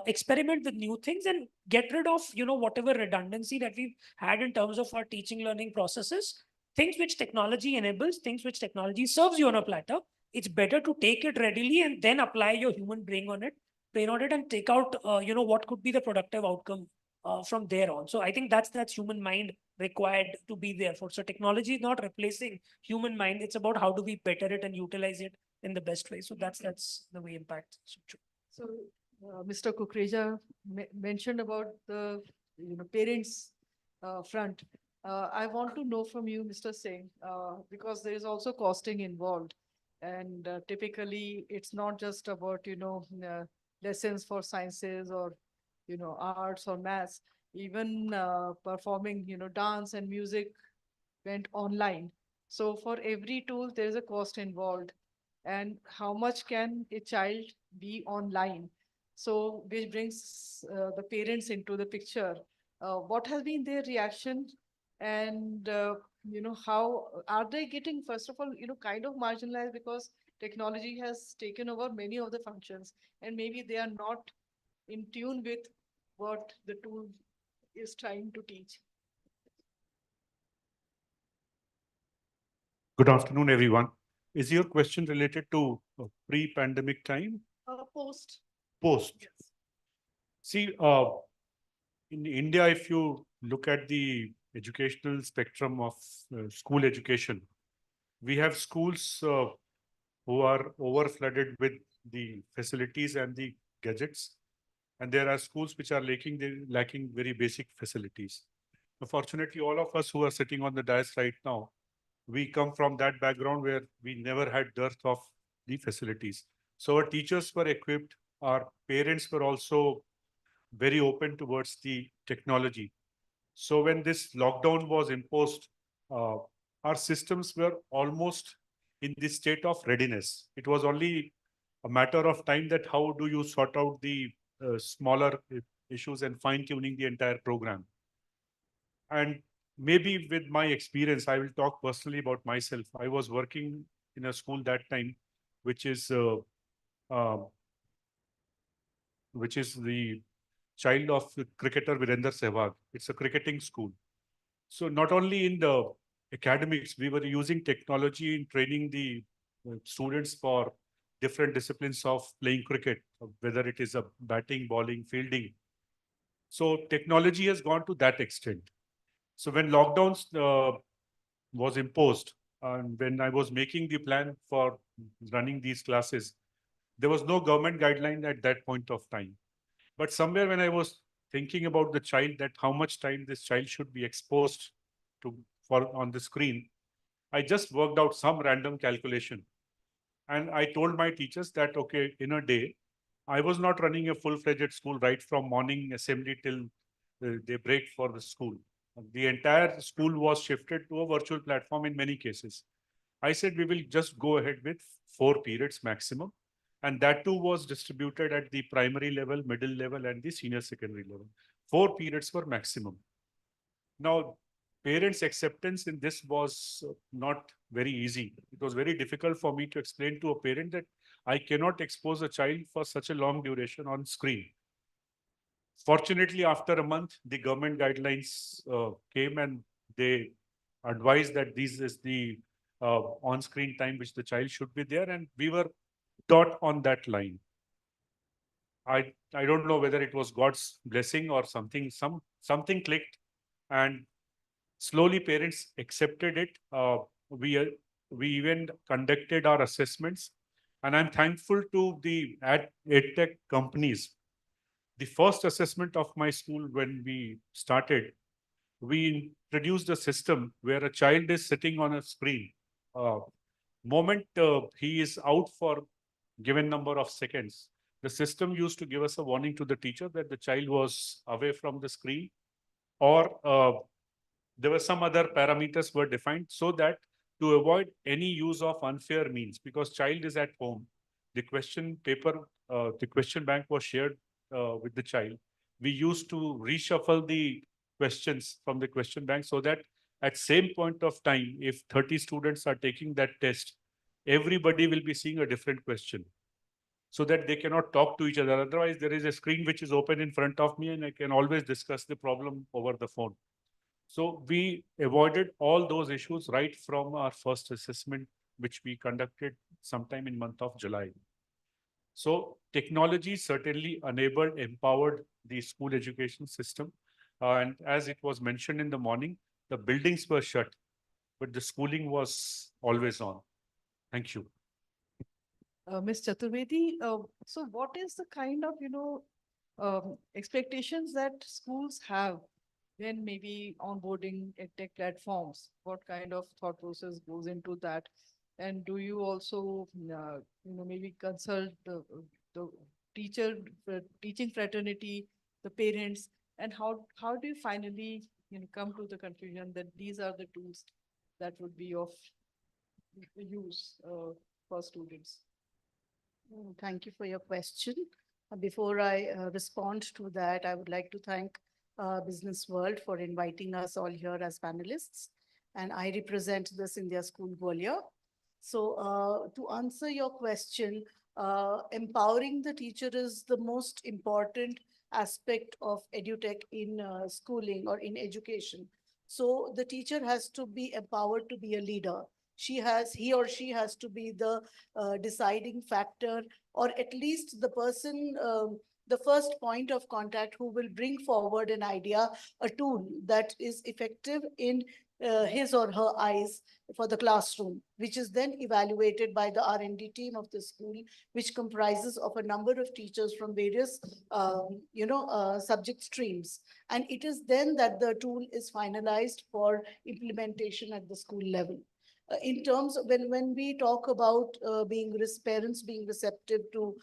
experiment with new things and get rid of, whatever redundancy that we've had in terms of our teaching learning processes. Things which technology enables, things which technology serves you on a platter, it's better to take it readily and then apply your human brain on it and take out, what could be the productive outcome from there on. So I think that's human mind required to be there for. So technology is not replacing human mind. It's about how do we better it and utilize it in the best way. So that's the way impact. So Mr. Kukreja mentioned about the parents front. I want to know from you, Mr. Singh, because there is also costing involved. And typically, it's not just about, lessons for sciences or, arts or maths. Even performing, dance and music went online. So for every tool, there is a cost involved. And how much can a child be online? So which brings the parents into the picture. What has been their reaction? And, how are they getting, first of all, kind of marginalized because technology has taken over many of the functions and maybe they are not in tune with what the tool is trying to teach. Good afternoon, everyone. Is your question related to pre-pandemic time? Post. Post. Yes. See, in India, if you look at the educational spectrum of school education, we have schools who are overflooded with the facilities and the gadgets. And there are schools which are lacking very basic facilities. Fortunately, all of us who are sitting on the dais right now, we come from that background where we never had dearth of the facilities. So our teachers were equipped, our parents were also very open towards the technology. So when this lockdown was imposed, our systems were almost in the state of readiness. It was only a matter of time that how do you sort out the smaller issues and fine-tuning the entire program. And maybe with my experience, I will talk personally about myself. I was working in a school that time, which is uh, the child of the cricketer Virender Sehwag. It's a cricketing school. So not only in the academics, we were using technology in training the students for different disciplines of playing cricket, whether it is a batting, bowling, fielding. So technology has gone to that extent. So when lockdowns was imposed, and when I was making the plan for running these classes, there was no government guideline at that point of time. But somewhere when I was thinking about the child, that how much time this child should be exposed to for on the screen, I just worked out some random calculation. And I told my teachers that, okay, in a day, I was not running a full-fledged school right from morning assembly till they break for the school. The entire school was shifted to a virtual platform in many cases. I said we will just go ahead with 4 periods maximum. And that too was distributed at the primary level, middle level, and the senior secondary level. 4 periods were maximum. Now, parents' acceptance in this was not very easy. It was very difficult for me to explain to a parent that I cannot expose a child for such a long duration on screen. Fortunately, after a month, the government guidelines came and they advised that this is the on-screen time which the child should be there, and we were taught on that line. I don't know whether it was God's blessing or something clicked, and slowly parents accepted it. We even conducted our assessments, and I'm thankful to the edtech companies. The first assessment of my school when we started, we introduced a system where a child is sitting on a screen. Moment he is out for given number of seconds, the system used to give us a warning to the teacher that the child was away from the screen, or there were some other parameters were defined so that to avoid any use of unfair means, because child is at home, the question paper, the question bank was shared with the child. We used to reshuffle the questions from the question bank so that at same point of time, if 30 students are taking that test, everybody will be seeing a different question so that they cannot talk to each other. Otherwise, there is a screen which is open in front of me and I can always discuss the problem over the phone. So we avoided all those issues right from our first assessment, which we conducted sometime in month of July. So technology certainly enabled, empowered the school education system. And as it was mentioned in the morning, the buildings were shut, but the schooling was always on. Thank you. Ms. Chaturvedi, so what is the kind of, expectations that schools have when maybe onboarding tech platforms? What kind of thought process goes into that? And do you also, maybe consult the teaching fraternity, the parents, and how do you finally, come to the conclusion that these are the tools that would be of use for students? Thank you for your question. Before I respond to that, I would like to thank Business World for inviting us all here as panelists. And I represent this India School Gwalior. So to answer your question, empowering the teacher is the most important aspect of edutech in schooling or in education. So the teacher has to be empowered to be a leader. He or she has to be the deciding factor, or at least the person, the first point of contact who will bring forward an idea, a tool that is effective in his or her eyes for the classroom, which is then evaluated by the R&D team of the school, which comprises of a number of teachers from various, subject streams. And it is then that the tool is finalized for implementation at the school level. In terms of when we talk about parents being receptive to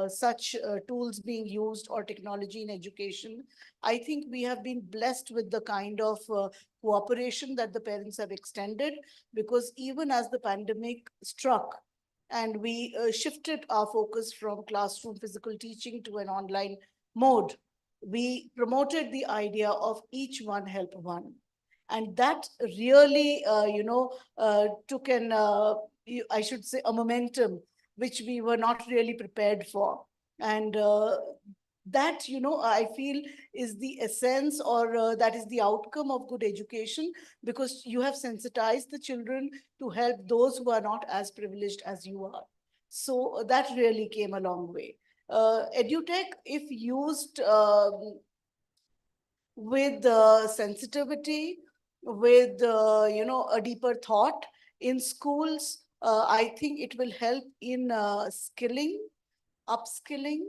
such tools being used or technology in education, I think we have been blessed with the kind of cooperation that the parents have extended, because even as the pandemic struck and we shifted our focus from classroom physical teaching to an online mode, we promoted the idea of each one help one. And that really, took I should say, a momentum which we were not really prepared for. And that, I feel is the essence, or that is the outcome of good education, because you have sensitized the children to help those who are not as privileged as you are. So that really came a long way. EduTech, if used with sensitivity, with a deeper thought in schools, I think it will help in skilling, upskilling,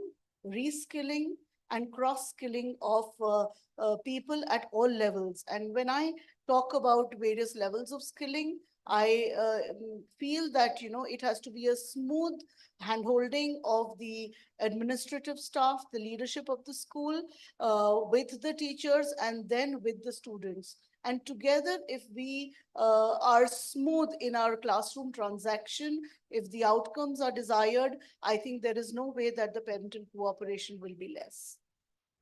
reskilling, and cross-skilling of people at all levels. And when I talk about various levels of skilling, I feel that, it has to be a smooth handholding of the administrative staff, the leadership of the school, with the teachers, and then with the students. And together, if we are smooth in our classroom transaction, if the outcomes are desired, I think there is no way that the parental cooperation will be less.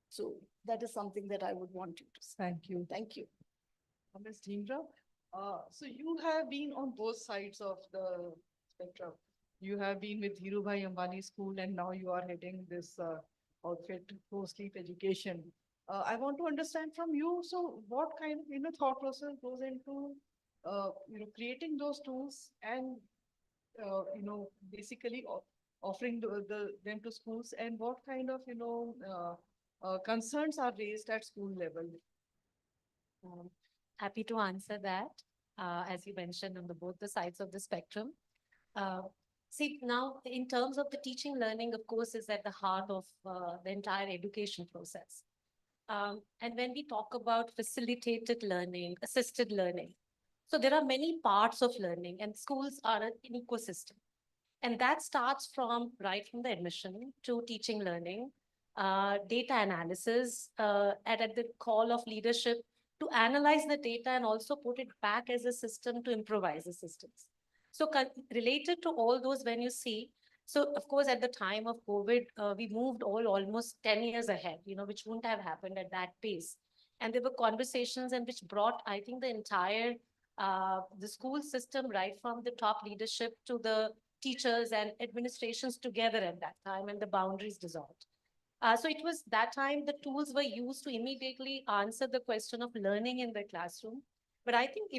So that is something that I would want you to say. Thank you. Thank you. Ms. Dhingra, so you have been on both sides of the spectrum. You have been with Dhirubhai Ambani School, and now you are heading this outfit, post-sleep education. I want to understand from you, so what kind of thought process goes into creating those tools and basically offering them to schools, and what kind of concerns are raised at school level? Happy to answer that. As you mentioned, on both the sides of the spectrum. See, now in terms of the teaching learning, of course, is at the heart of the entire education process. And when we talk about facilitated learning, assisted learning, so there are many parts of learning, and schools are an ecosystem. And that starts from right from the admission to teaching learning, data analysis, and at the call of leadership to analyze the data and also put it back as a system to improvise the systems. So related to all those, when you see, so of course, at the time of COVID, we moved almost 10 years ahead, which wouldn't have happened at that pace. And there were conversations and which brought, I think, the entire, the school system, right from the top leadership to the teachers and administrations together at that time, and the boundaries dissolved. So it was that time the tools were used to immediately answer the question of learning in the classroom. But I think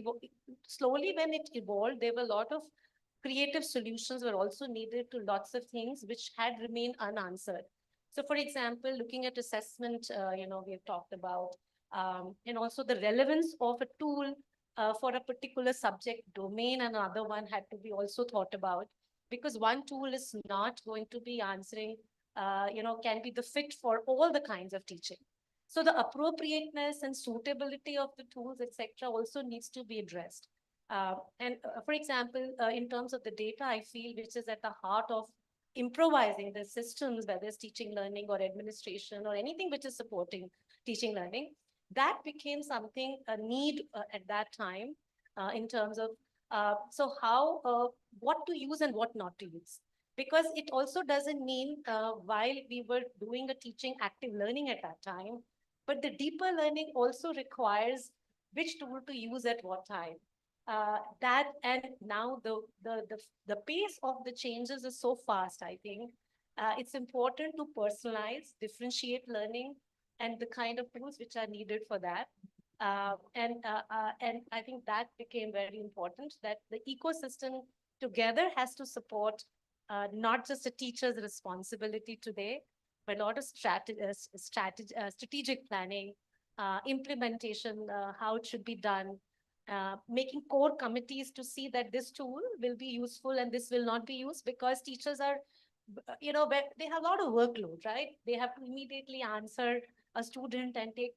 slowly when it evolved, there were a lot of creative solutions were also needed to lots of things which had remained unanswered. So for example, looking at assessment, we have talked about, and also the relevance of a tool for a particular subject domain, and another one had to be also thought about, because one tool is not going to be answering, can be the fit for all the kinds of teaching. So the appropriateness and suitability of the tools, etc., also needs to be addressed. For example, in terms of the data, I feel which is at the heart of improvising the systems, whether it's teaching, learning, or administration, or anything which is supporting teaching, learning, that became something, a need at that time in terms of, so how, what to use and what not to use. Because it also doesn't mean while we were doing a teaching active learning at that time, but the deeper learning also requires which tool to use at what time. That and now the pace of the changes is so fast. I think it's important to personalize, differentiate learning, and the kind of tools which are needed for that. And I think that became very important. That the ecosystem together has to support not just a teacher's responsibility today, but a lot of strategic planning, implementation, how it should be done. Making core committees to see that this tool will be useful and this will not be used, because teachers are, they have a lot of workload, right? They have to immediately answer a student and take,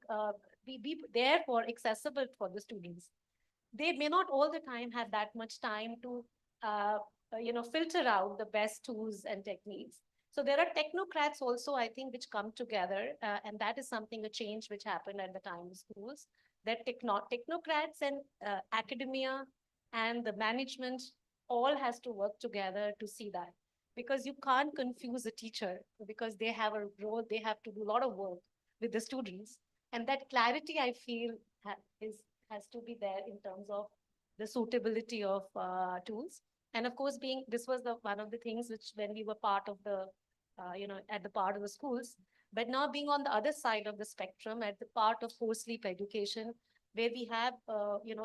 be there for accessible for the students. They may not all the time have that much time to, filter out the best tools and techniques. So there are technocrats also, I think, which come together, and that is something, a change which happened at the time of schools, that technocrats and academia and the management all has to work together to see that. Because you can't confuse a teacher, because they have a role, they have to do a lot of work with the students. And that clarity, I feel, has to be there in terms of the suitability of tools. And of course, this was one of the things which, when we were part of the, at the part of the schools, but now being on the other side of the spectrum, at the part of post-sleep education, where we have,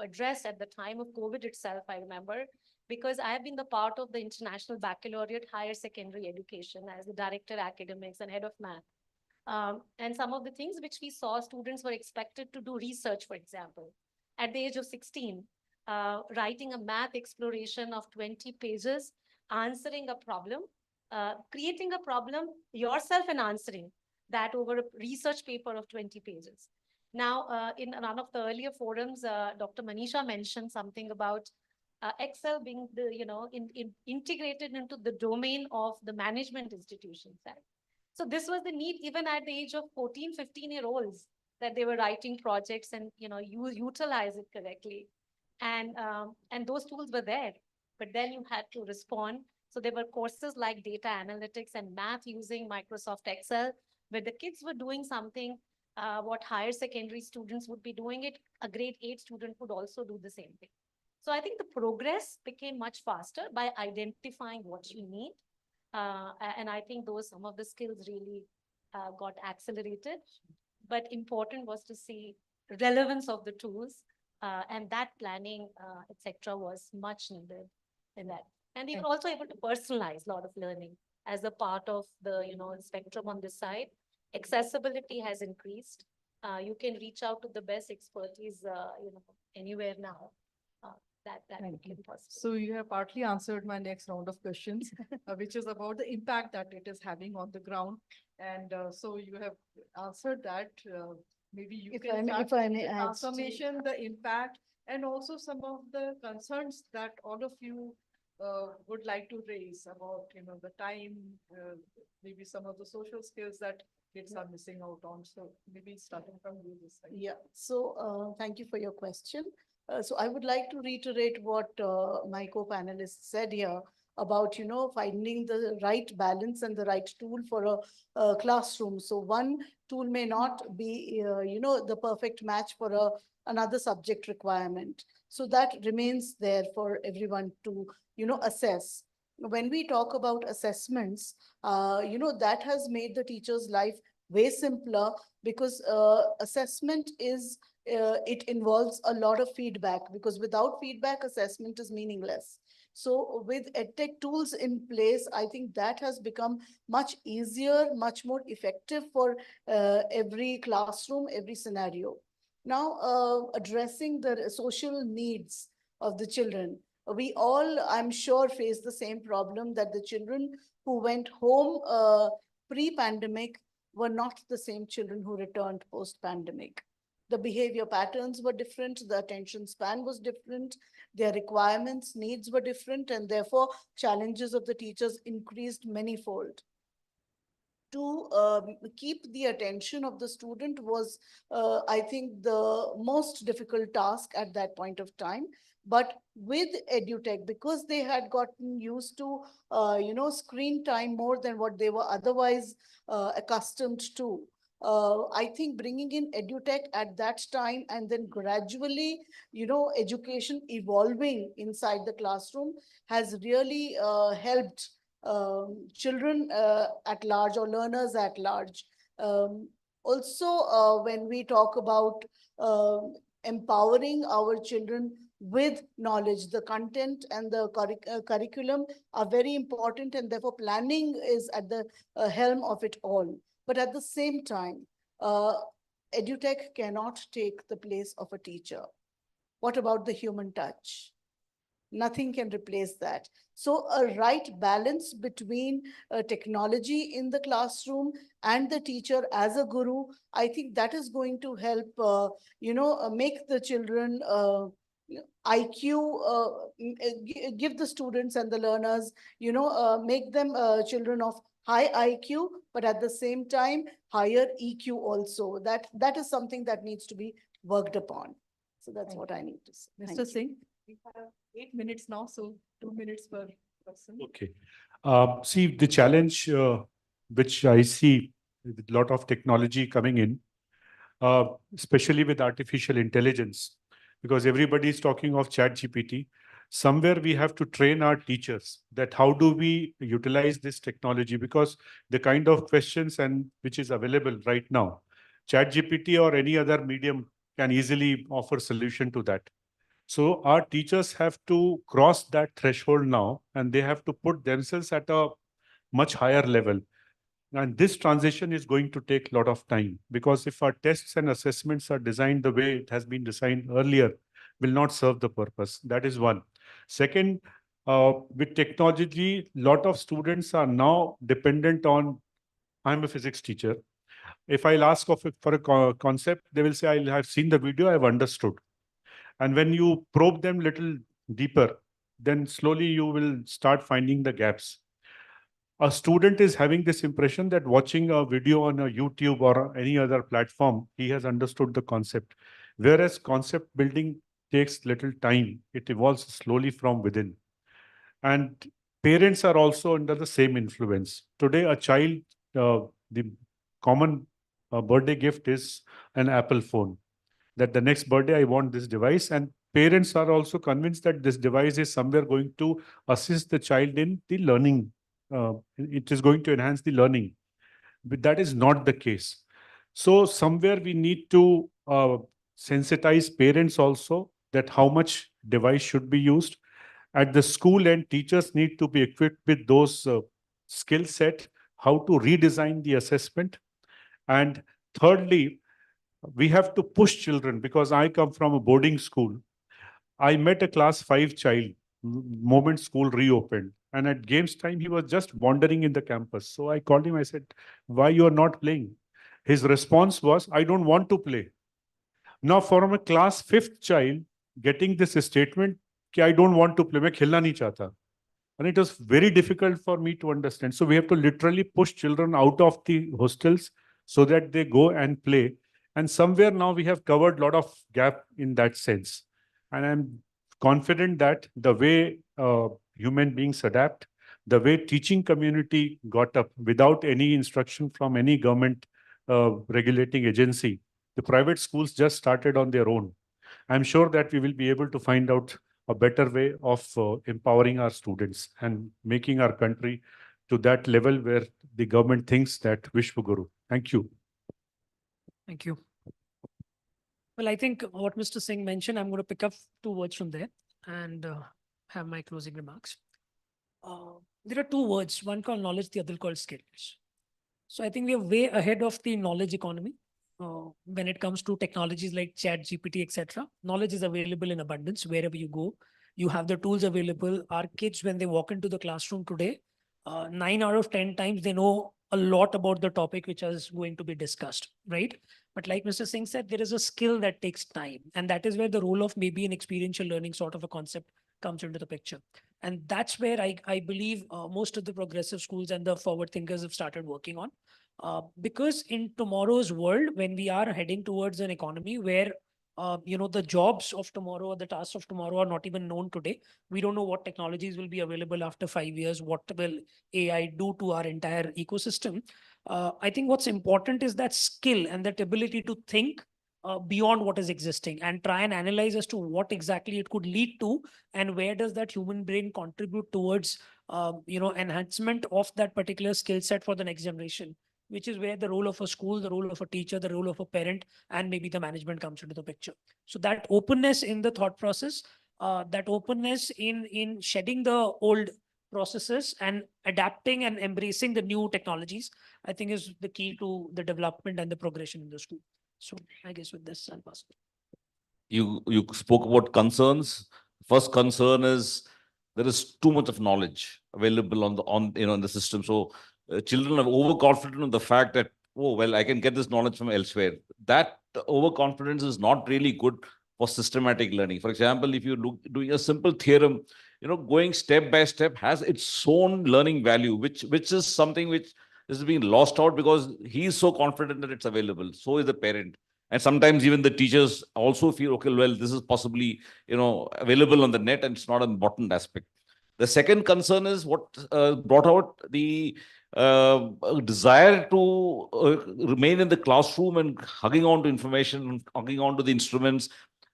addressed at the time of COVID itself, I remember, because I have been the part of the International Baccalaureate Higher Secondary Education as the Director Academics and Head of Math. And some of the things which we saw, students were expected to do research, for example, at the age of 16, writing a math exploration of 20 pages, answering a problem, creating a problem yourself and answering that over a research paper of 20 pages. Now, in one of the earlier forums, Dr. Manisha mentioned something about Excel being integrated into the domain of the management institutions. Right? So this was the need even at the age of 14, 15-year-olds, that they were writing projects and utilize it correctly. And those tools were there, but then you had to respond. So there were courses like data analytics and math using Microsoft Excel, where the kids were doing something what higher secondary students would be doing it. A grade 8 student would also do the same thing. So I think the progress became much faster by identifying what you need. And I think some of the skills really got accelerated. But important was to see relevance of the tools, and that planning, etc., was much needed in that. And we were also able to personalize a lot of learning as a part of the spectrum on this side. Accessibility has increased. You can reach out to the best expertise anywhere now. That became possible. So you have partly answered my next round of questions, which is about the impact that it is having on the ground. And so you have answered that. Maybe you can start if I may the add, transformation, the impact, and also some of the concerns that all of you would like to raise about, the time, maybe some of the social skills that kids are missing out on. So maybe starting from you this side. Yeah, so thank you for your question. So I would like to reiterate what my co-panelists said here about, finding the right balance and the right tool for a classroom. So one tool may not be, the perfect match for another subject requirement. So that remains there for everyone to, assess. When we talk about assessments, that has made the teacher's life way simpler, because assessment is it involves a lot of feedback, because without feedback, assessment is meaningless. So with EdTech tools in place, I think that has become much easier, much more effective for every classroom, every scenario. Now, addressing the social needs of the children. We all, I'm sure, face the same problem, that the children who went home pre-pandemic were not the same children who returned post-pandemic. The behavior patterns were different, the attention span was different, their requirements, needs were different, and therefore challenges of the teachers increased manyfold. To keep the attention of the student was, I think, the most difficult task at that point of time. But with EduTech, because they had gotten used to, screen time more than what they were otherwise accustomed to, I think bringing in EduTech at that time, and then gradually, education evolving inside the classroom has really helped children at large, or learners at large. Also, when we talk about empowering our children with knowledge, the content and the curriculum are very important, and therefore planning is at the helm of it all. But at the same time, EduTech cannot take the place of a teacher. What about the human touch? Nothing can replace that. So a right balance between technology in the classroom and the teacher as a guru, I think that is going to help, make the children IQ, give the students and the learners, make them children of high IQ, but at the same time, higher EQ also. That is something that needs to be worked upon. So that's what I need to say. Mr. Singh, we have 8 minutes now, so 2 minutes per person. Okay. See, the challenge which I see with a lot of technology coming in, especially with artificial intelligence, because everybody is talking of ChatGPT. Somewhere we have to train our teachers that how do we utilize this technology, because the kind of questions and which is available right now, ChatGPT or any other medium can easily offer solution to that. So our teachers have to cross that threshold now, and they have to put themselves at a much higher level. And this transition is going to take a lot of time, because if our tests and assessments are designed the way it has been designed earlier, will not serve the purpose. That is one. Second, with technology, a lot of students are now dependent on, I'm a physics teacher. If I'll ask for a concept, they will say, I have seen the video, I've understood. And when you probe them little deeper, then slowly you will start finding the gaps. A student is having this impression that watching a video on a YouTube or any other platform, he has understood the concept. Whereas concept building takes little time. It evolves slowly from within. And parents are also under the same influence. Today, a child, the common birthday gift is an Apple phone. That the next birthday, I want this device. And parents are also convinced that this device is somewhere going to assist the child in the learning. It is going to enhance the learning. But that is not the case. So somewhere we need to sensitize parents also that how much device should be used. At the school end, teachers need to be equipped with those skill set, how to redesign the assessment. And thirdly, we have to push children, because I come from a boarding school. I met a class 5 child moment school reopened. And at games time, he was just wandering in the campus. So I called him, I said, why you are not playing? His response was, I don't want to play. Now from a class 5th child, getting this statement, कि I don't want to play, मैं खेलना नहीं चाहता. And it was very difficult for me to understand. So we have to literally push children out of the hostels so that they go and play. And somewhere now we have covered a lot of gap in that sense. And I'm confident that the way human beings adapt, the way teaching community got up without any instruction from any government regulating agency, the private schools just started on their own. I'm sure that we will be able to find out a better way of empowering our students and making our country to that level where the government thinks that Vishwa Guru. Thank you. Thank you. Well, I think what Mr. Singh mentioned, I'm going to pick up 2 words from there and have my closing remarks. There are 2 words, one called knowledge, the other called skills. So I think we are way ahead of the knowledge economy. When it comes to technologies like Chat, GPT, etc. Knowledge is available in abundance wherever you go. You have the tools available. Our kids, when they walk into the classroom today, 9 out of 10 times they know a lot about the topic which is going to be discussed, right? But like Mr. Singh said, there is a skill that takes time. And that is where the role of maybe an experiential learning sort of a concept comes into the picture. And that's where I believe most of the progressive schools and the forward thinkers have started working on. Because in tomorrow's world, when we are heading towards an economy where the jobs of tomorrow or the tasks of tomorrow are not even known today. We don't know what technologies will be available after 5 years. What will AI do to our entire ecosystem? I think what's important is that skill and that ability to think beyond what is existing and try and analyze as to what exactly it could lead to and where does that human brain contribute towards enhancement of that particular skill set for the next generation, which is where the role of a school, the role of a teacher, the role of a parent, and maybe the management comes into the picture. So that openness in the thought process, that openness in shedding the old processes and adapting and embracing the new technologies, I think is the key to the development and the progression in the school. So I guess with this, I'll pass it. You spoke about concerns. First concern is there is too much of knowledge available in the system. So children are overconfident of the fact that, oh, well, I can get this knowledge from elsewhere. That overconfidence is not really good for systematic learning. For example, if you look doing a simple theorem, going step by step has its own learning value, which is something which is being lost out because he is so confident that it's available. So is the parent. And sometimes even the teachers also feel, okay, well, this is possibly, available on the net and it's not an important aspect. The second concern is what brought out the desire to remain in the classroom and hugging on to information, hugging on to the instruments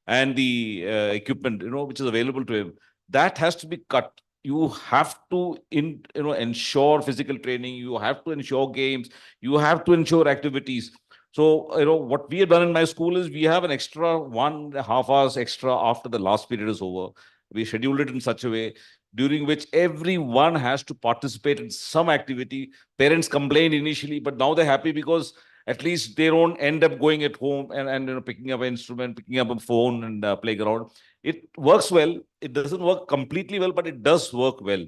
and the equipment, which is available to him. That has to be cut. You have to ensure physical training. You have to ensure games. You have to ensure activities. So, what we have done in my school is we have an extra 1.5 hours extra after the last period is over. We scheduled it in such a way during which everyone has to participate in some activity. Parents complained initially, but now they're happy because at least they don't end up going at home and picking up an instrument, picking up a phone and playing around. It works well. It doesn't work completely well, but it does work well.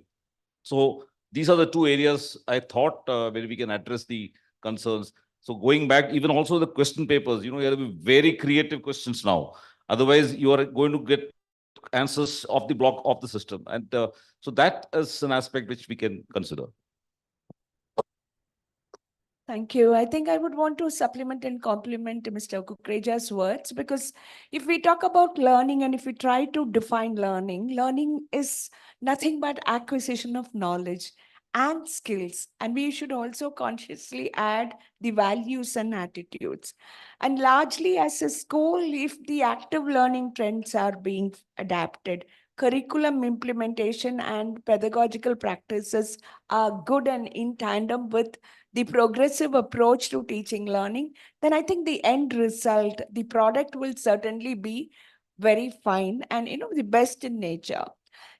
So these are the two areas I thought where we can address the concerns. So going back, even also the question papers, you have to be very creative questions now. Otherwise, you are going to get answers off the block of the system. And so that is an aspect which we can consider. Thank you. I think I would want to supplement and complement Mr. Kukreja's words, because if we talk about learning and if we try to define learning, learning is nothing but acquisition of knowledge and skills. And we should also consciously add the values and attitudes. And largely as a school, if the active learning trends are being adapted, curriculum implementation and pedagogical practices are good and in tandem with the progressive approach to teaching learning, then I think the end result, the product will certainly be very fine and the best in nature.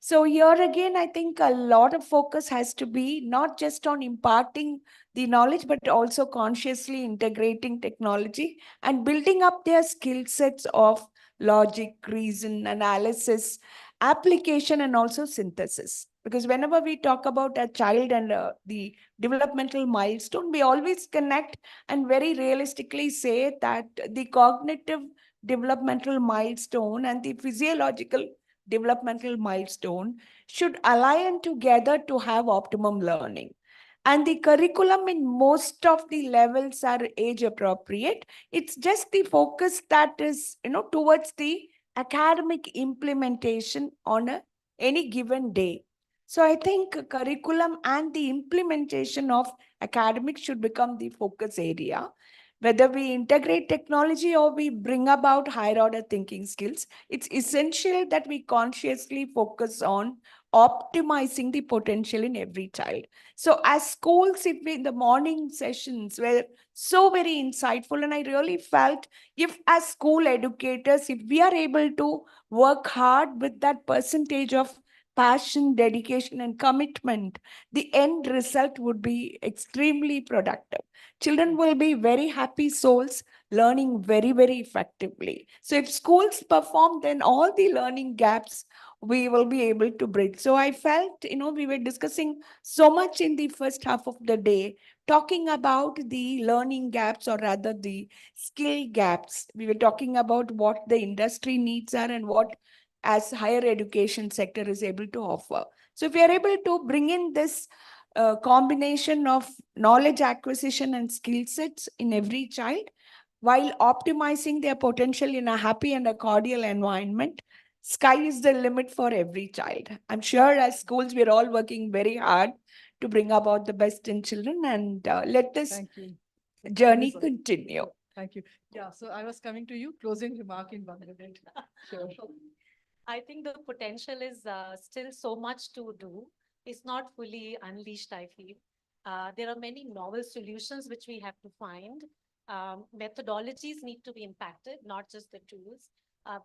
So here again, I think a lot of focus has to be not just on imparting the knowledge, but also consciously integrating technology and building up their skill sets of logic, reason, analysis, application, and also synthesis. Because whenever we talk about a child and the developmental milestone, we always connect and very realistically say that the cognitive developmental milestone and the physiological developmental milestone should align together to have optimum learning. And the curriculum in most of the levels are age appropriate. It's just the focus that is, towards the academic implementation on any given day. So I think curriculum and the implementation of academics should become the focus area. Whether we integrate technology or we bring about higher order thinking skills, it's essential that we consciously focus on optimizing the potential in every child. So as schools, if we, in the morning sessions were so very insightful, and I really felt if as school educators, if we are able to work hard with that percentage of passion, dedication, and commitment, the end result would be extremely productive. Children will be very happy souls learning very, very effectively. So if schools perform, then all the learning gaps we will be able to bridge. So I felt, we were discussing so much in the first half of the day, talking about the learning gaps, or rather the skill gaps. We were talking about what the industry needs are and what as higher education sector is able to offer. So if we are able to bring in this combination of knowledge acquisition and skill sets in every child, while optimizing their potential in a happy and a cordial environment, sky is the limit for every child. I'm sure as schools, we're all working very hard to bring about the best in children, and let this journey continue. Thank you. Yeah, so I was coming to you, closing remark in Bangladesh. Sure. I think the potential is still so much to do. It's not fully unleashed, I feel. There are many novel solutions which we have to find. Methodologies need to be impacted, not just the tools.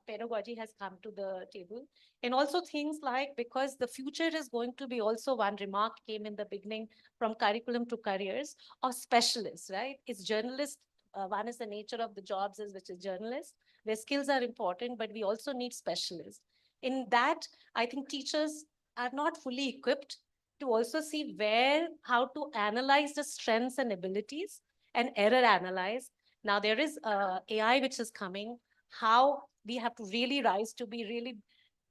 Pedagogy has come to the table. And also things like, because the future is going to be also, one remark came in the beginning, from curriculum to careers, or specialists, right? It's journalists. One is the nature of the jobs, which is journalists, where skills are important, but we also need specialists. In that, I think teachers are not fully equipped to also see how to analyze the strengths and abilities and error analyze. Now there is AI which is coming, how we have to really rise to be really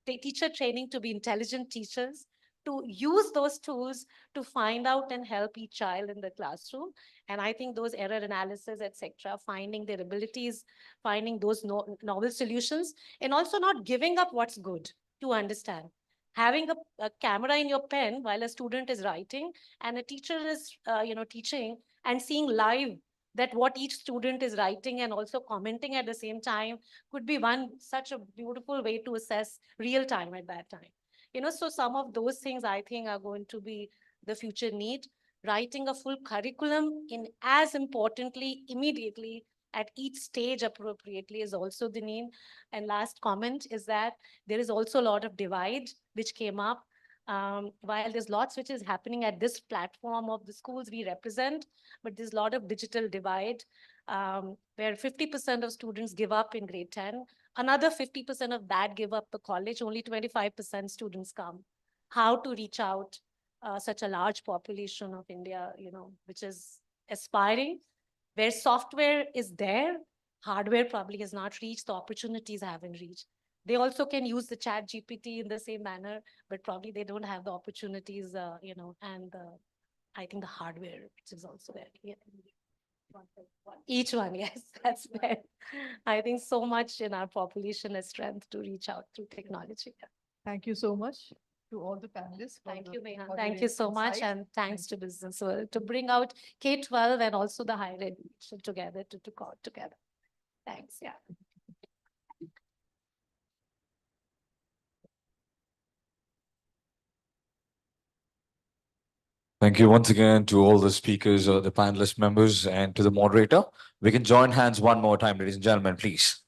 teacher training to be intelligent teachers, to use those tools to find out and help each child in the classroom. And I think those error analysis, etc., finding their abilities, finding those novel solutions, and also not giving up what's good to understand. having a camera in your pen while a student is writing and a teacher is, teaching and seeing live that what each student is writing and also commenting at the same time could be one such a beautiful way to assess real time at that time. So some of those things I think are going to be the future need. Writing a full curriculum in as importantly, immediately at each stage appropriately is also the need. And last comment is that there is also a lot of divide which came up. While there's lots which is happening at this platform of the schools we represent, but there's a lot of digital divide where 50% of students give up in grade 10. Another 50% of that give up the college, only 25% students come. How to reach out such a large population of India, which is aspiring, where software is there, hardware probably has not reached, the opportunities haven't reached. They also can use the chat GPT in the same manner, but probably they don't have the opportunities, and I think the hardware, which is also there. Yeah. Each one, yes, that's fair. I think so much in our population has strength to reach out through technology. Yeah. Thank you so much to all the panelists. Thank you, Neha. Thank you so much. And thanks to Business World to bring out K-12 and also the higher education together to go together. Thanks. Yeah. Thank you once again to all the speakers, the panelist members, and to the moderator. We can join hands one more time, ladies and gentlemen, please.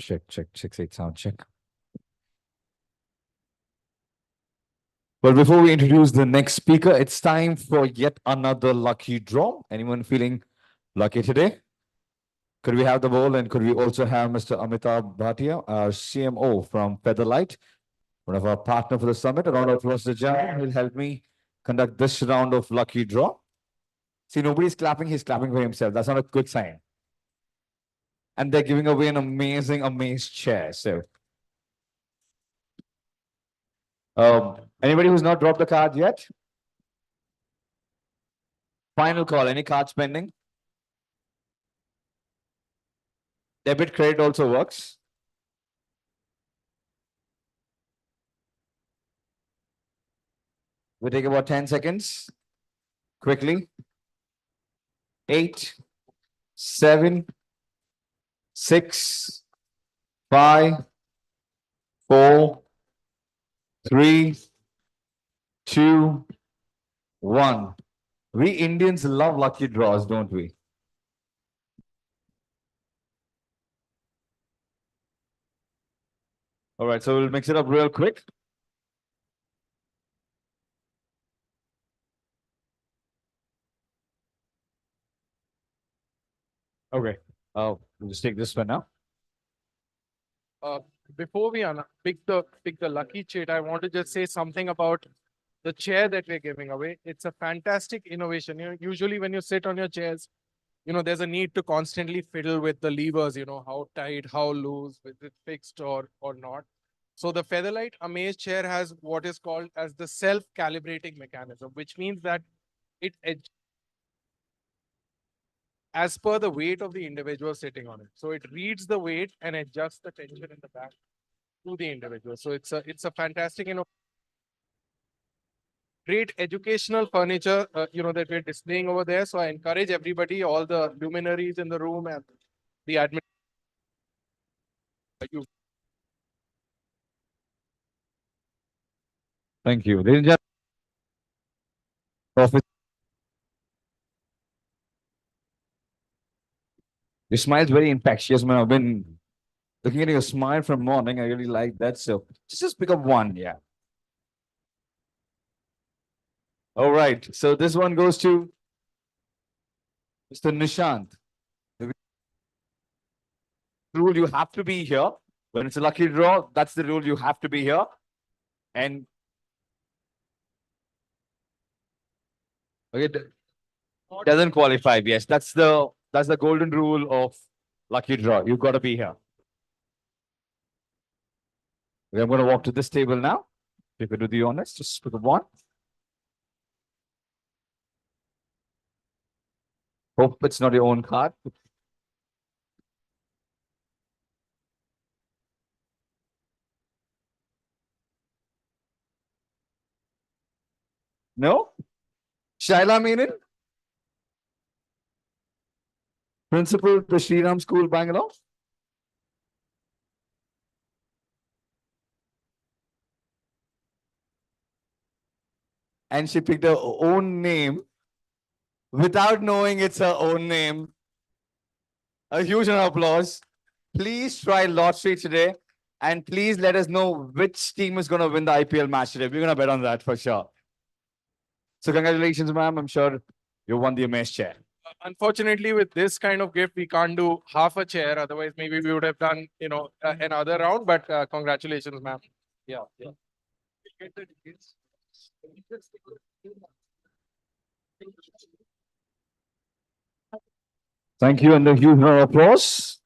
Check, check, 6-8 sound check. Well, before we introduce the next speaker, it's time for yet another lucky draw. Anyone feeling lucky today? Could we have the ball, and could we also have Mr. Amitabh Bhatia, our CMO from Featherlight, one of our partner for the summit? A round of applause to Jan. He'll help me conduct this round of lucky draw. See, nobody's clapping, he's clapping for himself. That's not a good sign. And they're giving away an amazing chair. So, anybody who's not dropped the card yet? Final call. Any cards pending? Debit, credit also works. We take about 10 seconds. Quickly. 8, 7, 6, 5, 4, 3, 2, 1. We Indians love lucky draws, don't we? All right, so we'll mix it up real quick. Okay, we'll just take this one now. Before we pick the lucky chair, I want to just say something about the chair that we're giving away. It's a fantastic innovation. Usually when you sit on your chairs, there's a need to constantly fiddle with the levers, how tight, how loose, is it fixed or not. So the Featherlight Amaze chair has what is called as the self-calibrating mechanism, which means that it as per the weight of the individual sitting on it. So it reads the weight and adjusts the tension in the back to the individual. So it's a fantastic, great educational furniture, that we're displaying over there. So I encourage everybody, all the luminaries in the room and the admin. Thank you. Ladies and gentlemen, Your smile's very infectious, man. I've been looking at your smile from morning. I really like that. So just pick up one. Yeah. All right. So this one goes to Mr. Nishant. The rule, you have to be here. When it's a lucky draw, that's the rule. You have to be here. And okay, doesn't qualify. Yes, that's the golden rule of lucky draw. You've got to be here. Okay, I'm going to walk to this table now. If you could do the honors, just pick up one. Hope it's not your own card. No? Shaila Menon? Principal, the Shriram School, Bangalore? And she picked her own name without knowing it's her own name. A huge round of applause. Please try lottery today. And please let us know which team is going to win the IPL match today. We're going to bet on that for sure. So congratulations, ma'am. I'm sure you won the Amaze chair. Unfortunately, with this kind of gift, we can't do half a chair. Otherwise, maybe we would have done, another round. But congratulations, ma'am. Yeah. Thank you, and a huge round of applause.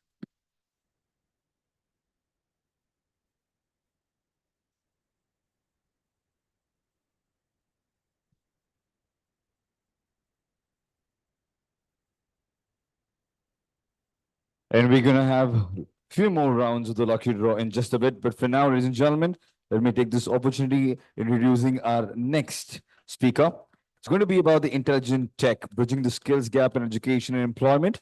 And we're going to have a few more rounds of the lucky draw in just a bit. But for now, ladies and gentlemen, let me take this opportunity introducing our next speaker. It's going to be about the intelligent tech, bridging the skills gap in education and employment.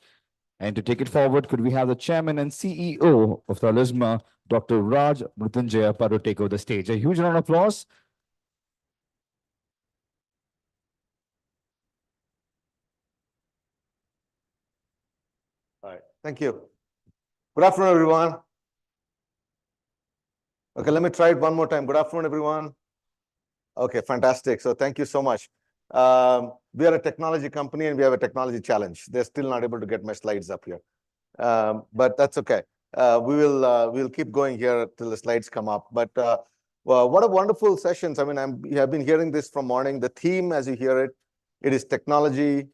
And to take it forward, could we have the chairman and CEO of Talisma, Dr. Raj Mrutunjaya Paru, take over the stage. A huge round of applause. All right, thank you. Good afternoon, everyone. Okay, let me try it one more time. Good afternoon, everyone. Okay, fantastic. So thank you so much. We are a technology company and we have a technology challenge. They're still not able to get my slides up here, but that's okay. We'll keep going here till the slides come up. But well, what a wonderful sessions. I mean, we have been hearing this from morning. The theme, as you hear it, it is technology,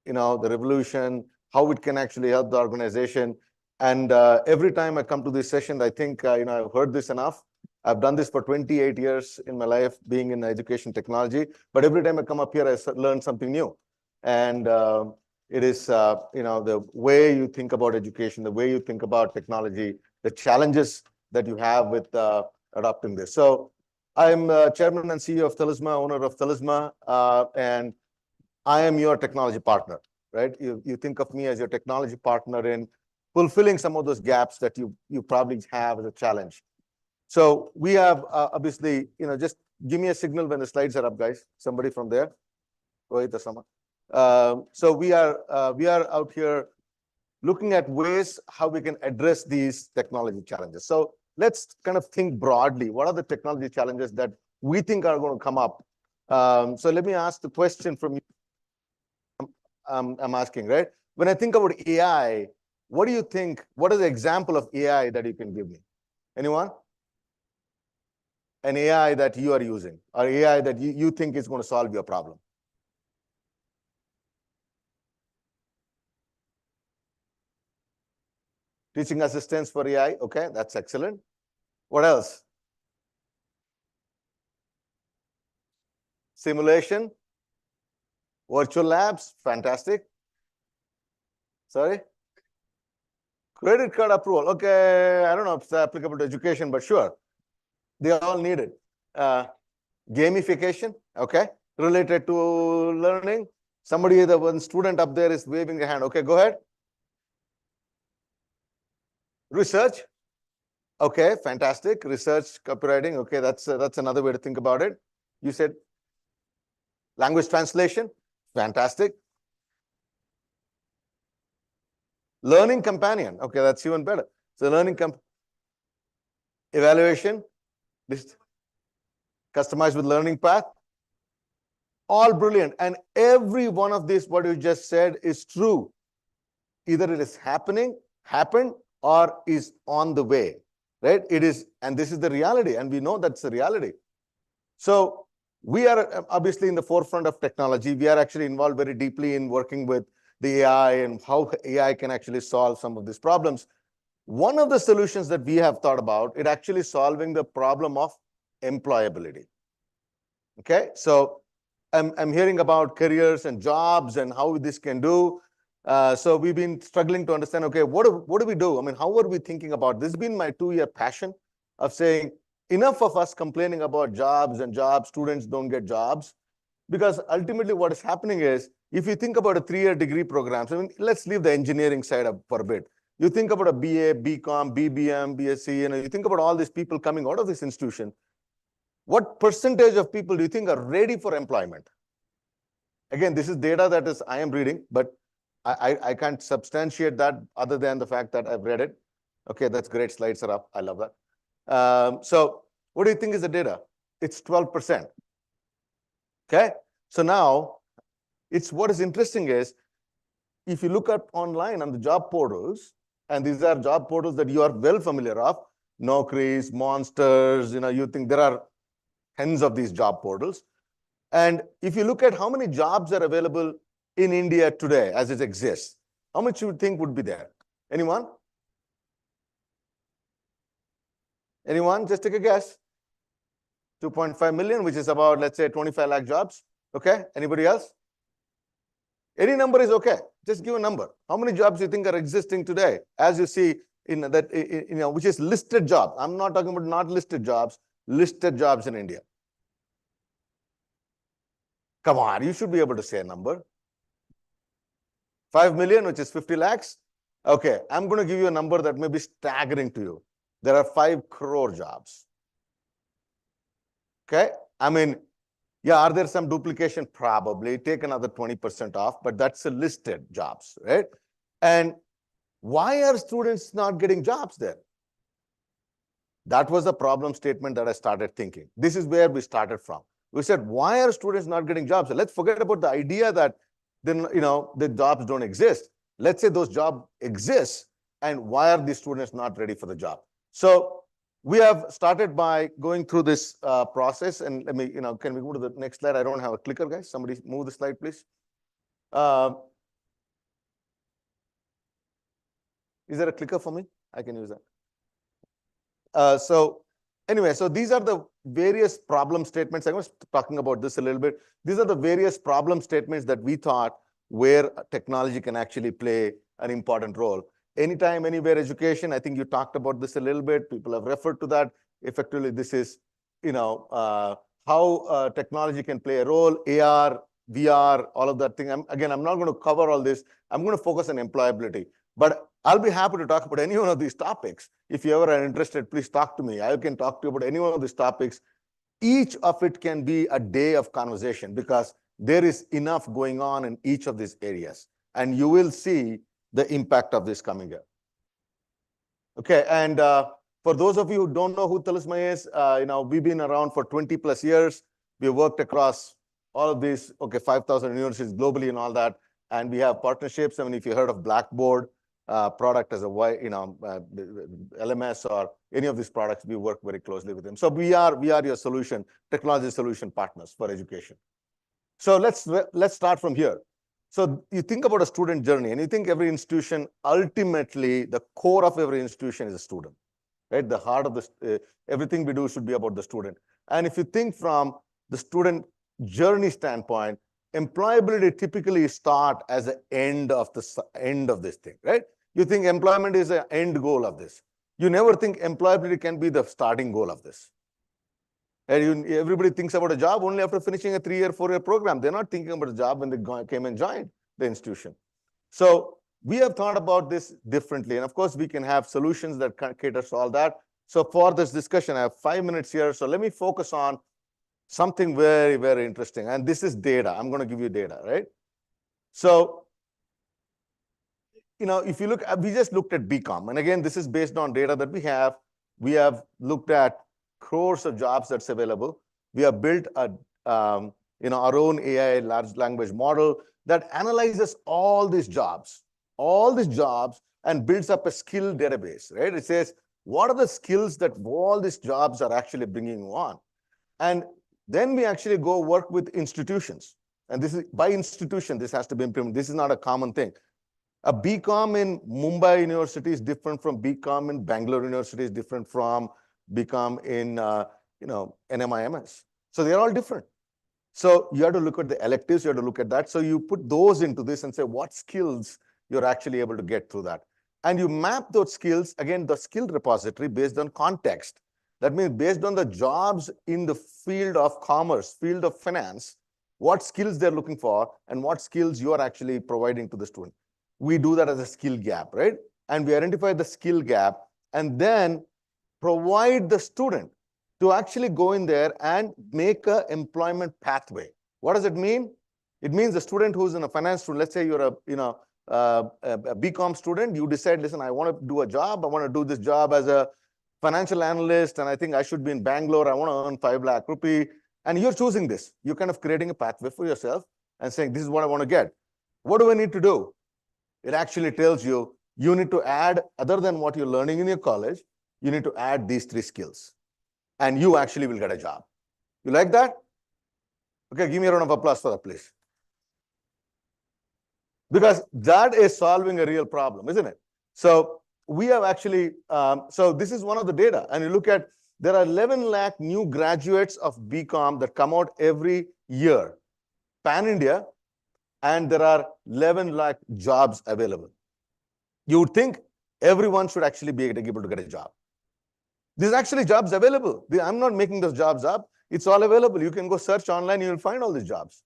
the revolution, how it can actually help the organization. And every time I come to this session, I think, I've heard this enough. I've done this for 28 years in my life, being in education technology. But every time I come up here, I learn something new. And it is, the way you think about education, the way you think about technology, the challenges that you have with adopting this. So I'm chairman and CEO of Talisma, owner of Talisma, and I am your technology partner, right? You think of me as your technology partner in fulfilling some of those gaps that you probably have as a challenge. So we have obviously, just give me a signal when the slides are up, guys. Somebody from there. Wait, someone. So we are out here looking at ways how we can address these technology challenges. So let's kind of think broadly. What are the technology challenges that we think are going to come up? So let me ask the question from you. I'm asking, right? When I think about AI, what do you think? What is the example of AI that you can give me? Anyone? An AI that you are using, or AI that you think is going to solve your problem? Teaching assistants for AI. Okay, that's excellent. What else? Simulation. Virtual labs. Fantastic. Sorry? Credit card approval. Okay, I don't know if it's applicable to education, but sure. They all need it. Gamification, okay, related to learning. Somebody, the one student up there is waving a hand. Okay, go ahead. Research. Okay, fantastic. Research, copywriting. Okay, that's another way to think about it. You said language translation. Fantastic. Learning companion. Okay, that's even better. So learning evaluation, this customized with learning path, all brilliant. And every one of these, what you just said, is true. Either it is happened, or is on the way, right? It is, and this is the reality, and we know that's the reality. So we are obviously in the forefront of technology. We are actually involved very deeply in working with the AI and how AI can actually solve some of these problems. One of the solutions that we have thought about, it actually solving the problem of employability. Okay, so I'm hearing about careers and jobs and how this can do. So we've been struggling to understand, okay, what do we do? I mean, how are we thinking about this? Has been my 2-year passion of saying enough of us complaining about jobs and jobs, students don't get jobs. Because ultimately what is happening is, if you think about a 3-year degree program, I mean, let's leave the engineering side up for a bit. You think about a BA, BCom, BBM, BSc, you think about all these people coming out of this institution. What percentage of people do you think are ready for employment? Again, this is data that is I am reading, but I can't substantiate that other than the fact that I've read it. Okay, that's great. Slides are up. I love that. So what do you think is the data? It's 12%. Okay, so now what is interesting is, if you look at online on the job portals, and these are job portals that you are well familiar of, Naukris, Monsters, you think there are tens of these job portals. And if you look at how many jobs are available in India today as it exists, how much you would think would be there? Anyone? Anyone? Just take a guess. 2.5 million, which is about, let's say, 25 lakh jobs. Okay, anybody else? Any number is okay. Just give a number. How many jobs you think are existing today, as you see in that, which is listed jobs. I'm not talking about not listed jobs in India. Come on, you should be able to say a number. 5 million, which is 50 lakhs. Okay, I'm going to give you a number that may be staggering to you. There are 5 crore jobs. Okay, I mean, yeah, are there some duplication? Probably. Take another 20% off, but that's a listed jobs, right? And why are students not getting jobs there? That was the problem statement that I started thinking. This is where we started from. We said, why are students not getting jobs? So let's forget about the idea that then the jobs don't exist. Let's say those jobs exist, and why are these students not ready for the job? So we have started by going through this process, and let me, can we go to the next slide? I don't have a clicker, guys. Somebody move the slide, please. Is there a clicker for me? I can use that. So anyway, so these are the various problem statements. I was talking about this a little bit. These are the various problem statements that we thought where technology can actually play an important role. Anytime, anywhere education, I think you talked about this a little bit. People have referred to that. Effectively, this is, how technology can play a role, AR, VR, all of that thing. Again, I'm not going to cover all this. I'm going to focus on employability. But I'll be happy to talk about any one of these topics. If you ever are interested, please talk to me. I can talk to you about any one of these topics. Each of it can be a day of conversation because there is enough going on in each of these areas. And you will see the impact of this coming year. Okay, and for those of you who don't know who Talisma is, we've been around for 20 plus years. We've worked across all of these, 5,000 universities globally and all that. And we have partnerships. I mean, if you heard of Blackboard product as a LMS or any of these products, we work very closely with them. So we are your solution, technology solution partners for education. So let's start from here. So you think about a student journey, and you think every institution, ultimately, the core of every institution is a student, right? The heart of everything we do should be about the student. And if you think from the student journey standpoint, employability typically start as the end of this thing, right? You think employment is an end goal of this. You never think employability can be the starting goal of this. And everybody thinks about a job only after finishing a 3-year, 4-year program. They're not thinking about a job when they came and joined the institution. So we have thought about this differently. And of course, we can have solutions that cater to all that. So for this discussion, I have 5 minutes here. So let me focus on something very, very interesting. And this is data. I'm going to give you data, right? So if you look, we just looked at BCom. And again, this is based on data that we have. We have looked at crores of jobs that's available. We have built our own AI large language model that analyzes all these jobs, and builds up a skill database, right? It says, what are the skills that all these jobs are actually bringing on? And then we actually go work with institutions. And this is by institution, this has to be implemented. This is not a common thing. A BCom in Mumbai University is different from BCom in Bengaluru University, is different from BCom in NMIMS. So they're all different. So you have to look at the electives, you have to look at that. So you put those into this and say what skills you're actually able to get through that. And you map those skills, again, the skill repository based on context. That means based on the jobs in the field of commerce, field of finance, what skills they're looking for and what skills you are actually providing to the student. We do that as a skill gap, right? And we identify the skill gap and then provide the student to actually go in there and make an employment pathway. What does it mean? It means the student who's in a finance student, let's say you're a BCom student, you decide, listen, I want to do a job. I want to do this job as a financial analyst, and I think I should be in Bangalore. I want to earn 5 lakh rupee. And you're choosing this. You're kind of creating a pathway for yourself and saying, this is what I want to get. What do I need to do? It actually tells you, you need to add, other than what you're learning in your college, you need to add these 3 skills. And you actually will get a job. You like that? Okay, give me a round of applause for that, please. Because that is solving a real problem, isn't it? So we have actually, so this is one of the data. And you look at, there are 11 lakh new graduates of BCom that come out every year, pan-India, and there are 11 lakh jobs available. You would think everyone should actually be able to get a job. There's actually jobs available. I'm not making those jobs up. It's all available. You can go search online, you will find all these jobs.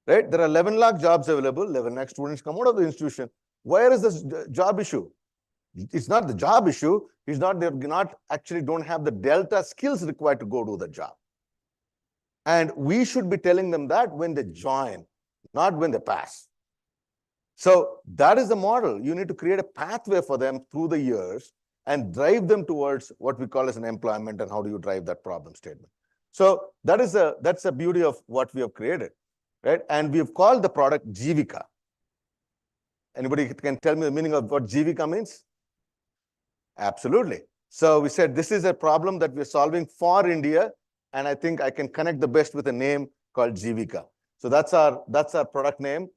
Right? There are 11 lakh jobs available, 11 lakh students come out of the institution. Where is this job issue? It's not the job issue. It's not, they're not actually don't have the delta skills required to go do the job. And we should be telling them that when they join, not when they pass. So that is the model. You need to create a pathway for them through the years and drive them towards what we call as an employment, and how do you drive that problem statement. So that's the beauty of what we have created, right? And we have called the product Jivika. Anybody can tell me the meaning of what Jivika means? Absolutely. So we said this is a problem that we're solving for India, and I think I can connect the best with a name called Jivika. So that's our product name.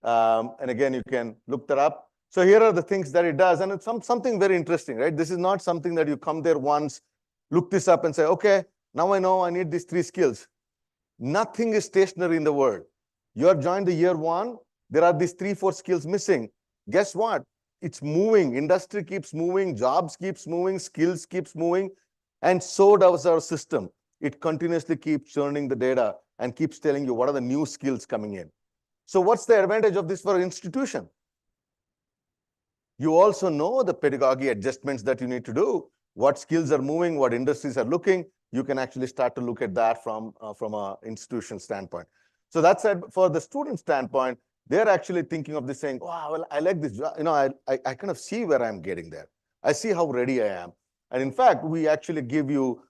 And again, you can look that up. So here are the things that it does, and it's something very interesting, right? This is not something that you come there once, look this up and say, okay, now I know I need these 3 skills. Nothing is stationary in the world. You have joined the year 1, there are these 3-4 skills missing. Guess what? It's moving. Industry keeps moving, jobs keeps moving, skills keeps moving, and so does our system. It continuously keeps churning the data and keeps telling you what are the new skills coming in. So what's the advantage of this for an institution? You also know the pedagogy adjustments that you need to do, what skills are moving, what industries are looking. You can actually start to look at that from an institution standpoint. So that's it. For the student standpoint, they're actually thinking of this saying, wow, well, I like this job. I kind of see where I'm getting there. I see how ready I am. And in fact, we actually give you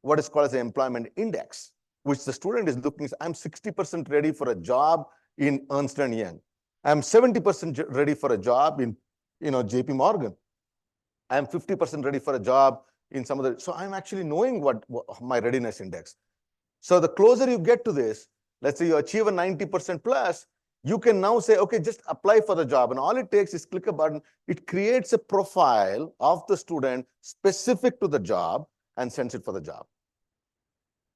what is called as an employment index, which the student is looking, I'm 60% ready for a job in Ernst & Young. I'm 70% ready for a job in JP Morgan. I'm 50% ready for a job in some other. So I'm actually knowing what my readiness index. So the closer you get to this, let's say you achieve a 90% plus, you can now say, okay, just apply for the job. And all it takes is click a button. It creates a profile of the student specific to the job and sends it for the job.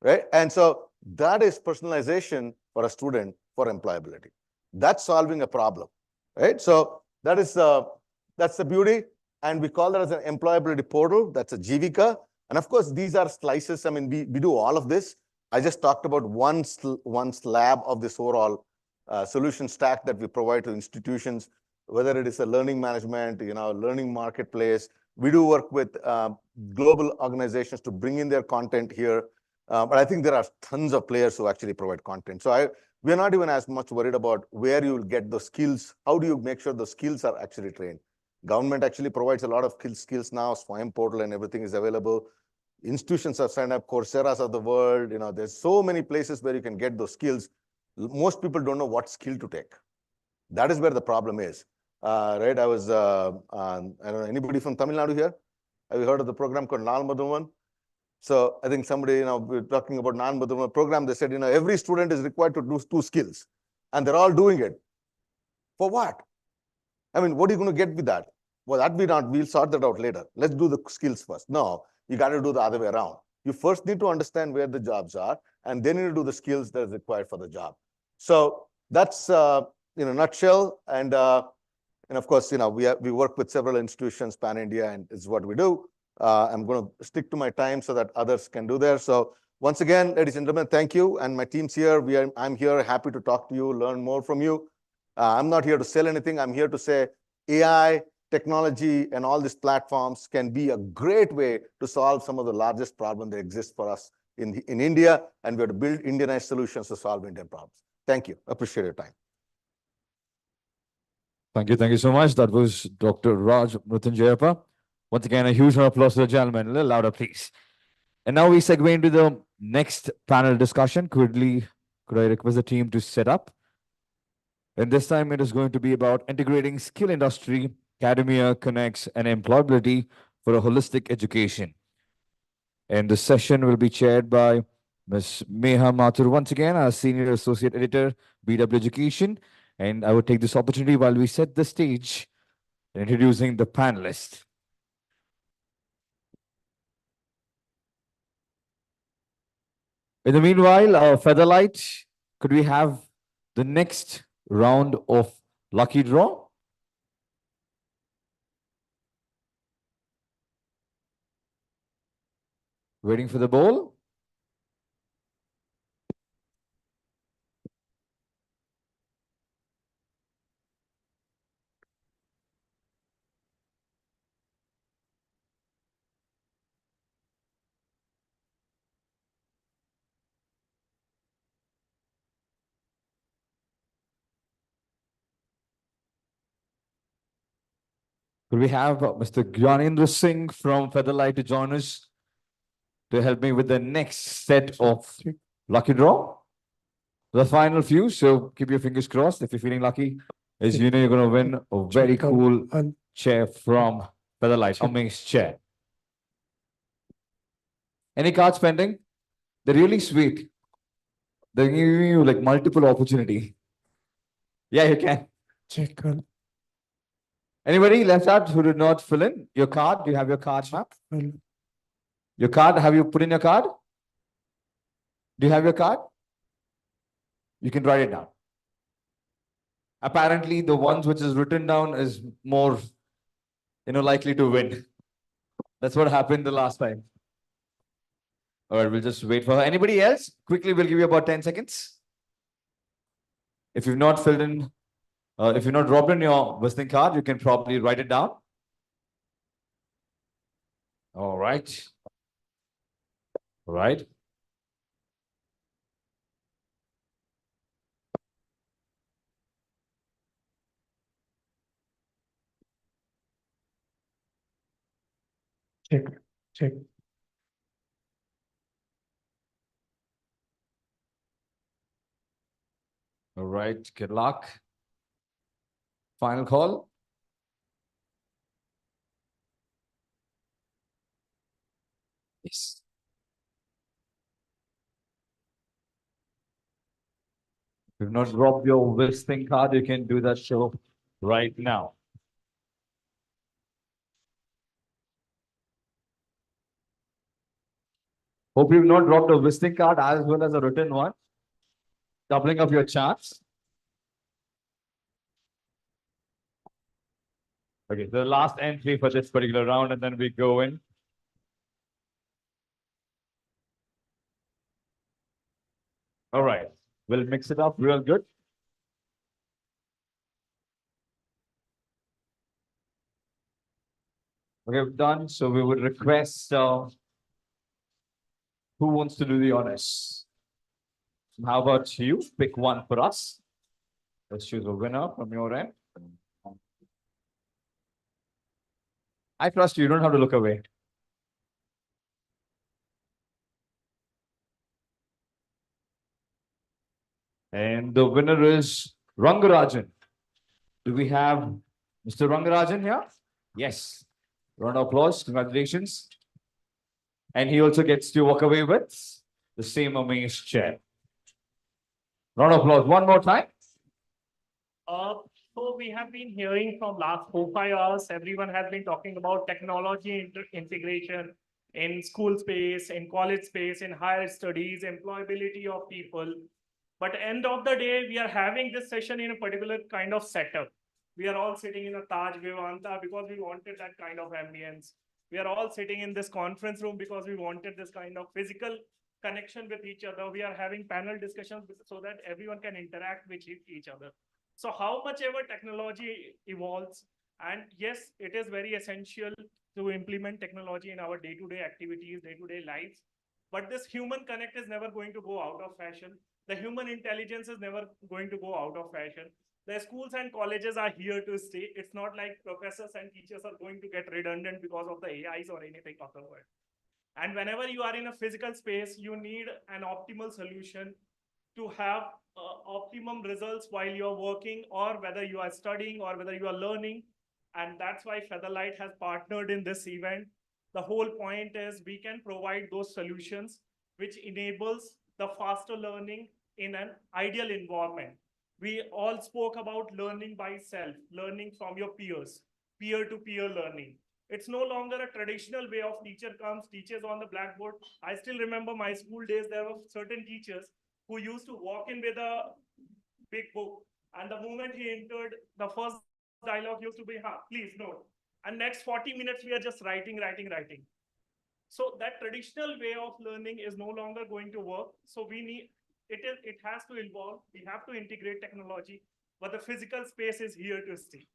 Right? And so that is personalization for a student for employability. That's solving a problem. Right? So that's the beauty. And we call that as an employability portal. That's a Jivika. And of course, these are slices. I mean, we do all of this. I just talked about one slab of this overall solution stack that we provide to institutions, whether it is a learning management, learning marketplace. We do work with global organizations to bring in their content here. But I think there are tons of players who actually provide content. So we're not even as much worried about where you will get those skills. How do you make sure the skills are actually trained? Government actually provides a lot of skills now. Swayam portal and everything is available. Institutions have signed up, Coursera's of the world. There's so many places where you can get those skills. Most people don't know what skill to take. That is where the problem is. Right? I don't know, anybody from Tamil Nadu here? Have you heard of the program called Nal Madhuvan? So I think somebody, we're talking about Nal Madhuvan program. They said, every student is required to do 2 skills, and they're all doing it. For what? I mean, what are you going to get with that? Well, we'll sort that out later. Let's do the skills first. No, you got to do the other way around. You first need to understand where the jobs are, and then you do the skills that are required for the job. So that's in a nutshell. And of course, we work with several institutions, pan-India, and it's what we do. I'm going to stick to my time so that others can do theirs. So once again, ladies and gentlemen, thank you. And my team's here. I'm here, happy to talk to you, learn more from you. I'm not here to sell anything. I'm here to say AI, technology, and all these platforms can be a great way to solve some of the largest problems that exist for us in India, and we have to build Indianized solutions to solve Indian problems. Thank you. Appreciate your time. Thank you. Thank you so much. That was Dr. Raj Mrutyunjayappa. Once again, a huge round of applause to the gentleman. A little louder, please. And now we segue into the next panel discussion. Could I request the team to set up? And this time it is going to be about integrating skill industry, academia, connects, and employability for a holistic education. And the session will be chaired by Ms. Meha Mathur, once again, our Senior Associate Editor, BW Education. And I would take this opportunity while we set the stage introducing the panelists. In the meanwhile, Featherlight, could we have the next round of lucky draw? Waiting for the ball. Could we have Mr. Gyanendra Singh from Featherlight to join us to help me with the next set of lucky draw? The final few, so keep your fingers crossed if you're feeling lucky, as you know you're going to win a very cool chair from Featherlight, amazing chair. Any cards pending? They're really sweet. They're giving you like multiple opportunity. Yeah, you can. Check. Anybody left out who did not fill in your card? Do you have your card map? Your card, have you put in your card? Do you have your card? You can write it down. Apparently, the ones which is written down is more, likely to win. That's what happened the last time. All right, we'll just wait for her. Anybody else? Quickly, we'll give you about 10 seconds. If you've not filled in, if you've not dropped in your visiting card, you can probably write it down. All right. All right. Check. All right. Good luck. Final call. Yes. If you've not dropped your visiting card, you can do that show right now. Hope you've not dropped a visiting card as well as a written one. Doubling up your chance. Okay, the last entry for this particular round, and then we go in. All right, we'll mix it up real good. Okay, we're done. So we would request who wants to do the honors? How about you? Pick one for us. Let's choose a winner from your end. I trust you. You don't have to look away. And the winner is Rangarajan. Do we have Mr. Rangarajan here? Yes. Round of applause. Congratulations. And he also gets to walk away with the same amazing chair. Round of applause. One more time. So we have been hearing from last 4-5 hours, everyone has been talking about technology integration in school space, in college space, in higher studies, employability of people. But end of the day, we are having this session in a particular kind of setup. We are all sitting in a Taj Vivanta because we wanted that kind of ambience. We are all sitting in this conference room because we wanted this kind of physical connection with each other. We are having panel discussions so that everyone can interact with each other. So how much ever technology evolves, and yes, it is very essential to implement technology in our day-to-day activities, day-to-day lives. But this human connect is never going to go out of fashion. The human intelligence is never going to go out of fashion. The schools and colleges are here to stay. It's not like professors and teachers are going to get redundant because of the AIs or anything of the world. And whenever you are in a physical space, you need an optimal solution to have optimum results while you're working, or whether you are studying or whether you are learning. And that's why Featherlight has partnered in this event. The whole point is we can provide those solutions which enables the faster learning in an ideal environment. We all spoke about learning by self, learning from your peers, peer-to-peer learning. It's no longer a traditional way of teacher comes, teaches on the blackboard. I still remember my school days, there were certain teachers who used to walk in with a big book. And the moment he entered, the first dialogue used to be, please note. And next 40 minutes, we are just writing. So that traditional way of learning is no longer going to work. So we need, it has to evolve. We have to integrate technology, but the physical space is here to stay.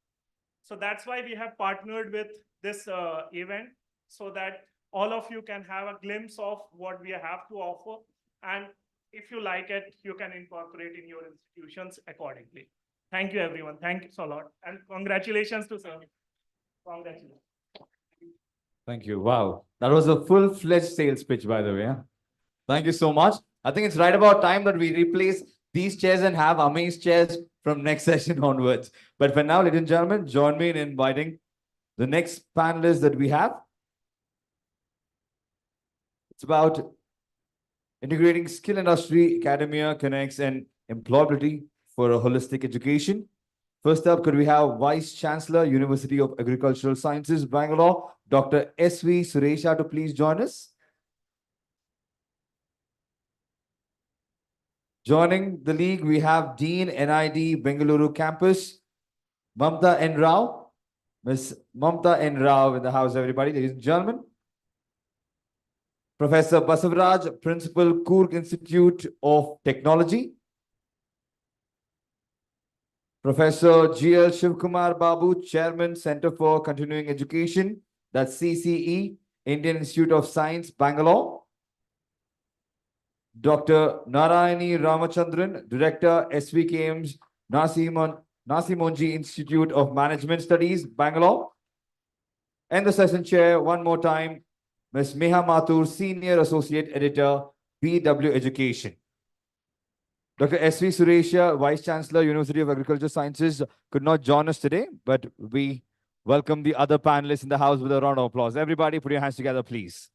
So that's why we have partnered with this event, so that all of you can have a glimpse of what we have to offer. And if you like it, you can incorporate in your institutions accordingly. Thank you, everyone. Thank you so lot. And congratulations to sir. Congratulations. Thank you. Wow. That was a full-fledged sales pitch, by the way. Huh? Thank you so much. I think it's right about time that we replace these chairs and have Amaze chairs from next session onwards. But for now, ladies and gentlemen, join me in inviting the next panelist that we have. It's about integrating skill industry, academia, connects, and employability for a holistic education. First up, could we have Vice Chancellor, University of Agricultural Sciences, Bangalore, Dr. S.V. Suresha to please join us. Joining the league, we have Dean, NID, Bengaluru campus, Mamta N. Rao. Miss Mamta N. Rao in the house, everybody, ladies and gentlemen. Professor Basavaraj, Principal, Coorg Institute of Technology. Professor G.L. Shivkumar Babu, Chairman, Center for Continuing Education, that's CCE, Indian Institute of Science, Bangalore. Dr. Narayani Ramachandran, Director, SVKM's Nasimonji Institute of Management Studies, Bangalore. And the session chair, one more time, Ms. Meha Mathur, Senior Associate Editor, BW Education. Dr. S.V. Suresha, Vice Chancellor, University of Agricultural Sciences, could not join us today, but we welcome the other panelists in the house with a round of applause. Everybody put your hands together, please.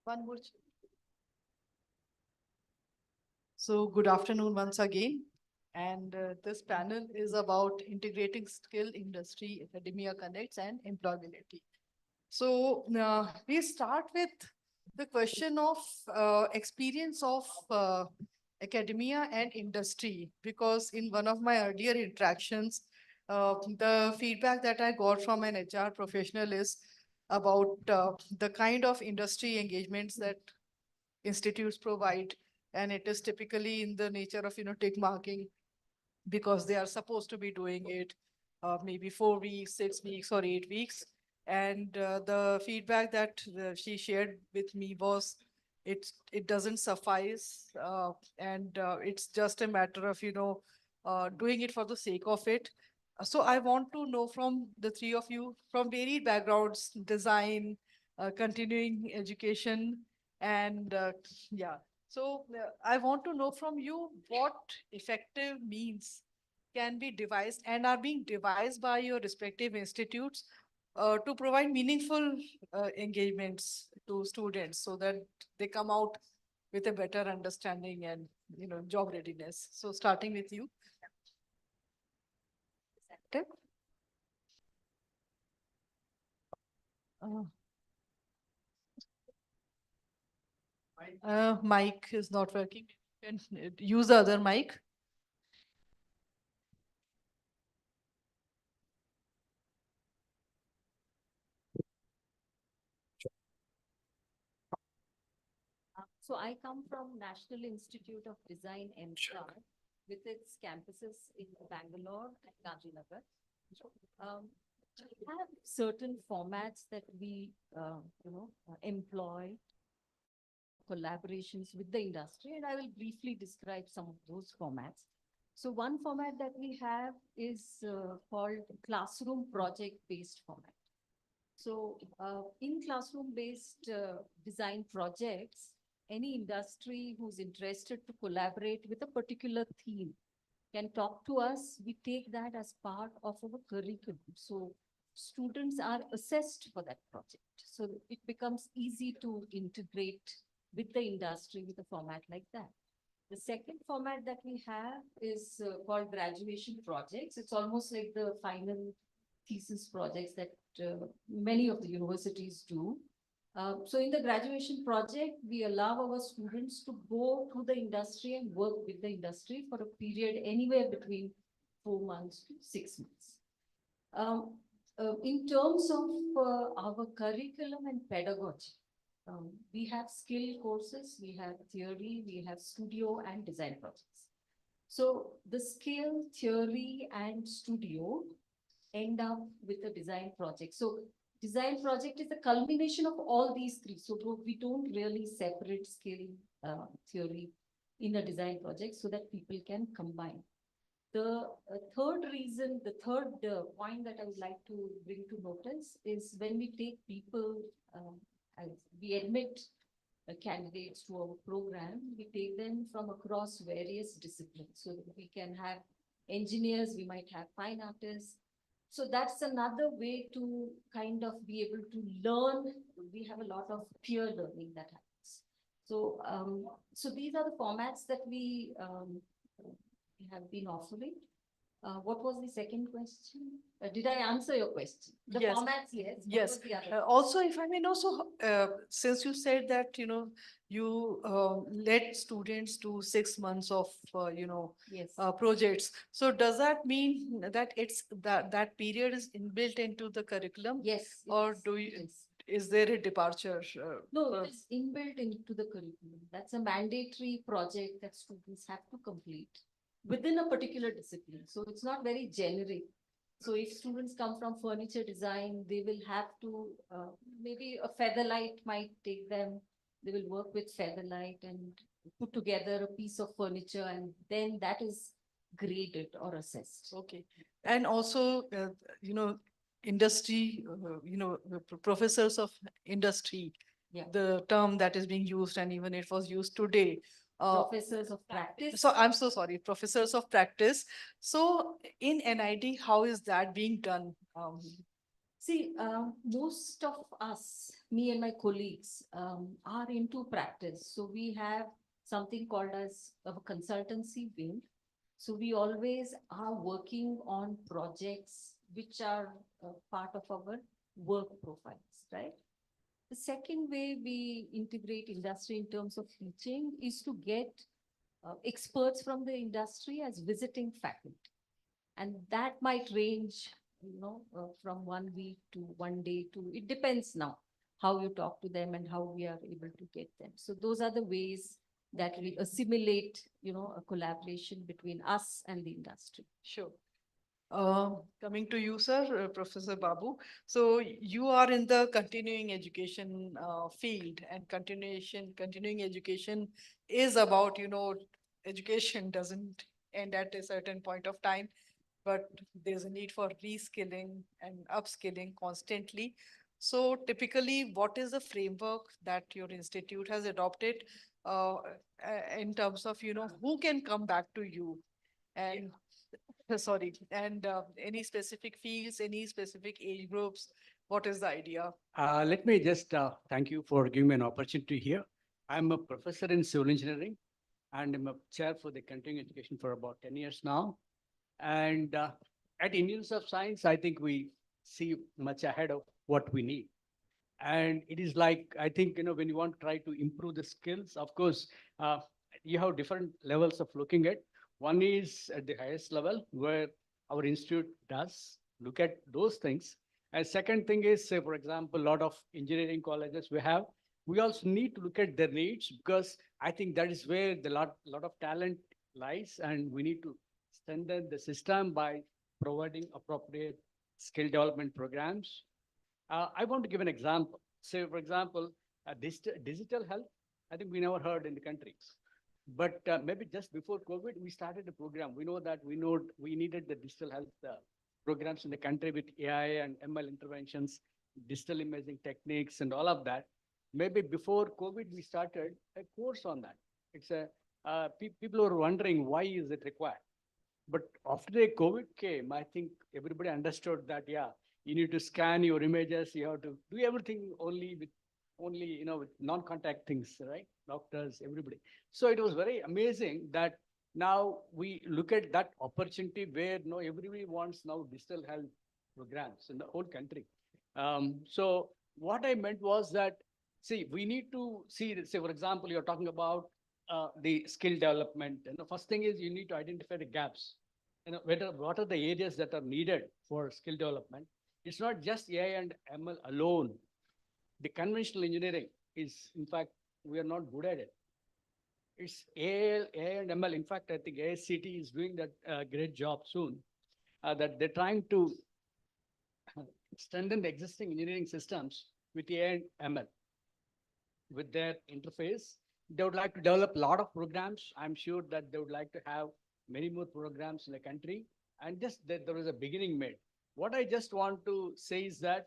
One more. So good afternoon once again. And this panel is about integrating skill industry, academia connects, and employability. So we start with the question of experience of academia and industry, because in one of my earlier interactions, the feedback that I got from an HR professional is about the kind of industry engagements that institutes provide. And it is typically in the nature of, tick marking, because they are supposed to be doing it maybe 4 weeks, 6 weeks, or 8 weeks. And the feedback that she shared with me was it doesn't suffice, and it's just a matter of doing it for the sake of it. So I want to know from the three of you, from varied backgrounds, design, continuing education, and yeah. So I want to know from you what effective means can be devised and are being devised by your respective institutes to provide meaningful engagements to students so that they come out with a better understanding and job readiness. So starting with you. Mic is not working. You can use the other mic. So I come from National Institute of Design, MSR, with its campuses in Bangalore and Gandhinagar. We have certain formats that we, employ collaborations with the industry, and I will briefly describe some of those formats. So one format that we have is called classroom project-based format. So in classroom-based design projects, any industry who's interested to collaborate with a particular theme can talk to us. We take that as part of our curriculum. So students are assessed for that project. So it becomes easy to integrate with the industry with a format like that. The second format that we have is called graduation projects. It's almost like the final thesis projects that many of the universities do. So in the graduation project, we allow our students to go to the industry and work with the industry for a period anywhere between 4 months to 6 months. In terms of our curriculum and pedagogy, we have skill courses, we have theory, we have studio and design projects. So the skill, theory, and studio end up with a design project. So design project is a culmination of all these three. So we don't really separate skill, theory in a design project so that people can combine. The third reason, the third point that I would like to bring to notice is when we take people, as we admit candidates to our program, we take them from across various disciplines. So that we can have engineers, we might have fine artists. So that's another way to kind of be able to learn. We have a lot of peer learning that happens. So, so these are the formats that we have been offering. What was the second question? Did I answer your question? The Yes. formats, yes. What Yes. was the other Also, if I may know, so since you said that, you led students to 6 months of, Yes. projects. So does that mean that that period is inbuilt into the curriculum? Yes. Or do you, is there a departure? No, it is inbuilt into the curriculum. That's a mandatory project that students have to complete within a particular discipline. So it's not very generic. So if students come from furniture design, they will have to, maybe a featherlight might take them. They will work with featherlight and put together a piece of furniture, and then that is graded or assessed. Okay. And also, industry, professors of industry, Yeah. the term that is being used, and even it was used today. Professors of practice. So I'm so sorry, professors of practice. So in NID, how is that being done? See, most of us, me and my colleagues, are into practice. So we have something called as a consultancy wing. So we always are working on projects which are part of our work profiles, right? The second way we integrate industry in terms of teaching is to get experts from the industry as visiting faculty. And that might range from 1 week to 1 day to, it depends now how you talk to them and how we are able to get them. So those are the ways that we assimilate, a collaboration between us and the industry. Sure. Coming to you, sir, Professor Babu. So you are in the continuing education field, and continuing education is about, education doesn't end at a certain point of time, but there's a need for reskilling and upskilling constantly. So typically, what is the framework that your institute has adopted in terms of, who can come back to you? And sorry, and any specific fields, any specific age groups? What is the idea? Let me just thank you for giving me an opportunity here. I'm a professor in civil engineering, and I'm a chair for the continuing education for about 10 years now. And at Indians of Science, I think we see much ahead of what we need. And it is like, I think, when you want to try to improve the skills, of course, you have different levels of looking at. One is at the highest level where our institute does look at those things. And second thing is, say, for example, a lot of engineering colleges we have, we also need to look at their needs, because I think that is where the lot of talent lies, and we need to strengthen the system by providing appropriate skill development programs. I want to give an example. Say, for example, digital health, I think we never heard in the country. But maybe just before COVID, we started a program. We know that we needed the digital health programs in the country with AI and ML interventions, digital imaging techniques, and all of that. Maybe before COVID, we started a course on that. It's people were wondering, why is it required? But after the COVID came, I think everybody understood that, yeah, you need to scan your images. You have to do everything only with non-contact things, right? Doctors, everybody. So it was very amazing that now we look at that opportunity where everybody wants now digital health programs in the whole country. So what I meant was that, see, we need to see, say, for example, you're talking about the skill development. And the first thing is you need to identify the gaps. What are the areas that are needed for skill development? It's not just AI and ML alone. The conventional engineering is, in fact, we are not good at it. It's AI and ML. In fact, I think ASCT is doing that great job soon, that they're trying to strengthen the existing engineering systems with AI and ML. With their interface, they would like to develop a lot of programs. I'm sure that they would like to have many more programs in the country, and just that there is a beginning made. What I just want to say is that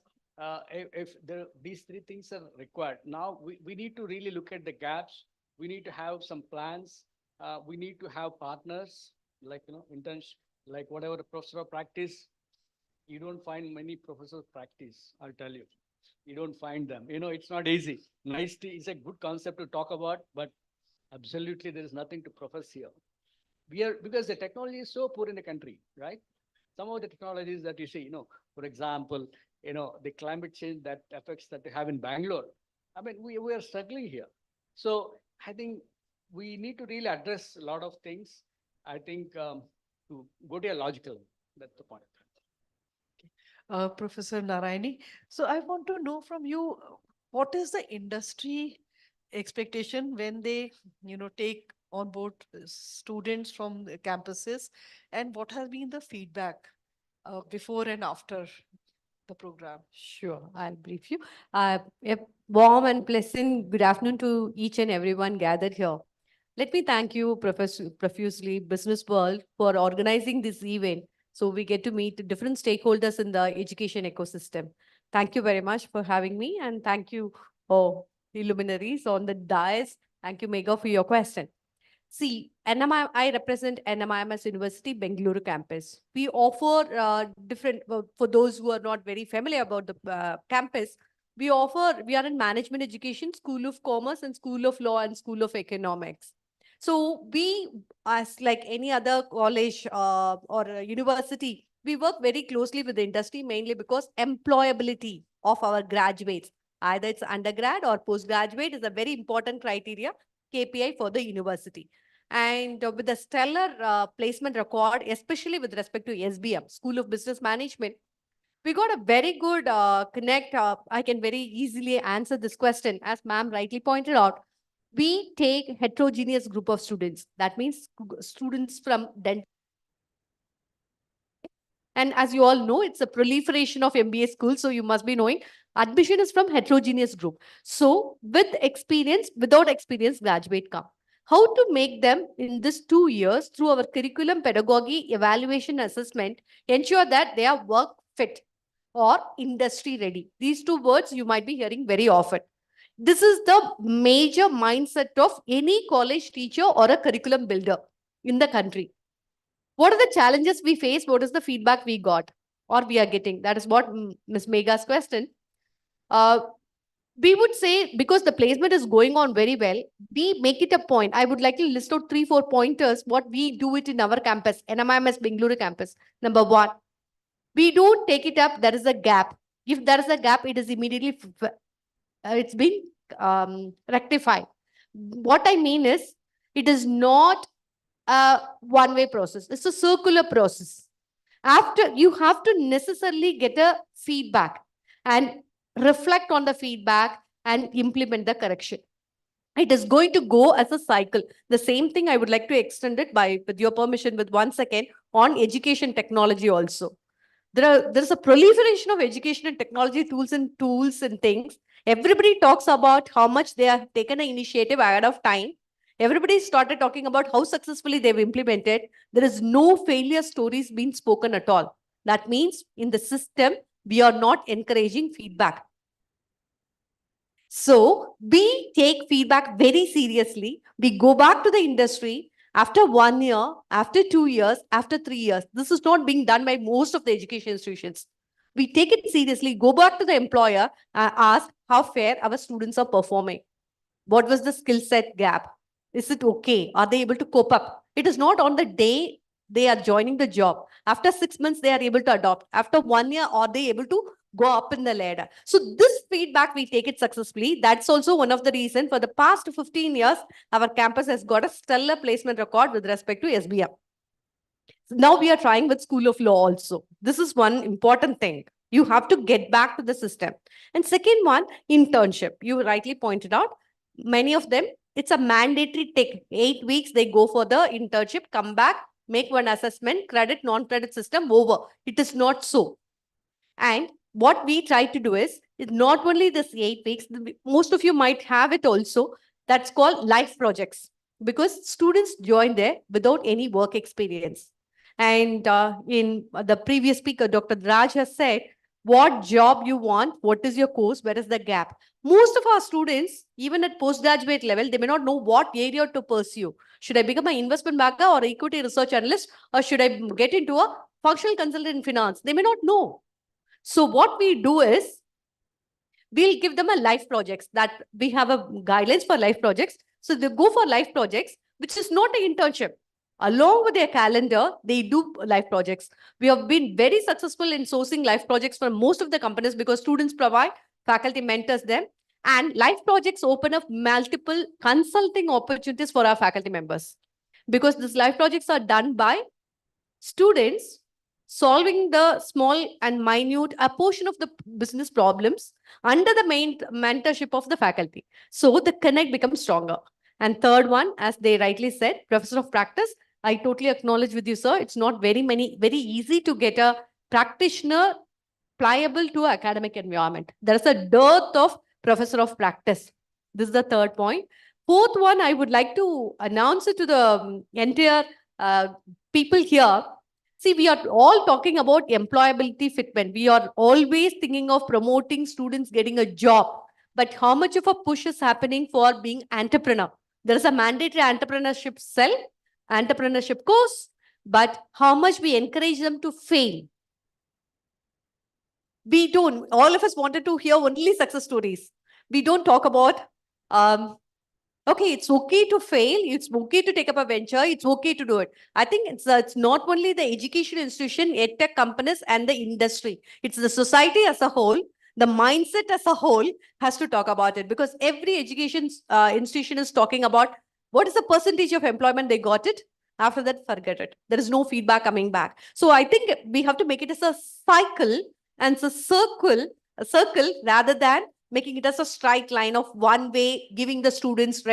if these three things are required, now we need to really look at the gaps. We need to have some plans. We need to have partners, like, interns, like whatever the professor of practice. You don't find many professors of practice, I'll tell you. You don't find them. It's not easy. Nice is a good concept to talk about, but absolutely there is nothing to profess here. Because the technology is so poor in the country, right? Some of the technologies that you see, for example, the climate change that affects that we have in Bangalore. I mean, we are struggling here. So I think we need to really address a lot of things. I think to go to a logical, that's the point. Professor Narayani. So I want to know from you, what is the industry expectation when they, take on board students from the campuses, and what has been the feedback before and after the program? Sure, I'll brief you. A warm and pleasant good afternoon to each and everyone gathered here. Let me thank you profusely, Business World, for organizing this event so we get to meet different stakeholders in the education ecosystem. Thank you very much for having me, and thank you, the luminaries on the dais. Thank you, Megha, for your question. See, I represent NMIMS University Bengaluru campus. We offer different, for those who are not very familiar about the campus, we are in management education, School of Commerce, and School of Law, and School of Economics. So we, as like any other college or university, we work very closely with the industry, mainly because employability of our graduates, either it's undergrad or postgraduate, is a very important criteria, KPI for the university. And with the stellar placement record, especially with respect to SBM, School of Business Management, We got a very good connect. I can very easily answer this question. As ma'am rightly pointed out, we take heterogeneous group of students. That means students from dental. And as you all know, it's a proliferation of MBA schools. So you must be knowing admission is from heterogeneous group. So with experience, without experience, graduate come. How to make them in this 2 years through our curriculum, pedagogy, evaluation, assessment, ensure that they are work fit or industry ready. These two words you might be hearing very often. This is the major mindset of any college teacher or a curriculum builder in the country. What are the challenges we face? What is the feedback we got or we are getting? That is what Ms. Megha's question. We would say because the placement is going on very well, we make it a point. I would like to list out 3-4 pointers what we do it in our campus, NMIMS Bengaluru campus. Number 1, we don't take it up. There is a gap. If there is a gap, it is immediately it's been rectified. What I mean is, it is not a one-way process. It's a circular process. After you have to necessarily get a feedback and reflect on the feedback and implement the correction. It is going to go as a cycle. The same thing I would like to extend it by, with your permission, with 1 second on education technology also. There's a proliferation of education and technology tools and things. Everybody talks about how much they have taken an initiative ahead of time. Everybody started talking about how successfully they've implemented. There is no failure stories being spoken at all. That means in the system, we are not encouraging feedback. So we take feedback very seriously. We go back to the industry after 1 year, after 2 years, after 3 years. This is not being done by most of the education institutions. We take it seriously, go back to the employer and ask how fair our students are performing. What was the skill set gap? Is it okay? Are they able to cope up? It is not on the day they are joining the job. After 6 months, they are able to adopt. After 1 year, are they able to go up in the ladder? So this feedback, we take it successfully. That's also one of the reasons for the past 15 years, our campus has got a stellar placement record with respect to SBM. Now we are trying with School of Law also. This is one important thing. You have to get back to the system. And second one, internship. You rightly pointed out, many of them, it's a mandatory take. 8 weeks, they go for the internship, come back, make one assessment, credit, non-credit system, over. It is not so. And what we try to do is not only this 8 weeks, most of you might have it also, that's called life projects, because students join there without any work experience. And in the previous speaker, Dr. Raj has said, what job you want, what is your course, where is the gap? Most of our students, even at postgraduate level, they may not know what area to pursue. Should I become an investment banker or equity research analyst, or should I get into a functional consultant in finance? They may not know. So what we do is, we'll give them a life projects, that we have a guidelines for life projects. So they go for life projects, which is not an internship. Along with their calendar, they do life projects. We have been very successful in sourcing life projects for most of the companies because students provide, faculty mentors them, and life projects open up multiple consulting opportunities for our faculty members. Because these life projects are done by students solving the small and minute, a portion of the business problems under the main mentorship of the faculty. So the connect becomes stronger. And third one, as they rightly said, professor of practice, I totally acknowledge with you, sir. It's not very easy to get a practitioner pliable to academic environment. There is a dearth of professor of practice. This is the third point. Fourth one, I would like to announce it to the entire people here. See, we are all talking about employability fitment. We are always thinking of promoting students getting a job. But how much of a push is happening for being entrepreneur? There is a mandatory entrepreneurship cell, entrepreneurship course, but how much we encourage them to fail? We don't. All of us wanted to hear only success stories. We don't talk about, okay, it's okay to fail. It's okay to take up a venture. It's okay to do it. I think it's not only the education institution, edtech companies and the industry. It's the society as a whole. The mindset as a whole has to talk about it, because every education institution is talking about what is the percentage of employment they got it. After that, forget it. There is no feedback coming back. So I think we have to make it as a cycle And it's a circle rather than making it as a straight line of one way, giving the students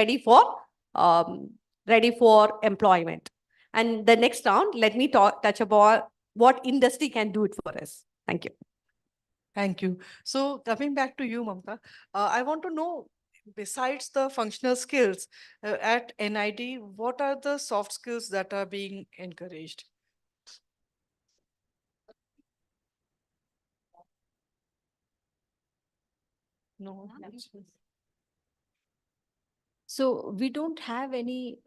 um, ready for employment. And the next round, let me touch about what industry can do it for us. Thank you. Thank you. So coming back to you, Mamta, I want to know, besides the functional skills at NID, what are the soft skills that are being encouraged? No. So we don't have any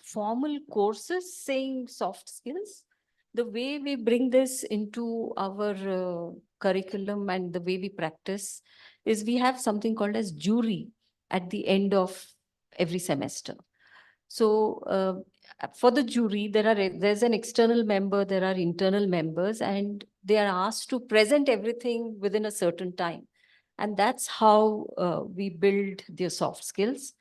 formal courses saying soft skills. The way we bring this into our curriculum and the way we practice is we have something called as jury at the end of every semester. So for the jury, there's an external member, there are internal members, and they are asked to present everything within a certain time. And that's how we build their soft skills.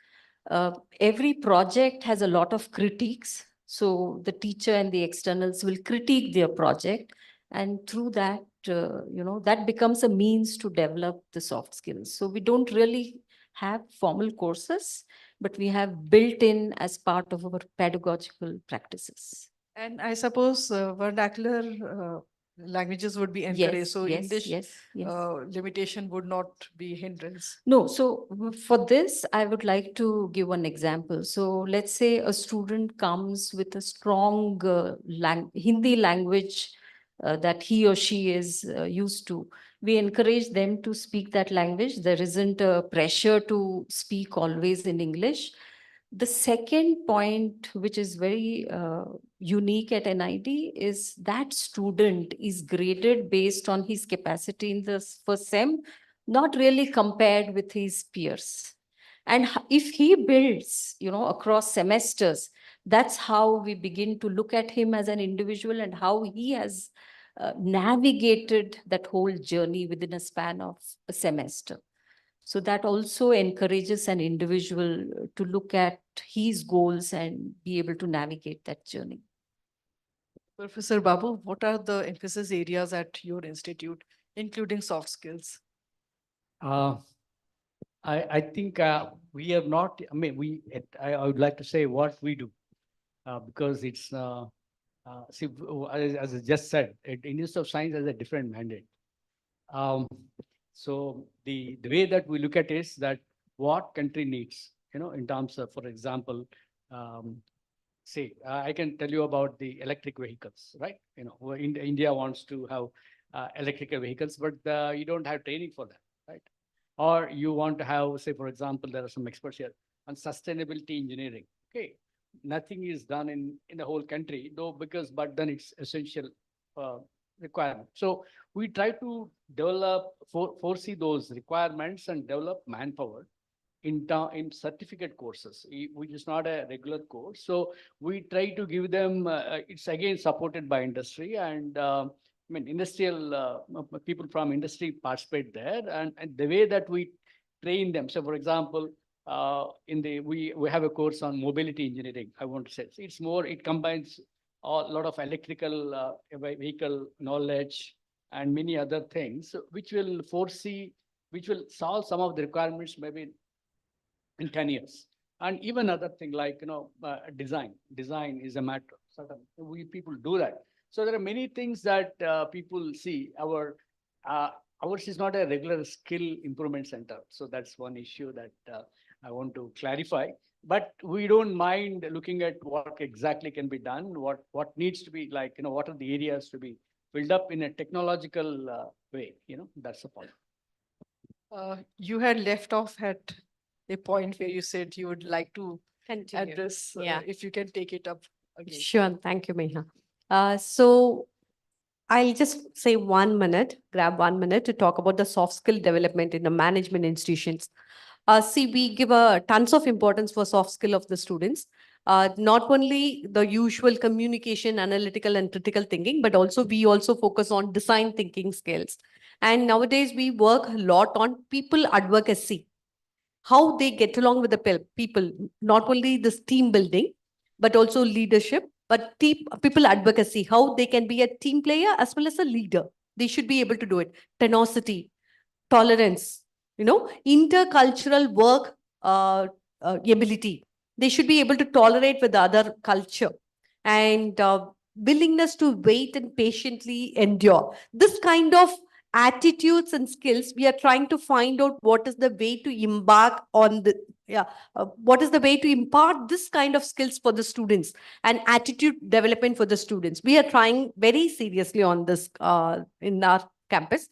Every project has a lot of critiques. So the teacher and the externals will critique their project. And through that, that becomes a means to develop the soft skills. So we don't really have formal courses, but we have built in as part of our pedagogical practices. And I suppose vernacular languages would be encouraged. Yes, So yes, English yes, yes. limitation would not be hindrance. No, so for this, I would like to give one example. So let's say a student comes with a strong Hindi language that he or she is used to. We encourage them to speak that language. There isn't a pressure to speak always in English. The second point, which is very unique at NID, is that student is graded based on his capacity in the first SEM, not really compared with his peers. And if he builds, across semesters, that's how we begin to look at him as an individual and how he has navigated that whole journey within a span of a semester. So that also encourages an individual to look at his goals and be able to navigate that journey. Professor Babu, what are the emphasis areas at your institute, including soft skills? I think we have not, I would like to say what we do because it's, see, as I just said, Institute of Science has a different mandate. So the way that we look at it is that what country needs, in terms of, for example, say, I can tell you about the electric vehicles, right? India wants to have electrical vehicles, but you don't have training for that, right? Or you want to have, say, for example, there are some experts here on sustainability engineering. Okay, nothing is done in the whole country, though, but then it's essential requirement. So we try to develop, foresee those requirements and develop manpower in certificate courses, which is not a regular course. So we try to give them, it's again supported by industry and industrial people from industry participate there, and the way that we train them. So, for example, we have a course on mobility engineering. I want to say it's more. It combines a lot of electrical vehicle knowledge and many other things, which will solve some of the requirements maybe in 10 years. And even other thing like design. Design is a matter. People do that. So there are many things that people see. Ours is not a regular skill improvement center. So that's one issue that I want to clarify. But we don't mind looking at what exactly can be done, what needs to be what are the areas to be built up in a technological way. That's the point. You had left off at a point where you said you would like to address, if you can take it up again. Sure. Thank you, Meha. So I'll just say 1 minute, grab 1 minute to talk about the soft skill development in the management institutions. See, we give tons of importance for soft skill of the students. Not only the usual communication, analytical and critical thinking, but also we also focus on design thinking skills. And nowadays we work a lot on people advocacy, how they get along with the people, not only this team building, but also leadership, but people advocacy, how they can be a team player as well as a leader. They should be able to do it. Tenacity, tolerance, intercultural work ability. They should be able to tolerate with the other culture, and willingness to wait and patiently endure. This kind of attitudes and skills, we are trying to find out what is the way to embark on the, what is the way to impart this kind of skills for the students and attitude development for the students. We are trying very seriously on this in our campus.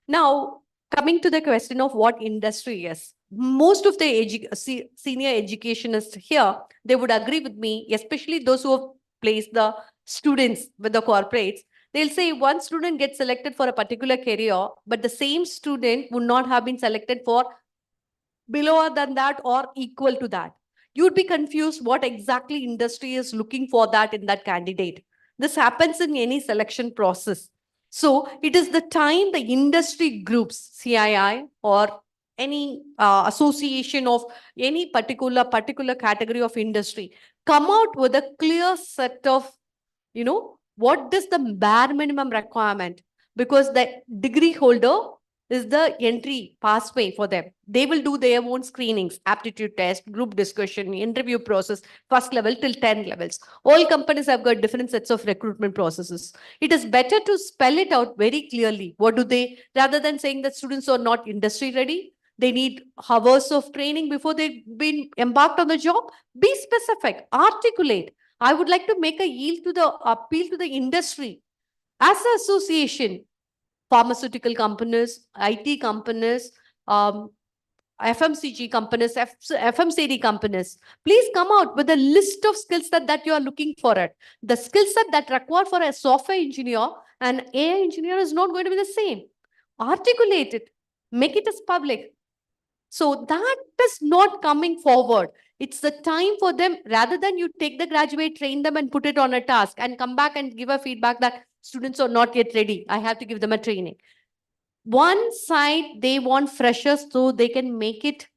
Now, coming to the question of what industry is, most of the senior educationists here, they would agree with me, especially those who have placed the students with the corporates. They'll say one student gets selected for a particular career, but the same student would not have been selected for below than that or equal to that. You'd be confused what exactly industry is looking for that in that candidate. This happens in any selection process. So it is the time the industry groups, CII or any association of any particular category of industry, come out with a clear set of, what is the bare minimum requirement? Because the degree holder is the entry pathway for them. They will do their own screenings, aptitude test, group discussion, interview process, first level till 10 levels. All companies have got different sets of recruitment processes. It is better to spell it out very clearly. What do they, rather than saying that students are not industry ready, they need hours of training before they've been embarked on the job. Be specific, articulate. I would like to make a appeal to the industry as an association, pharmaceutical companies, IT companies, FMCG companies, FMCD companies. Please come out with a list of skills that you are looking for it. The skill set that required for a software engineer and AI engineer is not going to be the same. Articulate it, make it as public. So that is not coming forward. It's the time for them, rather than you take the graduate, train them and put it on a task and come back and give a feedback that students are not yet ready. I have to give them a training. One side, they want freshers so they can make it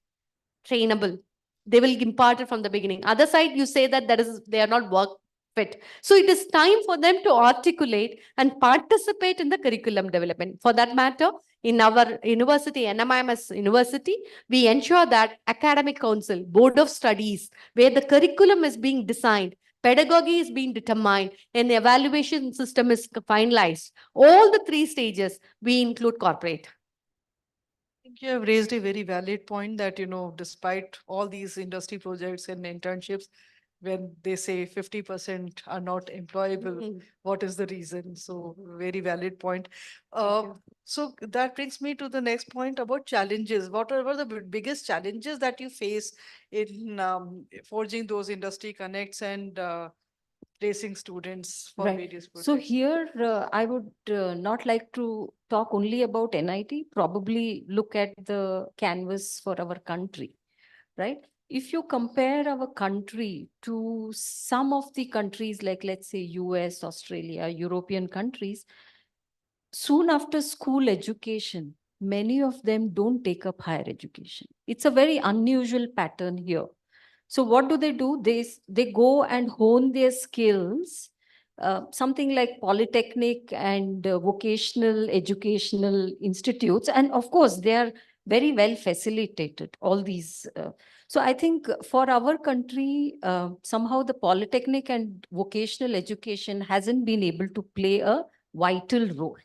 trainable. They will impart it from the beginning. Other side, you say that they are not work fit. So it is time for them to articulate and participate in the curriculum development. For that matter, in our university, NMIMS University, we ensure that academic council, board of studies, where the curriculum is being designed, pedagogy is being determined, and the evaluation system is finalized. All the 3 stages, we include corporate. I think you have raised a very valid point that, despite all these industry projects and internships, when they say 50% are not employable, what is the reason? So very valid point. So that brings me to the next point about challenges. What are the biggest challenges that you face in forging those industry connects and placing students for various projects? So here, I would not like to talk only about NIT, probably look at the canvas for our country, right? If you compare our country to some of the countries like, let's say, US, Australia, European countries, soon after school education, many of them don't take up higher education. It's a very unusual pattern here. So what do? They go and hone their skills, something like polytechnic and vocational educational institutes. And of course, they are very well facilitated, all these. So I think for our country, somehow the polytechnic and vocational education hasn't been able to play a vital role.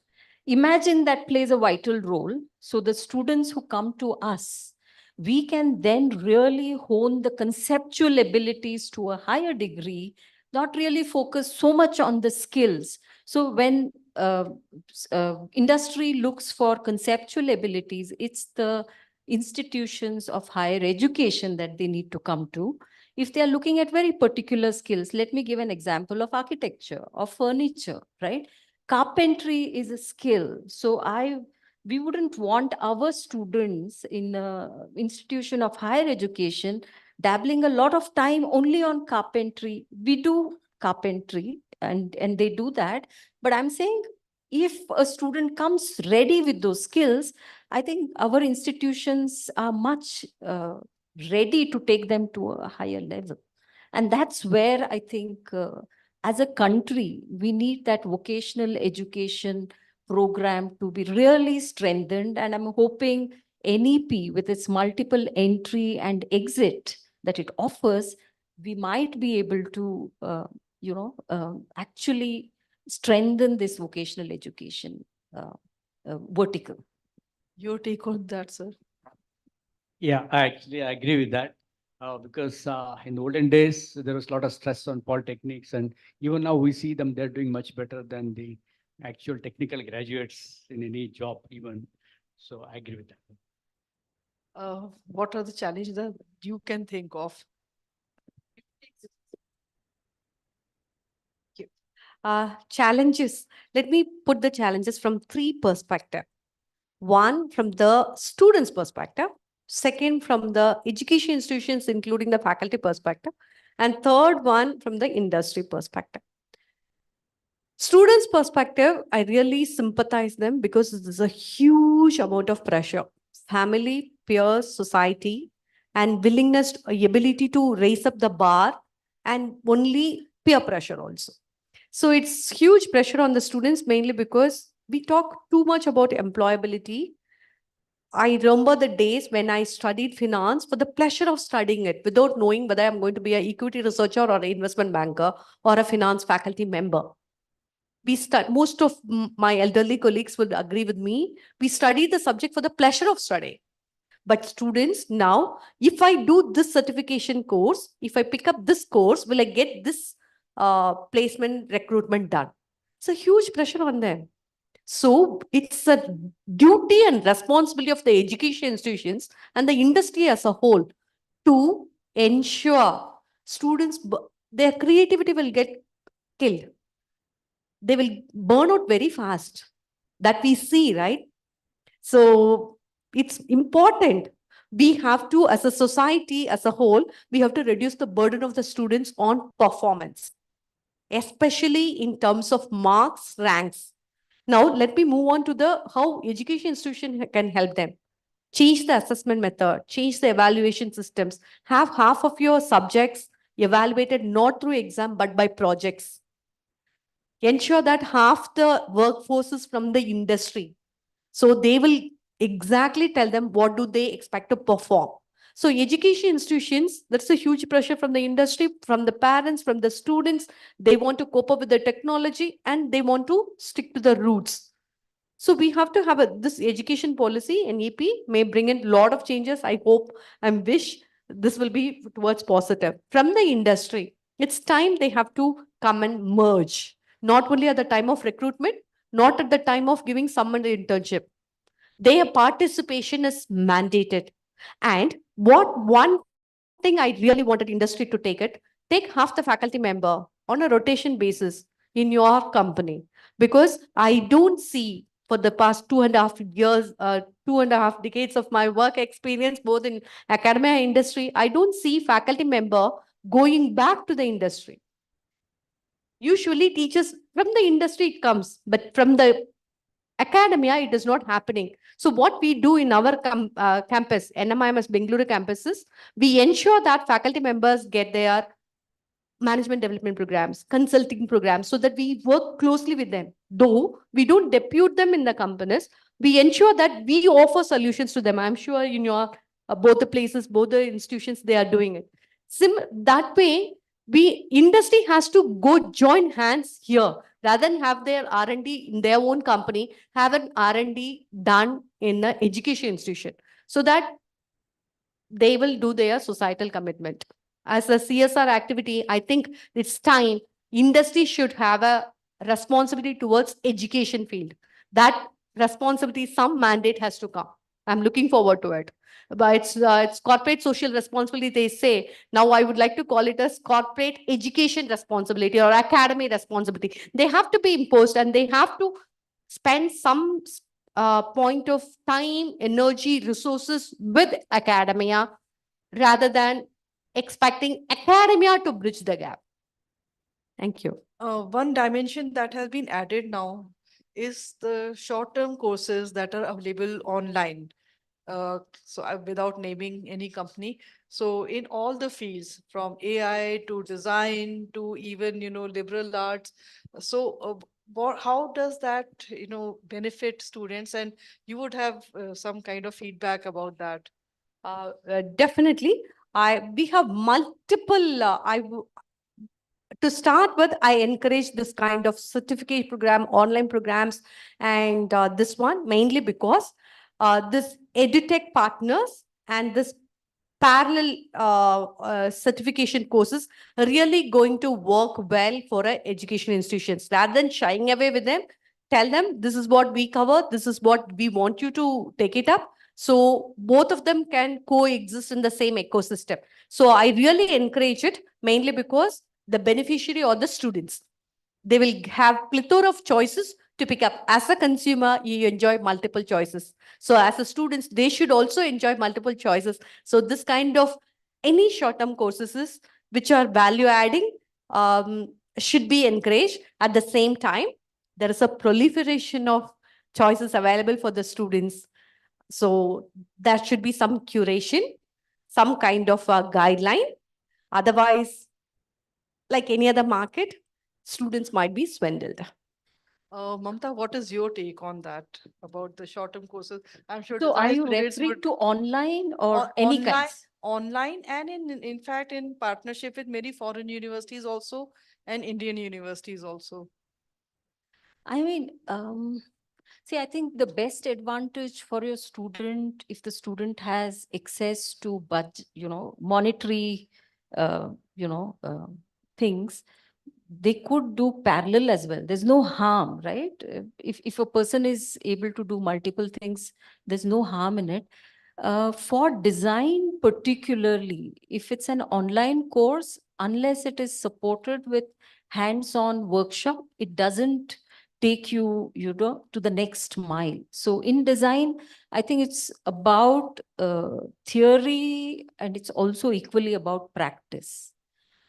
Imagine that plays a vital role. So the students who come to us, we can then really hone the conceptual abilities to a higher degree, not really focus so much on the skills. So when industry looks for conceptual abilities, it's the institutions of higher education that they need to come to. If they are looking at very particular skills, let me give an example of architecture, of furniture, right? Carpentry is a skill. So we wouldn't want our students in an institution of higher education dabbling a lot of time only on carpentry. We do carpentry and they do that. But I'm saying if a student comes ready with those skills, I think our institutions are much ready to take them to a higher level. And that's where I think as a country, we need that vocational education program to be really strengthened. And I'm hoping NEP with its multiple entry and exit that it offers, we might be able to, actually strengthen this vocational education vertical. Your take on that, sir? Yeah, I agree with that. Because in the olden days, there was a lot of stress on polytechnics, and even now we see them, they're doing much better than the actual technical graduates in any job even. So I agree with that. What are the challenges that you can think of? Challenges. Let me put the challenges from three perspectives. One, from the student's perspective. Second, from the education institutions, including the faculty perspective. And third one, from the industry perspective. Students' perspective, I really sympathize them because there's a huge amount of pressure. Family, peers, society, and willingness, ability to raise up the bar, and only peer pressure also. So it's huge pressure on the students, mainly because we talk too much about employability. I remember the days when I studied finance for the pleasure of studying it without knowing whether I'm going to be an equity researcher or an investment banker or a finance faculty member. Most of my elderly colleagues will agree with me. We study the subject for the pleasure of studying. But students now, if I do this certification course, if I pick up this course, will I get this placement recruitment done? It's a huge pressure on them. So it's a duty and responsibility of the education institutions and the industry as a whole to ensure students, their creativity will get killed. They will burn out very fast. That we see, right? So it's important. We have to, as a society, as a whole, we have to reduce the burden of the students on performance, especially in terms of marks, ranks. Now, let me move on to the how education institution can help them. Change the assessment method, change the evaluation systems, have half of your subjects evaluated not through exam, but by projects. Ensure that half the workforce is from the industry. So they will exactly tell them what do they expect to perform. So education institutions, that's a huge pressure from the industry, from the parents, from the students. They want to cope up with the technology and they want to stick to the roots. So we have to have this education policy, and EP may bring in a lot of changes. I hope and wish this will be towards positive. From the industry, it's time they have to come and merge, not only at the time of recruitment, not at the time of giving someone the internship. Their participation is mandated. And one thing I really wanted industry to take half the faculty member on a rotation basis in your company. Because I don't see for the past 2.5 years, 2.5 decades of my work experience, both in academia and industry, I don't see faculty member going back to the industry. Usually teachers from the industry comes, but from the academia, it is not happening. So what we do in our campus, NMIMS Bengaluru campuses, we ensure that faculty members get their management development programs, consulting programs, so that we work closely with them. Though we don't depute them in the companies, we ensure that we offer solutions to them. I'm sure in your both the places, both the institutions, they are doing it. That way, industry has to go join hands here rather than have their R&D in their own company, have an R&D done in the education institution so that they will do their societal commitment. As a CSR activity, I think it's time industry should have a responsibility towards education field. That responsibility, some mandate has to come. I'm looking forward to it. But it's corporate social responsibility, they say. Now I would like to call it as corporate education responsibility or academy responsibility. They have to be imposed and they have to spend some point of time, energy, resources with academia rather than expecting academia to bridge the gap. Thank you. One dimension that has been added now is the short-term courses that are available online. Without naming any company. So in all the fields, from AI to design to even, liberal arts. So how does that, benefit students? And you would have some kind of feedback about that. Definitely. We have multiple, to start with, I encourage this kind of certificate program, online programs, and this one mainly because this edutech partners and this parallel certification courses are really going to work well for education institutions. Rather than shying away with them, tell them this is what we cover, this is what we want you to take it up. So both of them can coexist in the same ecosystem. So I really encourage it mainly because the beneficiary or the students, they will have plethora of choices to pick up. As a consumer, you enjoy multiple choices. So as a students, they should also enjoy multiple choices. So this kind of any short-term courses which are value adding should be encouraged. At the same time, there is a proliferation of choices available for the students. So there should be some curation, some kind of a guideline. Otherwise, like any other market, students might be swindled. Mamta, what is your take on that about the short-term courses? I'm sure So are design you students referring would to online or any online, kinds? online, and in fact in partnership with many foreign universities also and Indian universities also. I mean, see, I think the best advantage for your student, if the student has access to budget, monetary, uh, things, they could do parallel as well. There's no harm, right? If a person is able to do multiple things, there's no harm in it. For design particularly, if it's an online course, unless it is supported with hands-on workshop, it doesn't take you, to the next mile. So in design, I think it's about theory, and it's also equally about practice.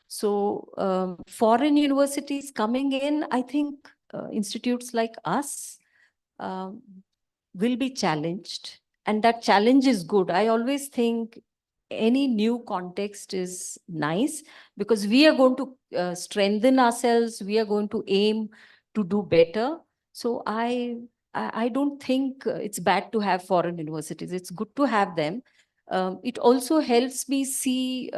So foreign universities coming in, I think institutes like us um, will be challenged. And that challenge is good. I always think any new context is nice because we are going to strengthen ourselves. We are going to aim to do better. So I don't think it's bad to have foreign universities. It's good to have them. It also helps me see,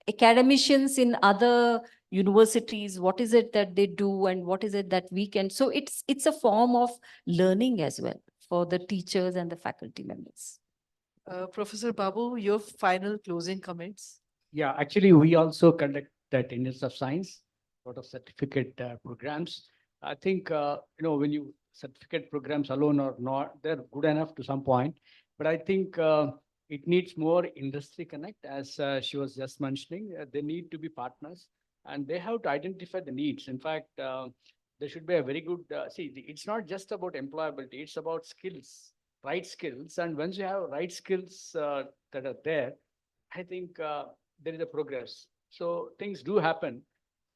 academicians in other universities, what is it that they do and what is it that we can. So it's a form of learning as well for the teachers and the faculty members. Professor Babu, your final closing comments. Yeah, actually, we also conduct that Indians of Science, lot of certificate programs. I think, when you certificate programs alone or not, they're good enough to some point. But I think it needs more industry connect, as she was just mentioning. They need to be partners and they have to identify the needs. In fact, there should be a very good, it's not just about employability, it's about skills, right skills. And once you have right skills that are there, I think there is a progress. So things do happen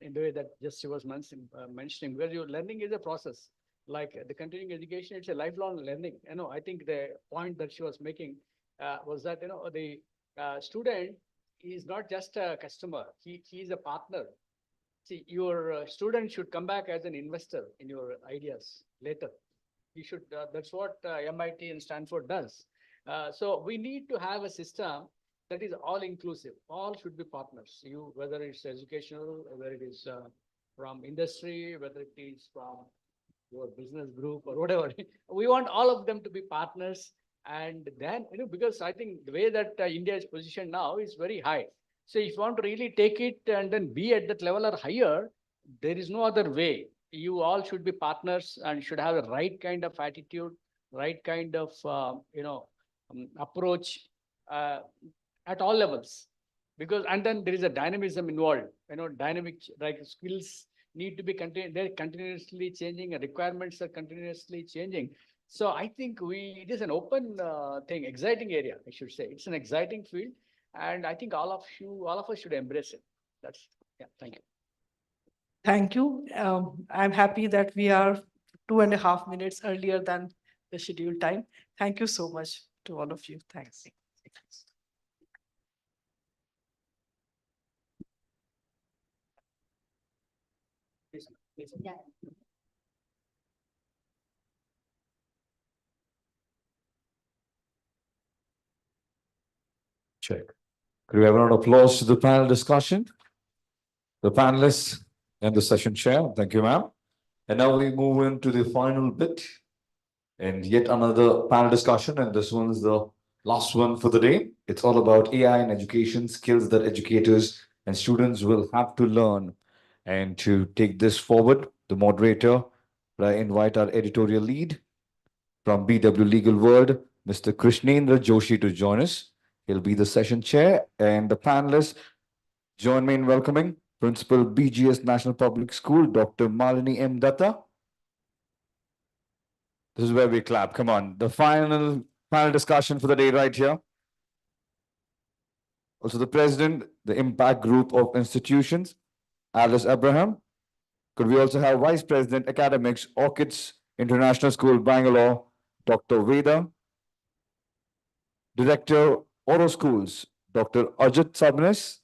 in the way that just she was mentioning, where your learning is a process. Like the continuing education, it's a lifelong learning. I think the point that she was making was that, the student is not just a customer, he is a partner. See, your student should come back as an investor in your ideas later. You should, that's what MIT and Stanford does. So we need to have a system that is all inclusive. All should be partners. Whether it's educational, whether it is from industry, whether it is from your business group or whatever. We want all of them to be partners. And then, because I think the way that India is positioned now is very high. So if you want to really take it and then be at that level or higher, there is no other way. You all should be partners and should have the right kind of attitude, right kind of, approach at all levels. And then there is a dynamism involved, dynamic, like skills need to be they're continuously changing, and requirements are continuously changing. So I think it is an open thing, exciting area, I should say. It's an exciting field. And I think all of us should embrace it. Thank you. Thank you. I'm happy that we are 2.5 minutes earlier than the scheduled time. Thank you so much to all of you. Thanks. Check. Could we have an applause to the panel discussion? The panelists and the session chair. Thank you, ma'am. And now we move into the final bit and yet another panel discussion. And this one's the last one for the day. It's all about AI and education skills that educators and students will have to learn. And to take this forward, the moderator, I invite our editorial lead from BW Legal World, Mr. Krishnendra Joshi, to join us. He'll be the session chair, and the panelists join me in welcoming Principal BGS National Public School, Dr. Malini M. Datta. This is where we clap. Come on. The final discussion for the day right here. Also the president, the Impact Group of Institutions, Alice Abraham. Could we also have Vice President Academics, Orchids International School, Bangalore, Dr. Veda. Director, Oro Schools, Dr. Ajit Sabnis.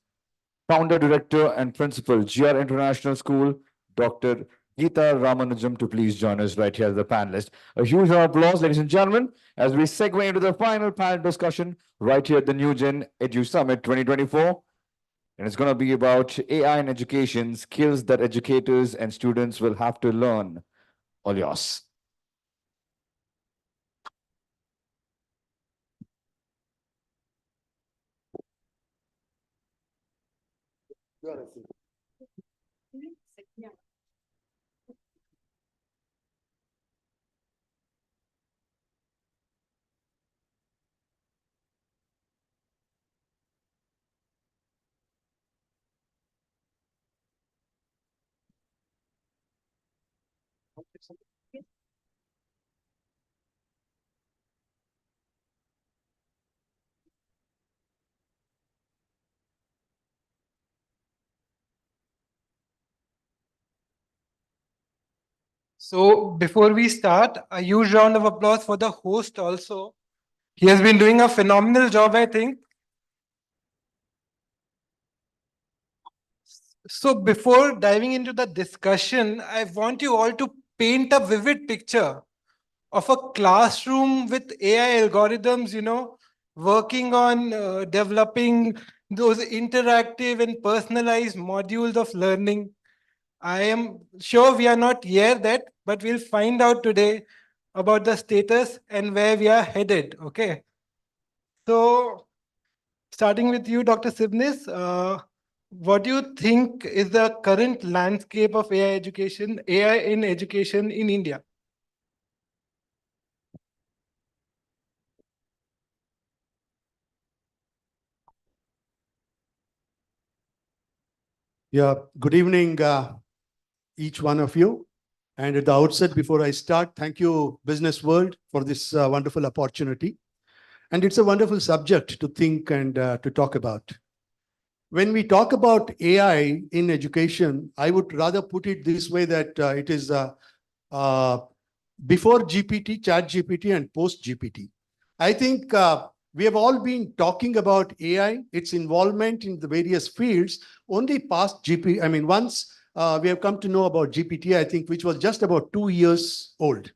Founder, Director, and Principal, GR International School, Dr. Geeta Ramanujam, to please join us right here as the panelist. A huge round of applause, ladies and gentlemen, as we segue into the final panel discussion right here at the NexGen Edu Summit 2024. And it's going to be about AI in education, skills that educators and students will have to learn. All yours. So before we start, a huge round of applause for the host also. He has been doing a phenomenal job, I think. So before diving into the discussion, I want you all to paint a vivid picture of a classroom with AI algorithms, working on developing those interactive and personalized modules of learning. I am sure we are not yet that, but we'll find out today about the status and where we are headed. Okay. So starting with you, Dr. Sibnis, what do you think is the current landscape of AI in education in India? Yeah, good evening, each one of you. And at the outset, before I start, thank you, Business World, for this wonderful opportunity. And it's a wonderful subject to think and to talk about. When we talk about AI in education, I would rather put it this way, that it is before GPT, Chat GPT, and post GPT. I think we have all been talking about AI, its involvement in the various fields, only past GPT. I mean, once we have come to know about GPT, I think, which was just about 2 years old.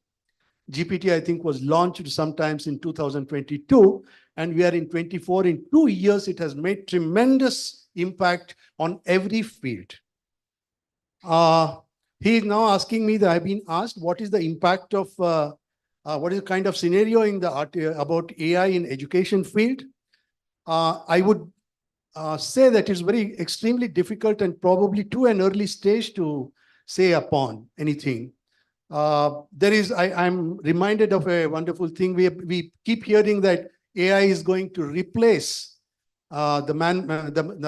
GPT, I think, was launched sometimes in 2022, and we are in 24. In 2 years, it has made tremendous impact on every field. He is now asking me that I've been asked what is the impact of, what is the kind of scenario in the about AI in education field. I would say that it's very extremely difficult and probably too an early stage to say upon anything. I'm reminded of a wonderful thing. We keep hearing that AI is going to replace the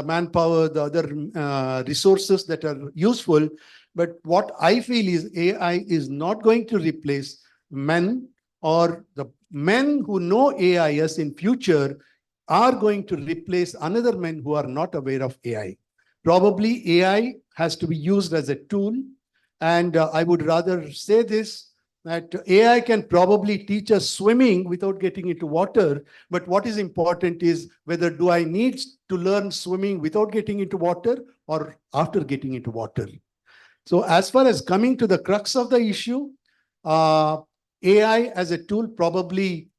manpower, the other resources that are useful. But what I feel is AI is not going to replace men, or the men who know AI as in future are going to replace another men who are not aware of AI. Probably AI has to be used as a tool. And I would rather say this, that AI can probably teach us swimming without getting into water. But what is important is whether do I need to learn swimming without getting into water or after getting into water. So as far as coming to the crux of the issue, AI as a tool, probably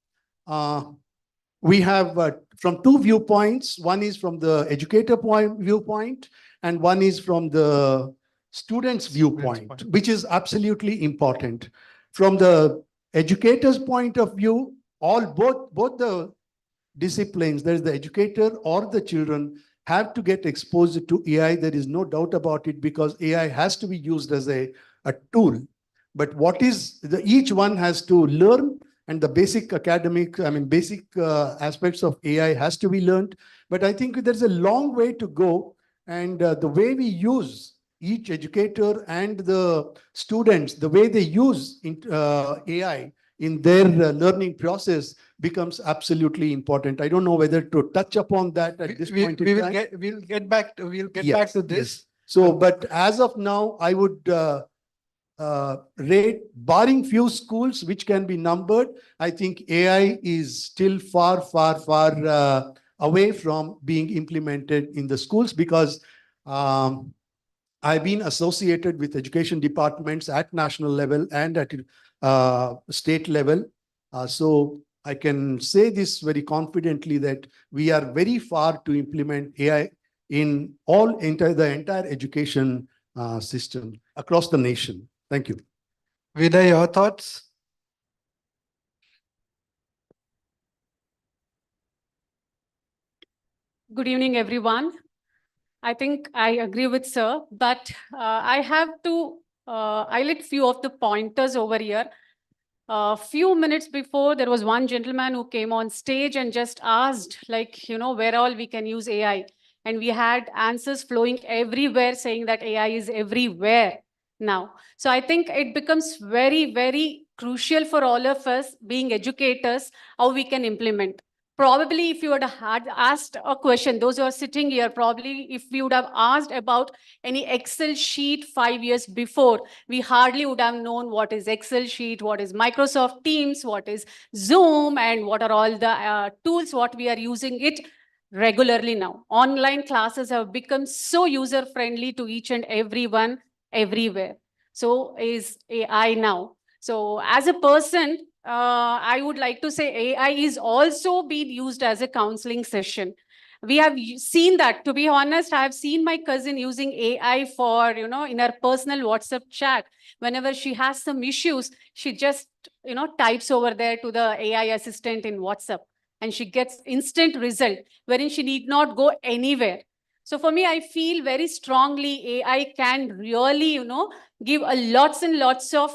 we have from two viewpoints. One is from the educator viewpoint, and one is from the student's viewpoint, which is absolutely important. From the educator's point of view, both the disciplines, there's the educator or the children, have to get exposed to AI. There is no doubt about it, because AI has to be used as a tool. But each one has to learn, and the basic basic aspects of AI has to be learned. But I think there's a long way to go. And the way we use, each educator and the students, the way they use AI in their learning process becomes absolutely important. I don't know whether to touch upon that at this point in time. We'll get back to Yes, this. yes. So, but as of now, I would rate, barring few schools which can be numbered, I think AI is still far away from being implemented in the schools, because I've been associated with education departments at national level and at state level. So I can say this very confidently, that we are very far to implement AI in the entire education system across the nation. Thank you. Vida, your thoughts? Good evening, everyone. I think I agree with sir, but I have to highlight few of the pointers over here. A few minutes before, there was one gentleman who came on stage and just asked, like, where all we can use AI. And we had answers flowing everywhere saying that AI is everywhere now. So I think it becomes very, very crucial for all of us being educators, how we can implement. Probably if you had asked a question, those who are sitting here, probably if we would have asked about any Excel sheet 5 years before, we hardly would have known what is Excel sheet, what is Microsoft Teams, what is Zoom, and what are all the tools, what we are using it regularly now. Online classes have become so user-friendly to each and everyone, everywhere. So is AI now. So as a person, I would like to say AI is also being used as a counseling session. We have seen that, to be honest, I have seen my cousin using AI for, in her personal WhatsApp chat. Whenever she has some issues, she just, types over there to the AI assistant in WhatsApp, and she gets instant result, wherein she need not go anywhere. So for me, I feel very strongly AI can really, give a lots and lots of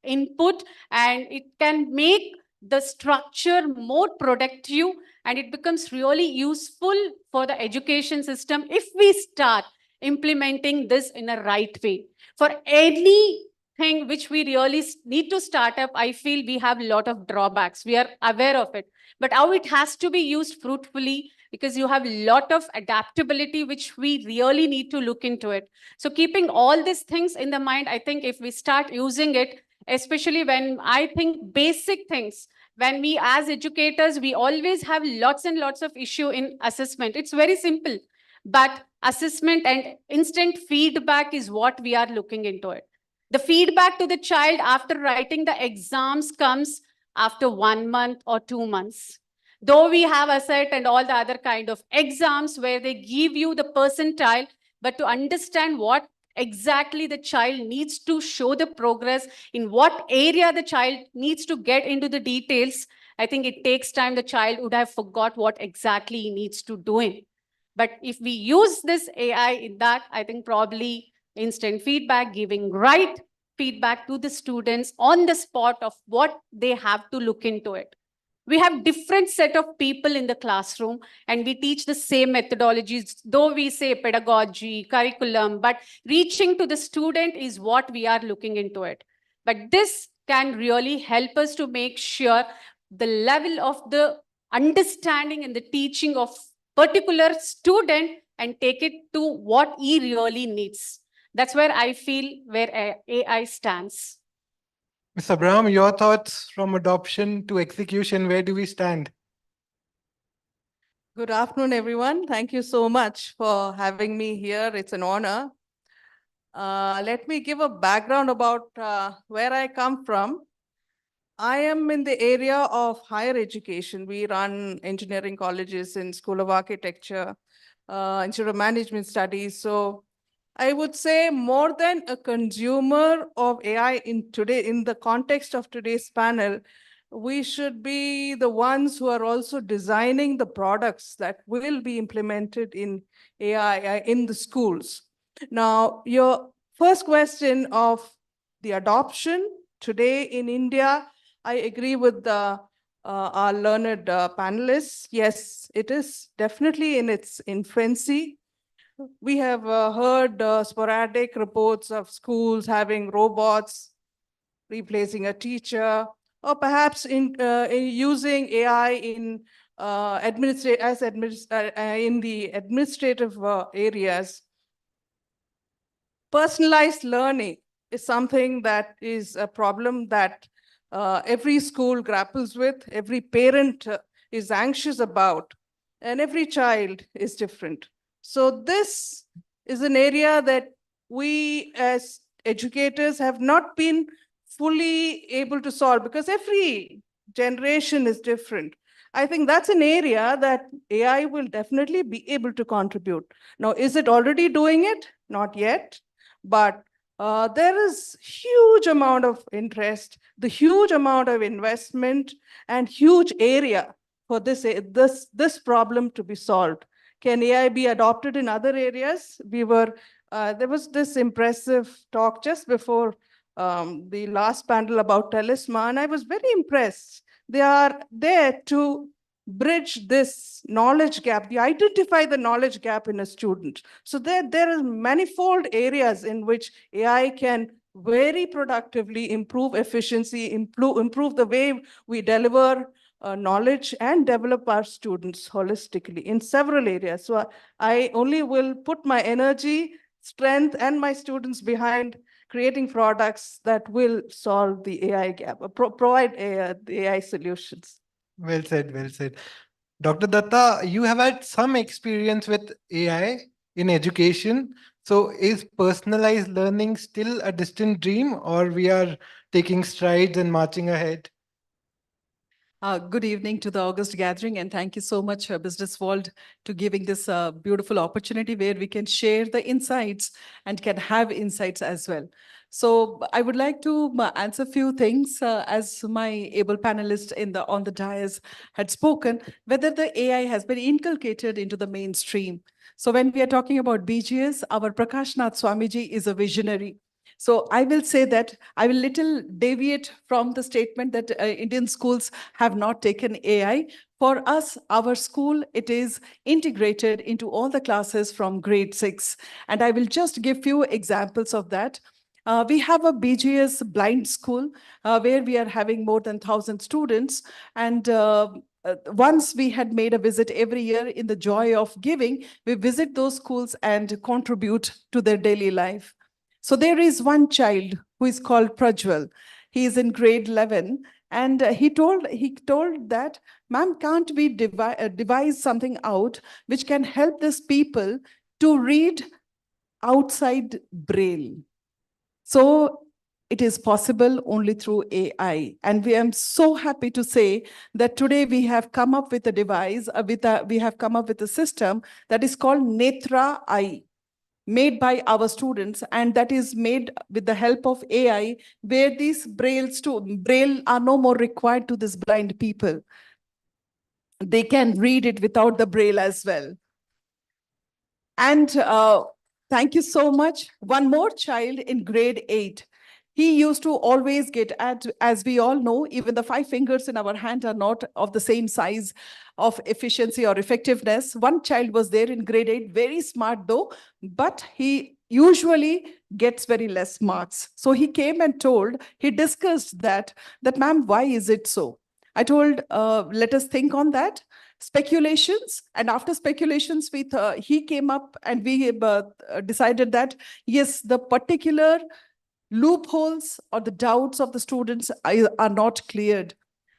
input, and it can make the structure more productive, and it becomes really useful for the education system if we start implementing this in a right way. For anything which we really need to start up, I feel we have a lot of drawbacks. We are aware of it. But how it has to be used fruitfully, because you have a lot of adaptability, which we really need to look into it. So keeping all these things in the mind, I think if we start using it, especially when I think basic things, when we as educators, we always have lots and lots of issue in assessment. It's very simple, but assessment and instant feedback is what we are looking into it. The feedback to the child after writing the exams comes after 1 month or 2 months. Though we have ASSET and all the other kind of exams where they give you the percentile, but to understand what exactly the child needs to show the progress, in what area the child needs to get into the details, I think it takes time. The child would have forgot what exactly he needs to do in. But if we use this AI in that, I think probably instant feedback, giving right feedback to the students on the spot of what they have to look into it. We have different set of people in the classroom, and we teach the same methodologies, though we say pedagogy, curriculum, but reaching to the student is what we are looking into it. But this can really help us to make sure the level of the understanding and the teaching of particular student and take it to what he really needs. That's where I feel where AI stands. Ms. Abraham, your thoughts from adoption to execution, where do we stand? Good afternoon, everyone. Thank you so much for having me here. It's an honor. Let me give a background about where I come from. I am in the area of higher education. We run engineering colleges in School of Architecture, Institute of Management Studies. So I would say more than a consumer of AI in the context of today's panel, we should be the ones who are also designing the products that will be implemented in AI in the schools. Now, your first question of the adoption today in India, I agree with our learned panelists. Yes, it is definitely in its infancy. We have heard sporadic reports of schools having robots replacing a teacher, or perhaps in using AI in in the administrative areas. Personalized learning is something that is a problem that every school grapples with, every parent is anxious about, and every child is different. So this is an area that we as educators have not been fully able to solve because every generation is different. I think that's an area that AI will definitely be able to contribute. Now, is it already doing it? Not yet, but there is huge amount of interest, the huge amount of investment, and huge area for this problem to be solved. Can AI be adopted in other areas? There was this impressive talk just before the last panel about Talisman. I was very impressed. They are there to bridge this knowledge gap, they identify the knowledge gap in a student. So there are manifold areas in which AI can very productively improve efficiency, improve the way we deliver knowledge and develop our students holistically in several areas. So I only will put my energy, strength, and my students behind creating products that will solve the AI gap, provide the AI solutions. Well said, well said. Dr. Datta, you have had some experience with AI in education. So is personalized learning still a distant dream, or we are taking strides and marching ahead? Good evening to the August gathering, and thank you so much, Business World, to giving this beautiful opportunity where we can share the insights and can have insights as well. So I would like to answer a few things as my able panelist on the dais had spoken, whether the AI has been inculcated into the mainstream. So when we are talking about BGS, our Prakash Nath Swamiji is a visionary. So I will say that I will little deviate from the statement that Indian schools have not taken AI. For us, our school, it is integrated into all the classes from grade 6. And I will just give few examples of that. We have a BGS blind school where we are having more than 1,000 students. And once we had made a visit every year in the joy of giving, we visit those schools and contribute to their daily life. So there is one child who is called Prajwal. He is in grade 11, and he told that, ma'am, can't we devise something out which can help these people to read outside Braille? So it is possible only through AI. And we am so happy to say that today we have come up with a device, we have come up with a system that is called Netra Eye, made by our students, and that is made with the help of AI, where these Braille are no more required to these blind people. They can read it without the Braille as well. And thank you so much. One more child in grade 8. He used to always get, as we all know, even the 5 fingers in our hand are not of the same size of efficiency or effectiveness. One child was there in grade 8, very smart though, but he usually gets very less marks. So he came and he discussed that ma'am, why is it so? I told, let us think on that. Speculations, and after speculations, he came up and we decided that, yes, the particular loopholes or the doubts of the students are not cleared.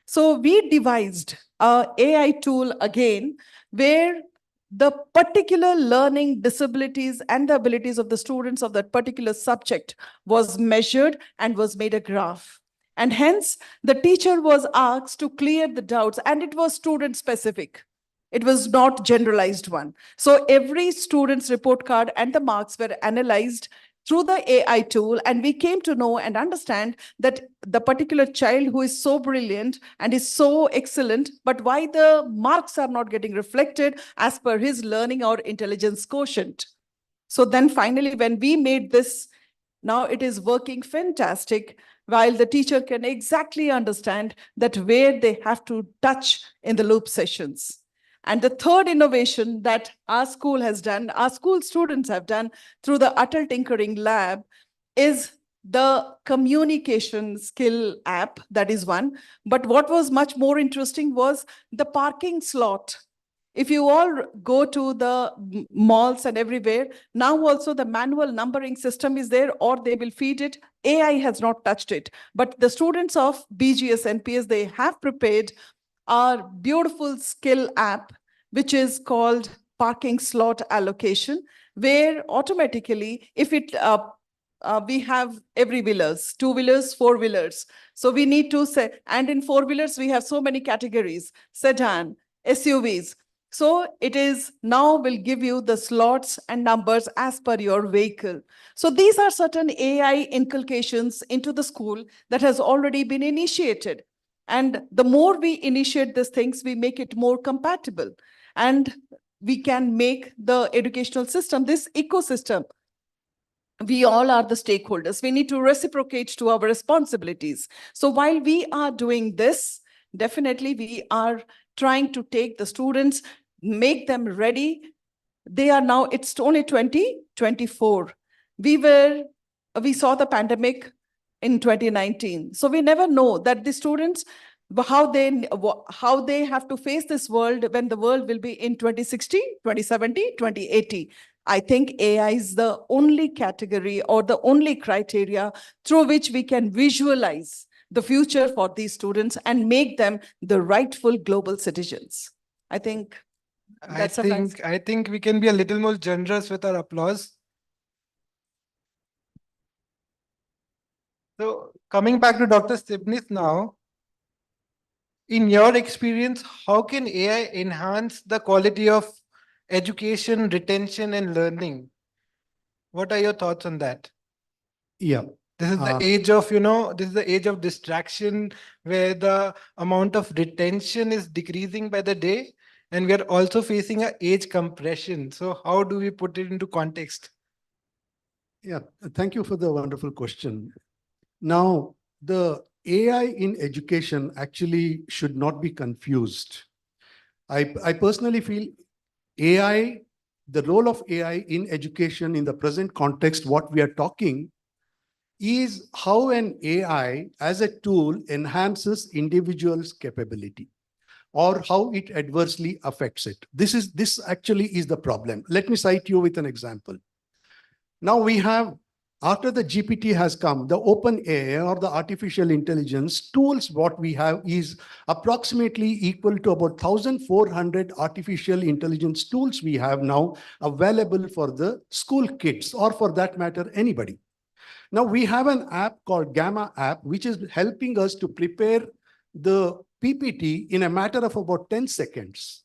So we devised an AI tool again, where the particular learning disabilities and the abilities of the students of that particular subject was measured and was made a graph. And hence, the teacher was asked to clear the doubts, and it was student specific. It was not generalized one. So every student's report card and the marks were analyzed through the AI tool, and we came to know and understand that the particular child who is so brilliant and is so excellent, but why the marks are not getting reflected as per his learning or intelligence quotient. So then finally, when we made this, now it is working fantastic, while the teacher can exactly understand that where they have to touch in the loop sessions. And the third innovation that our school has done, our school students have done through the Atal Tinkering Lab is the communication skill app. That is one. But what was much more interesting was the parking slot. If you all go to the malls and everywhere, now also the manual numbering system is there, or they will feed it. AI has not touched it. But the students of BGS and PS, they have prepared our beautiful skill app, which is called parking slot allocation, where automatically, if it we have every wheelers, two-wheelers, four-wheelers. So we need to say, and in four-wheelers, we have so many categories, sedan, SUVs. So it is now will give you the slots and numbers as per your vehicle. So these are certain AI inculcations into the school that has already been initiated. And the more we initiate these things, we make it more compatible. And we can make the educational system, this ecosystem, we all are the stakeholders. We need to reciprocate to our responsibilities. So while we are doing this, definitely we are trying to take the students, make them ready. They are now, it's only 2024. We saw the pandemic in 2019. So we never know that the students, how they have to face this world when the world will be in 2060, 2070, 2080. I think AI is the only category or the only criteria through which we can visualize the future for these students and make them the rightful global citizens. I think that's I think we can be a little more generous with our applause. So coming back to Dr. Stibnith now, in your experience, how can AI enhance the quality of education, retention, and learning? What are your thoughts on that? Yeah. This is the age of, this is the age of distraction where the amount of retention is decreasing by the day. And we are also facing an age compression. So how do we put it into context? Yeah, thank you for the wonderful question. Now, the AI in education actually should not be confused. I personally feel AI, the role of AI in education in the present context, what we are talking is how an AI as a tool enhances individuals' capability or how it adversely affects it. This actually is the problem. Let me cite you with an example. Now we have, after the GPT has come, the open AI or the artificial intelligence tools, what we have is approximately equal to about 1,400 artificial intelligence tools we have now available for the school kids, or for that matter, anybody. Now we have an app called Gamma app, which is helping us to prepare the PPT in a matter of about 10 seconds.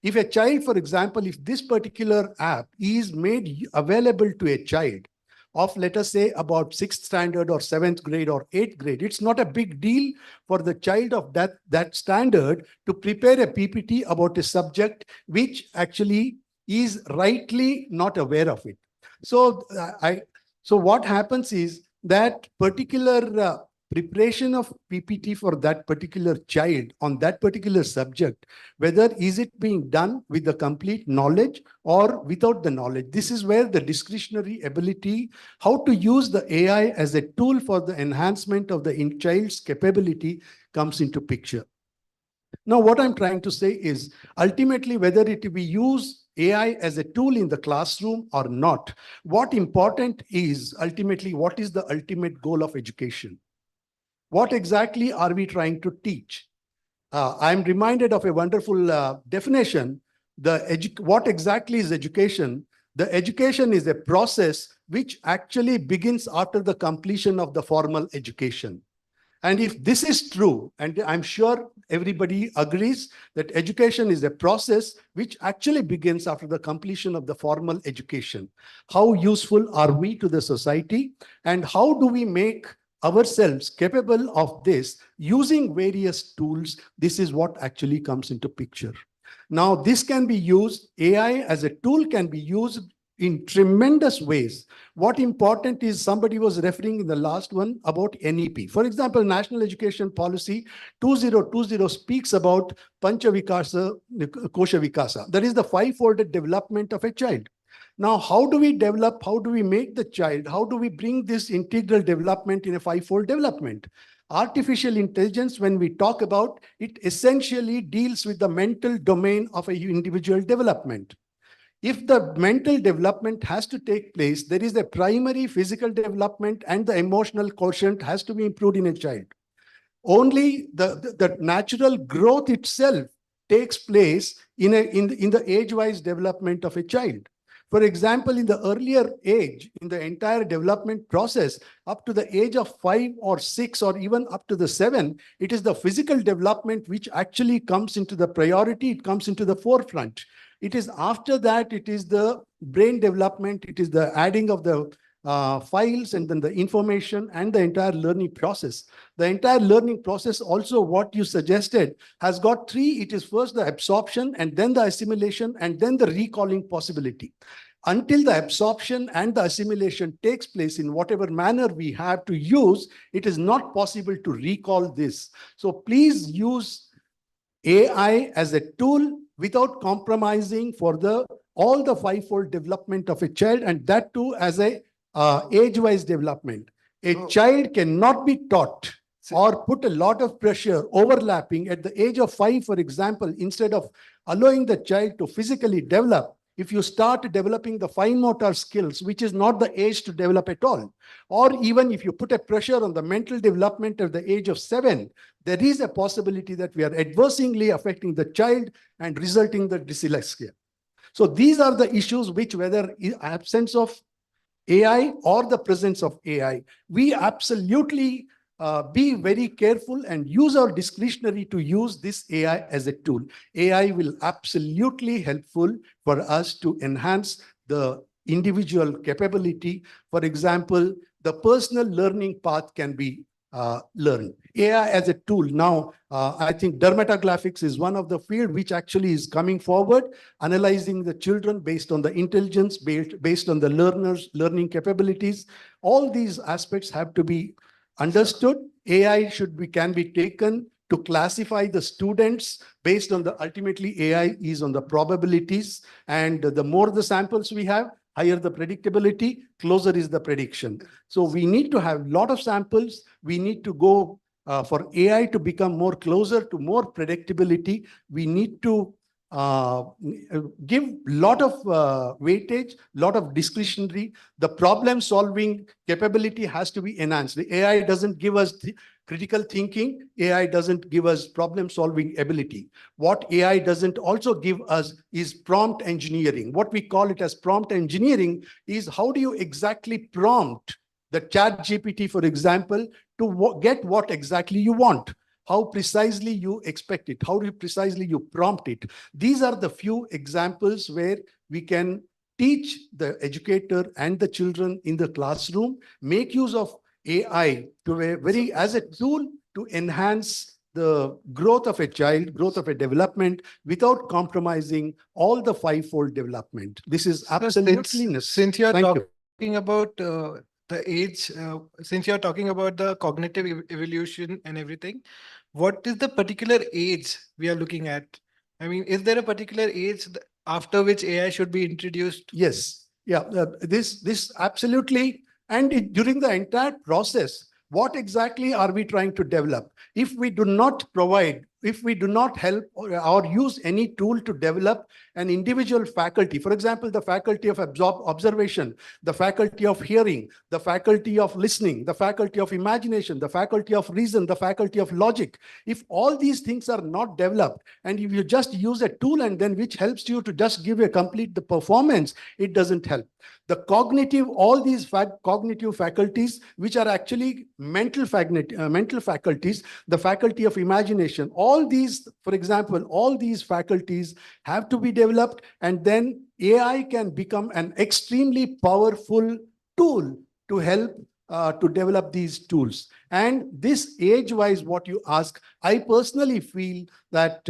If a child, for example, if this particular app is made available to a child of, let us say, about 6th standard or 7th grade or 8th grade, it's not a big deal for the child of that standard to prepare a PPT about a subject which actually is rightly not aware of it. So So what happens is that particular preparation of PPT for that particular child on that particular subject, whether is it being done with the complete knowledge or without the knowledge. This is where the discretionary ability, how to use the AI as a tool for the enhancement of the child's capability comes into picture. Now, what I'm trying to say is ultimately whether it we use AI as a tool in the classroom or not, what important is ultimately what is the ultimate goal of education? What exactly are we trying to teach? I'm reminded of a wonderful definition what exactly is education? The education is a process which actually begins after the completion of the formal education. And if this is true, and I'm sure everybody agrees that education is a process which actually begins after the completion of the formal education. How useful are we to the society? And how do we make ourselves capable of this using various tools? This is what actually comes into picture. Now, this can be used, AI as a tool can be used in tremendous ways. What important is, somebody was referring in the last one about NEP. For example, National Education Policy 2020 speaks about Pancha Vikasa, Kosha Vikasa. That is the five-folded development of a child. Now, how do we develop, how do we make the child, how do we bring this integral development in a five-fold development? Artificial intelligence, when we talk about it, essentially deals with the mental domain of an individual development. If the mental development has to take place, there is a primary physical development and the emotional quotient has to be improved in a child. Only the natural growth itself takes place in the age-wise development of a child. For example, in the earlier age, in the entire development process, up to the age of 5 or 6 or even up to the 7, it is the physical development which actually comes into the priority, it comes into the forefront. It is after that, it is the brain development, it is the adding of the files and then the information and the entire learning process. The entire learning process also, what you suggested, has got 3. It is first the absorption and then the assimilation and then the recalling possibility. Until the absorption and the assimilation takes place in whatever manner we have to use, it is not possible to recall this. So please use AI as a tool without compromising for all the five-fold development of a child, and that too as a age-wise development. A child cannot be taught or put a lot of pressure overlapping at the age of 5, for example, instead of allowing the child to physically develop. If you start developing the fine motor skills, which is not the age to develop at all, or even if you put a pressure on the mental development at the age of 7, there is a possibility that we are adversely affecting the child and resulting in the dyslexia. So these are the issues which, whether absence of AI or the presence of AI, we absolutely be very careful and use our discretionary to use this AI as a tool. AI will absolutely helpful for us to enhance the individual capability. For example, the personal learning path can be learned. AI as a tool. Now, I think dermatographics is one of the field which actually is coming forward, analyzing the children based on the intelligence, based on the learners' learning capabilities. All these aspects have to be understood. AI can be taken to classify the students based on ultimately AI is on the probabilities, and the more the samples we have, higher the predictability, closer is the prediction. So we need to have a lot of samples. We need to go for AI to become more closer to more predictability. We need to give lot of weightage, lot of discretionary. The problem solving capability has to be enhanced. The AI doesn't give us critical thinking. AI doesn't give us problem solving ability. What AI doesn't also give us is prompt engineering. What we call it as prompt engineering is how do you exactly prompt the ChatGPT, for example, to get what exactly you want. How precisely you expect it, how precisely you prompt it. These are the few examples where we can teach the educator and the children in the classroom, make use of AI as a tool to enhance the growth of a child, growth of a development without compromising all the five-fold development. This is absolutely necessary. Since you're talking about the age, since you're talking about the cognitive evolution and everything, what is the particular age we are looking at? I mean, is there a particular age after which AI should be introduced? Yes. Yeah. This absolutely. And during the entire process, what exactly are we trying to develop? If we do not provide if we do not help or use any tool to develop an individual faculty, for example, the faculty of observation, the faculty of hearing, the faculty of listening, the faculty of imagination, the faculty of reason, the faculty of logic, if all these things are not developed, and if you just use a tool and then which helps you to just give a complete the performance, it doesn't help. The cognitive, all these cognitive faculties, which are actually mental faculties, the faculty of imagination, all these, for example, all these faculties have to be developed, and then AI can become an extremely powerful tool to help to develop these tools. And this age-wise, what you ask, I personally feel that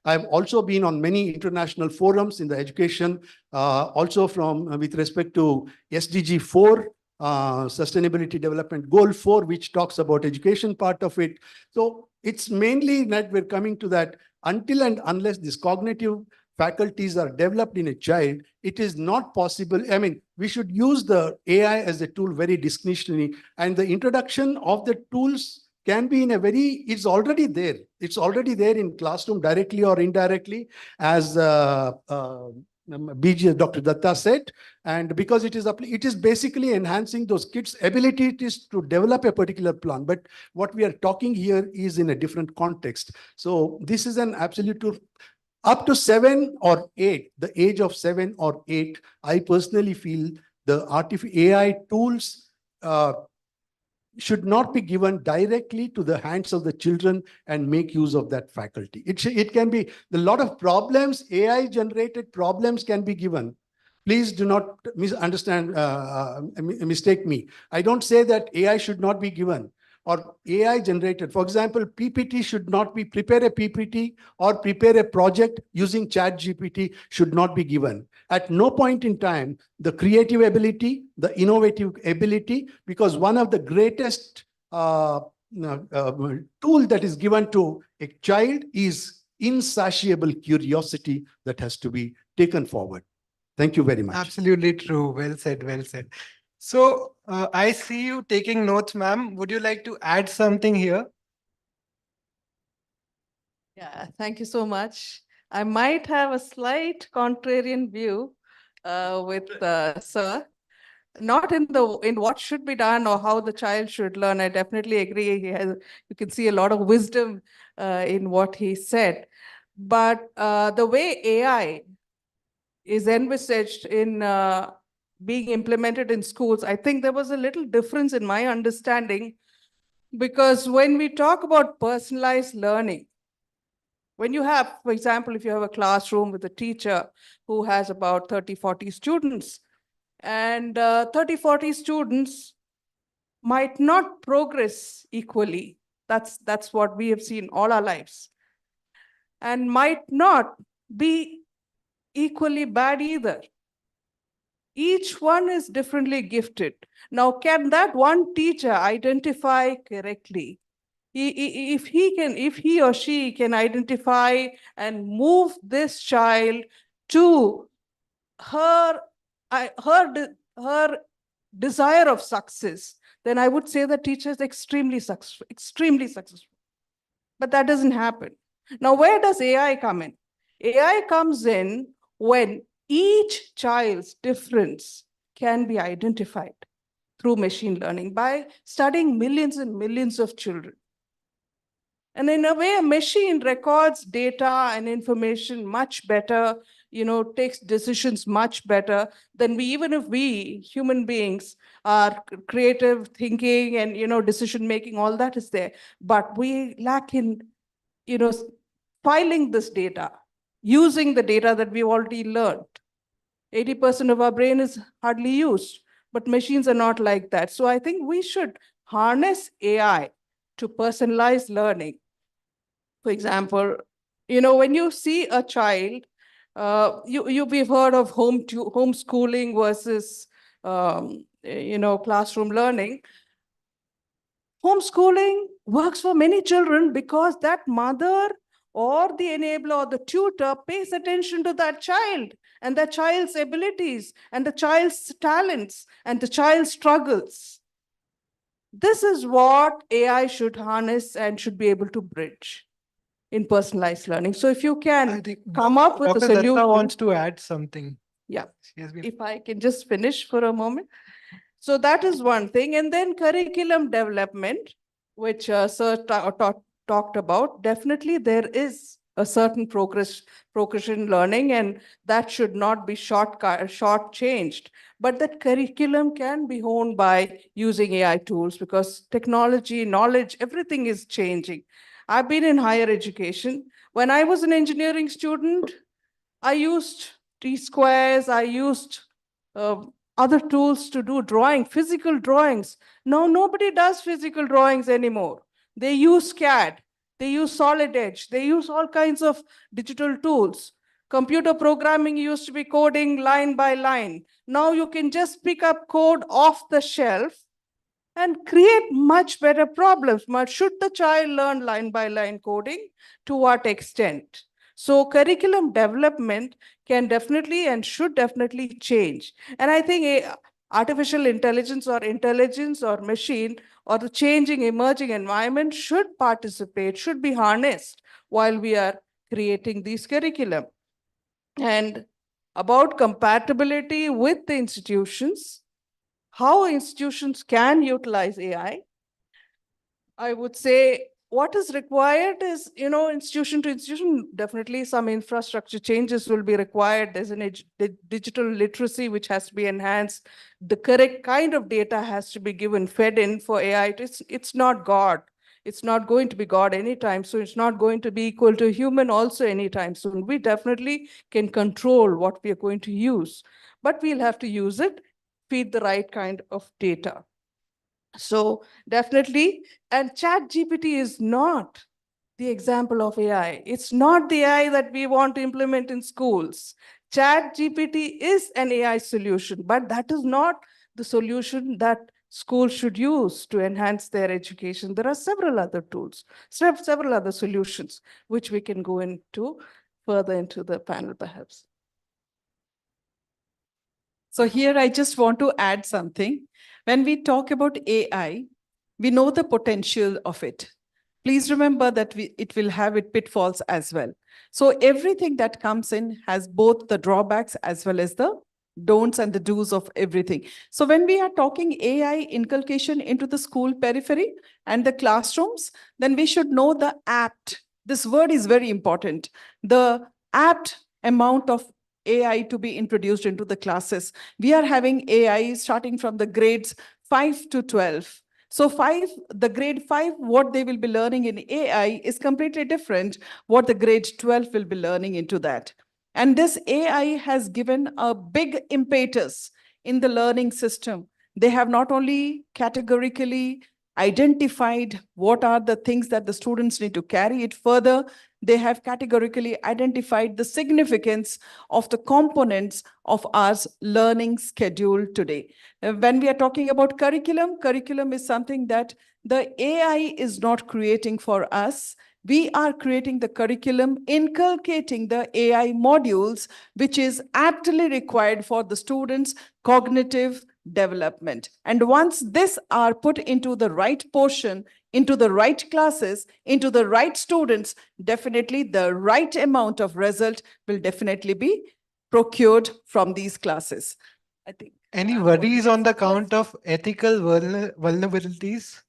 I've also been on many international forums in the education, also from with respect to SDG 4, Sustainability Development Goal 4, which talks about education part of it. So it's mainly that we're coming to that until and unless these cognitive faculties are developed in a child, it is not possible. I mean, we should use the AI as a tool very discretionary, and the introduction of the tools can be in a very, it's already there. It's already there in classroom directly or indirectly, as BG, Dr. Datta said, and because it is basically enhancing those kids' abilities to develop a particular plan. But what we are talking here is in a different context. So this is an absolute truth. Up to 7 or 8, the age of 7 or 8, I personally feel the AI tools should not be given directly to the hands of the children and make use of that faculty. It can be, a lot of problems, AI generated problems can be given. Please do not mistake me. I don't say that AI should not be given or AI generated. For example, PPT should not be, prepare a PPT or prepare a project using ChatGPT should not be given. At no point in time, the creative ability, the innovative ability, because one of the greatest tool that is given to a child is insatiable curiosity that has to be taken forward. Thank you very much. Absolutely true. Well said, well said. So I see you taking notes, ma'am. Would you like to add something here? Yeah, thank you so much. I might have a slight contrarian view with Sir. Not in what should be done or how the child should learn. I definitely agree. You can see a lot of wisdom in what he said. But the way AI is envisaged in being implemented in schools, I think there was a little difference in my understanding, because when we talk about personalized learning, when you have, for example, if you have a classroom with a teacher who has about 30, 40 students, and 30, 40 students might not progress equally. That's what we have seen all our lives. And might not be equally bad either. Each one is differently gifted. Now, can that one teacher identify correctly? If he or she can identify and move this child to her desire of success, then I would say the teacher is extremely successful. But that doesn't happen. Now, where does AI come in? AI comes in when each child's difference can be identified through machine learning by studying millions and millions of children. And in a way, a machine records data and information much better, takes decisions much better than even if we, human beings, are creative thinking and, decision making, all that is there. But we lack in, filing this data, using the data that we've already learned. 80% of our brain is hardly used, but machines are not like that. So I think we should harness AI to personalize learning. For example, when you see a child, we've heard of homeschooling versus, classroom learning. Homeschooling works for many children because that mother or the enabler or the tutor pays attention to that child and the child's abilities and the child's talents and the child's struggles. This is what AI should harness and should be able to bridge in personalized learning. So if you can come up with a Dr. Datta solution. wants to add something. Yeah, She has been- if I can just finish for a moment. So that is one thing. And then curriculum development, which Sir talked about. Definitely there is a certain progression learning, and that should not be short-changed. But that curriculum can be honed by using AI tools, because technology, knowledge, everything is changing. I've been in higher education. When I was an engineering student, I used T-squares, I used uh, other tools to do drawing, physical drawings. Now nobody does physical drawings anymore. They use CAD, they use Solid Edge, they use all kinds of digital tools. Computer programming used to be coding line by line. Now you can just pick up code off the shelf and create much better problems. But should the child learn line by line coding? To what extent? So curriculum development can definitely and should definitely change. And I think artificial intelligence or machine or the changing emerging environment should participate, should be harnessed while we are creating these curriculum. And about compatibility with the institutions, how institutions can utilize AI, I would say what is required is, institution to institution, definitely some infrastructure changes will be required. There's an digital literacy which has to be enhanced. The correct kind of data has to be given, fed in for AI. It's not God. It's not going to be God anytime soon. It's not going to be equal to human also anytime soon. We definitely can control what we are going to use, but we'll have to use it, feed the right kind of data. So definitely, and ChatGPT is not the example of AI. It's not the AI that we want to implement in schools. ChatGPT is an AI solution, but that is not the solution that schools should use to enhance their education. There are several other tools, several other solutions, which we can go into further into the panel perhaps. So here I just want to add something. When we talk about AI, we know the potential of it. Please remember that it will have its pitfalls as well. So everything that comes in has both the drawbacks as well as the don'ts and the do's of everything. So when we are talking AI inculcation into the school periphery and the classrooms, then we should know the apt. This word is very important. The apt amount of AI to be introduced into the classes. We are having AI starting from the grades 5 to 12. So the grade 5, what they will be learning in AI is completely different what the grade 12 will be learning into that. And this AI has given a big impetus in the learning system. They have not only categorically identified what are the things that the students need to carry it further, they have categorically identified the significance of the components of our learning schedule today. When we are talking about curriculum is something that the AI is not creating for us. We are creating the curriculum, inculcating the AI modules, which is aptly required for the students' cognitive development. And once this are put into the right portion, into the right classes, into the right students, definitely the right amount of result will definitely be procured from these classes. I think. Any worries on the count of ethical vulnerabilities?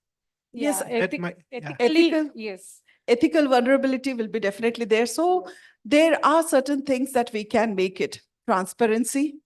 Yes, ethically, yes. Ethical vulnerability will be definitely there. So there are certain things that we can make it. Transparency.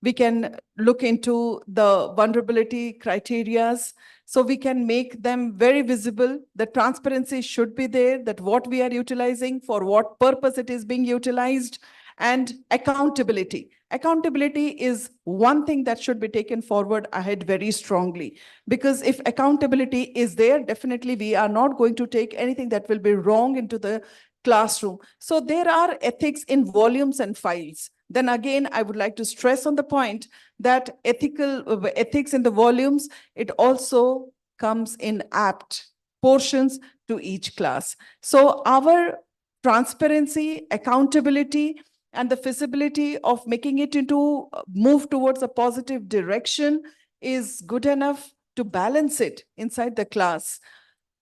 We can look into the vulnerability criterias. So we can make them very visible. The transparency should be there, that what we are utilizing, for what purpose it is being utilized, and accountability. Accountability is one thing that should be taken forward ahead very strongly, because if accountability is there, definitely we are not going to take anything that will be wrong into the classroom. So there are ethics in volumes and files. Then again, I would like to stress on the point that ethics in the volumes, it also comes in apt portions to each class. So our transparency, accountability, and the feasibility of making it into move towards a positive direction is good enough. to balance it inside the class.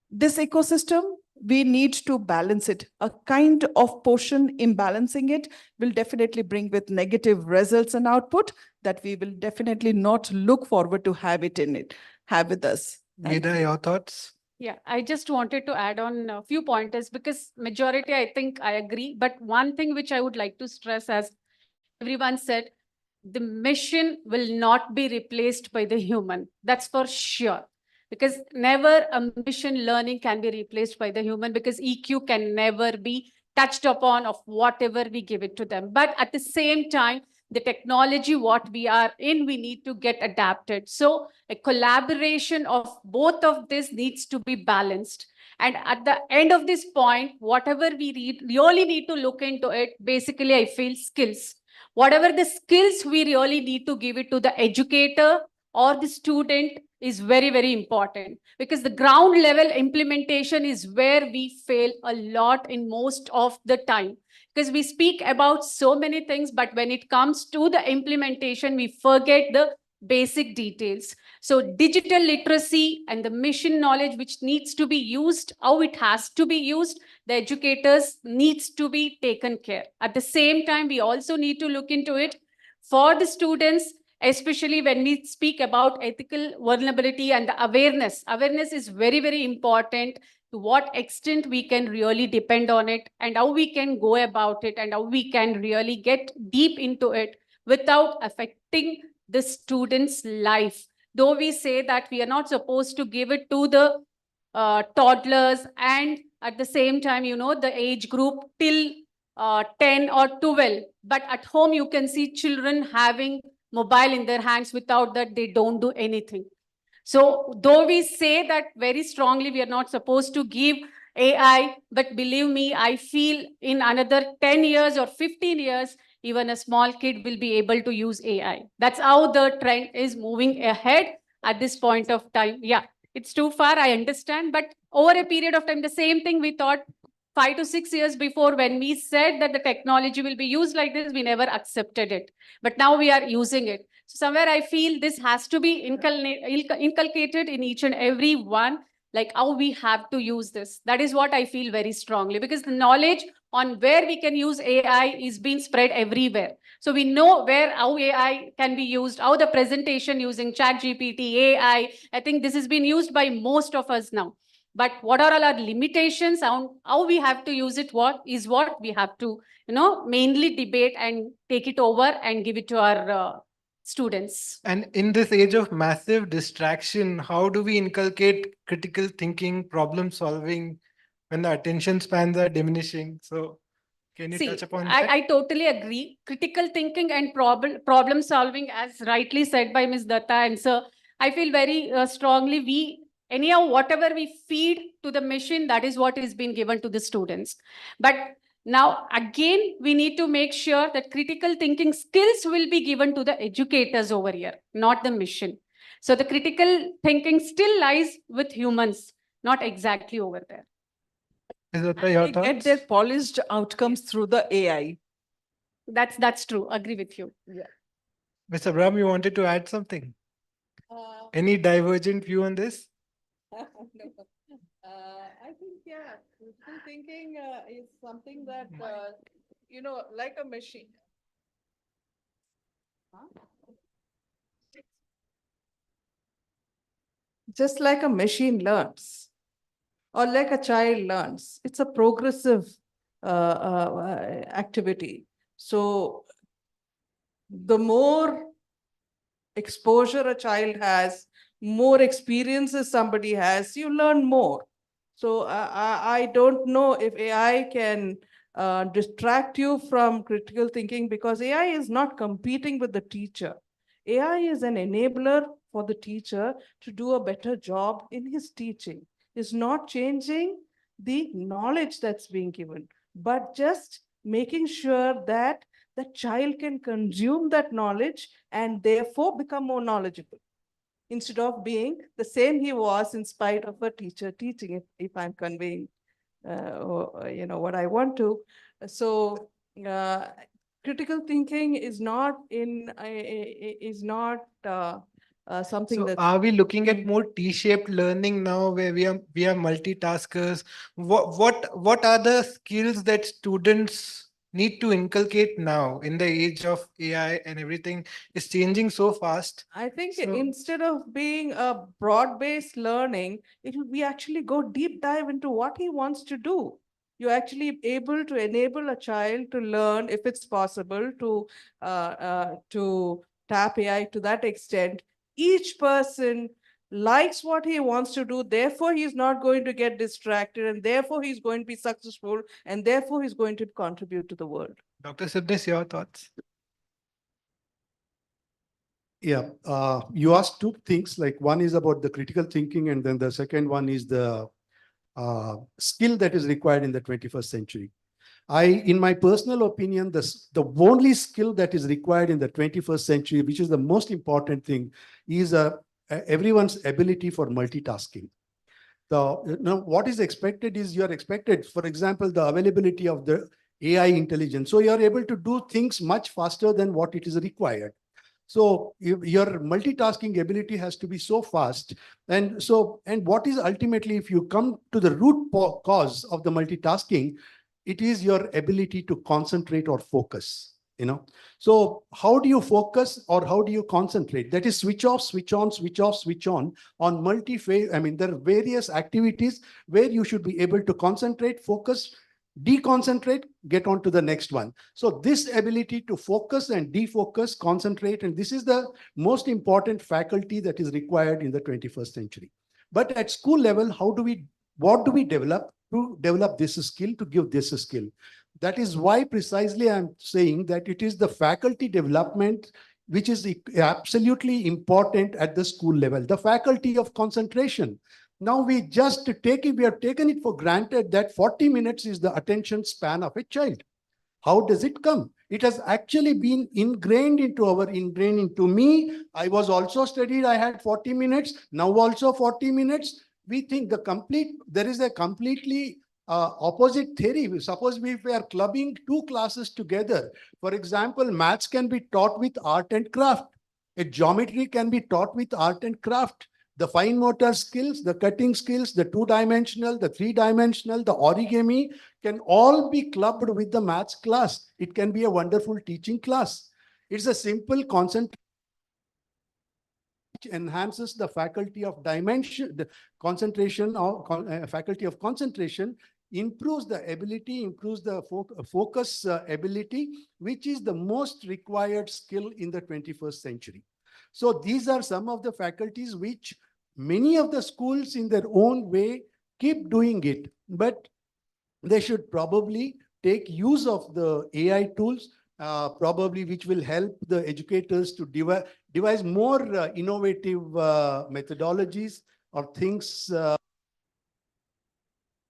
This ecosystem, we need to balance it. A kind of portion imbalancing it will definitely bring with negative results and output that we will definitely not look forward to have with us. Thank Vida, you. your thoughts? Yeah, I just wanted to add on a few pointers because majority, I think I agree. But one thing which I would like to stress, as everyone said, the machine will not be replaced by the human. That's for sure. Because never a machine learning can be replaced by the human, because EQ can never be touched upon of whatever we give it to them. But at the same time, the technology, what we are in, we need to get adapted. So a collaboration of both of this needs to be balanced. And at the end of this point, whatever we really need to look into it, basically, I feel skills. Whatever the skills we really need to give it to the educator or the student is very, very important, because the ground level implementation is where we fail a lot in most of the time. Because we speak about so many things, but when it comes to the implementation, we forget the basic details. So digital literacy and the mission knowledge which needs to be used, how it has to be used, the educators needs to be taken care. At the same time, we also need to look into it for the students, especially when we speak about ethical vulnerability and the awareness. Awareness is very, very important. To what extent we can really depend on it, and how we can go about it, and how we can really get deep into it without affecting the student's life. Though we say that we are not supposed to give it to the toddlers, and at the same time, the age group till 10 or 12. But at home, you can see children having mobile in their hands. Without that, they don't do anything. So though we say that very strongly, we are not supposed to give AI, but believe me, I feel in another 10 years or 15 years, even a small kid will be able to use AI. That's how the trend is moving ahead at this point of time. Yeah, it's too far, I understand. But over a period of time, the same thing we thought 5 to 6 years before, when we said that the technology will be used like this, we never accepted it. But now we are using it. So somewhere I feel this has to be inculcated in each and every one, like how we have to use this. That is what I feel very strongly, because the knowledge on where we can use AI is being spread everywhere. So we know how AI can be used, how the presentation using ChatGPT, AI, I think this has been used by most of us now. But what are all our limitations, how we have to use it, what we have to, mainly debate and take it over and give it to our students. And in this age of massive distraction, how do we inculcate critical thinking, problem solving when the attention spans are diminishing? So can you touch upon that? I totally agree. Critical thinking and problem solving, as rightly said by Ms. Datta and sir, I feel very strongly anyhow, whatever we feed to the machine, that is what is being given to the students. But now, again, we need to make sure that critical thinking skills will be given to the educators over here, not the machine. So the critical thinking still lies with humans, not exactly over there. They get their polished outcomes through the AI. That's true. Agree with you. Yeah. Mr. Brahm, you wanted to add something? Any divergent view on this? I think, yeah, critical thinking is something that, like a machine. Just like a machine learns, or like a child learns, it's a progressive activity. So the more exposure a child has, more experiences somebody has, you learn more. So I don't know if AI can distract you from critical thinking, because AI is not competing with the teacher. AI is an enabler for the teacher to do a better job in his teaching. It's not changing the knowledge that's being given, but just making sure that the child can consume that knowledge and therefore become more knowledgeable, instead of being the same he was in spite of a teacher teaching, if I'm conveying what I want to. So critical thinking is not something So that. are we looking at more T-shaped learning now where we are multitaskers? What are the skills that students need to inculcate now in the age of AI and everything is changing so fast? I think So- instead of being a broad-based learning, it will be actually go deep dive into what he wants to do. You're actually able to enable a child to learn, if it's possible, to tap AI to that extent. Each person likes what he wants to do, therefore he's not going to get distracted, and therefore he's going to be successful, and therefore he's going to contribute to the world. Dr. Sibnis, your thoughts? Yeah, you asked two things, like one is about the critical thinking, and then the second one is the skill that is required in the 21st century. In my personal opinion, the only skill that is required in the 21st century, which is the most important thing, is everyone's ability for multitasking. What is expected is you are expected, for example, the availability of the AI intelligence. So you are able to do things much faster than what it is required. So your multitasking ability has to be so fast. And what is ultimately, if you come to the root cause of the multitasking, it is your ability to concentrate or focus. So how do you focus or how do you concentrate? That is switch off, switch on, switch off, switch on multi-phase. I mean, there are various activities where you should be able to concentrate, focus, deconcentrate, get on to the next one. So this ability to focus and defocus, concentrate, and this is the most important faculty that is required in the 21st century. But at school level, what do we develop to develop this skill, to give this skill? That is why precisely I'm saying that it is the faculty development which is absolutely important at the school level. The faculty of concentration. Now we have taken it for granted that 40 minutes is the attention span of a child. How does it come? It has actually been ingrained into me. I was also studied, I had 40 minutes, now also 40 minutes. We think there is a completely opposite theory. Suppose we are clubbing two classes together. For example, maths can be taught with art and craft. A geometry can be taught with art and craft. The fine motor skills, the cutting skills, the two-dimensional, the three-dimensional, the origami can all be clubbed with the maths class. It can be a wonderful teaching class. It's a simple concept which enhances the faculty of dimension, the concentration, or faculty of concentration, improves the ability, improves the focus ability, which is the most required skill in the 21st century. So these are some of the faculties which many of the schools in their own way keep doing it, but they should probably take use of the AI tools, probably which will help the educators to devise more innovative methodologies or things.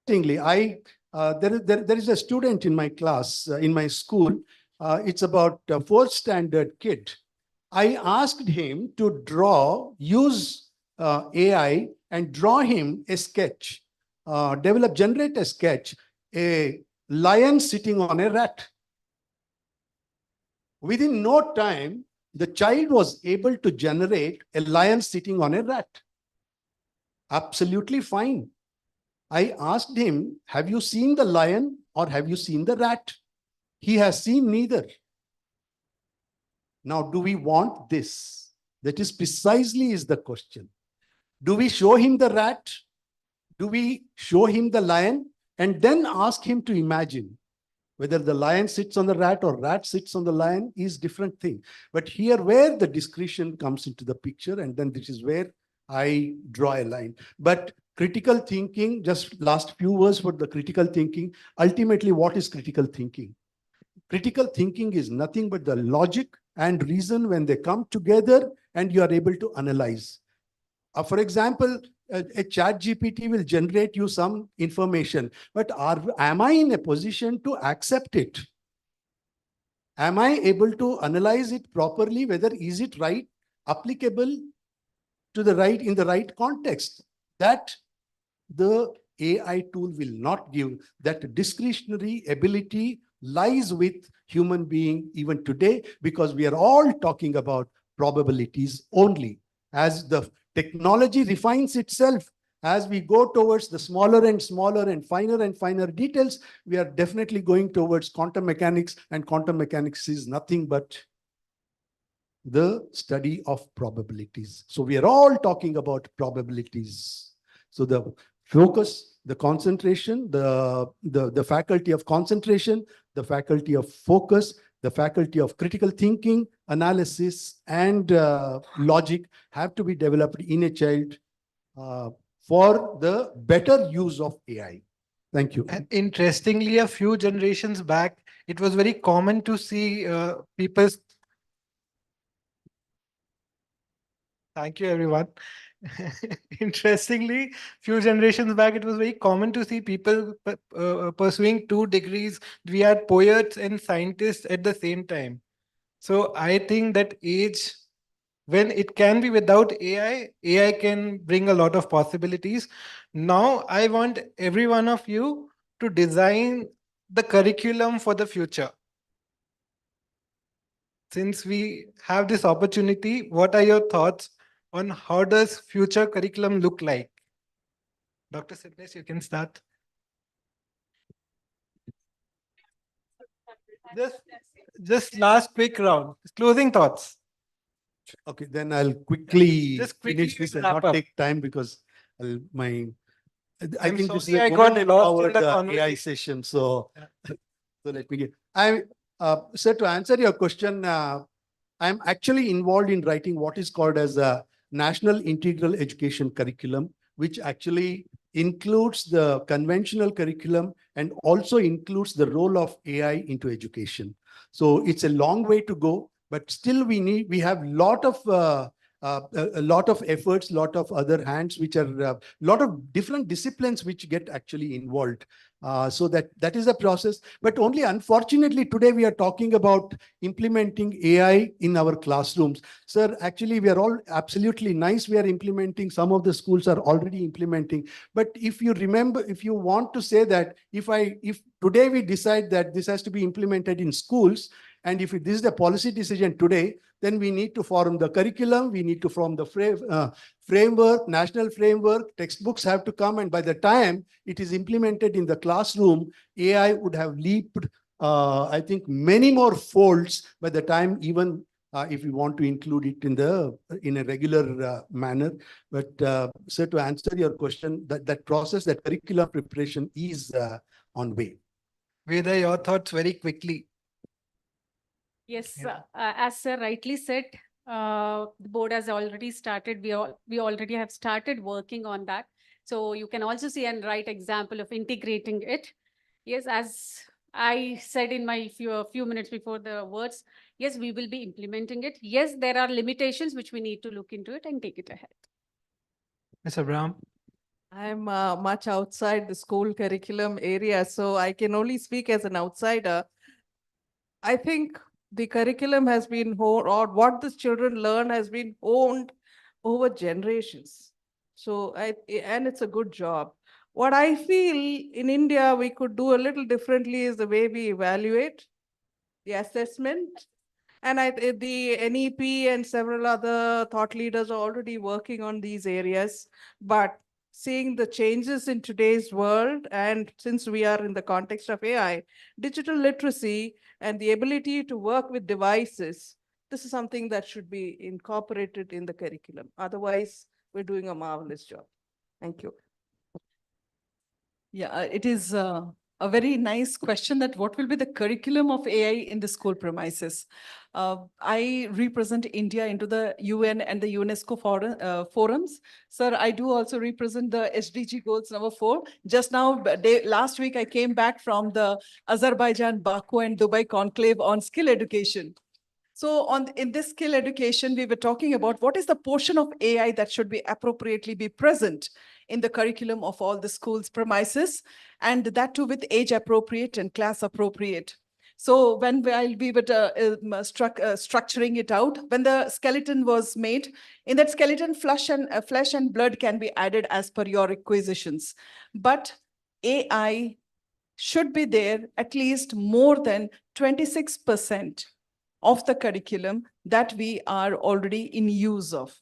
There is a student in my class, in my school. It's about a fourth standard kid. I asked him to use AI and draw him a sketch, generate a sketch, a lion sitting on a rat. Within no time, the child was able to generate a lion sitting on a rat. Absolutely fine. I asked him, have you seen the lion or have you seen the rat? He has seen neither. Now, do we want this? That is precisely the question. Do we show him the rat? Do we show him the lion? And then ask him to imagine whether the lion sits on the rat or rat sits on the lion is different thing. But here where the discretion comes into the picture, and then this is where I draw a line. But critical thinking, just last few words for the critical thinking. Ultimately, what is critical thinking? Critical thinking is nothing but the logic and reason when they come together and you are able to analyze. For example, a chat GPT will generate you some information, but am I in a position to accept it? Am I able to analyze it properly, whether is it right, applicable to the right, in the right context? That the AI tool will not give. That discretionary ability lies with human being even today, because we are all talking about probabilities only. As the technology refines itself, as we go towards the smaller and smaller and finer details, we are definitely going towards quantum mechanics, and quantum mechanics is nothing but the study of probabilities. So we are all talking about probabilities. So the focus, the concentration, the faculty of concentration, the faculty of focus, the faculty of critical thinking, analysis, and logic have to be developed in a child for the better use of AI. Thank you. And interestingly, a few generations back, it was very common to see people. Thank you, everyone. Interestingly, few generations back, it was very common to see people pursuing 2 degrees. We had poets and scientists at the same time. So I think that age, when it can be without AI, AI can bring a lot of possibilities. Now, I want every one of you to design the curriculum for the future. Since we have this opportunity, what are your thoughts on how does future curriculum look like? Dr. Sidnesh, you can start. Just last quick round. Closing thoughts. Okay, then I'll quickly quickly finish this and wrap not up. take time because I I'm think this is sorry, a I got lost in woman-powered, the AI conversation. session. So let me get. So to answer your question, I'm actually involved in writing what is called as a National Integral Education Curriculum, which actually includes the conventional curriculum and also includes the role of AI into education. So it's a long way to go, but still we have a lot of efforts, lot of other hands, which are a lot of different disciplines which get actually involved. So that is a process. But only unfortunately today we are talking about implementing AI in our classrooms. Sir, actually we are all absolutely nice. We are implementing. Some of the schools are already implementing. But if you remember, if you want to say that if today we decide that this has to be implemented in schools, and if this is the policy decision today, then we need to form the curriculum, we need to form the framework, national framework, textbooks have to come, and by the time it is implemented in the classroom, AI would have leaped, I think, many more folds by the time even if we want to include it in a regular manner. But so to answer your question, that process, that curriculum preparation is on way. Veda, your thoughts very quickly. Yes, as sir rightly said, the board has already started. We already have started working on that. So you can also see a right example of integrating it. Yes, as I said in my few minutes before the words, yes, we will be implementing it. Yes, there are limitations which we need to look into it and take it ahead. Ms. Abraham. I'm much outside the school curriculum area, so I can only speak as an outsider. I think the curriculum has been honed, or what the children learn has been honed over generations. So, and it's a good job. What I feel in India we could do a little differently is the way we evaluate the assessment. And the NEP and several other thought leaders are already working on these areas. But seeing the changes in today's world, and since we are in the context of AI, digital literacy and the ability to work with devices, this is something that should be incorporated in the curriculum. Otherwise, we're doing a marvelous job. Thank you. Yeah, it is a very nice question that what will be the curriculum of AI in the school premises? I represent India into the UN and the UNESCO forums. Sir, I do also represent the SDG goals number 4. Just now, last week, I came back from the Azerbaijan, Baku and Dubai conclave on skill education. So in this skill education, we were talking about what is the portion of AI that should be appropriately be present in the curriculum of all the schools premises, and that too with age appropriate and class appropriate. So while we were structuring it out, when the skeleton was made, in that skeleton, flesh and blood can be added as per your requisitions. But AI should be there at least more than 26% of the curriculum that we are already in use of.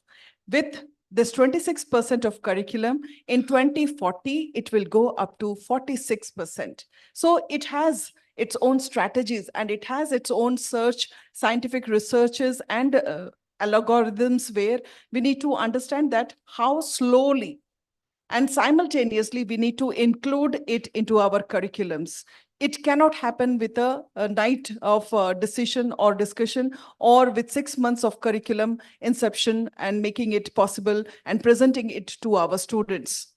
With this 26% of curriculum, in 2040, it will go up to 46%. So it has its own strategies and it has its own scientific researches and algorithms where we need to understand that how slowly and simultaneously we need to include it into our curriculums. It cannot happen with a night of decision or discussion or with 6 months of curriculum inception and making it possible and presenting it to our students.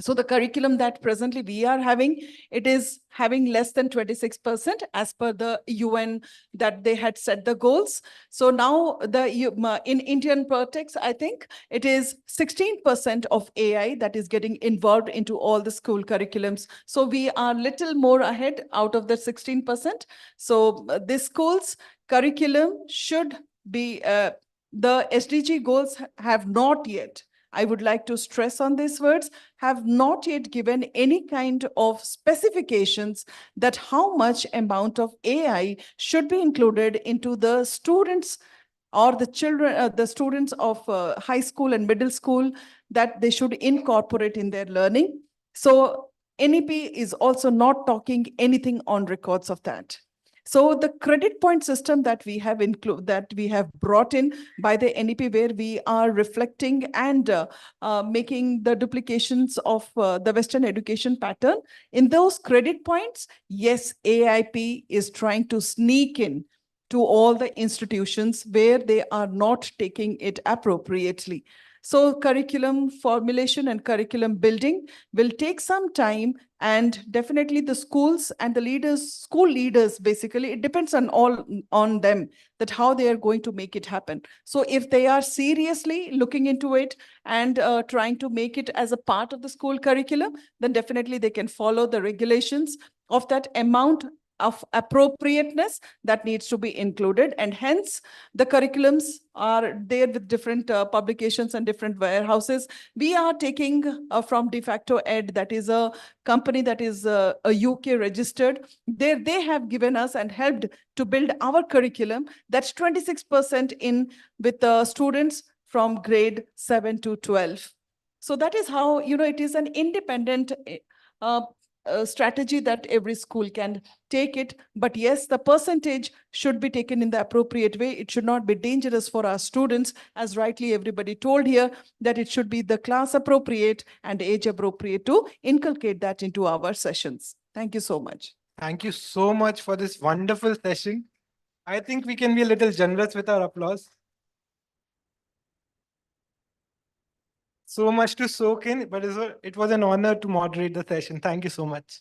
So the curriculum that presently we are having, it is having less than 26% as per the UN that they had set the goals. So now in Indian context, I think it is 16% of AI that is getting involved into all the school curriculums. So we are little more ahead out of the 16%. So this school's curriculum should be, the SDG goals have not yet, I would like to stress on these words, have not yet given any kind of specifications that how much amount of AI should be included into the students or the children, the students of high school and middle school, that they should incorporate in their learning. So NEP is also not talking anything on records of that. So the credit point system that we have brought in by the NEP, where we are reflecting and making the duplications of the Western education pattern, in those credit points, yes, AIP is trying to sneak in to all the institutions where they are not taking it appropriately. So curriculum formulation and curriculum building will take some time, and definitely the schools and the leaders, school leaders, basically, it depends on them that how they are going to make it happen. So if they are seriously looking into it and trying to make it as a part of the school curriculum, then definitely they can follow the regulations of that amount of appropriateness that needs to be included. And hence the curriculums are there with different publications and different warehouses. We are taking from De Facto Ed, that is a company that is a UK registered. There they have given us and helped to build our curriculum. That's 26% in with students from grade 7 to 12. So that is how, it is an independent strategy that every school can take it. But yes, the percentage should be taken in the appropriate way. It should not be dangerous for our students, as rightly everybody told here, that it should be the class appropriate and age appropriate to inculcate that into our sessions. Thank you so much. Thank you so much for this wonderful session. I think we can be a little generous with our applause. So much to soak in, but it was an honor to moderate the session. Thank you so much.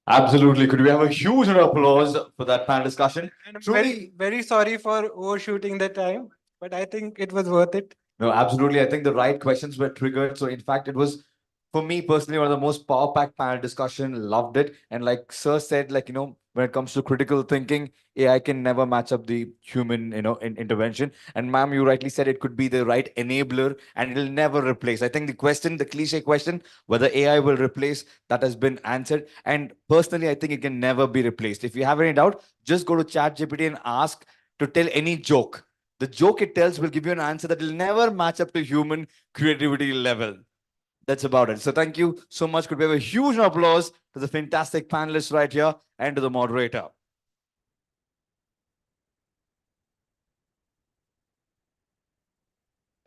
Absolutely. Could we have a huge round of applause for that panel discussion? And I'm very, very sorry for overshooting the time, but I think it was worth it. No, absolutely. I think the right questions were triggered. So in fact, it was, for me personally, one of the most power-packed panel discussion. Loved it. And like Sir said, when it comes to critical thinking, AI can never match up the human, intervention. And ma'am, you rightly said it could be the right enabler and it'll never replace. I think the cliche question, whether AI will replace, that has been answered. And personally, I think it can never be replaced. If you have any doubt, just go to ChatGPT and ask to tell any joke. The joke it tells will give you an answer that will never match up to human creativity level. That's about it. So thank you so much. Could we have a huge applause to the fantastic panelists right here and to the moderator.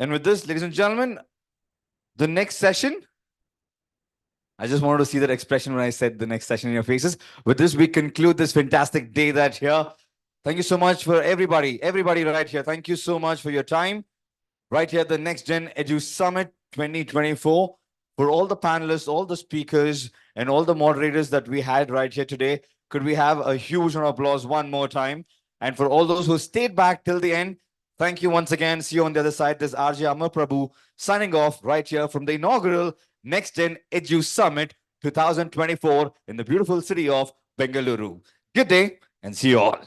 And with this, ladies and gentlemen, the next session, I just wanted to see that expression when I said the next session in your faces. With this, we conclude this fantastic day that's here. Thank you so much for everybody right here. Thank you so much for your time. Right here at the NexGen Edu Summit 2024. For all the panelists, all the speakers, and all the moderators that we had right here today, could we have a huge round of applause one more time? And for all those who stayed back till the end, thank you once again. See you on the other side. This is RJ Amar Prabhu signing off right here from the inaugural NexGen Edu Summit 2024 in the beautiful city of Bengaluru. Good day and see you all.